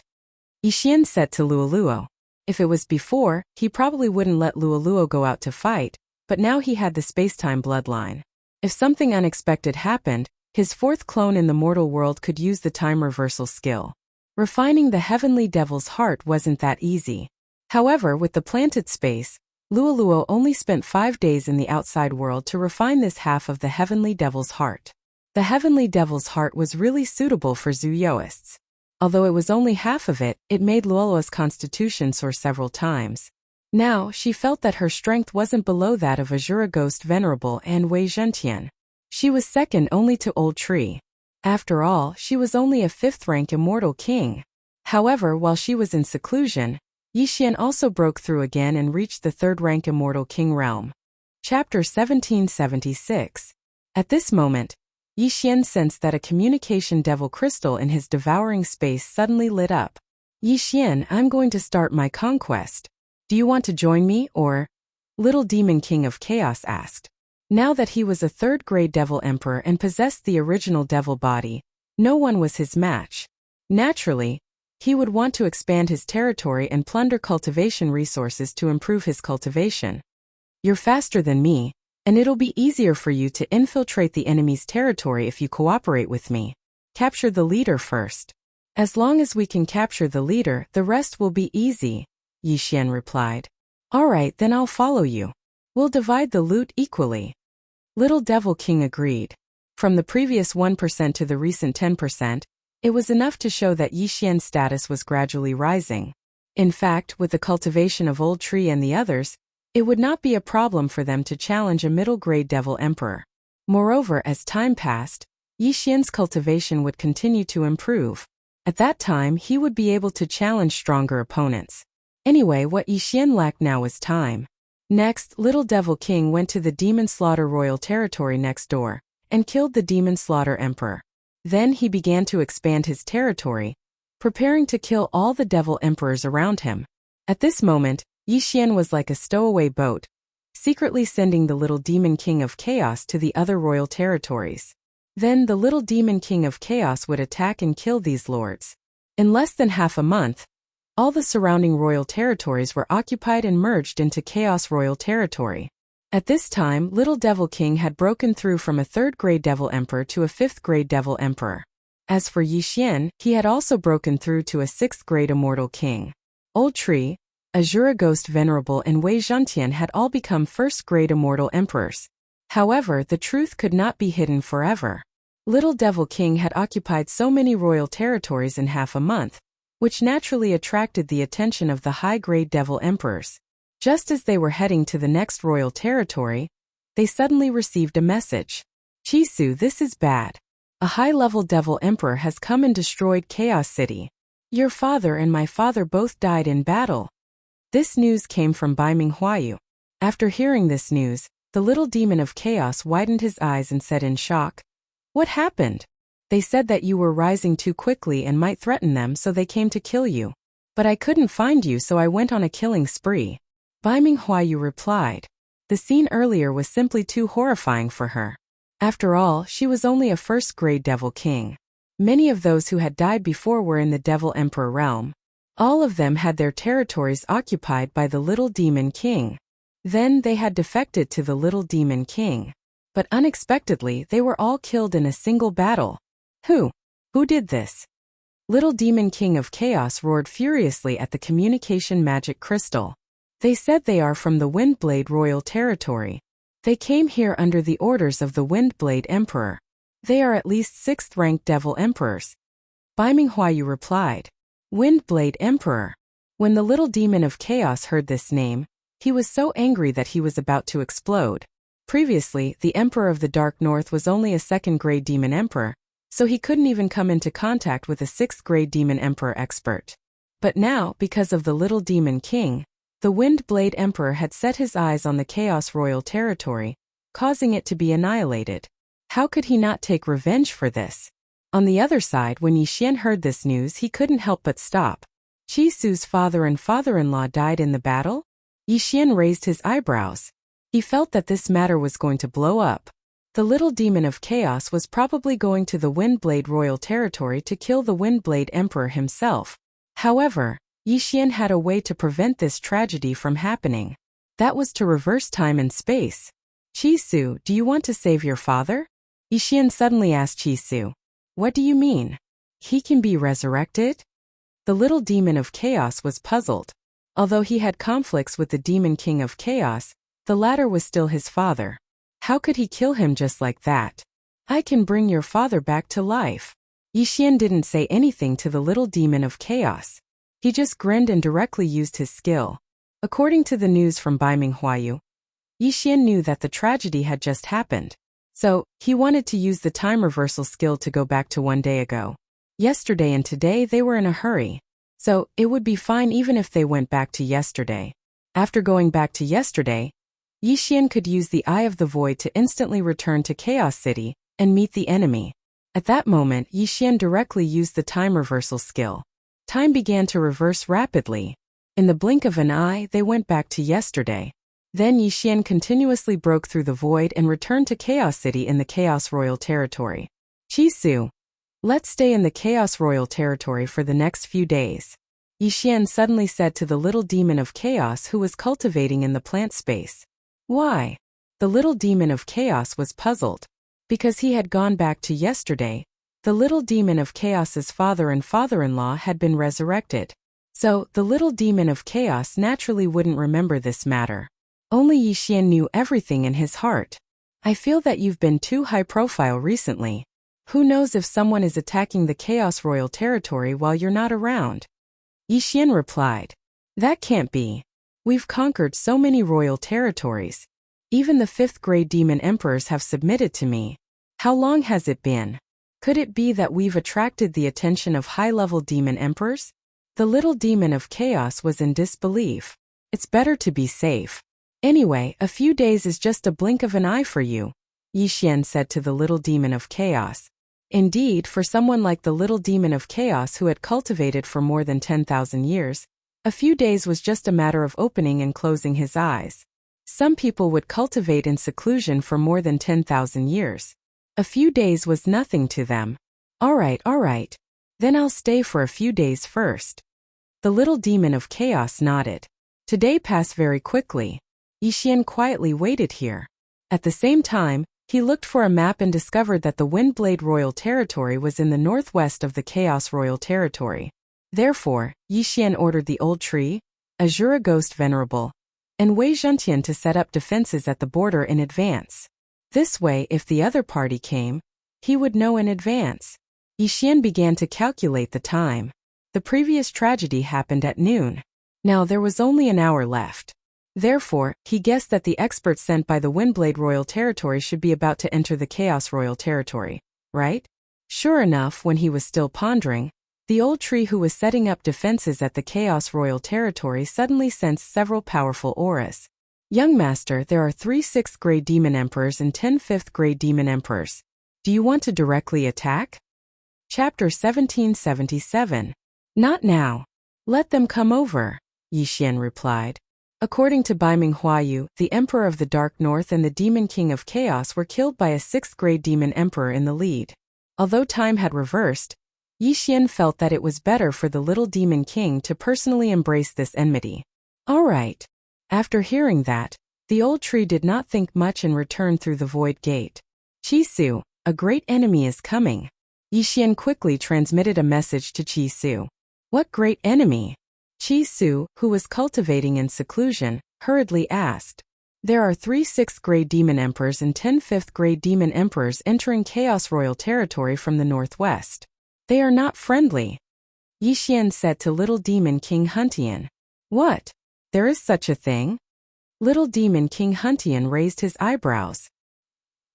Yixian said to Lualuo. If it was before, he probably wouldn't let Lualuo go out to fight, but now he had the space-time bloodline. If something unexpected happened, his 4th clone in the mortal world could use the time reversal skill. Refining the heavenly devil's heart wasn't that easy. However, with the planted space, Lualuo only spent 5 days in the outside world to refine this half of the heavenly devil's heart. The heavenly devil's heart was really suitable for Zuyoists. Although it was only half of it, it made Lualua's constitution soar several times. Now, she felt that her strength wasn't below that of Azura Ghost Venerable and Wei Zhentian. She was second only to Old Tree. After all, she was only a 5th rank immortal king. However, while she was in seclusion, Yixian also broke through again and reached the 3rd rank immortal king realm. Chapter 1776. At this moment, Yixian sensed that a communication devil crystal in his devouring space suddenly lit up. Yixian, I'm going to start my conquest. Do you want to join me, or? Little Demon King of Chaos asked. Now that he was a 3rd-grade devil emperor and possessed the original devil body, no one was his match. Naturally, he would want to expand his territory and plunder cultivation resources to improve his cultivation. You're faster than me, and it'll be easier for you to infiltrate the enemy's territory if you cooperate with me. Capture the leader first. As long as we can capture the leader, the rest will be easy, Yixian replied. All right, then I'll follow you. We'll divide the loot equally. Little Devil King agreed. From the previous 1% to the recent 10%, it was enough to show that Yixian's status was gradually rising. In fact, with the cultivation of Old Tree and the others, it would not be a problem for them to challenge a middle-grade devil emperor. Moreover, as time passed, Yixian's cultivation would continue to improve. At that time, he would be able to challenge stronger opponents. Anyway, what Yixian lacked now was time. Next, Little Devil King went to the Demon Slaughter royal territory next door, and killed the Demon Slaughter Emperor. Then he began to expand his territory, preparing to kill all the devil emperors around him. At this moment, Yixian was like a stowaway boat, secretly sending the Little Demon King of Chaos to the other royal territories. Then the Little Demon King of Chaos would attack and kill these lords. In less than half a month, all the surrounding royal territories were occupied and merged into Chaos Royal Territory. At this time, Little Devil King had broken through from a 3rd-grade Devil Emperor to a 5th-grade Devil Emperor. As for Yixian, he had also broken through to a 6th-grade Immortal King. Old Tree, Azura Ghost Venerable and Wei Zhentian had all become 1st-grade Immortal Emperors. However, the truth could not be hidden forever. Little Devil King had occupied so many royal territories in half a month, which naturally attracted the attention of the high-grade Devil Emperors. Just as they were heading to the next royal territory, they suddenly received a message. Chisu, this is bad. A high-level Devil Emperor has come and destroyed Chaos City. Your father and my father both died in battle. This news came from Baiming Huayu. After hearing this news, the little demon of chaos widened his eyes and said in shock, "What happened? They said that you were rising too quickly and might threaten them, so they came to kill you. But I couldn't find you, so I went on a killing spree." Baiming Huayu replied. The scene earlier was simply too horrifying for her. After all, she was only a 1st-grade Devil King. Many of those who had died before were in the Devil Emperor realm. All of them had their territories occupied by the Little Demon King. Then they had defected to the Little Demon King. But unexpectedly, they were all killed in a single battle. Who did this? Little Demon King of Chaos roared furiously at the communication magic crystal. They said they are from the Windblade Royal Territory. They came here under the orders of the Windblade Emperor. They are at least 6th-ranked Devil Emperors. Baiming Huayu replied. Windblade Emperor. When the little demon of chaos heard this name, He was so angry that he was about to explode. Previously, the Emperor of the Dark North was only a second-grade Demon Emperor, so he couldn't even come into contact with a sixth-grade Demon Emperor expert. But now, because of the little Demon King, the Wind Blade Emperor had set his eyes on the Chaos Royal territory, causing it to be annihilated. How could he not take revenge for this? On the other side, when Yi Xian heard this news, he couldn't help but stop. Qi Su's father and father-in-law died in the battle? Yi Xian raised his eyebrows. He felt that this matter was going to blow up. The little demon of chaos was probably going to the Windblade Royal territory to kill the Windblade Emperor himself. However, Yi Xian had a way to prevent this tragedy from happening. That was to reverse time and space. Qi Su, do you want to save your father? Yi Xian suddenly asked Qi Su. What do you mean? He can be resurrected? The little demon of chaos was puzzled. Although he had conflicts with the Demon King of Chaos, the latter was still his father. How could he kill him just like that? I can bring your father back to life. Yi Xian didn't say anything to the little demon of chaos. He just grinned and directly used his skill. According to the news from Baiming Huayu, Yi Xian knew that the tragedy had just happened. So, he wanted to use the time reversal skill to go back to one day ago. Yesterday and today they were in a hurry. So, it would be fine even if they went back to yesterday. After going back to yesterday, Yi Xian could use the Eye of the Void to instantly return to Chaos City and meet the enemy. At that moment, Yi Xian directly used the time reversal skill. Time began to reverse rapidly. In the blink of an eye, they went back to yesterday. Then Yi Xian continuously broke through the void and returned to Chaos City in the Chaos Royal territory. Qi Su, let's stay in the Chaos Royal territory for the next few days. Yi Xian suddenly said to the little demon of chaos who was cultivating in the plant space. Why? The little demon of chaos was puzzled. Because he had gone back to yesterday, the little demon of chaos's father and father-in-law had been resurrected. So, the little demon of chaos naturally wouldn't remember this matter. Only Yi Xian knew everything in his heart. I feel that you've been too high-profile recently. Who knows if someone is attacking the Chaos Royal territory while you're not around? Yi Xian replied. That can't be. We've conquered so many royal territories. Even the 5th-grade demon emperors have submitted to me. How long has it been? Could it be that we've attracted the attention of high-level demon emperors? The little demon of chaos was in disbelief. It's better to be safe. Anyway, a few days is just a blink of an eye for you, Yi Xian said to the little demon of chaos. Indeed, for someone like the little demon of chaos who had cultivated for more than 10,000 years, a few days was just a matter of opening and closing his eyes. Some people would cultivate in seclusion for more than 10,000 years. A few days was nothing to them. All right. Then I'll stay for a few days first. The little demon of chaos nodded. Today passed very quickly. Yi Xian quietly waited here. At the same time, he looked for a map and discovered that the Windblade Royal territory was in the northwest of the Chaos Royal territory. Therefore, Yi Xian ordered the Old Tree, Azura Ghost Venerable, and Wei Zhentian to set up defenses at the border in advance. This way, if the other party came, he would know in advance. Yi Xian began to calculate the time. The previous tragedy happened at noon. Now there was only an hour left. Therefore, he guessed that the experts sent by the Windblade Royal territory should be about to enter the Chaos Royal territory, right? Sure enough, when he was still pondering, the Old Tree who was setting up defenses at the Chaos Royal territory suddenly sensed several powerful auras. Young Master, there are 3 6th-grade Demon Emperors and 10 5th-grade Demon Emperors. Do you want to directly attack? Chapter 1777. Not now. Let them come over, Yi Xian replied. According to Baiming Huayu, the Emperor of the Dark North and the Demon King of Chaos were killed by a 6th-grade Demon Emperor in the lead. Although time had reversed, Yi Xian felt that it was better for the little Demon King to personally embrace this enmity. All right. After hearing that, the Old Tree did not think much and returned through the Void Gate. Qi Su, a great enemy is coming. Yi Xian quickly transmitted a message to Qi Su. What great enemy? Qi Su, who was cultivating in seclusion, hurriedly asked. There are 3 6th-grade Demon Emperors and 10 5th-grade Demon Emperors entering Chaos Royal territory from the northwest. They are not friendly, Yi Xian said to little Demon King Huntian. What? There is such a thing? Little Demon King Huntian raised his eyebrows.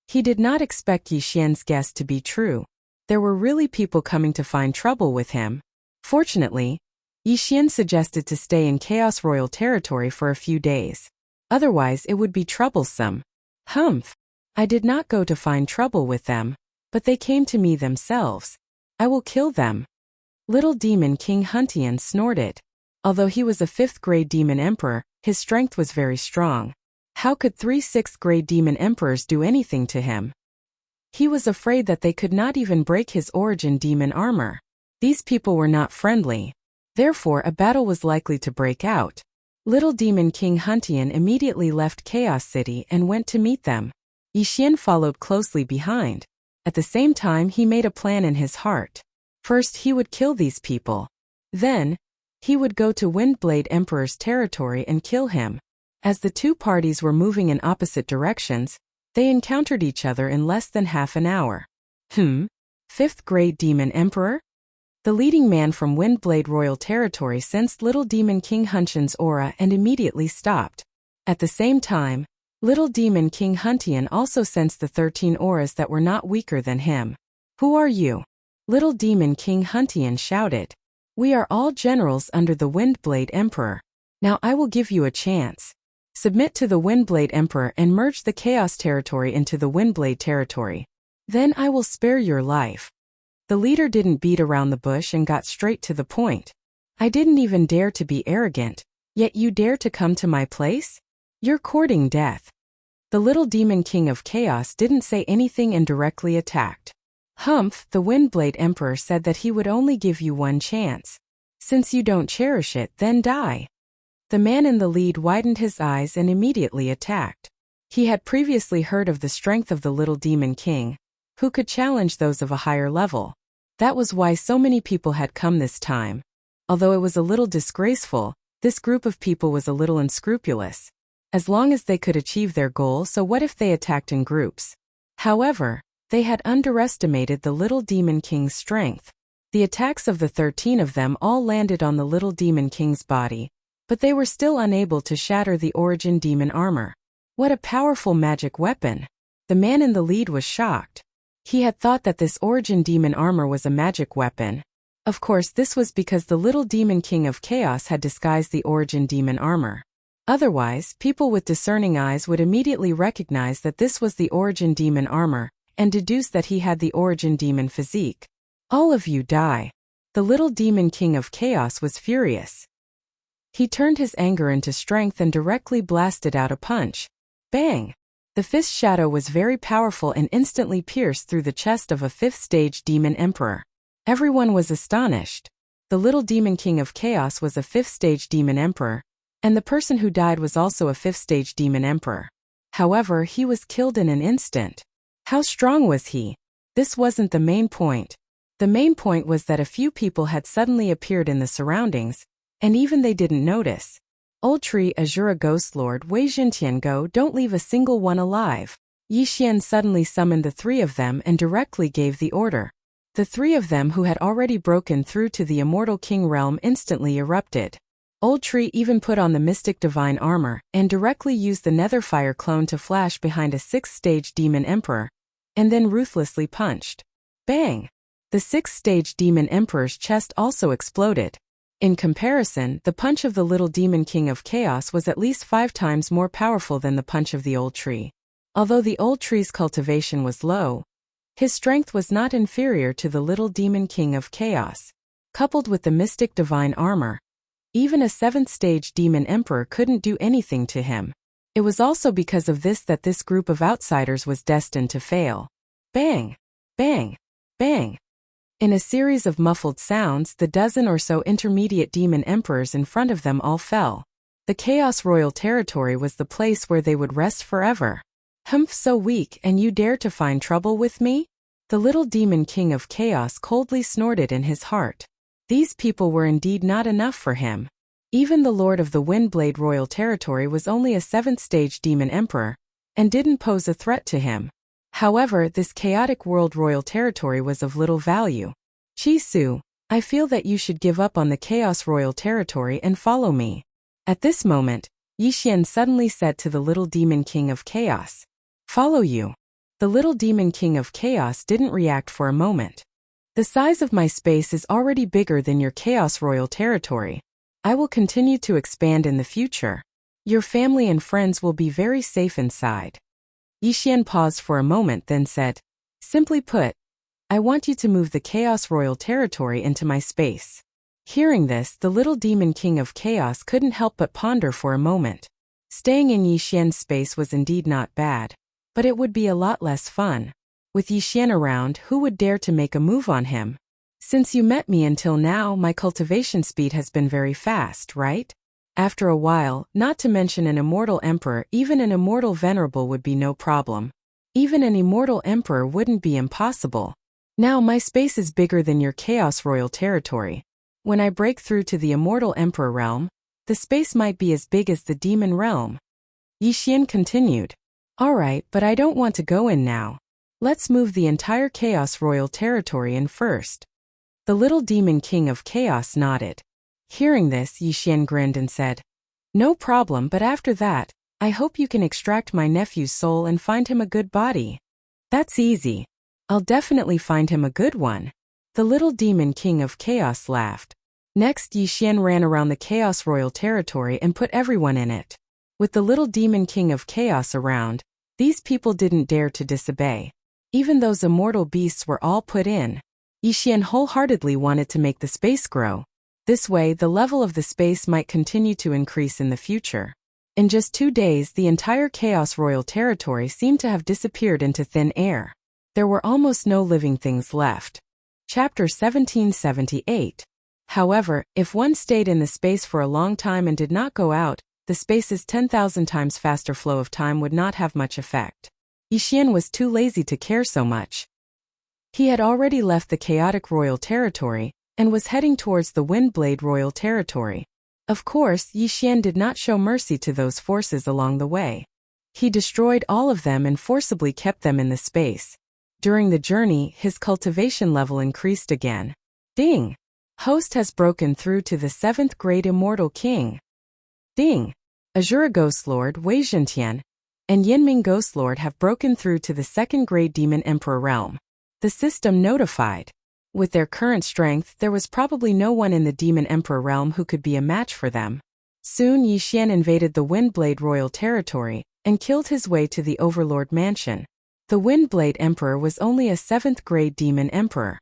He did not expect Yi Xian's guess to be true. There were really people coming to find trouble with him. Fortunately, Yi Xian suggested to stay in Chaos Royal territory for a few days. Otherwise it would be troublesome. Humph! I did not go to find trouble with them, but they came to me themselves. I will kill them. Little Demon King Huntian snorted. Although he was a 5th-grade demon emperor, his strength was very strong. How could 3 6th-grade demon emperors do anything to him? He was afraid that they could not even break his origin demon armor. These people were not friendly. Therefore a battle was likely to break out. Little Demon King Huntian immediately left Chaos City and went to meet them. Yi Xian followed closely behind. At the same time he made a plan in his heart. First he would kill these people. Then, he would go to Windblade Emperor's territory and kill him. As the two parties were moving in opposite directions, they encountered each other in less than half an hour. 5th-grade Demon Emperor? The leading man from Windblade Royal Territory sensed Little Demon King Huntian's aura and immediately stopped. At the same time, Little Demon King Huntian also sensed the 13 auras that were not weaker than him. Who are you? Little Demon King Huntian shouted. We are all generals under the Windblade Emperor. Now I will give you a chance. Submit to the Windblade Emperor and merge the Chaos Territory into the Windblade Territory. Then I will spare your life. The leader didn't beat around the bush and got straight to the point. I didn't even dare to be arrogant, yet you dare to come to my place? You're courting death. The Little Demon King of Chaos didn't say anything and directly attacked. Humph, the Windblade Emperor said that he would only give you one chance. Since you don't cherish it, then die. The man in the lead widened his eyes and immediately attacked. He had previously heard of the strength of the Little Demon King, who could challenge those of a higher level. That was why so many people had come this time. Although it was a little disgraceful, this group of people was a little unscrupulous. As long as they could achieve their goal, so what if they attacked in groups? However, they had underestimated the Little Demon King's strength. The attacks of the 13 of them all landed on the Little Demon King's body, but they were still unable to shatter the origin demon armor. What a powerful magic weapon! The man in the lead was shocked. He had thought that this origin demon armor was a magic weapon. Of course, this was because the Little Demon King of Chaos had disguised the origin demon armor. Otherwise, people with discerning eyes would immediately recognize that this was the origin demon armor, and deduce that he had the origin demon physique. All of you die. The Little Demon King of Chaos was furious. He turned his anger into strength and directly blasted out a punch. Bang! The fist shadow was very powerful and instantly pierced through the chest of a 5th-stage demon emperor. Everyone was astonished. The Little Demon King of Chaos was a 5th-stage demon emperor, and the person who died was also a 5th-stage demon emperor. However, he was killed in an instant. How strong was he? This wasn't the main point. The main point was that a few people had suddenly appeared in the surroundings, and even they didn't notice. Old Tree Azura Ghost Lord Wei Jintiango, don't leave a single one alive. Yi Xian suddenly summoned the 3 of them and directly gave the order. The 3 of them who had already broken through to the Immortal King realm instantly erupted. Old Tree even put on the Mystic Divine armor and directly used the Netherfire clone to flash behind a 6th-stage demon emperor, and then ruthlessly punched. Bang! The 6th-stage demon emperor's chest also exploded. In comparison, the punch of the Little Demon King of Chaos was at least 5 times more powerful than the punch of the Old Tree. Although the Old Tree's cultivation was low, his strength was not inferior to the Little Demon King of Chaos. Coupled with the Mystic Divine armor, even a 7th-stage demon emperor couldn't do anything to him. It was also because of this that this group of outsiders was destined to fail. Bang! Bang! Bang! In a series of muffled sounds, the dozen or so intermediate demon emperors in front of them all fell. The Chaos Royal Territory was the place where they would rest forever. Humph, so weak, and you dare to find trouble with me? The Little Demon King of Chaos coldly snorted in his heart. These people were indeed not enough for him. Even the Lord of the Windblade Royal Territory was only a 7th-stage demon emperor, and didn't pose a threat to him. However, this chaotic world royal territory was of little value. Chisu, I feel that you should give up on the Chaos Royal Territory and follow me. At this moment, Yixian suddenly said to the little demon king of chaos. Follow you. The little demon king of chaos didn't react for a moment. The size of my space is already bigger than your chaos royal territory. I will continue to expand in the future. Your family and friends will be very safe inside. Yixian paused for a moment then said, simply put, I want you to move the chaos royal territory into my space. Hearing this, the little demon king of chaos couldn't help but ponder for a moment. Staying in Yixian's space was indeed not bad, but it would be a lot less fun. With Yixian around, who would dare to make a move on him? Since you met me until now, my cultivation speed has been very fast, right? After a while, not to mention an immortal emperor, even an immortal venerable would be no problem. Even an immortal emperor wouldn't be impossible. Now my space is bigger than your chaos royal territory. When I break through to the immortal emperor realm, the space might be as big as the demon realm. Yixian continued. Alright, but I don't want to go in now. Let's move the entire chaos royal territory in first. The little demon king of chaos nodded. Hearing this, Yixian grinned and said, no problem, but after that, I hope you can extract my nephew's soul and find him a good body. That's easy. I'll definitely find him a good one. The little demon king of chaos laughed. Next, Yixian ran around the chaos royal territory and put everyone in it. With the little demon king of chaos around, these people didn't dare to disobey. Even those immortal beasts were all put in. Yixian wholeheartedly wanted to make the space grow. This way, the level of the space might continue to increase in the future. In just 2 days, the entire chaos royal territory seemed to have disappeared into thin air. There were almost no living things left. Chapter 1778. However, if one stayed in the space for a long time and did not go out, the space's 10,000 times faster flow of time would not have much effect. Yixian was too lazy to care so much. He had already left the chaotic royal territory and was heading towards the Windblade royal territory. Of course, Yixian did not show mercy to those forces along the way. He destroyed all of them and forcibly kept them in the space. During the journey, his cultivation level increased again. Ding! Host has broken through to the 7th grade immortal king. Ding! Azura Ghost Lord Wei Zhentian and Yinming Ghost Lord have broken through to the 2nd grade demon emperor realm. The system notified. With their current strength, there was probably no one in the demon emperor realm who could be a match for them. Soon Yixian invaded the Windblade royal territory and killed his way to the Overlord mansion. The Windblade emperor was only a 7th grade demon emperor.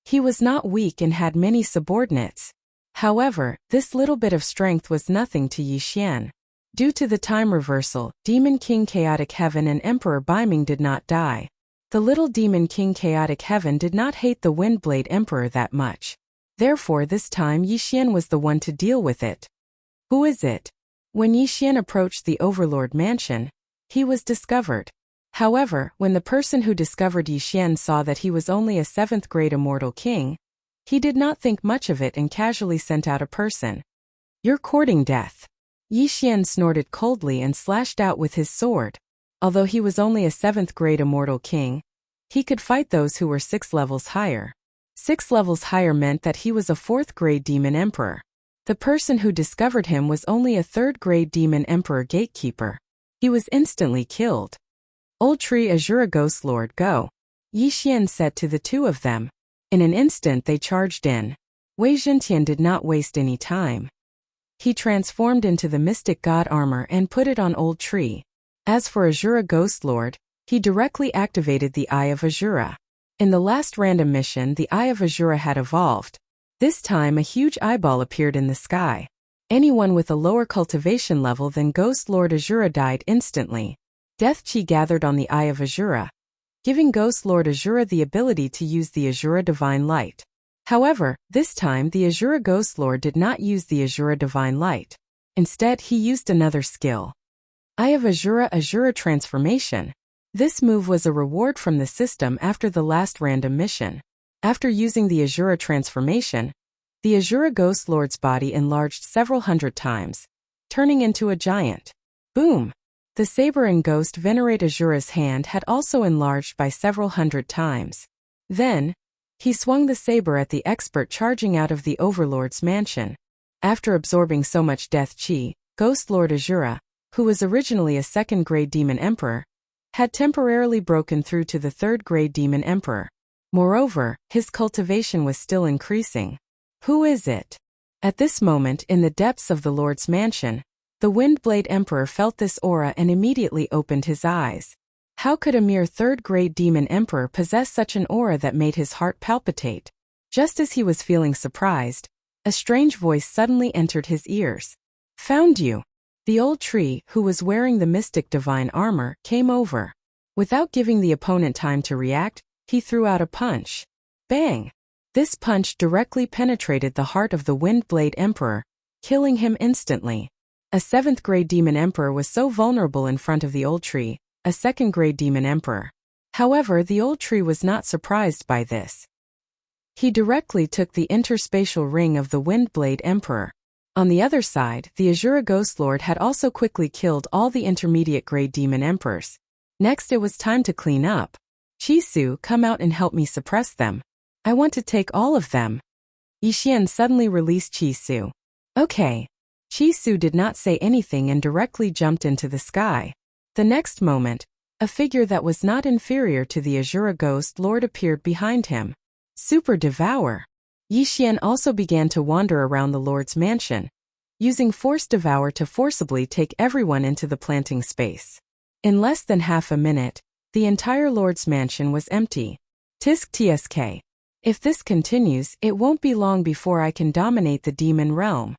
He was not weak and had many subordinates. However, this little bit of strength was nothing to Yixian. Due to the time reversal, Demon King Chaotic Heaven and Emperor Baiming did not die. The little Demon King Chaotic Heaven did not hate the Windblade Emperor that much. Therefore this time Yixian was the one to deal with it. Who is it? When Yixian approached the Overlord mansion, he was discovered. However, when the person who discovered Yixian saw that he was only a 7th grade immortal king, he did not think much of it and casually sent out a person. You're courting death. Yixian snorted coldly and slashed out with his sword. Although he was only a 7th grade immortal king, he could fight those who were 6 levels higher. 6 levels higher meant that he was a 4th grade demon emperor. The person who discovered him was only a 3rd grade demon emperor gatekeeper. He was instantly killed. Old Tree Azura Ghost Lord, go. Yixian said to the two of them. In an instant they charged in. Wei Zhentian did not waste any time. He transformed into the mystic god armor and put it on Old Tree. As for Azura Ghost Lord, he directly activated the Eye of Azura. In the last random mission, the Eye of Azura had evolved. This time a huge eyeball appeared in the sky. Anyone with a lower cultivation level than Ghost Lord Azura died instantly. Death Chi gathered on the Eye of Azura, giving Ghost Lord Azura the ability to use the Azura Divine Light. However, this time the Azura Ghost Lord did not use the Azura Divine Light. Instead, he used another skill. Eye of Azura Azura Transformation. This move was a reward from the system after the last random mission. After using the Azura Transformation, the Azura Ghost Lord's body enlarged several hundred times, turning into a giant. Boom! The saber in Ghost Venerate Azura's hand had also enlarged by several hundred times. Then, he swung the saber at the expert charging out of the Overlord's mansion. After absorbing so much death chi, Ghost Lord Azura, who was originally a second-grade demon emperor, had temporarily broken through to the third-grade demon emperor. Moreover, his cultivation was still increasing. Who is it? At this moment, in the depths of the Lord's mansion, the Windblade Emperor felt this aura and immediately opened his eyes. How could a mere third-grade demon emperor possess such an aura that made his heart palpitate? Just as he was feeling surprised, a strange voice suddenly entered his ears. "Found you." The old tree, who was wearing the mystic divine armor, came over. Without giving the opponent time to react, he threw out a punch. Bang! This punch directly penetrated the heart of the Windblade Emperor, killing him instantly. A 7th-grade demon emperor was so vulnerable in front of the old tree, a 2nd-grade demon emperor. However, the old tree was not surprised by this. He directly took the interspatial ring of the Windblade Emperor. On the other side, the Azura Ghost Lord had also quickly killed all the intermediate-grade demon emperors. Next, it was time to clean up. Chisu, come out and help me suppress them. I want to take all of them. Yixian suddenly released Chisu. Okay. Chisu did not say anything and directly jumped into the sky. The next moment, a figure that was not inferior to the Azura Ghost Lord appeared behind him. Super Devour. Yixian also began to wander around the Lord's mansion, using Force Devour to forcibly take everyone into the planting space. In less than half a minute, the entire Lord's mansion was empty. Tisk tsk. If this continues, it won't be long before I can dominate the demon realm.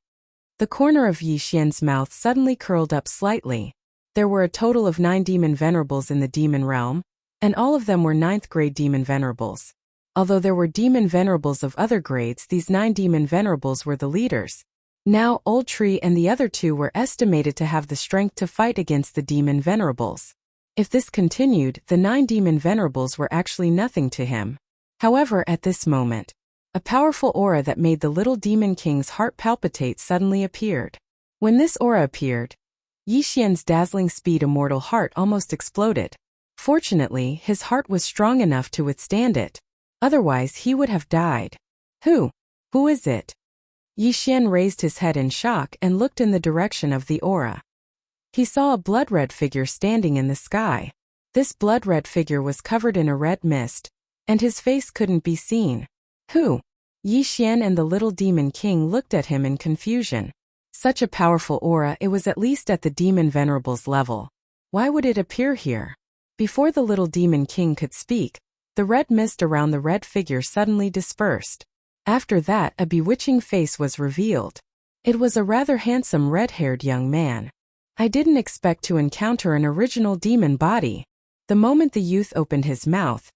The corner of Yixian's mouth suddenly curled up slightly. There were a total of 9 demon venerables in the demon realm, and all of them were 9th-grade demon venerables. Although there were demon venerables of other grades, these 9 demon venerables were the leaders. Now, Old Tree and the other 2 were estimated to have the strength to fight against the demon venerables. If this continued, the 9 demon venerables were actually nothing to him. However, at this moment, a powerful aura that made the little demon king's heart palpitate suddenly appeared. When this aura appeared, Yixian's dazzling speed immortal heart almost exploded. Fortunately, his heart was strong enough to withstand it. Otherwise, he would have died. Who is it? Yixian raised his head in shock and looked in the direction of the aura. He saw a blood-red figure standing in the sky. This blood-red figure was covered in a red mist, and his face couldn't be seen. Who? Yixian and the little demon king looked at him in confusion. Such a powerful aura, it was at least at the demon venerable's level. Why would it appear here? Before the little demon king could speak, the red mist around the red figure suddenly dispersed. After that, a bewitching face was revealed. It was a rather handsome red-haired young man. I didn't expect to encounter an original demon body. The moment the youth opened his mouth,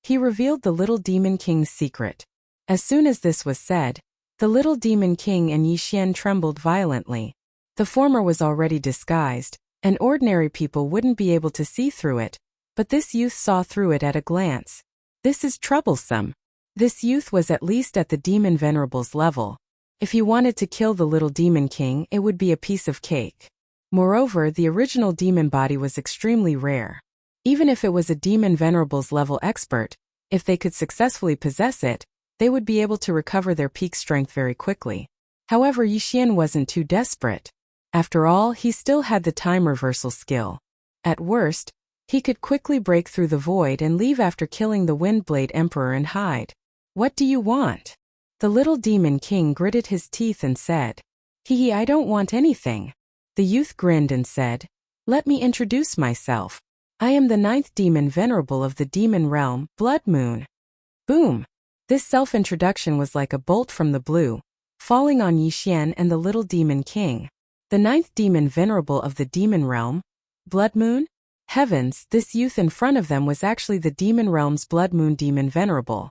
he revealed the little demon king's secret. As soon as this was said, the little demon king and Yixian trembled violently. The former was already disguised, and ordinary people wouldn't be able to see through it, but this youth saw through it at a glance. This is troublesome. This youth was at least at the demon venerable's level. If he wanted to kill the little demon king, it would be a piece of cake. Moreover, the original demon body was extremely rare. Even if it was a demon venerable's level expert, if they could successfully possess it, they would be able to recover their peak strength very quickly. However, Yixian wasn't too desperate. After all, he still had the time reversal skill. At worst, he could quickly break through the void and leave after killing the Windblade Emperor and hide. What do you want? The little demon king gritted his teeth and said. Hee, I don't want anything. The youth grinned and said, let me introduce myself. I am the 9th demon venerable of the demon realm, Blood Moon. Boom! This self-introduction was like a bolt from the blue, falling on Yixian and the little demon king. The 9th demon venerable of the demon realm, Blood Moon? Heavens, this youth in front of them was actually the demon realm's Blood Moon demon venerable.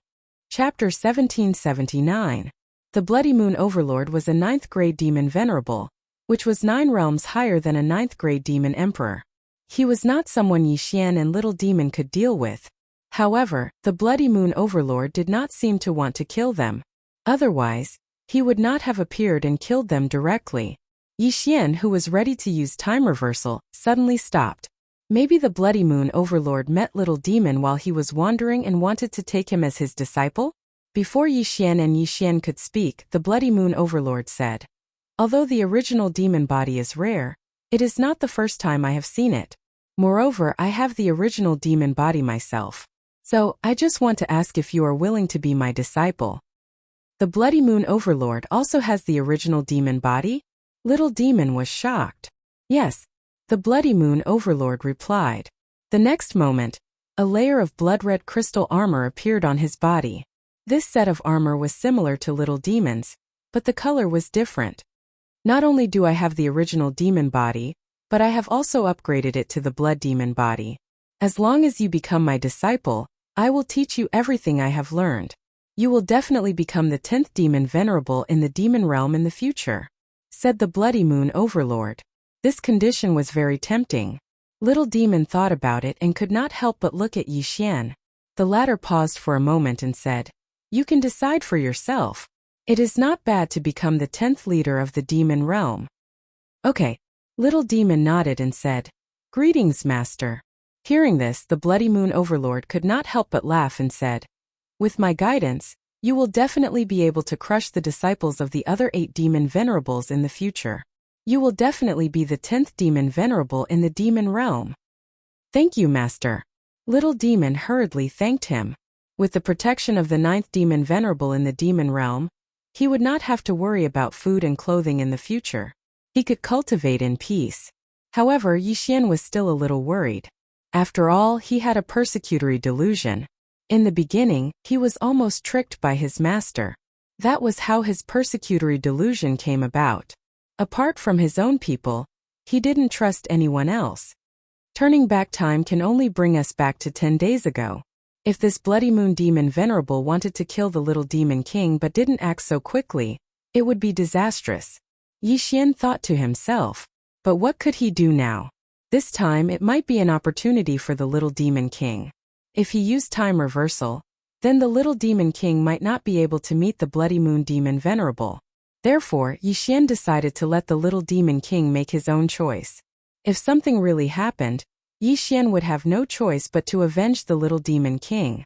Chapter 1779. The Bloody Moon Overlord was a 9th-grade demon venerable, which was 9 realms higher than a 9th-grade demon emperor. He was not someone Yixian and little demon could deal with. However, the Bloody Moon Overlord did not seem to want to kill them. Otherwise, he would not have appeared and killed them directly. Yixian, who was ready to use time reversal, suddenly stopped. Maybe the Bloody Moon Overlord met little demon while he was wandering and wanted to take him as his disciple? Before Yixian could speak, the Bloody Moon Overlord said. Although the original demon body is rare, it is not the first time I have seen it. Moreover, I have the original demon body myself. So, I just want to ask if you are willing to be my disciple. The Bloody Moon Overlord also has the original demon body? Little Demon was shocked. Yes, the Bloody Moon Overlord replied. The next moment, a layer of blood-red crystal armor appeared on his body. This set of armor was similar to Little Demon's, but the color was different. Not only do I have the original demon body, but I have also upgraded it to the blood demon body. As long as you become my disciple, I will teach you everything I have learned. You will definitely become the 10th demon venerable in the demon realm in the future, said the Bloody Moon Overlord. This condition was very tempting. Little Demon thought about it and could not help but look at Yi Xian. The latter paused for a moment and said, "You can decide for yourself. It is not bad to become the 10th leader of the demon realm." Okay. Little Demon nodded and said, "Greetings, Master." Hearing this, the Bloody Moon Overlord could not help but laugh and said, "With my guidance, you will definitely be able to crush the disciples of the other 8 demon venerables in the future. You will definitely be the 10th demon venerable in the demon realm." "Thank you, Master." Little Demon hurriedly thanked him. With the protection of the 9th demon venerable in the demon realm, he would not have to worry about food and clothing in the future. He could cultivate in peace. However, Yi Xian was still a little worried. After all, he had a persecutory delusion. In the beginning, he was almost tricked by his master. That was how his persecutory delusion came about. Apart from his own people, he didn't trust anyone else. Turning back time can only bring us back to 10 days ago. If this Bloody Moon Demon Venerable wanted to kill the little Demon King but didn't act so quickly, it would be disastrous. Yi Xian thought to himself, but what could he do now? This time it might be an opportunity for the little Demon King. If he used time reversal, then the little Demon King might not be able to meet the Bloody Moon Demon Venerable. Therefore, Yi Xian decided to let the little Demon King make his own choice. If something really happened, Yi Xian would have no choice but to avenge the little Demon King.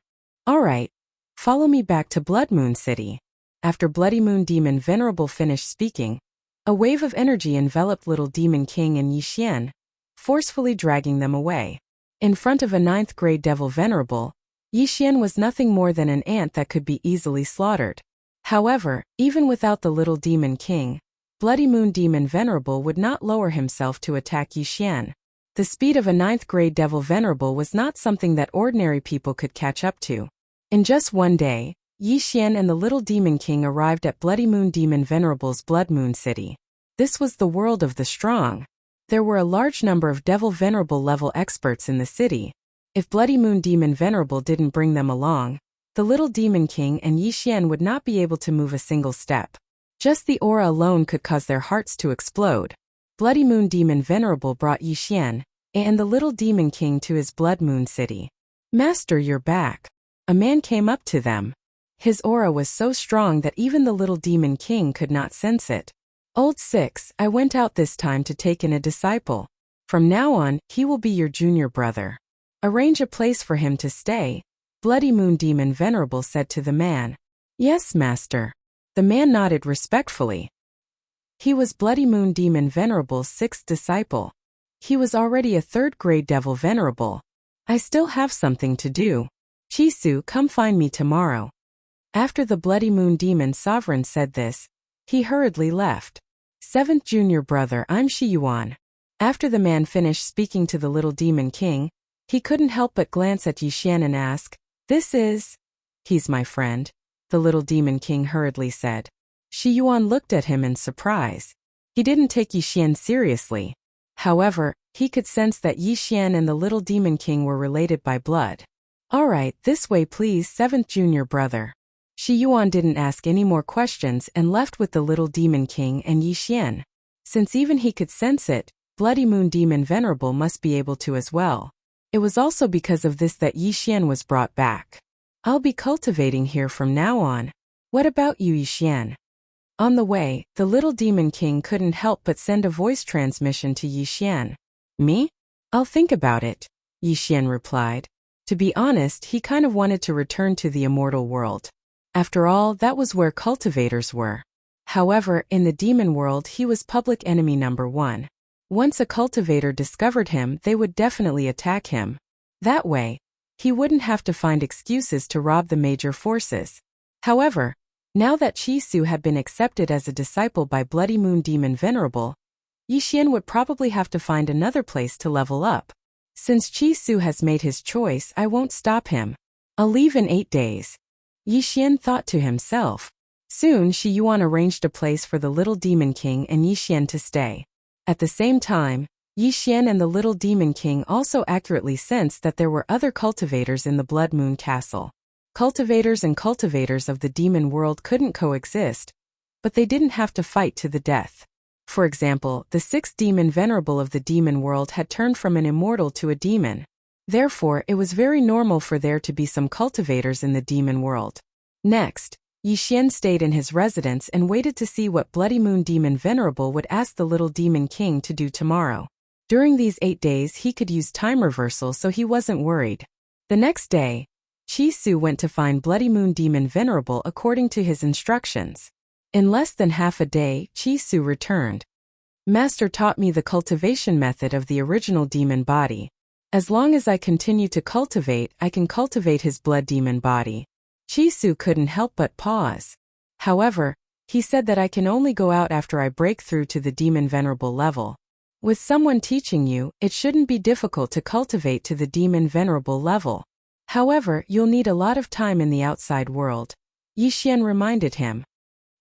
Alright, follow me back to Blood Moon City. After Bloody Moon Demon Venerable finished speaking, a wave of energy enveloped little Demon King and Yi Xian, forcefully dragging them away. In front of a 9th grade Devil Venerable, Yi Xian was nothing more than an ant that could be easily slaughtered. However, even without the little Demon King, Bloody Moon Demon Venerable would not lower himself to attack Yi Xian. The speed of a 9th grade Devil Venerable was not something that ordinary people could catch up to. In just one day, Yi Xian and the little Demon King arrived at Bloody Moon Demon Venerable's Blood Moon City. This was the world of the strong. There were a large number of Devil Venerable level experts in the city. If Bloody Moon Demon Venerable didn't bring them along, the little Demon King and Yi Xian would not be able to move a single step. Just the aura alone could cause their hearts to explode. Bloody Moon Demon Venerable brought Yi Xian and the little Demon King to his Blood Moon City. "Master, you're back." A man came up to them. His aura was so strong that even the little Demon King could not sense it. "Old Six, I went out this time to take in a disciple. From now on, he will be your junior brother. Arrange a place for him to stay," Bloody Moon Demon Venerable said to the man. "Yes, Master." The man nodded respectfully. He was Bloody Moon Demon Venerable's 6th disciple. He was already a 3rd grade Devil Venerable. "I still have something to do. Chisu, come find me tomorrow." After the Bloody Moon Demon Sovereign said this, he hurriedly left. 7th junior brother, I'm Shiyuan. After the man finished speaking to the little Demon King, he couldn't help but glance at Yi Xian and ask, "This is?" "He's my friend," the little Demon King hurriedly said. Shiyuan looked at him in surprise. He didn't take Yi Xian seriously. However, he could sense that Yi Xian and the little Demon King were related by blood. "Alright, this way please, 7th junior brother." Shiyuan didn't ask any more questions and left with the little Demon King and Yi Xian. Since even he could sense it, Bloody Moon Demon Venerable must be able to as well. It was also because of this that Yi Xian was brought back. "I'll be cultivating here from now on. What about you, Yi Xian?" On the way, the little Demon King couldn't help but send a voice transmission to Yi Xian. "Me? I'll think about it," Yi Xian replied. To be honest, he kind of wanted to return to the immortal world. After all, that was where cultivators were. However, in the demon world he was public enemy number one. Once a cultivator discovered him, they would definitely attack him. That way, he wouldn't have to find excuses to rob the major forces. However, now that Chisu had been accepted as a disciple by Bloody Moon Demon Venerable, Yixian would probably have to find another place to level up. Since Chisu has made his choice, I won't stop him. I'll leave in 8 days. Yixian thought to himself. Soon Shi Yuan arranged a place for the little demon king and Yixian to stay. At the same time, Yixian and the little demon king also accurately sensed that there were other cultivators in the Blood Moon Castle. Cultivators and cultivators of the demon world couldn't coexist, but they didn't have to fight to the death. For example, the 6th demon venerable of the demon world had turned from an immortal to a demon. Therefore, it was very normal for there to be some cultivators in the demon world. Next, Yixian stayed in his residence and waited to see what Bloody Moon Demon Venerable would ask the little demon king to do tomorrow. During these 8 days he could use time reversal, so he wasn't worried. The next day, Chisu went to find Bloody Moon Demon Venerable according to his instructions. In less than half a day, Chisu returned. Master taught me the cultivation method of the original demon body. As long as I continue to cultivate, I can cultivate his blood demon body. Chisu couldn't help but pause. However, he said that I can only go out after I break through to the demon venerable level. With someone teaching you, it shouldn't be difficult to cultivate to the demon venerable level. However, you'll need a lot of time in the outside world. Yixian reminded him.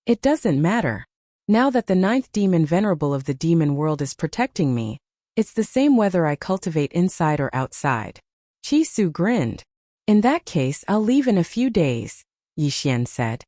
It doesn't matter. Now that the 9th demon venerable of the demon world is protecting me, it's the same whether I cultivate inside or outside. Chisu grinned. In that case, I'll leave in a few days, Yixian said.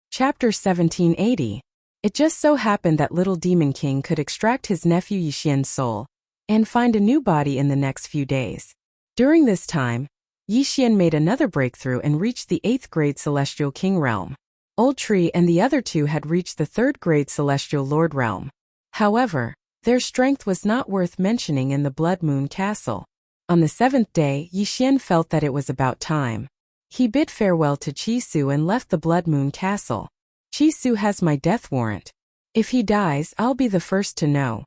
Chapter 1780. It just so happened that little demon king could extract his nephew Yixian's soul and find a new body in the next few days. During this time, Yixian made another breakthrough and reached the 8th grade celestial king realm. Old Tree and the other two had reached the 3rd grade celestial lord realm. However, their strength was not worth mentioning in the Blood Moon Castle. On the 7th day, Yixian felt that it was about time. He bid farewell to Chisu and left the Blood Moon Castle. Chisu has my death warrant. If he dies, I'll be the first to know.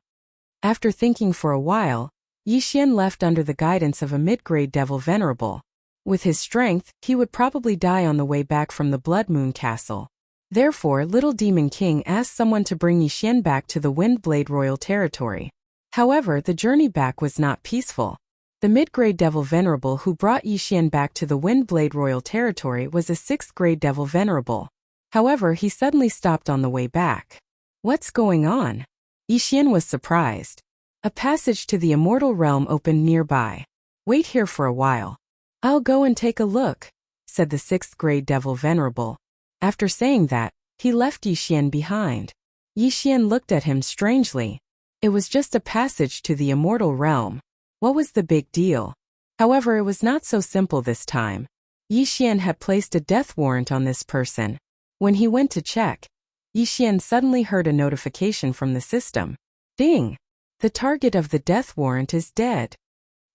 After thinking for a while, Yixian left under the guidance of a mid-grade devil venerable. With his strength, he would probably die on the way back from the Blood Moon Castle. Therefore, Little Demon King asked someone to bring Yixian back to the Windblade Royal Territory. However, the journey back was not peaceful. The mid-grade devil venerable who brought Yixian back to the Windblade Royal Territory was a 6th grade devil venerable. However, he suddenly stopped on the way back. What's going on? Yixian was surprised. A passage to the immortal realm opened nearby. Wait here for a while. I'll go and take a look, said the 6th grade devil venerable. After saying that, he left Yixian behind. Yixian looked at him strangely. It was just a passage to the immortal realm. What was the big deal? However, it was not so simple this time. Yixian had placed a death warrant on this person. When he went to check, Yixian suddenly heard a notification from the system. Ding! The target of the death warrant is dead.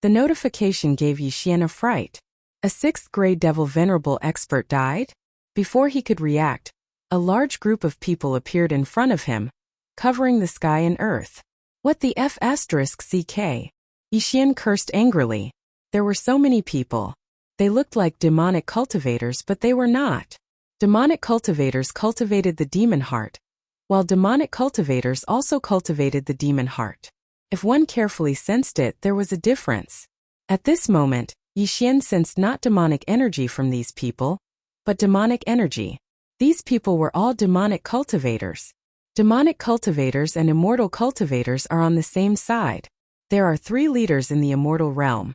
The notification gave Yixian a fright. A 6th grade devil venerable expert died? Before he could react, a large group of people appeared in front of him, covering the sky and earth. What the F***CK? Yixian cursed angrily. There were so many people. They looked like demonic cultivators, but they were not. Demonic cultivators cultivated the demon heart, while demonic cultivators also cultivated the demon heart. If one carefully sensed it, there was a difference. At this moment, Yixian sensed not demonic energy from these people, but demonic energy. These people were all demonic cultivators. Demonic cultivators and immortal cultivators are on the same side. There are 3 leaders in the immortal realm: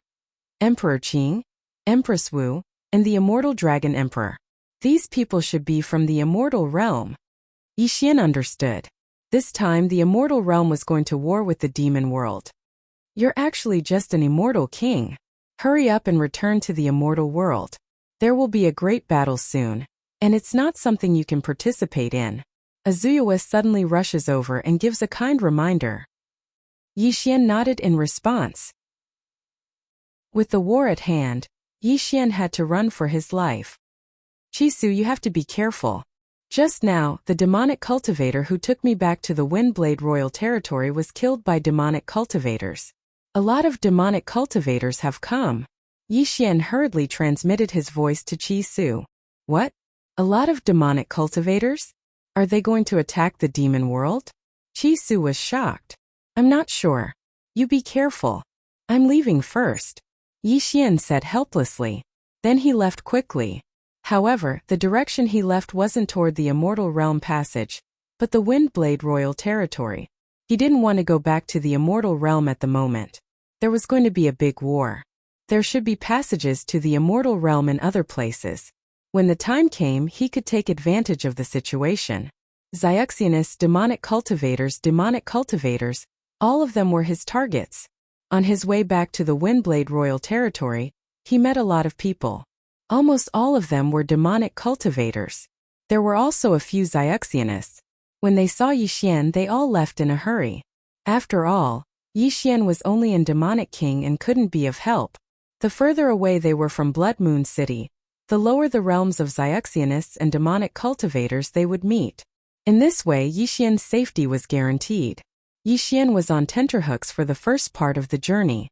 Emperor Qing, Empress Wu, and the immortal dragon emperor. These people should be from the immortal realm. Yixian understood. This time the immortal realm was going to war with the demon world. You're actually just an immortal king. Hurry up and return to the immortal world. There will be a great battle soon, and it's not something you can participate in. Azuyawa suddenly rushes over and gives a kind reminder. Yixian nodded in response. With the war at hand, Yixian had to run for his life. Chisu, you have to be careful. Just now, the demonic cultivator who took me back to the Windblade Royal Territory was killed by demonic cultivators. A lot of demonic cultivators have come. Yi Xian hurriedly transmitted his voice to Qi Su. What? A lot of demonic cultivators? Are they going to attack the demon world? Qi Su was shocked. I'm not sure. You be careful. I'm leaving first, Yi Xian said helplessly. Then he left quickly. However, the direction he left wasn't toward the Immortal Realm Passage, but the Windblade Royal Territory. He didn't want to go back to the Immortal Realm at the moment. There was going to be a big war. There should be passages to the Immortal Realm in other places. When the time came, he could take advantage of the situation. Xiuxianus, demonic cultivators, all of them were his targets. On his way back to the Windblade Royal Territory, he met a lot of people. Almost all of them were demonic cultivators. There were also a few Xiuxianus. When they saw Yi Xian, they all left in a hurry. After all, Yi Xian was only a demonic king and couldn't be of help. The further away they were from Blood Moon City, the lower the realms of Xiuxianus and demonic cultivators they would meet. In this way, Yi Xian's safety was guaranteed. Yi Xian was on tenterhooks for the first part of the journey.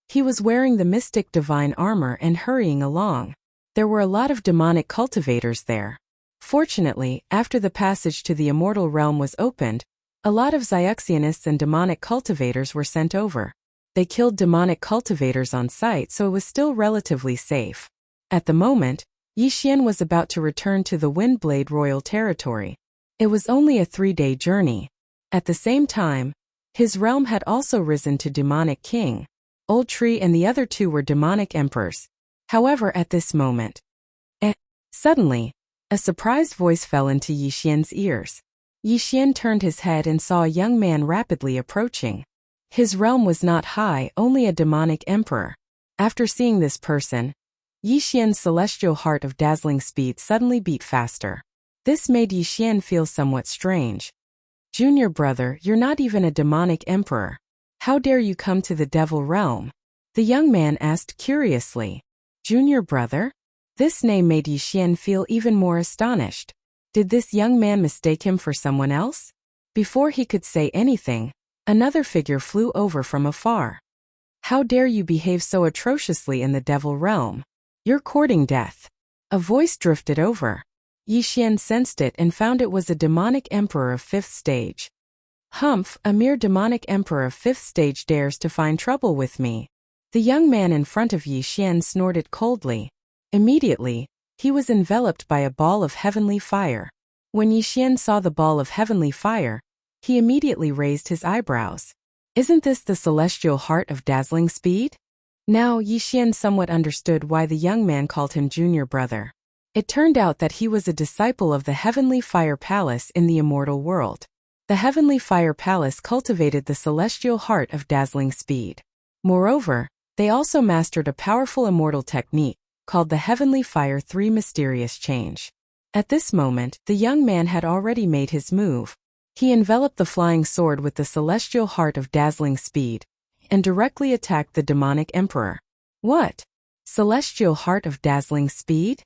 He was wearing the mystic divine armor and hurrying along. There were a lot of demonic cultivators there. Fortunately, after the passage to the Immortal Realm was opened, a lot of Xiuxianus and demonic cultivators were sent over. They killed demonic cultivators on sight, so it was still relatively safe. At the moment, Yi Xian was about to return to the Windblade Royal Territory. It was only a 3-day journey. At the same time, his realm had also risen to demonic king. Old Tree and the other two were demonic emperors. However, at this moment, suddenly, a surprised voice fell into Yi Xian's ears. Yi Xian turned his head and saw a young man rapidly approaching. His realm was not high, only a demonic emperor. After seeing this person, Yi Xian's celestial heart of dazzling speed suddenly beat faster. This made Yi Xian feel somewhat strange. Junior brother, you're not even a demonic emperor. How dare you come to the devil realm? The young man asked curiously. Junior brother? This name made Yi Xian feel even more astonished. Did this young man mistake him for someone else? Before he could say anything, another figure flew over from afar. How dare you behave so atrociously in the devil realm? You're courting death. A voice drifted over. Yi Xian sensed it and found it was a demonic emperor of 5th stage. Humph, a mere demonic emperor of 5th stage dares to find trouble with me. The young man in front of Yi Xian snorted coldly. Immediately, he was enveloped by a ball of heavenly fire. When Yi Xian saw the ball of heavenly fire, he immediately raised his eyebrows. Isn't this the celestial heart of dazzling speed? Now Yi Xian somewhat understood why the young man called him junior brother. It turned out that he was a disciple of the Heavenly Fire Palace in the immortal world. The Heavenly Fire Palace cultivated the celestial heart of dazzling speed. Moreover, they also mastered a powerful immortal technique called the Heavenly Fire 3 Mysterious Change. At this moment, the young man had already made his move. He enveloped the flying sword with the celestial heart of dazzling speed and directly attacked the demonic emperor. What? Celestial heart of dazzling speed?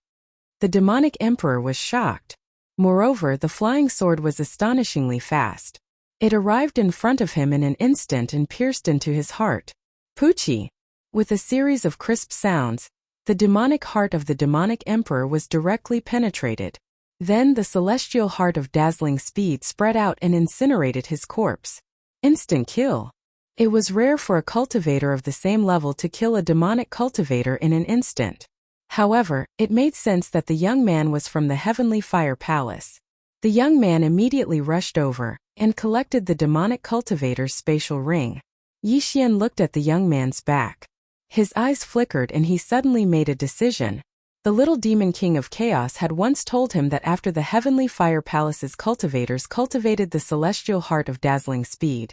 The demonic emperor was shocked. Moreover, the flying sword was astonishingly fast. It arrived in front of him in an instant and pierced into his heart. Poochie! With a series of crisp sounds, the demonic heart of the demonic emperor was directly penetrated. Then the celestial heart of dazzling speed spread out and incinerated his corpse. Instant kill. It was rare for a cultivator of the same level to kill a demonic cultivator in an instant. However, it made sense that the young man was from the Heavenly Fire Palace. The young man immediately rushed over and collected the demonic cultivator's spatial ring. Yi Xian looked at the young man's back. His eyes flickered and he suddenly made a decision. The little demon king of chaos had once told him that after the Heavenly Fire Palace's cultivators cultivated the celestial heart of dazzling speed,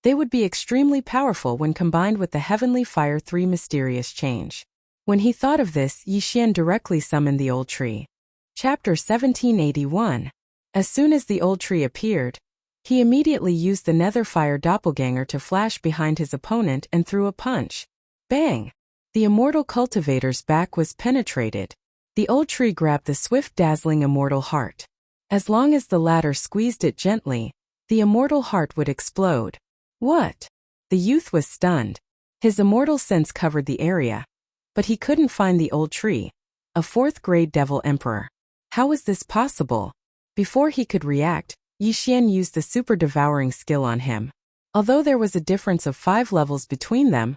they would be extremely powerful when combined with the Heavenly Fire 3 Mysterious Change. When he thought of this, Yi Xian directly summoned the old tree. Chapter 1781. As soon as the old tree appeared, he immediately used the nether fire doppelganger to flash behind his opponent and threw a punch. Bang! The immortal cultivator's back was penetrated. The old tree grabbed the swift dazzling immortal heart. As long as the latter squeezed it gently, the immortal heart would explode. What? The youth was stunned. His immortal sense covered the area. But he couldn't find the old tree. A fourth-grade devil emperor. How was this possible? Before he could react, Yixian used the super-devouring skill on him. Although there was a difference of 5 levels between them,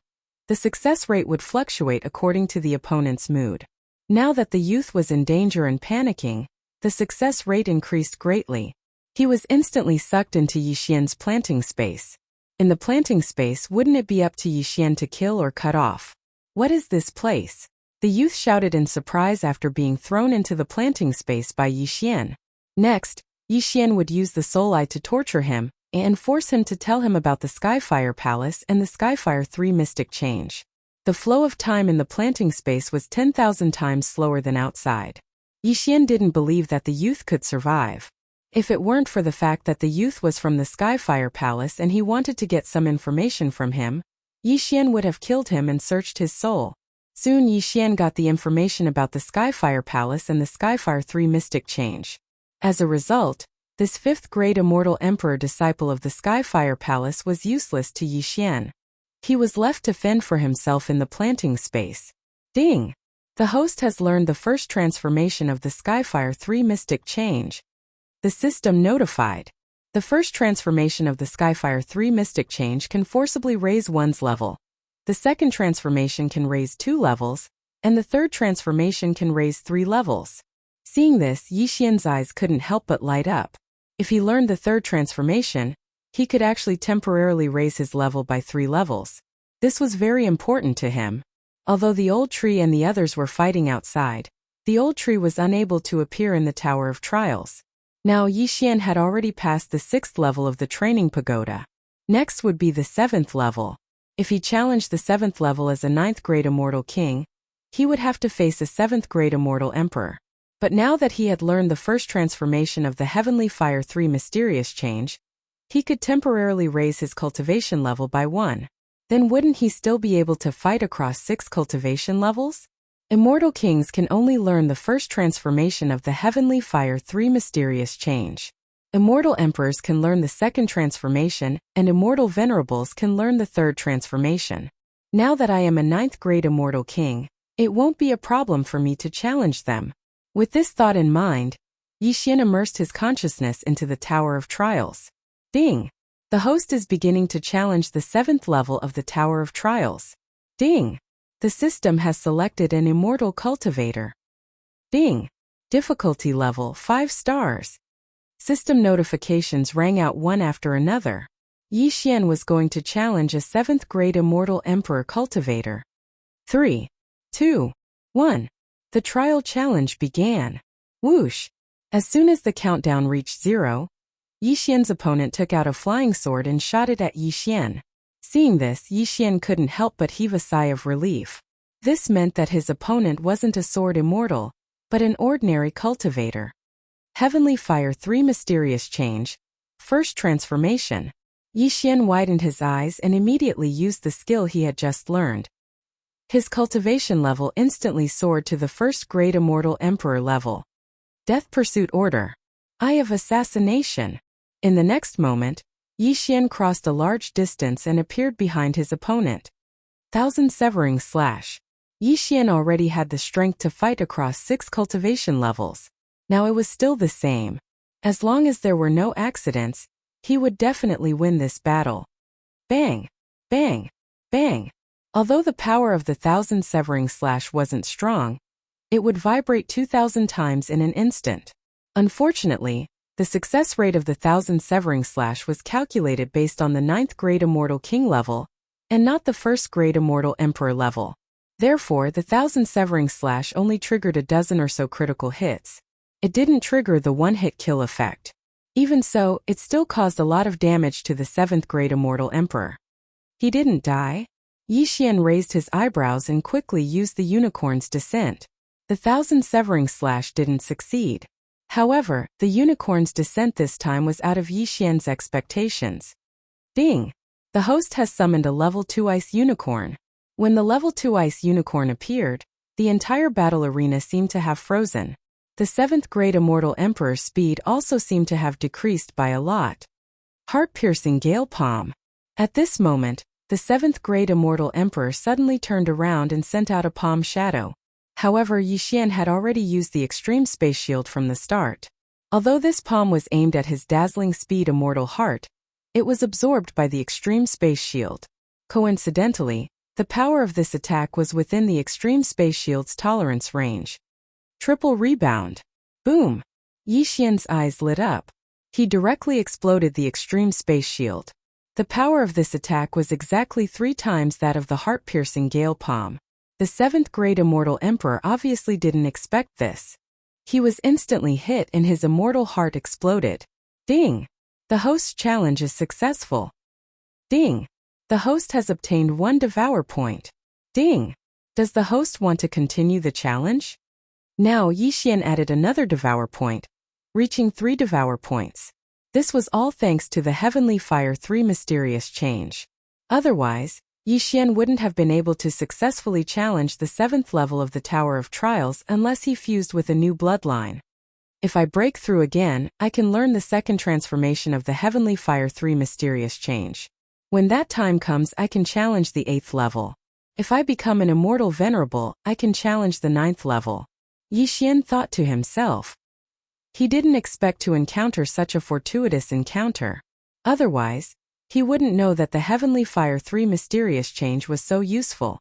the success rate would fluctuate according to the opponent's mood. Now that the youth was in danger and panicking, the success rate increased greatly. He was instantly sucked into Yixian's planting space. In the planting space, wouldn't it be up to Yixian to kill or cut off? What is this place? The youth shouted in surprise after being thrown into the planting space by Yixian. Next, Yixian would use the Soul Eye to torture him and force him to tell him about the Skyfire Palace and the Skyfire 3 mystic change. The flow of time in the planting space was 10,000 times slower than outside. Yixian didn't believe that the youth could survive. If it weren't for the fact that the youth was from the Skyfire Palace and he wanted to get some information from him, Yixian would have killed him and searched his soul. Soon Yixian got the information about the Skyfire Palace and the Skyfire 3 mystic change. As a result, this 5th-grade immortal emperor disciple of the Skyfire Palace was useless to Yixian. He was left to fend for himself in the planting space. Ding! The host has learned the first transformation of the Skyfire 3 mystic change. The system notified. The first transformation of the Skyfire 3 mystic change can forcibly raise one's level. The second transformation can raise 2 levels, and the third transformation can raise 3 levels. Seeing this, Yixian's eyes couldn't help but light up. If he learned the third transformation, he could actually temporarily raise his level by 3 levels. This was very important to him. Although the old tree and the others were fighting outside, the old tree was unable to appear in the Tower of Trials. Now Yixian had already passed the 6th level of the training pagoda. Next would be the 7th level. If he challenged the 7th level as a 9th-grade immortal king, he would have to face a 7th-grade immortal emperor. But now that he had learned the first transformation of the Heavenly Fire 3 mysterious change, he could temporarily raise his cultivation level by 1. Then wouldn't he still be able to fight across 6 cultivation levels? Immortal kings can only learn the first transformation of the Heavenly Fire 3 mysterious change. Immortal emperors can learn the second transformation, and immortal venerables can learn the third transformation. Now that I am a 9th-grade immortal king, it won't be a problem for me to challenge them. With this thought in mind, Yixian immersed his consciousness into the Tower of Trials. Ding! The host is beginning to challenge the 7th level of the Tower of Trials. Ding! The system has selected an immortal cultivator. Ding! Difficulty level 5 stars. System notifications rang out one after another. Yixian was going to challenge a 7th-grade immortal emperor cultivator. 3, 2, 1. The trial challenge began. Whoosh! As soon as the countdown reached 0, Yixian's opponent took out a flying sword and shot it at Yixian. Seeing this, Yixian couldn't help but heave a sigh of relief. This meant that his opponent wasn't a sword immortal, but an ordinary cultivator. Heavenly Fire 3 mysterious change. First transformation. Yixian widened his eyes and immediately used the skill he had just learned. His cultivation level instantly soared to the 1st-grade immortal emperor level. Death Pursuit Order. Eye of Assassination. In the next moment, Yixian crossed a large distance and appeared behind his opponent. Thousand Severing Slash. Yixian already had the strength to fight across 6 cultivation levels. Now it was still the same. As long as there were no accidents, he would definitely win this battle. Bang! Bang! Bang! Although the power of the Thousand Severing Slash wasn't strong, it would vibrate 2,000 times in an instant. Unfortunately, the success rate of the Thousand Severing Slash was calculated based on the 9th-grade Immortal King level, and not the 1st-grade Immortal Emperor level. Therefore, the Thousand Severing Slash only triggered a dozen or so critical hits. It didn't trigger the one-hit kill effect. Even so, it still caused a lot of damage to the 7th-grade Immortal Emperor. He didn't die. Yixian raised his eyebrows and quickly used the Unicorn's Descent. The Thousand Severing Slash didn't succeed. However, the Unicorn's Descent this time was out of Yixian's expectations. Ding! The host has summoned a Level 2 Ice Unicorn. When the Level 2 Ice Unicorn appeared, the entire battle arena seemed to have frozen. The 7th grade Immortal Emperor's speed also seemed to have decreased by a lot. Heart-piercing gale palm. At this moment, the 7th grade Immortal Emperor suddenly turned around and sent out a palm shadow. However, Yi Xian had already used the extreme space shield from the start. Although this palm was aimed at his dazzling speed Immortal Heart, it was absorbed by the extreme space shield. Coincidentally, the power of this attack was within the extreme space shield's tolerance range. Triple rebound. Boom! Yi Xian's eyes lit up. He directly exploded the extreme space shield. The power of this attack was exactly 3 times that of the heart-piercing gale palm. The 7th grade Immortal Emperor obviously didn't expect this. He was instantly hit and his immortal heart exploded. Ding! The host's challenge is successful. Ding! The host has obtained 1 devour point. Ding! Does the host want to continue the challenge? Now Yi Xian added another devour point, reaching 3 devour points. This was all thanks to the Heavenly Fire 3 mysterious change. Otherwise, Yi Xian wouldn't have been able to successfully challenge the 7th level of the Tower of Trials unless he fused with a new bloodline. If I break through again, I can learn the 2nd transformation of the Heavenly Fire 3 mysterious change. When that time comes, I can challenge the 8th level. If I become an immortal venerable, I can challenge the 9th level. Yi Xian thought to himself. He didn't expect to encounter such a fortuitous encounter. Otherwise, he wouldn't know that the Heavenly Fire 3 mysterious change was so useful.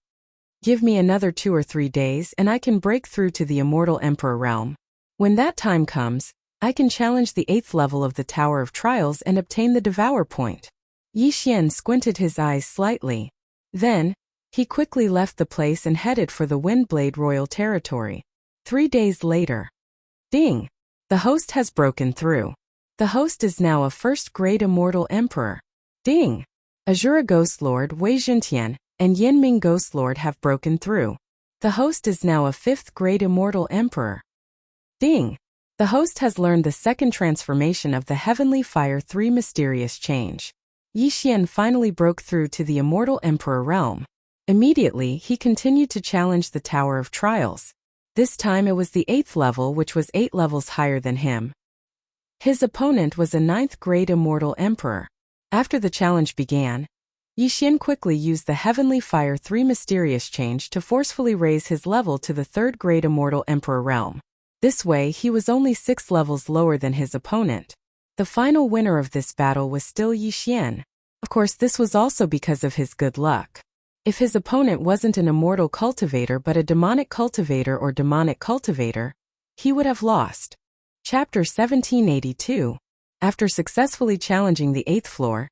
Give me another 2 or 3 days and I can break through to the Immortal Emperor realm. When that time comes, I can challenge the 8th level of the Tower of Trials and obtain the Devour point. Yi Xian squinted his eyes slightly. Then, he quickly left the place and headed for the Windblade Royal territory. 3 days later. Ding! The host has broken through. The host is now a 1st grade Immortal Emperor. Ding! Azura Ghost Lord Wei Zhentian and Yanming Ghost Lord have broken through. The host is now a 5th grade Immortal Emperor. Ding! The host has learned the 2nd transformation of the Heavenly Fire 3 mysterious change. Yi Xian finally broke through to the Immortal Emperor realm. Immediately, he continued to challenge the Tower of Trials. This time it was the 8th level, which was 8 levels higher than him. His opponent was a 9th grade Immortal Emperor. After the challenge began, Yi Xian quickly used the Heavenly Fire 3 mysterious change to forcefully raise his level to the 3rd grade Immortal Emperor realm. This way he was only 6 levels lower than his opponent. The final winner of this battle was still Yi Xian. Of course, this was also because of his good luck. If his opponent wasn't an immortal cultivator but a demonic cultivator or demonic cultivator, he would have lost. Chapter 1782. After successfully challenging the 8th floor,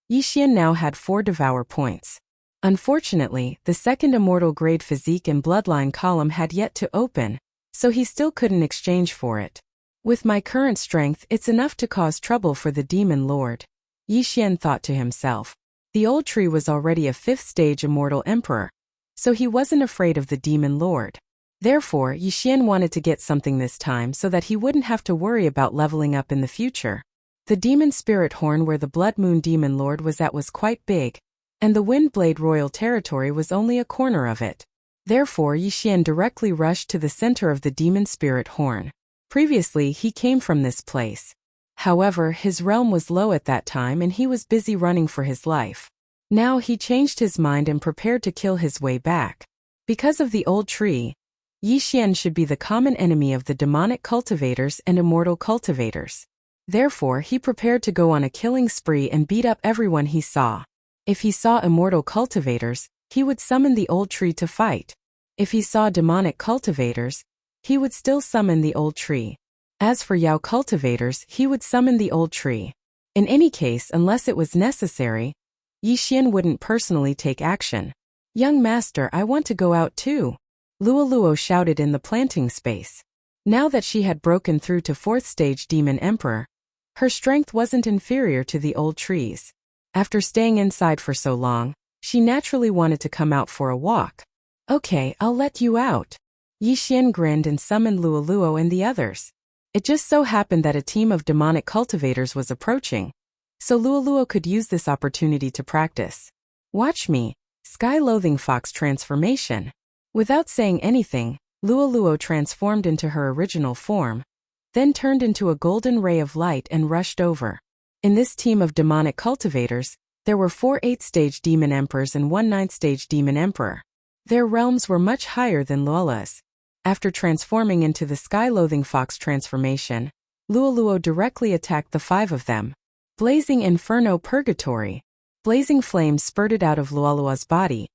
Yi Xian now had 4 devour points. Unfortunately, the 2nd immortal grade physique and bloodline column had yet to open, so he still couldn't exchange for it. With my current strength, it's enough to cause trouble for the Demon Lord, Yi Xian thought to himself. The old tree was already a 5th stage Immortal Emperor, so he wasn't afraid of the Demon Lord. Therefore, Yi Xian wanted to get something this time so that he wouldn't have to worry about leveling up in the future. The Demon Spirit Horn where the Blood Moon Demon Lord was at was quite big, and the Windblade Royal territory was only a corner of it. Therefore, Yi Xian directly rushed to the center of the Demon Spirit Horn. Previously, he came from this place. However, his realm was low at that time and he was busy running for his life. Now he changed his mind and prepared to kill his way back. Because of the old tree, Yi Xian should be the common enemy of the demonic cultivators and immortal cultivators. Therefore, he prepared to go on a killing spree and beat up everyone he saw. If he saw immortal cultivators, he would summon the old tree to fight. If he saw demonic cultivators, he would still summon the old tree. As for Yao cultivators, he would summon the old tree. In any case, unless it was necessary, Yi Xian wouldn't personally take action. Young master, I want to go out too, Luoluo shouted in the planting space. Now that she had broken through to 4th stage Demon Emperor, her strength wasn't inferior to the old trees. After staying inside for so long, she naturally wanted to come out for a walk. Okay, I'll let you out. Yi Xian grinned and summoned Luoluo and the others. It just so happened that a team of demonic cultivators was approaching, so Luoluo could use this opportunity to practice. Watch me, Sky Loathing Fox transformation. Without saying anything, Luoluo transformed into her original form, then turned into a golden ray of light and rushed over. In this team of demonic cultivators, there were 4 8th-stage demon emperors and 1 9th-stage demon emperor. Their realms were much higher than Luola's. After transforming into the sky-loathing fox transformation, Luoluo directly attacked the 5 of them. Blazing Inferno Purgatory. Blazing flames spurted out of Luoluo's body,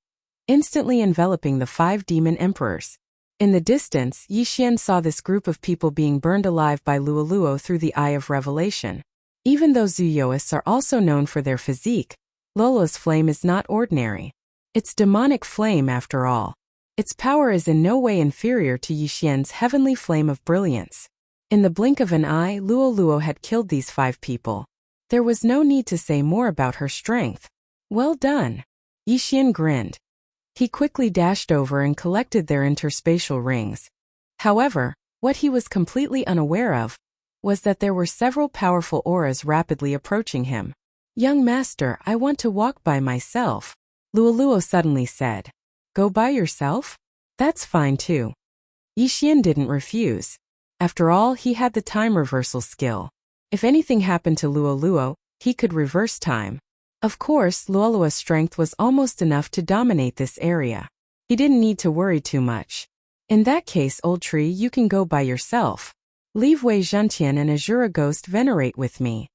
instantly enveloping the 5 demon emperors. In the distance, Yixian saw this group of people being burned alive by Luoluo through the Eye of Revelation. Even though Zuyouists are also known for their physique, Luoluo's flame is not ordinary. It's demonic flame after all. Its power is in no way inferior to Yixian's heavenly flame of brilliance. In the blink of an eye, Luoluo had killed these 5 people. There was no need to say more about her strength. Well done. Yixian grinned. He quickly dashed over and collected their interspatial rings. However, what he was completely unaware of was that there were several powerful auras rapidly approaching him. Young master, I want to walk by myself, Luoluo suddenly said. Go by yourself? That's fine too. Yixian didn't refuse. After all, he had the time reversal skill. If anything happened to Luoluo, he could reverse time. Of course, Luoluo's strength was almost enough to dominate this area. He didn't need to worry too much. In that case, old tree, you can go by yourself. Leave Wei Zhentian and Azura Ghost venerate with me,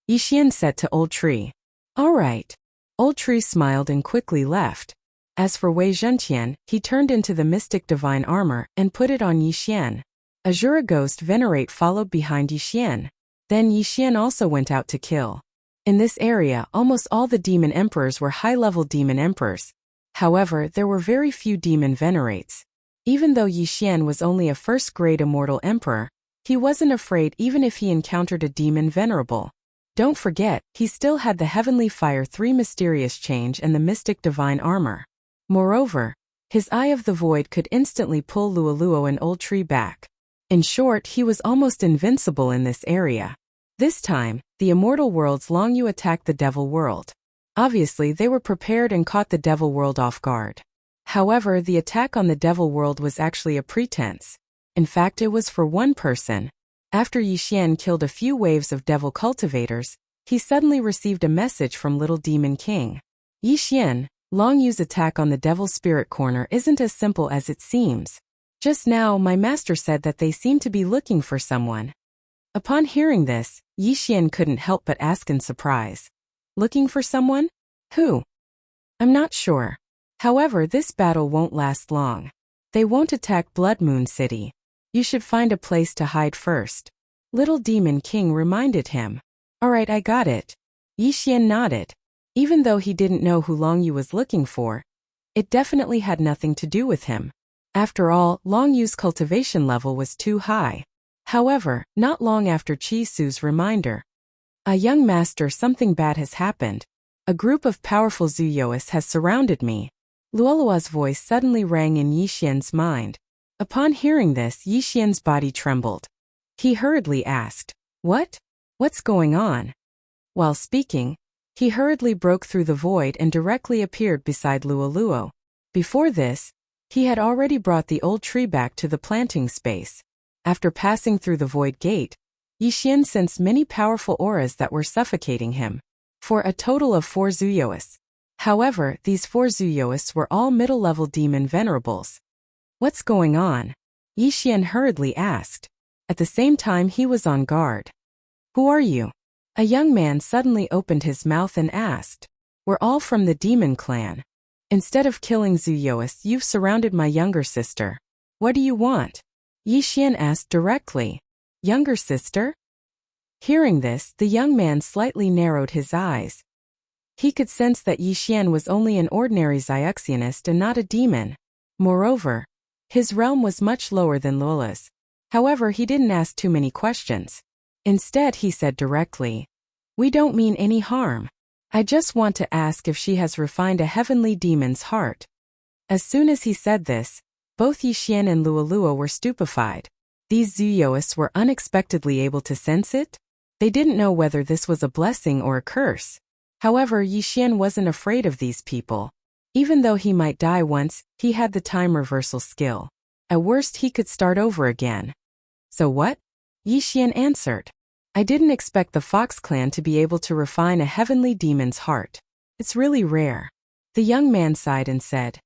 Yixian said to Old Tree. All right. Old Tree smiled and quickly left. As for Wei Zhentian, he turned into the mystic divine armor and put it on Yixian. Azura Ghost venerate followed behind Yixian. Then Yixian also went out to kill. In this area, almost all the demon emperors were high-level demon emperors. However, there were very few demon venerates. Even though Yixian was only a first-grade immortal emperor, he wasn't afraid even if he encountered a demon venerable. Don't forget, he still had the Heavenly Fire 3 mysterious change and the mystic divine armor. Moreover, his Eye of the Void could instantly pull Luoluo and Old Tree back. In short, he was almost invincible in this area. This time, the immortal world's Longyu attacked the Devil World. Obviously, they were prepared and caught the Devil World off guard. However, the attack on the Devil World was actually a pretense. In fact, it was for one person. After Yixian killed a few waves of devil cultivators, he suddenly received a message from Little Demon King. Yixian, Longyu's attack on the Devil Spirit Corner isn't as simple as it seems. Just now, my master said that they seem to be looking for someone. Upon hearing this, Yixian couldn't help but ask in surprise. Looking for someone? Who? I'm not sure. However, this battle won't last long. They won't attack Blood Moon City. You should find a place to hide first. Little Demon King reminded him. Alright, I got it. Yixian nodded. Even though he didn't know who Longyu was looking for, it definitely had nothing to do with him. After all, Longyu's cultivation level was too high. However, not long after Chi Su's reminder, a young master, something bad has happened. A group of powerful Zuyouists has surrounded me. Luoluo's voice suddenly rang in Yixian's mind. Upon hearing this, Yixian's body trembled. He hurriedly asked, What? What's going on? While speaking, he hurriedly broke through the void and directly appeared beside Luoluo. Before this, he had already brought the old tree back to the planting space. After passing through the void gate, Yixian sensed many powerful auras that were suffocating him, for a total of 4 Zuyouists. However, these 4 Zuyouists were all middle-level demon venerables. What's going on? Yixian hurriedly asked. At the same time, he was on guard. Who are you? A young man suddenly opened his mouth and asked. We're all from the demon clan. Instead of killing Zuyouists, you've surrounded my younger sister. What do you want? Yixian asked directly. Younger sister? Hearing this, the young man slightly narrowed his eyes. He could sense that Yixian was only an ordinary Zyuxianist and not a demon. Moreover, his realm was much lower than Lola's. However, he didn't ask too many questions. Instead, he said directly, We don't mean any harm. I just want to ask if she has refined a heavenly demon's heart. As soon as he said this, both Yixian and Luoluo were stupefied. These Zuyouists were unexpectedly able to sense it. They didn't know whether this was a blessing or a curse. However, Yixian wasn't afraid of these people. Even though he might die once, he had the time reversal skill. At worst he could start over again. So what? Yi Xian answered. I didn't expect the Fox clan to be able to refine a heavenly demon's heart. It's really rare. The young man sighed and said,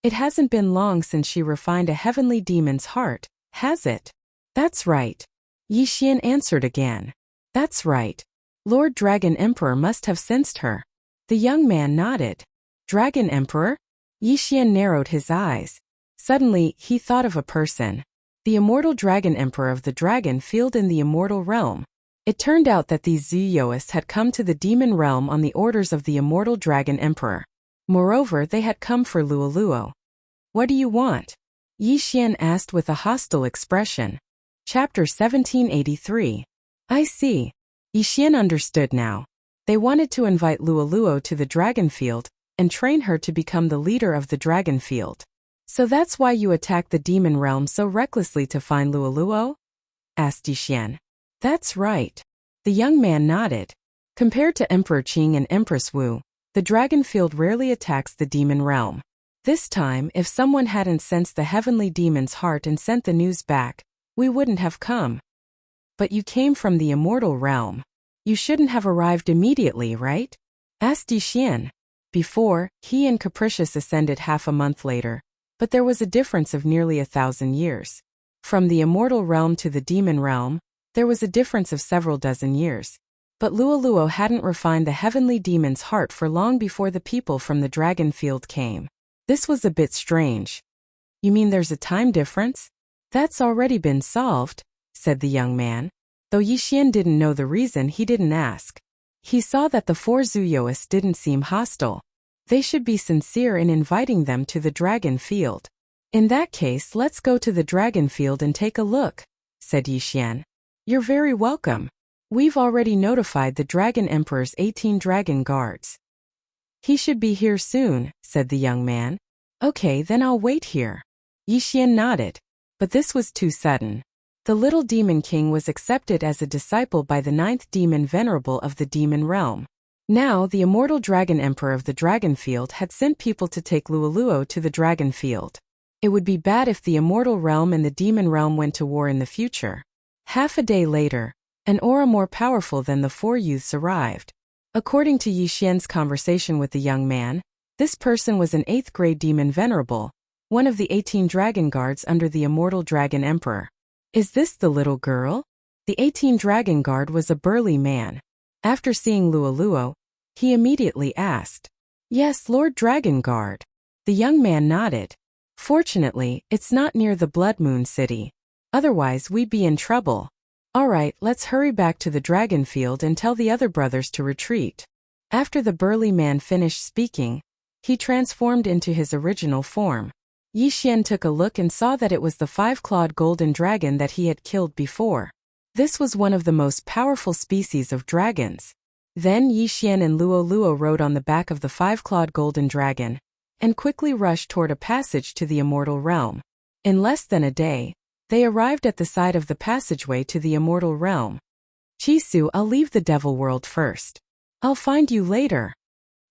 It hasn't been long since she refined a heavenly demon's heart, has it? That's right. Yi Xian answered again. That's right. Lord Dragon Emperor must have sensed her. The young man nodded. Dragon Emperor? Yi Xian narrowed his eyes. Suddenly, he thought of a person. The immortal Dragon Emperor of the Dragon Field in the Immortal Realm. It turned out that these Zuyoists had come to the Demon Realm on the orders of the immortal Dragon Emperor. Moreover, they had come for Luoluo. What do you want? Yi Xian asked with a hostile expression. Chapter 1783. I see. Yi Xian understood now. They wanted to invite Luoluo to the Dragon Field and train her to become the leader of the Dragon Field. So that's why you attacked the Demon Realm so recklessly to find Luoluo? Asked Yi Xian. That's right. The young man nodded. Compared to Emperor Qing and Empress Wu, the Dragon Field rarely attacks the Demon Realm. This time, if someone hadn't sensed the heavenly demon's heart and sent the news back, we wouldn't have come. But you came from the Immortal Realm. You shouldn't have arrived immediately, right? Asked Yi Xian. Before, he and Capricious ascended half a month later, but there was a difference of nearly 1,000 years. From the Immortal Realm to the Demon Realm, there was a difference of several dozen years. But Luoluo hadn't refined the heavenly demon's heart for long before the people from the Dragon Field came. This was a bit strange. You mean there's a time difference? That's already been solved, said the young man. Though Yi Xian didn't know the reason, he didn't ask. He saw that the four Zuyoists didn't seem hostile. They should be sincere in inviting them to the Dragon Field. In that case, let's go to the Dragon Field and take a look, said Yi Xian. You're very welcome. We've already notified the Dragon Emperor's 18 Dragon Guards. He should be here soon, said the young man. Okay, then I'll wait here. Yi Xian nodded. But this was too sudden. The little Demon King was accepted as a disciple by the 9th Demon Venerable of the Demon Realm. Now, the immortal Dragon Emperor of the Dragon Field had sent people to take Luoluo to the Dragon Field. It would be bad if the Immortal Realm and the Demon Realm went to war in the future. Half a day later, an aura more powerful than the four youths arrived. According to Yi Xian's conversation with the young man, this person was an 8th grade Demon Venerable, one of the 18 Dragon Guards under the Immortal Dragon Emperor. Is this the little girl? The 18 Dragon Guard was a burly man. After seeing Luoluo, he immediately asked, Yes, Lord Dragon Guard. The young man nodded. Fortunately, it's not near the Blood Moon City. Otherwise, we'd be in trouble. All right, let's hurry back to the Dragon Field and tell the other brothers to retreat. After the burly man finished speaking, he transformed into his original form. Yi Xian took a look and saw that it was the 5-clawed golden dragon that he had killed before. This was one of the most powerful species of dragons. Then Yi Xian and Luoluo rode on the back of the 5-clawed golden dragon and quickly rushed toward a passage to the Immortal Realm. In less than a day, they arrived at the side of the passageway to the Immortal Realm. Chisu, I'll leave the Devil World first. I'll find you later.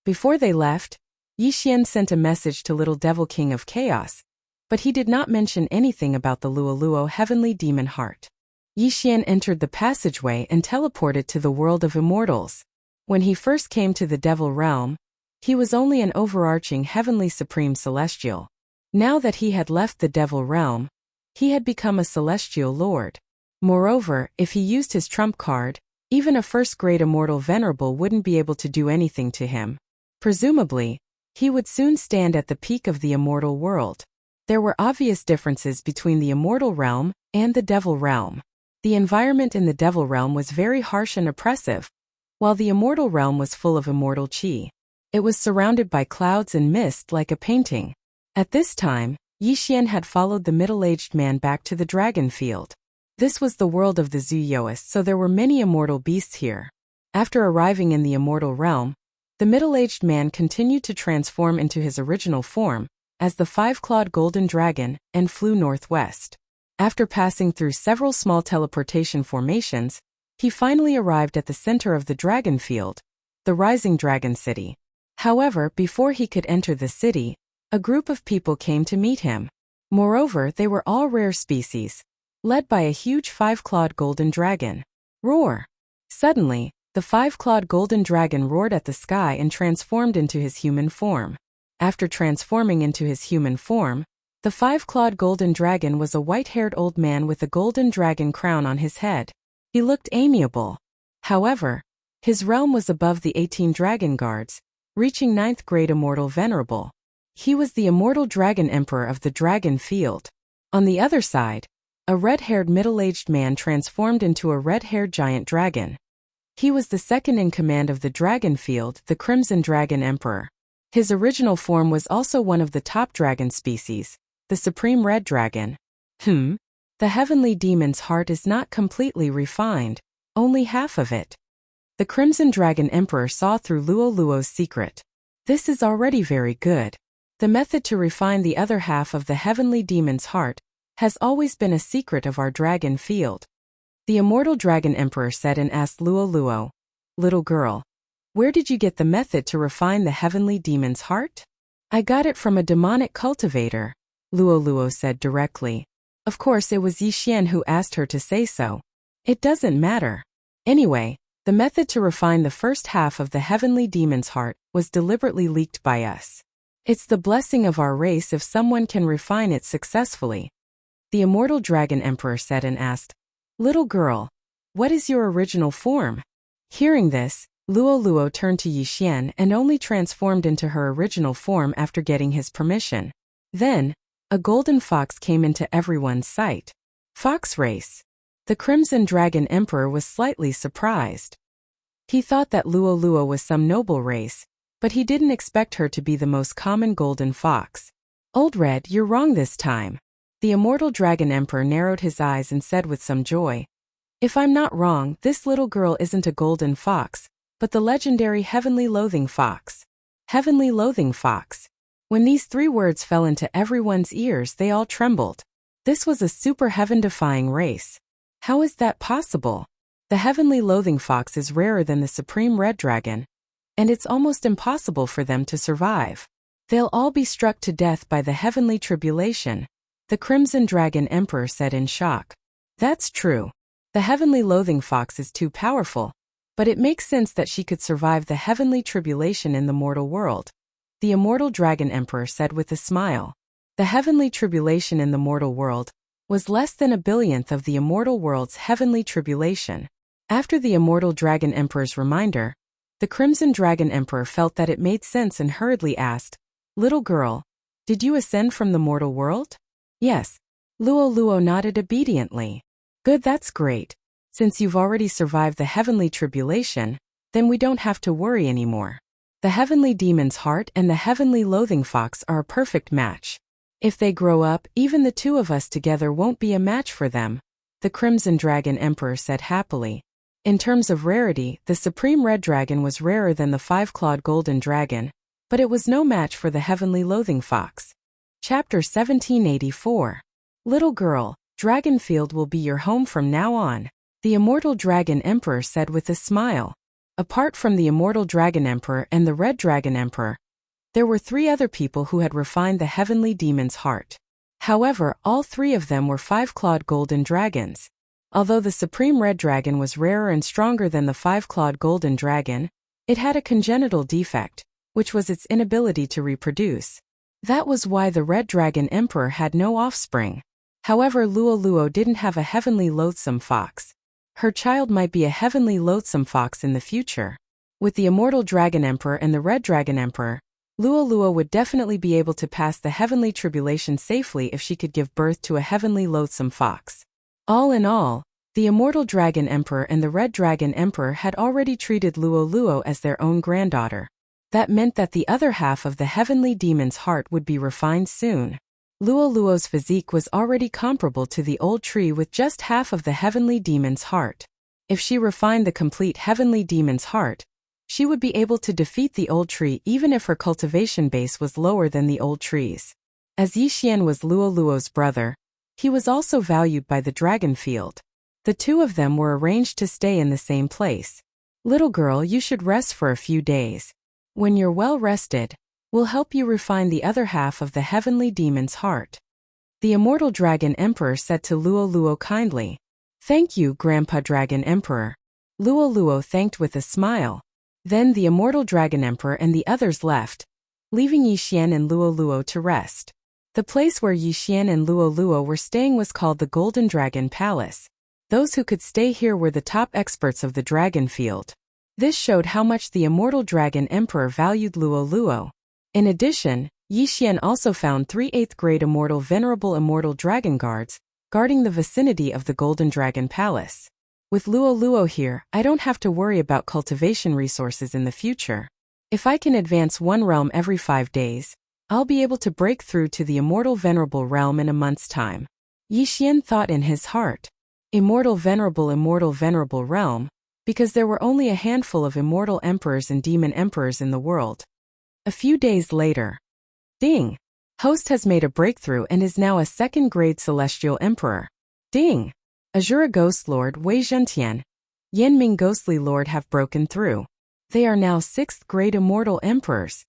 Before they left, Yi Xian sent a message to Little Devil King of Chaos, but he did not mention anything about the Luoluo Heavenly Demon Heart. Yi Xian entered the passageway and teleported to the world of immortals. When he first came to the Devil Realm, he was only an overarching Heavenly Supreme Celestial. Now that he had left the Devil Realm, he had become a Celestial Lord. Moreover, if he used his trump card, even a first-grade Immortal Venerable wouldn't be able to do anything to him. Presumably, he would soon stand at the peak of the Immortal World. There were obvious differences between the Immortal Realm and the Devil Realm. The environment in the Devil Realm was very harsh and oppressive, while the Immortal Realm was full of immortal chi. It was surrounded by clouds and mist like a painting. At this time, Yi Xian had followed the middle-aged man back to the Dragon Field. This was the world of the Zuyoists, so there were many immortal beasts here. After arriving in the Immortal Realm, the middle-aged man continued to transform into his original form as the 5-clawed golden dragon and flew northwest. After passing through several small teleportation formations, he finally arrived at the center of the Dragon Field, the Rising Dragon City. However, before he could enter the city, a group of people came to meet him. Moreover, they were all rare species, led by a huge five-clawed golden dragon. Roar! Suddenly, the five-clawed golden dragon roared at the sky and transformed into his human form. After transforming into his human form, the five-clawed golden dragon was a white-haired old man with a golden dragon crown on his head. He looked amiable. However, his realm was above the 18 dragon guards, reaching 9th grade immortal venerable. He was the immortal dragon emperor of the dragon field. On the other side, a red-haired middle-aged man transformed into a red-haired giant dragon. He was the second in command of the dragon field, the Crimson Dragon Emperor. His original form was also one of the top dragon species, the Supreme Red Dragon. The heavenly demon's heart is not completely refined, only half of it. The Crimson Dragon Emperor saw through Luo's secret. This is already very good. The method to refine the other half of the heavenly demon's heart has always been a secret of our dragon field. The immortal dragon emperor said and asked Luo, "Little girl, where did you get the method to refine the heavenly demon's heart?" "I got it from a demonic cultivator," Luo said directly. Of course it was Yixian who asked her to say so. It doesn't matter. Anyway, the method to refine the first half of the heavenly demon's heart was deliberately leaked by us. It's the blessing of our race if someone can refine it successfully. The immortal dragon emperor said and asked, "Little girl, what is your original form?" Hearing this, Luo turned to Yixian and only transformed into her original form after getting his permission. Then, a golden fox came into everyone's sight. Fox race. The Crimson Dragon Emperor was slightly surprised. He thought that Luo was some noble race, but he didn't expect her to be the most common golden fox. "Old Red, you're wrong this time." The immortal dragon emperor narrowed his eyes and said with some joy, "If I'm not wrong, this little girl isn't a golden fox, but the legendary Heavenly Loathing Fox." Heavenly Loathing Fox. When these 3 words fell into everyone's ears, they all trembled. This was a super heaven-defying race. How is that possible? The Heavenly Loathing Fox is rarer than the Supreme Red Dragon, and it's almost impossible for them to survive. They'll all be struck to death by the heavenly tribulation, the Crimson Dragon Emperor said in shock. That's true. The Heavenly Loathing Fox is too powerful, but it makes sense that she could survive the heavenly tribulation in the mortal world, the immortal Dragon Emperor said with a smile. The heavenly tribulation in the mortal world was less than a billionth of the immortal world's heavenly tribulation. After the immortal Dragon Emperor's reminder, the Crimson Dragon Emperor felt that it made sense and hurriedly asked, "Little girl, did you ascend from the mortal world?" "Yes." Luo nodded obediently. "Good, that's great. Since you've already survived the heavenly tribulation, then we don't have to worry anymore. The heavenly demon's heart and the heavenly loathing fox are a perfect match. If they grow up, even the 2 of us together won't be a match for them," the Crimson Dragon Emperor said happily. In terms of rarity, the Supreme Red Dragon was rarer than the 5-clawed Golden Dragon, but it was no match for the Heavenly Loathing Fox. Chapter 1784. Little girl, Dragonfield will be your home from now on, the Immortal Dragon Emperor said with a smile. Apart from the Immortal Dragon Emperor and the Red Dragon Emperor, there were 3 other people who had refined the Heavenly Demon's heart. However, all 3 of them were 5-clawed Golden Dragons. Although the Supreme Red Dragon was rarer and stronger than the 5-clawed Golden Dragon, it had a congenital defect, which was its inability to reproduce. That was why the Red Dragon Emperor had no offspring. However, Luo didn't have a heavenly loathsome fox. Her child might be a heavenly loathsome fox in the future. With the Immortal Dragon Emperor and the Red Dragon Emperor, Luo would definitely be able to pass the heavenly tribulation safely if she could give birth to a heavenly loathsome fox. All in all, the Immortal Dragon Emperor and the Red Dragon Emperor had already treated Luo as their own granddaughter. That meant that the other half of the heavenly demon's heart would be refined soon. Luo's physique was already comparable to the old tree with just half of the heavenly demon's heart. If she refined the complete heavenly demon's heart, she would be able to defeat the old tree even if her cultivation base was lower than the old trees. As Yixian was Luo's brother, he was also valued by the dragon field. The 2 of them were arranged to stay in the same place. "Little girl, you should rest for a few days. When you're well rested, we'll help you refine the other half of the heavenly demon's heart." The immortal dragon emperor said to Luo kindly. "Thank you, Grandpa Dragon Emperor." Luo thanked with a smile. Then the immortal dragon emperor and the others left, leaving Yixian and Luo to rest. The place where Yixian and Luo were staying was called the Golden Dragon Palace. Those who could stay here were the top experts of the dragon field. This showed how much the immortal dragon emperor valued Luo. In addition, Yixian also found 3 8th grade immortal venerable immortal dragon guards, guarding the vicinity of the Golden Dragon Palace. With Luo here, I don't have to worry about cultivation resources in the future. If I can advance one realm every 5 days, I'll be able to break through to the immortal venerable realm in a month's time. Yixian thought in his heart. Immortal venerable realm, because there were only a handful of immortal emperors and demon emperors in the world. A few days later. Ding! Host has made a breakthrough and is now a 2nd grade celestial emperor. Ding! Azura Ghost Lord Wei Zhentian, Yanming Ghostly Lord have broken through. They are now 6th grade immortal emperors.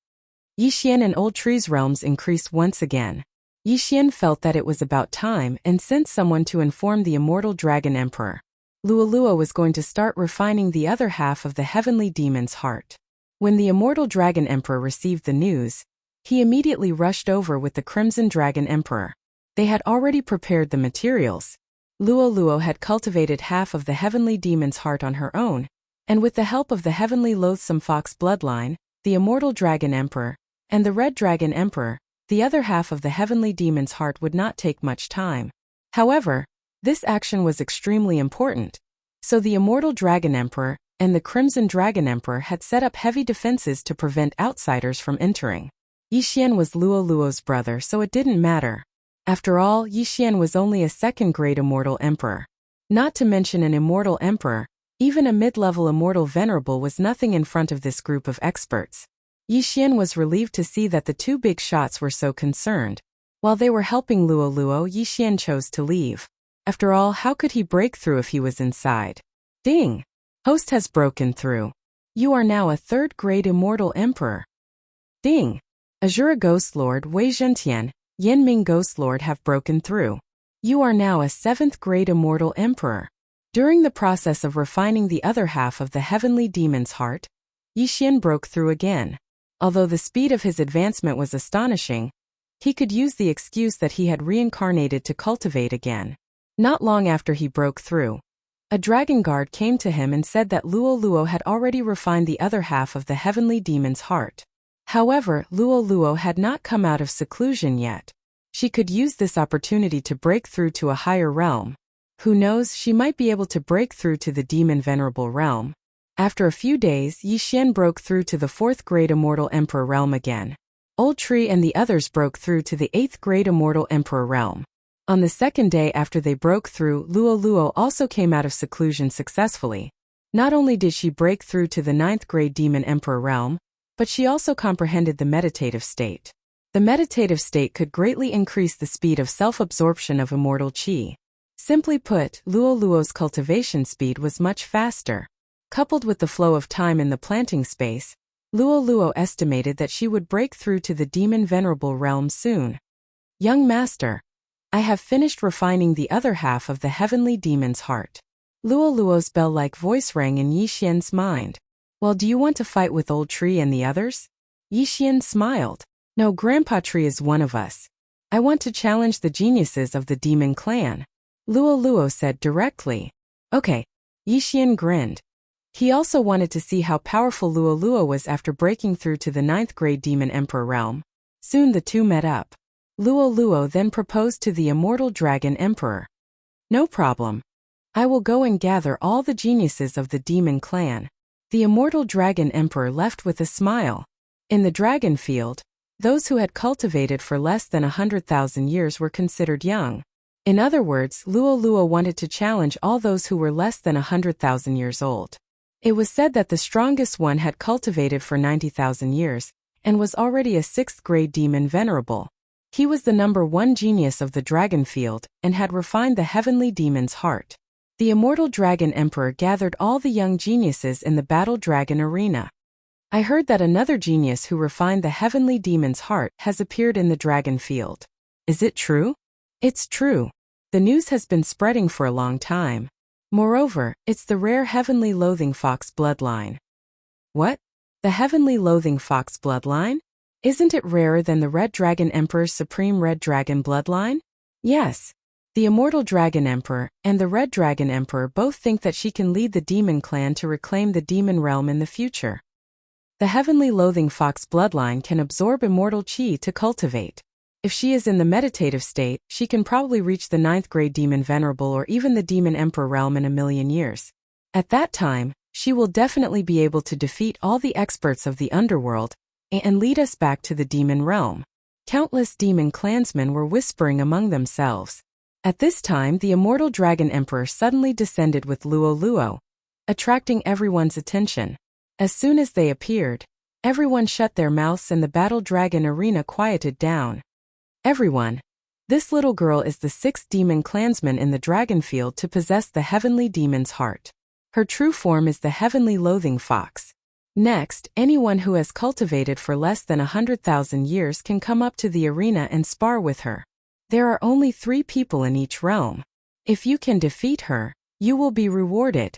Yixian and Old Tree's realms increased once again. Yixian felt that it was about time and sent someone to inform the immortal dragon emperor. Luo was going to start refining the other half of the heavenly demon's heart. When the immortal dragon emperor received the news, he immediately rushed over with the Crimson Dragon Emperor. They had already prepared the materials. Luo had cultivated half of the heavenly demon's heart on her own, and with the help of the heavenly loathsome fox bloodline, the immortal dragon emperor, and the red dragon emperor, the other half of the heavenly demon's heart would not take much time. However, this action was extremely important, so the immortal dragon emperor and the crimson dragon emperor had set up heavy defenses to prevent outsiders from entering. Yixian was Luo's brother, so it didn't matter. After all, Yixian was only a 2nd grade immortal emperor. Not to mention an immortal emperor, even a mid-level immortal venerable was nothing in front of this group of experts. Yixian was relieved to see that the 2 big shots were so concerned. While they were helping Luo, Yixian chose to leave. After all, how could he break through if he was inside? Ding! Host has broken through. You are now a 3rd grade immortal emperor. Ding! Azura Ghost Lord Wei Zhentian, Yanming Ghost Lord have broken through. You are now a 7th grade immortal emperor. During the process of refining the other half of the heavenly demon's heart, Yixian broke through again. Although the speed of his advancement was astonishing, he could use the excuse that he had reincarnated to cultivate again. Not long after he broke through, a dragon guard came to him and said that Luo had already refined the other half of the heavenly demon's heart. However, Luo had not come out of seclusion yet. She could use this opportunity to break through to a higher realm. Who knows, she might be able to break through to the demon venerable realm. After a few days, Yixian broke through to the 4th grade immortal emperor realm again. Old Tree and the others broke through to the 8th grade immortal emperor realm. On the 2nd day after they broke through, Luo also came out of seclusion successfully. Not only did she break through to the 9th grade demon emperor realm, but she also comprehended the meditative state. The meditative state could greatly increase the speed of self-absorption of immortal qi. Simply put, Luo's cultivation speed was much faster. Coupled with the flow of time in the planting space, Luo estimated that she would break through to the demon venerable realm soon. Young master, I have finished refining the other half of the heavenly demon's heart. Luo's bell-like voice rang in Yixian's mind. Well, do you want to fight with Old Tree and the others? Yixian smiled. No, Grandpa Tree is one of us. I want to challenge the geniuses of the demon clan. Luo said directly. Okay. Yixian grinned. He also wanted to see how powerful Luo was after breaking through to the 9th grade demon emperor realm. Soon the two met up. Luo then proposed to the immortal dragon emperor. No problem. I will go and gather all the geniuses of the demon clan. The immortal dragon emperor left with a smile. In the dragon field, those who had cultivated for less than 100,000 years were considered young. In other words, Luo wanted to challenge all those who were less than 100,000 years old. It was said that the strongest one had cultivated for 90,000 years, and was already a 6th grade demon venerable. He was the number 1 genius of the dragon field, and had refined the heavenly demon's heart. The immortal dragon emperor gathered all the young geniuses in the battle dragon arena. I heard that another genius who refined the heavenly demon's heart has appeared in the dragon field. Is it true? It's true. The news has been spreading for a long time. Moreover, it's the rare heavenly loathing fox bloodline. What? The heavenly loathing fox bloodline? Isn't it rarer than the Red Dragon Emperor's supreme Red Dragon bloodline? Yes. The Immortal Dragon Emperor and the Red Dragon Emperor both think that she can lead the demon clan to reclaim the demon realm in the future. The heavenly loathing fox bloodline can absorb immortal chi to cultivate. If she is in the meditative state, she can probably reach the 9th grade demon venerable or even the demon emperor realm in a million years. At that time, she will definitely be able to defeat all the experts of the underworld and lead us back to the demon realm. Countless demon clansmen were whispering among themselves. At this time, the Immortal Dragon Emperor suddenly descended with Luo Luo, attracting everyone's attention. As soon as they appeared, everyone shut their mouths and the battle dragon arena quieted down. Everyone. This little girl is the 6th demon clansman in the dragon field to possess the heavenly demon's heart. Her true form is the heavenly loathing fox. Next, anyone who has cultivated for less than 100,000 years can come up to the arena and spar with her. There are only 3 people in each realm. If you can defeat her, you will be rewarded.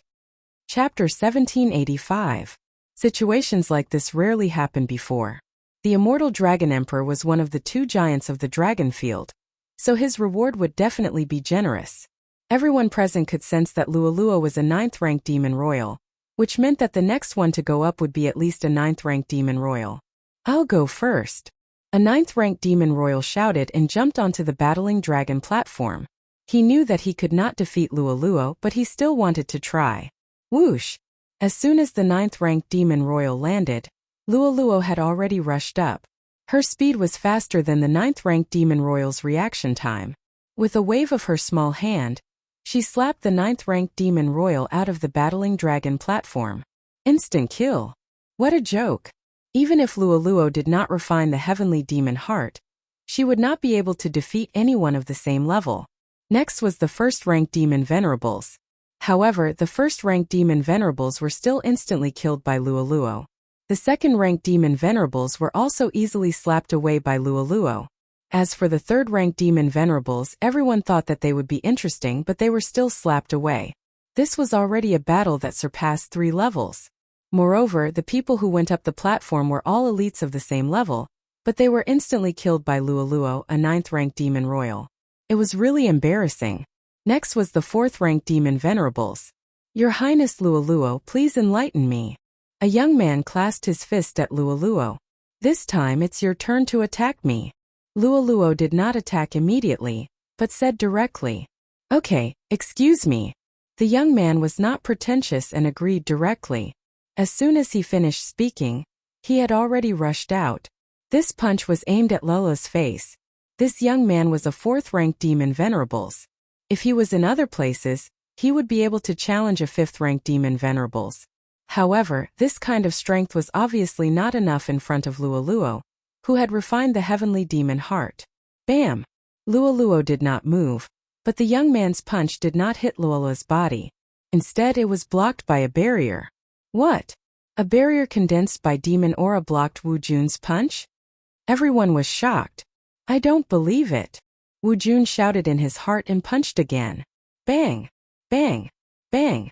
Chapter 1785. Situations like this rarely happened before. The Immortal Dragon Emperor was one of the 2 giants of the dragon field, so his reward would definitely be generous. Everyone present could sense that Luolua was a 9th rank demon royal, which meant that the next one to go up would be at least a 9th rank demon royal. I'll go first. A 9th rank demon royal shouted and jumped onto the battling dragon platform. He knew that he could not defeat Luolua, but he still wanted to try. Whoosh! As soon as the 9th rank demon royal landed, Luoluo had already rushed up. Her speed was faster than the 9th rank demon royal's reaction time. With a wave of her small hand, she slapped the 9th rank demon royal out of the battling dragon platform. Instant kill. What a joke. Even if Luoluo did not refine the heavenly demon heart, she would not be able to defeat anyone of the same level. Next was the 1st rank demon venerables. However, the 1st rank demon venerables were still instantly killed by Luoluo. The 2nd rank demon venerables were also easily slapped away by Luoluo. As for the 3rd rank demon venerables, everyone thought that they would be interesting, but they were still slapped away. This was already a battle that surpassed 3 levels. Moreover, the people who went up the platform were all elites of the same level, but they were instantly killed by Luoluo, a 9th rank demon royal. It was really embarrassing. Next was the 4th rank demon venerables. Your Highness Luoluo, please enlighten me. A young man clasped his fist at Luoluo. This time it's your turn to attack me. Luoluo did not attack immediately, but said directly, "Okay, excuse me." The young man was not pretentious and agreed directly. As soon as he finished speaking, he had already rushed out. This punch was aimed at Lola's face. This young man was a 4th rank demon venerables. If he was in other places, he would be able to challenge a 5th rank demon venerables. However, this kind of strength was obviously not enough in front of Luoluo, who had refined the heavenly demon heart. Bam! Luoluo did not move, but the young man's punch did not hit Luoluo's body. Instead, it was blocked by a barrier. What? A barrier condensed by demon aura blocked Wu Jun's punch? Everyone was shocked. I don't believe it. Wu Jun shouted in his heart and punched again. Bang! Bang! Bang!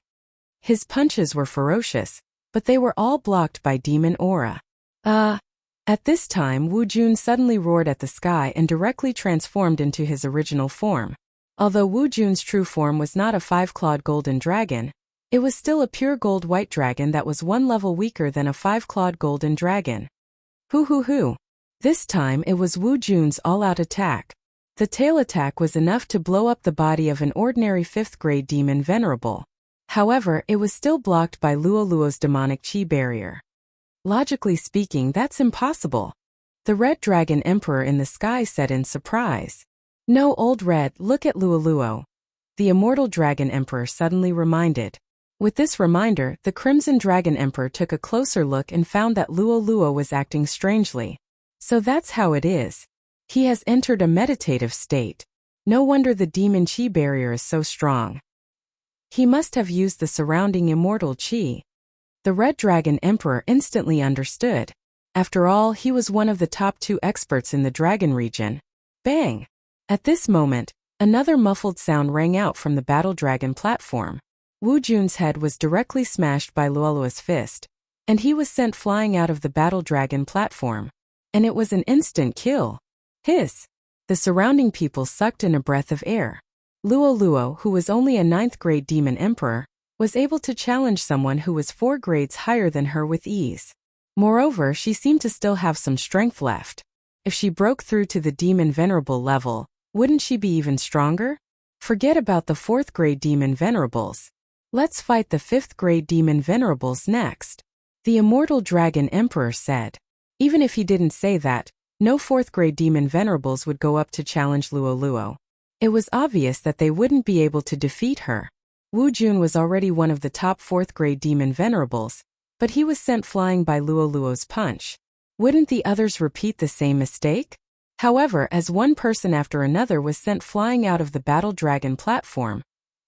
His punches were ferocious, but they were all blocked by demon aura. At this time Wu Jun suddenly roared at the sky and directly transformed into his original form. Although Wu Jun's true form was not a 5-clawed golden dragon, it was still a pure gold white dragon that was 1 level weaker than a 5-clawed golden dragon. Hoo. This time it was Wu Jun's all-out attack. The tail attack was enough to blow up the body of an ordinary 5th grade demon venerable. However, it was still blocked by Luoluo's demonic chi barrier. Logically speaking, that's impossible. The Red Dragon Emperor in the sky said in surprise. No, Old Red, look at Luoluo. The Immortal Dragon Emperor suddenly reminded. With this reminder, the Crimson Dragon Emperor took a closer look and found that Luoluo was acting strangely. So that's how it is. He has entered a meditative state. No wonder the demon chi barrier is so strong. He must have used the surrounding immortal chi. The Red Dragon Emperor instantly understood. After all, he was one of the top 2 experts in the dragon region. Bang! At this moment, Another muffled sound rang out from the battle dragon platform. Wu Jun's head was directly smashed by Luoluo's fist, and he was sent flying out of the battle dragon platform. And it was an instant kill. Hiss! The surrounding people sucked in a breath of air. Luoluo, who was only a 9th grade demon emperor, was able to challenge someone who was 4 grades higher than her with ease. Moreover, she seemed to still have some strength left. If she broke through to the demon venerable level, wouldn't she be even stronger? Forget about the 4th grade demon venerables. Let's fight the 5th grade demon venerables next. The immortal dragon emperor said. Even if he didn't say that, no 4th grade demon venerables would go up to challenge Luoluo. It was obvious that they wouldn't be able to defeat her. Wu Jun was already one of the top 4th grade demon venerables, but he was sent flying by Luoluo's punch. Wouldn't the others repeat the same mistake? However, as one person after another was sent flying out of the battle dragon platform,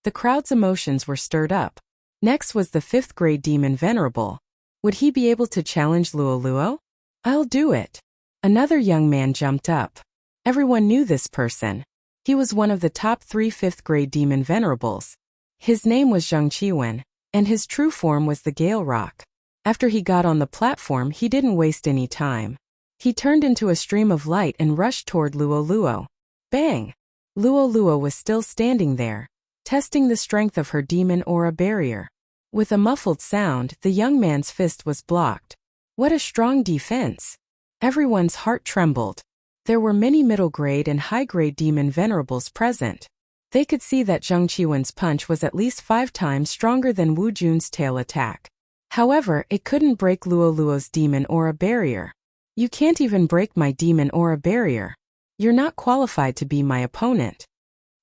the crowd's emotions were stirred up. Next was the 5th grade demon venerable. Would he be able to challenge Luoluo? I'll do it. Another young man jumped up. Everyone knew this person. He was one of the top 3 5th grade demon venerables. His name was Zhang Qiwen, and his true form was the Gale Rock. After he got on the platform, he didn't waste any time. He turned into a stream of light and rushed toward Luoluo. Bang! Luoluo was still standing there, testing the strength of her demon aura barrier. With a muffled sound, the young man's fist was blocked. What a strong defense! Everyone's heart trembled. There were many middle-grade and high-grade demon venerables present. They could see that Zhang Qiwen's punch was at least 5 times stronger than Wu Jun's tail attack. However, it couldn't break Luoluo's demon aura barrier. You can't even break my demon aura barrier. You're not qualified to be my opponent.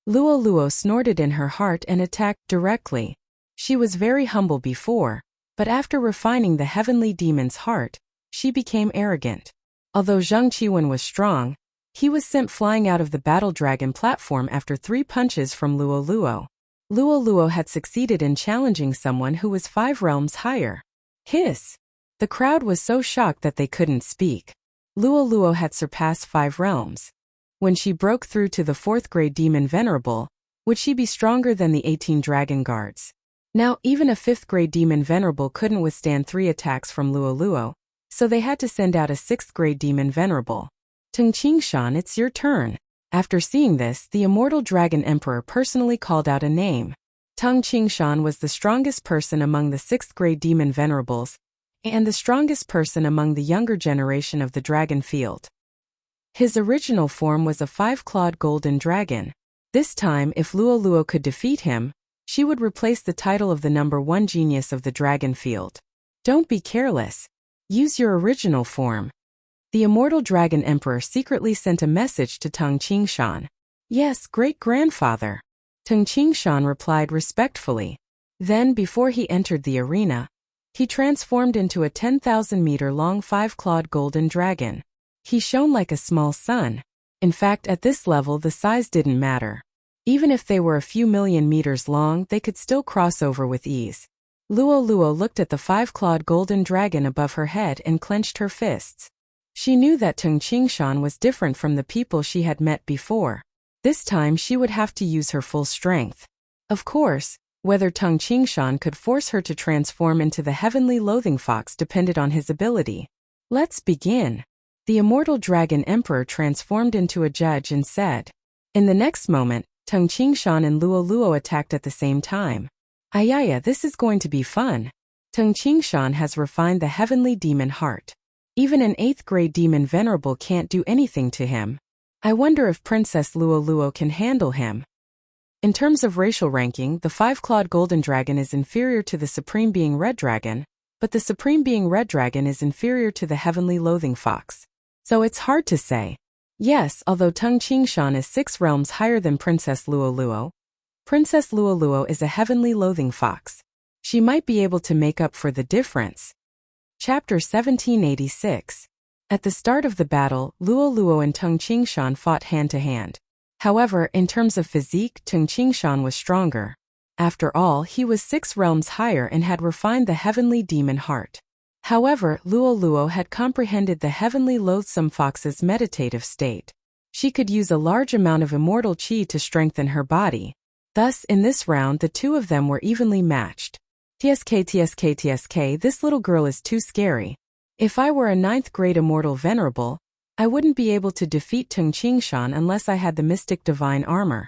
Luoluo snorted in her heart and attacked directly. She was very humble before, but after refining the heavenly demon's heart, she became arrogant. Although Zhang Qiwen was strong, he was sent flying out of the battle dragon platform after 3 punches from Luoluo. Luoluo had succeeded in challenging someone who was 5 realms higher. Hiss! The crowd was so shocked that they couldn't speak. Luoluo had surpassed 5 realms. When she broke through to the 4th grade demon venerable, would she be stronger than the 18 dragon guards? Now, even a 5th grade demon venerable couldn't withstand 3 attacks from Luoluo, so they had to send out a 6th grade demon venerable. Teng Qingshan, it's your turn. After seeing this, the immortal dragon emperor personally called out a name. Teng Qingshan was the strongest person among the 6th grade demon venerables, and the strongest person among the younger generation of the dragon field. His original form was a 5-clawed golden dragon. This time, if Luoluo could defeat him, she would replace the title of the number 1 genius of the dragon field. Don't be careless. Use your original form. The immortal dragon emperor secretly sent a message to Teng Qingshan. Yes, great-grandfather. Teng Qingshan replied respectfully. Then, before he entered the arena, he transformed into a 10,000-meter-long 5-clawed golden dragon. He shone like a small sun. In fact, at this level the size didn't matter. Even if they were a few million meters long, they could still cross over with ease. Luoluo looked at the 5-clawed golden dragon above her head and clenched her fists. She knew that Teng Qingshan was different from the people she had met before. This time she would have to use her full strength. Of course, whether Teng Qingshan could force her to transform into the heavenly loathing fox depended on his ability. Let's begin. The immortal dragon emperor transformed into a judge and said. In the next moment, Teng Qingshan and Luoluo attacked at the same time. Ayaya, this is going to be fun. Teng Qingshan has refined the heavenly demon heart. Even an 8th grade demon venerable can't do anything to him. I wonder if Princess Luoluo can handle him. In terms of racial ranking, the 5-clawed golden dragon is inferior to the supreme being red dragon, but the supreme being red dragon is inferior to the heavenly loathing fox. So it's hard to say. Yes, although Teng Qingshan is 6 realms higher than Princess Luoluo, Princess Luoluo is a heavenly loathing fox. She might be able to make up for the difference. Chapter 1786. At the start of the battle, Luoluo and Teng Qingshan fought hand-to-hand. However, in terms of physique, Teng Qingshan was stronger. After all, he was 6 realms higher and had refined the heavenly demon heart. However, Luoluo had comprehended the heavenly loathsome fox's meditative state. She could use a large amount of immortal chi to strengthen her body. Thus, in this round, the two of them were evenly matched. TSK, this little girl is too scary. If I were a 9th grade immortal venerable, I wouldn't be able to defeat Tung Qingshan unless I had the mystic divine armor.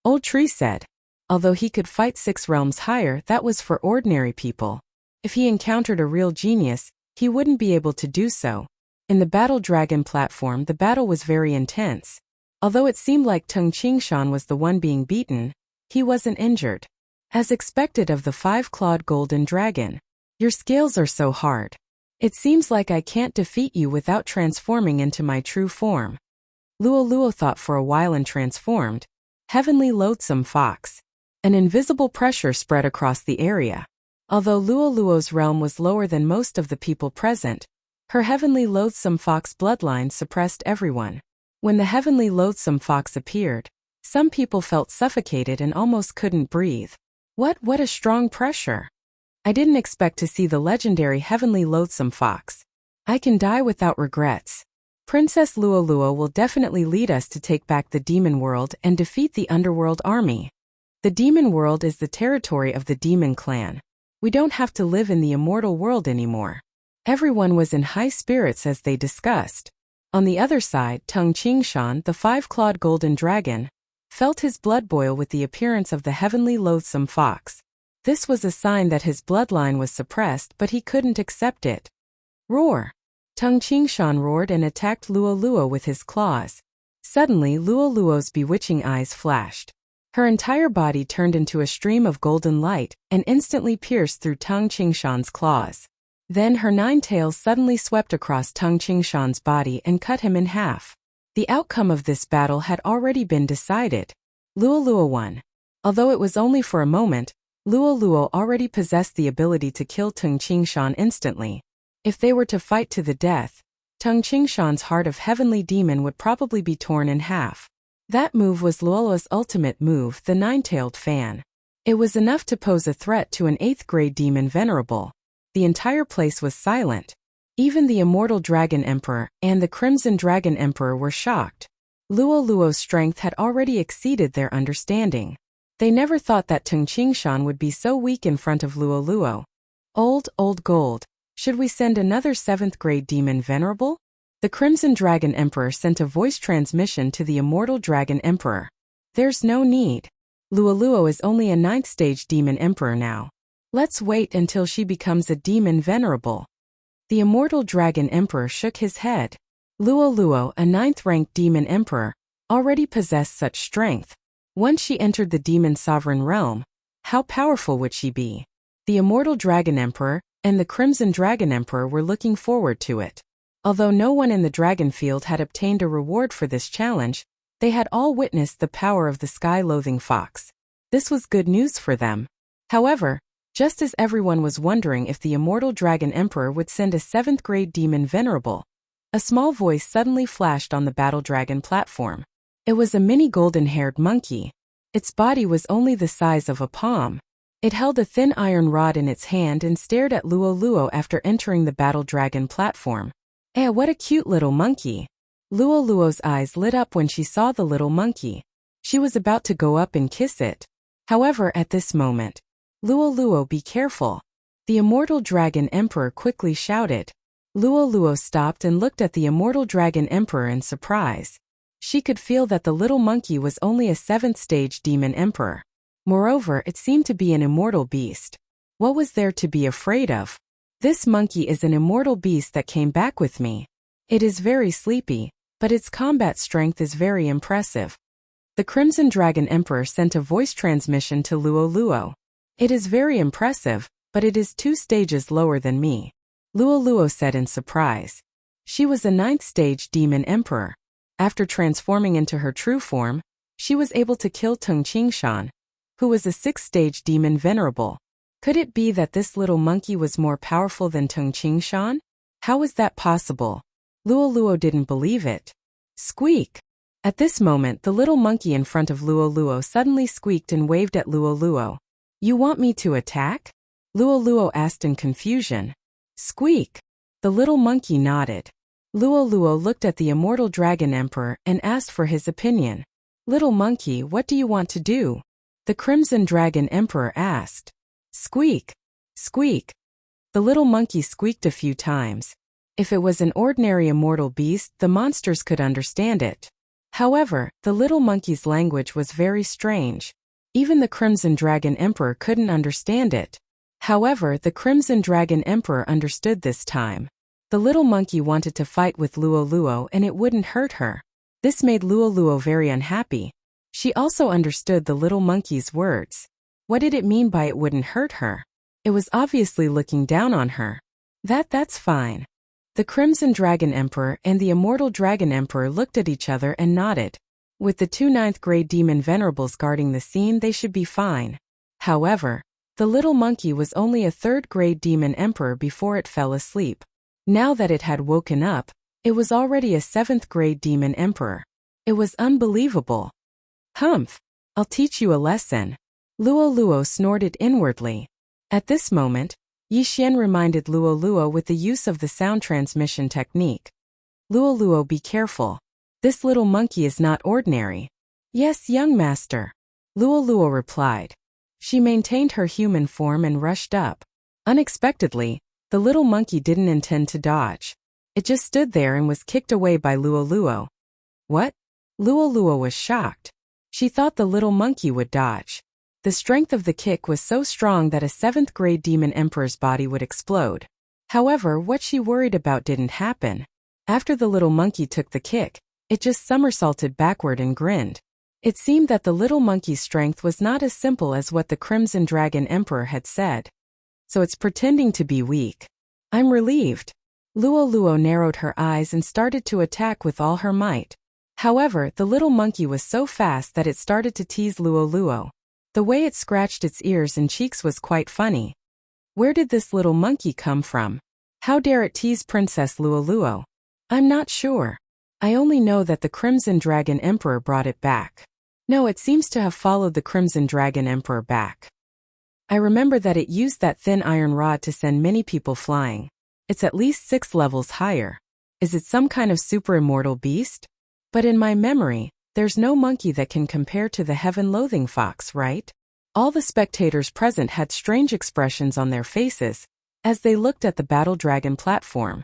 Old Tree said. Although he could fight 6 realms higher, that was for ordinary people. If he encountered a real genius, he wouldn't be able to do so. In the Battle Dragon platform, the battle was very intense. Although it seemed like Tung Qingshan was the one being beaten, he wasn't injured. As expected of the 5-clawed golden dragon. Your scales are so hard. It seems like I can't defeat you without transforming into my true form. Luo thought for a while and transformed. Heavenly loathsome fox. An invisible pressure spread across the area. Although Luo's realm was lower than most of the people present, her heavenly loathsome fox bloodline suppressed everyone. When the heavenly loathsome fox appeared, some people felt suffocated and almost couldn't breathe. What a strong pressure. I didn't expect to see the legendary heavenly loathsome fox. I can die without regrets. Princess Luo will definitely lead us to take back the demon world and defeat the underworld army. The demon world is the territory of the demon clan. We don't have to live in the immortal world anymore. Everyone was in high spirits as they discussed. On the other side, Tung Qingshan, the 5-clawed golden dragon, felt his blood boil with the appearance of the heavenly loathsome fox. This was a sign that his bloodline was suppressed, but he couldn't accept it. Roar! Tung Qingshan roared and attacked Luo with his claws. Suddenly, Luo's bewitching eyes flashed. Her entire body turned into a stream of golden light and instantly pierced through Tung Qingshan's claws. Then her 9 tails suddenly swept across Tung Qingshan's body and cut him in half. The outcome of this battle had already been decided. Luo won. Although it was only for a moment, Luo already possessed the ability to kill Tung Qingshan instantly. If they were to fight to the death, Tung Qingshan's heart of heavenly demon would probably be torn in half. That move was Luo's ultimate move, the 9-tailed fan. It was enough to pose a threat to an 8th grade demon venerable. The entire place was silent. Even the immortal Dragon Emperor and the Crimson Dragon Emperor were shocked. Luo's strength had already exceeded their understanding. They never thought that Tung Qingshan would be so weak in front of Luo. Old gold. Should we send another 7th grade demon venerable? The Crimson Dragon Emperor sent a voice transmission to the immortal Dragon Emperor. There's no need. Luo is only a 9th stage demon emperor now. Let's wait until she becomes a demon venerable. The immortal Dragon Emperor shook his head. Luo, a 9th ranked demon emperor, already possessed such strength. Once she entered the demon sovereign realm, how powerful would she be? The immortal Dragon Emperor and the Crimson Dragon Emperor were looking forward to it. Although no one in the dragon field had obtained a reward for this challenge, they had all witnessed the power of the sky-loathing fox. This was good news for them. However, just as everyone was wondering if the immortal Dragon Emperor would send a 7th grade demon venerable, a small voice suddenly flashed on the Battle Dragon platform. It was a mini golden-haired monkey. Its body was only the size of a palm. It held a thin iron rod in its hand and stared at Luo after entering the Battle Dragon platform. What a cute little monkey. Luo's eyes lit up when she saw the little monkey. She was about to go up and kiss it. However, at this moment, Luo, be careful. The immortal Dragon Emperor quickly shouted. Luo stopped and looked at the immortal Dragon Emperor in surprise. She could feel that the little monkey was only a 7th stage demon emperor. Moreover, it seemed to be an immortal beast. What was there to be afraid of? This monkey is an immortal beast that came back with me. It is very sleepy, but its combat strength is very impressive. The Crimson Dragon Emperor sent a voice transmission to Luo. It is very impressive, but it is 2 stages lower than me. Luo said in surprise. She was a 9th stage demon emperor. After transforming into her true form, she was able to kill Tung Qingshan, who was a 6th stage demon venerable. Could it be that this little monkey was more powerful than Tung Qingshan? How was that possible? Luo didn't believe it. Squeak! At this moment, the little monkey in front of Luo suddenly squeaked and waved at Luo. You want me to attack? Luo asked in confusion. Squeak! The little monkey nodded. Luo looked at the immortal dragon emperor and asked for his opinion. "Little monkey, what do you want to do?" The crimson dragon emperor asked. "Squeak! Squeak!" The little monkey squeaked a few times. If it was an ordinary immortal beast, the monsters could understand it. However, the little monkey's language was very strange. Even the crimson dragon emperor couldn't understand it. However, the crimson dragon emperor understood this time. The little monkey wanted to fight with Luo and it wouldn't hurt her. This made Luo very unhappy. She also understood the little monkey's words. What did it mean by it wouldn't hurt her? It was obviously looking down on her. That's fine. The crimson dragon emperor and the immortal dragon emperor looked at each other and nodded. With the 2 9th grade demon venerables guarding the scene, they should be fine. However, the little monkey was only a 3rd grade demon emperor before it fell asleep. Now that it had woken up, it was already a 7th grade demon emperor. It was unbelievable. "Humph! I'll teach you a lesson." Luo snorted inwardly. At this moment, Yi Xian reminded Luo with the use of the sound transmission technique. "Luo, be careful. This little monkey is not ordinary." "Yes, young master," Luo replied. She maintained her human form and rushed up. Unexpectedly, the little monkey didn't intend to dodge. It just stood there and was kicked away by Luo. "What?" Luo was shocked. She thought the little monkey would dodge. The strength of the kick was so strong that a 7th grade demon emperor's body would explode. However, what she worried about didn't happen. After the little monkey took the kick, it just somersaulted backward and grinned. It seemed that the little monkey's strength was not as simple as what the Crimson Dragon Emperor had said. So it's pretending to be weak. I'm relieved. Luo narrowed her eyes and started to attack with all her might. However, the little monkey was so fast that it started to tease Luo. The way it scratched its ears and cheeks was quite funny. Where did this little monkey come from? How dare it tease Princess Luo? I'm not sure. I only know that the Crimson Dragon Emperor brought it back. No, it seems to have followed the Crimson Dragon Emperor back. I remember that it used that thin iron rod to send many people flying. It's at least 6 levels higher. Is it some kind of super immortal beast? But in my memory, there's no monkey that can compare to the heaven-loathing fox, right? All the spectators present had strange expressions on their faces as they looked at the battle dragon platform.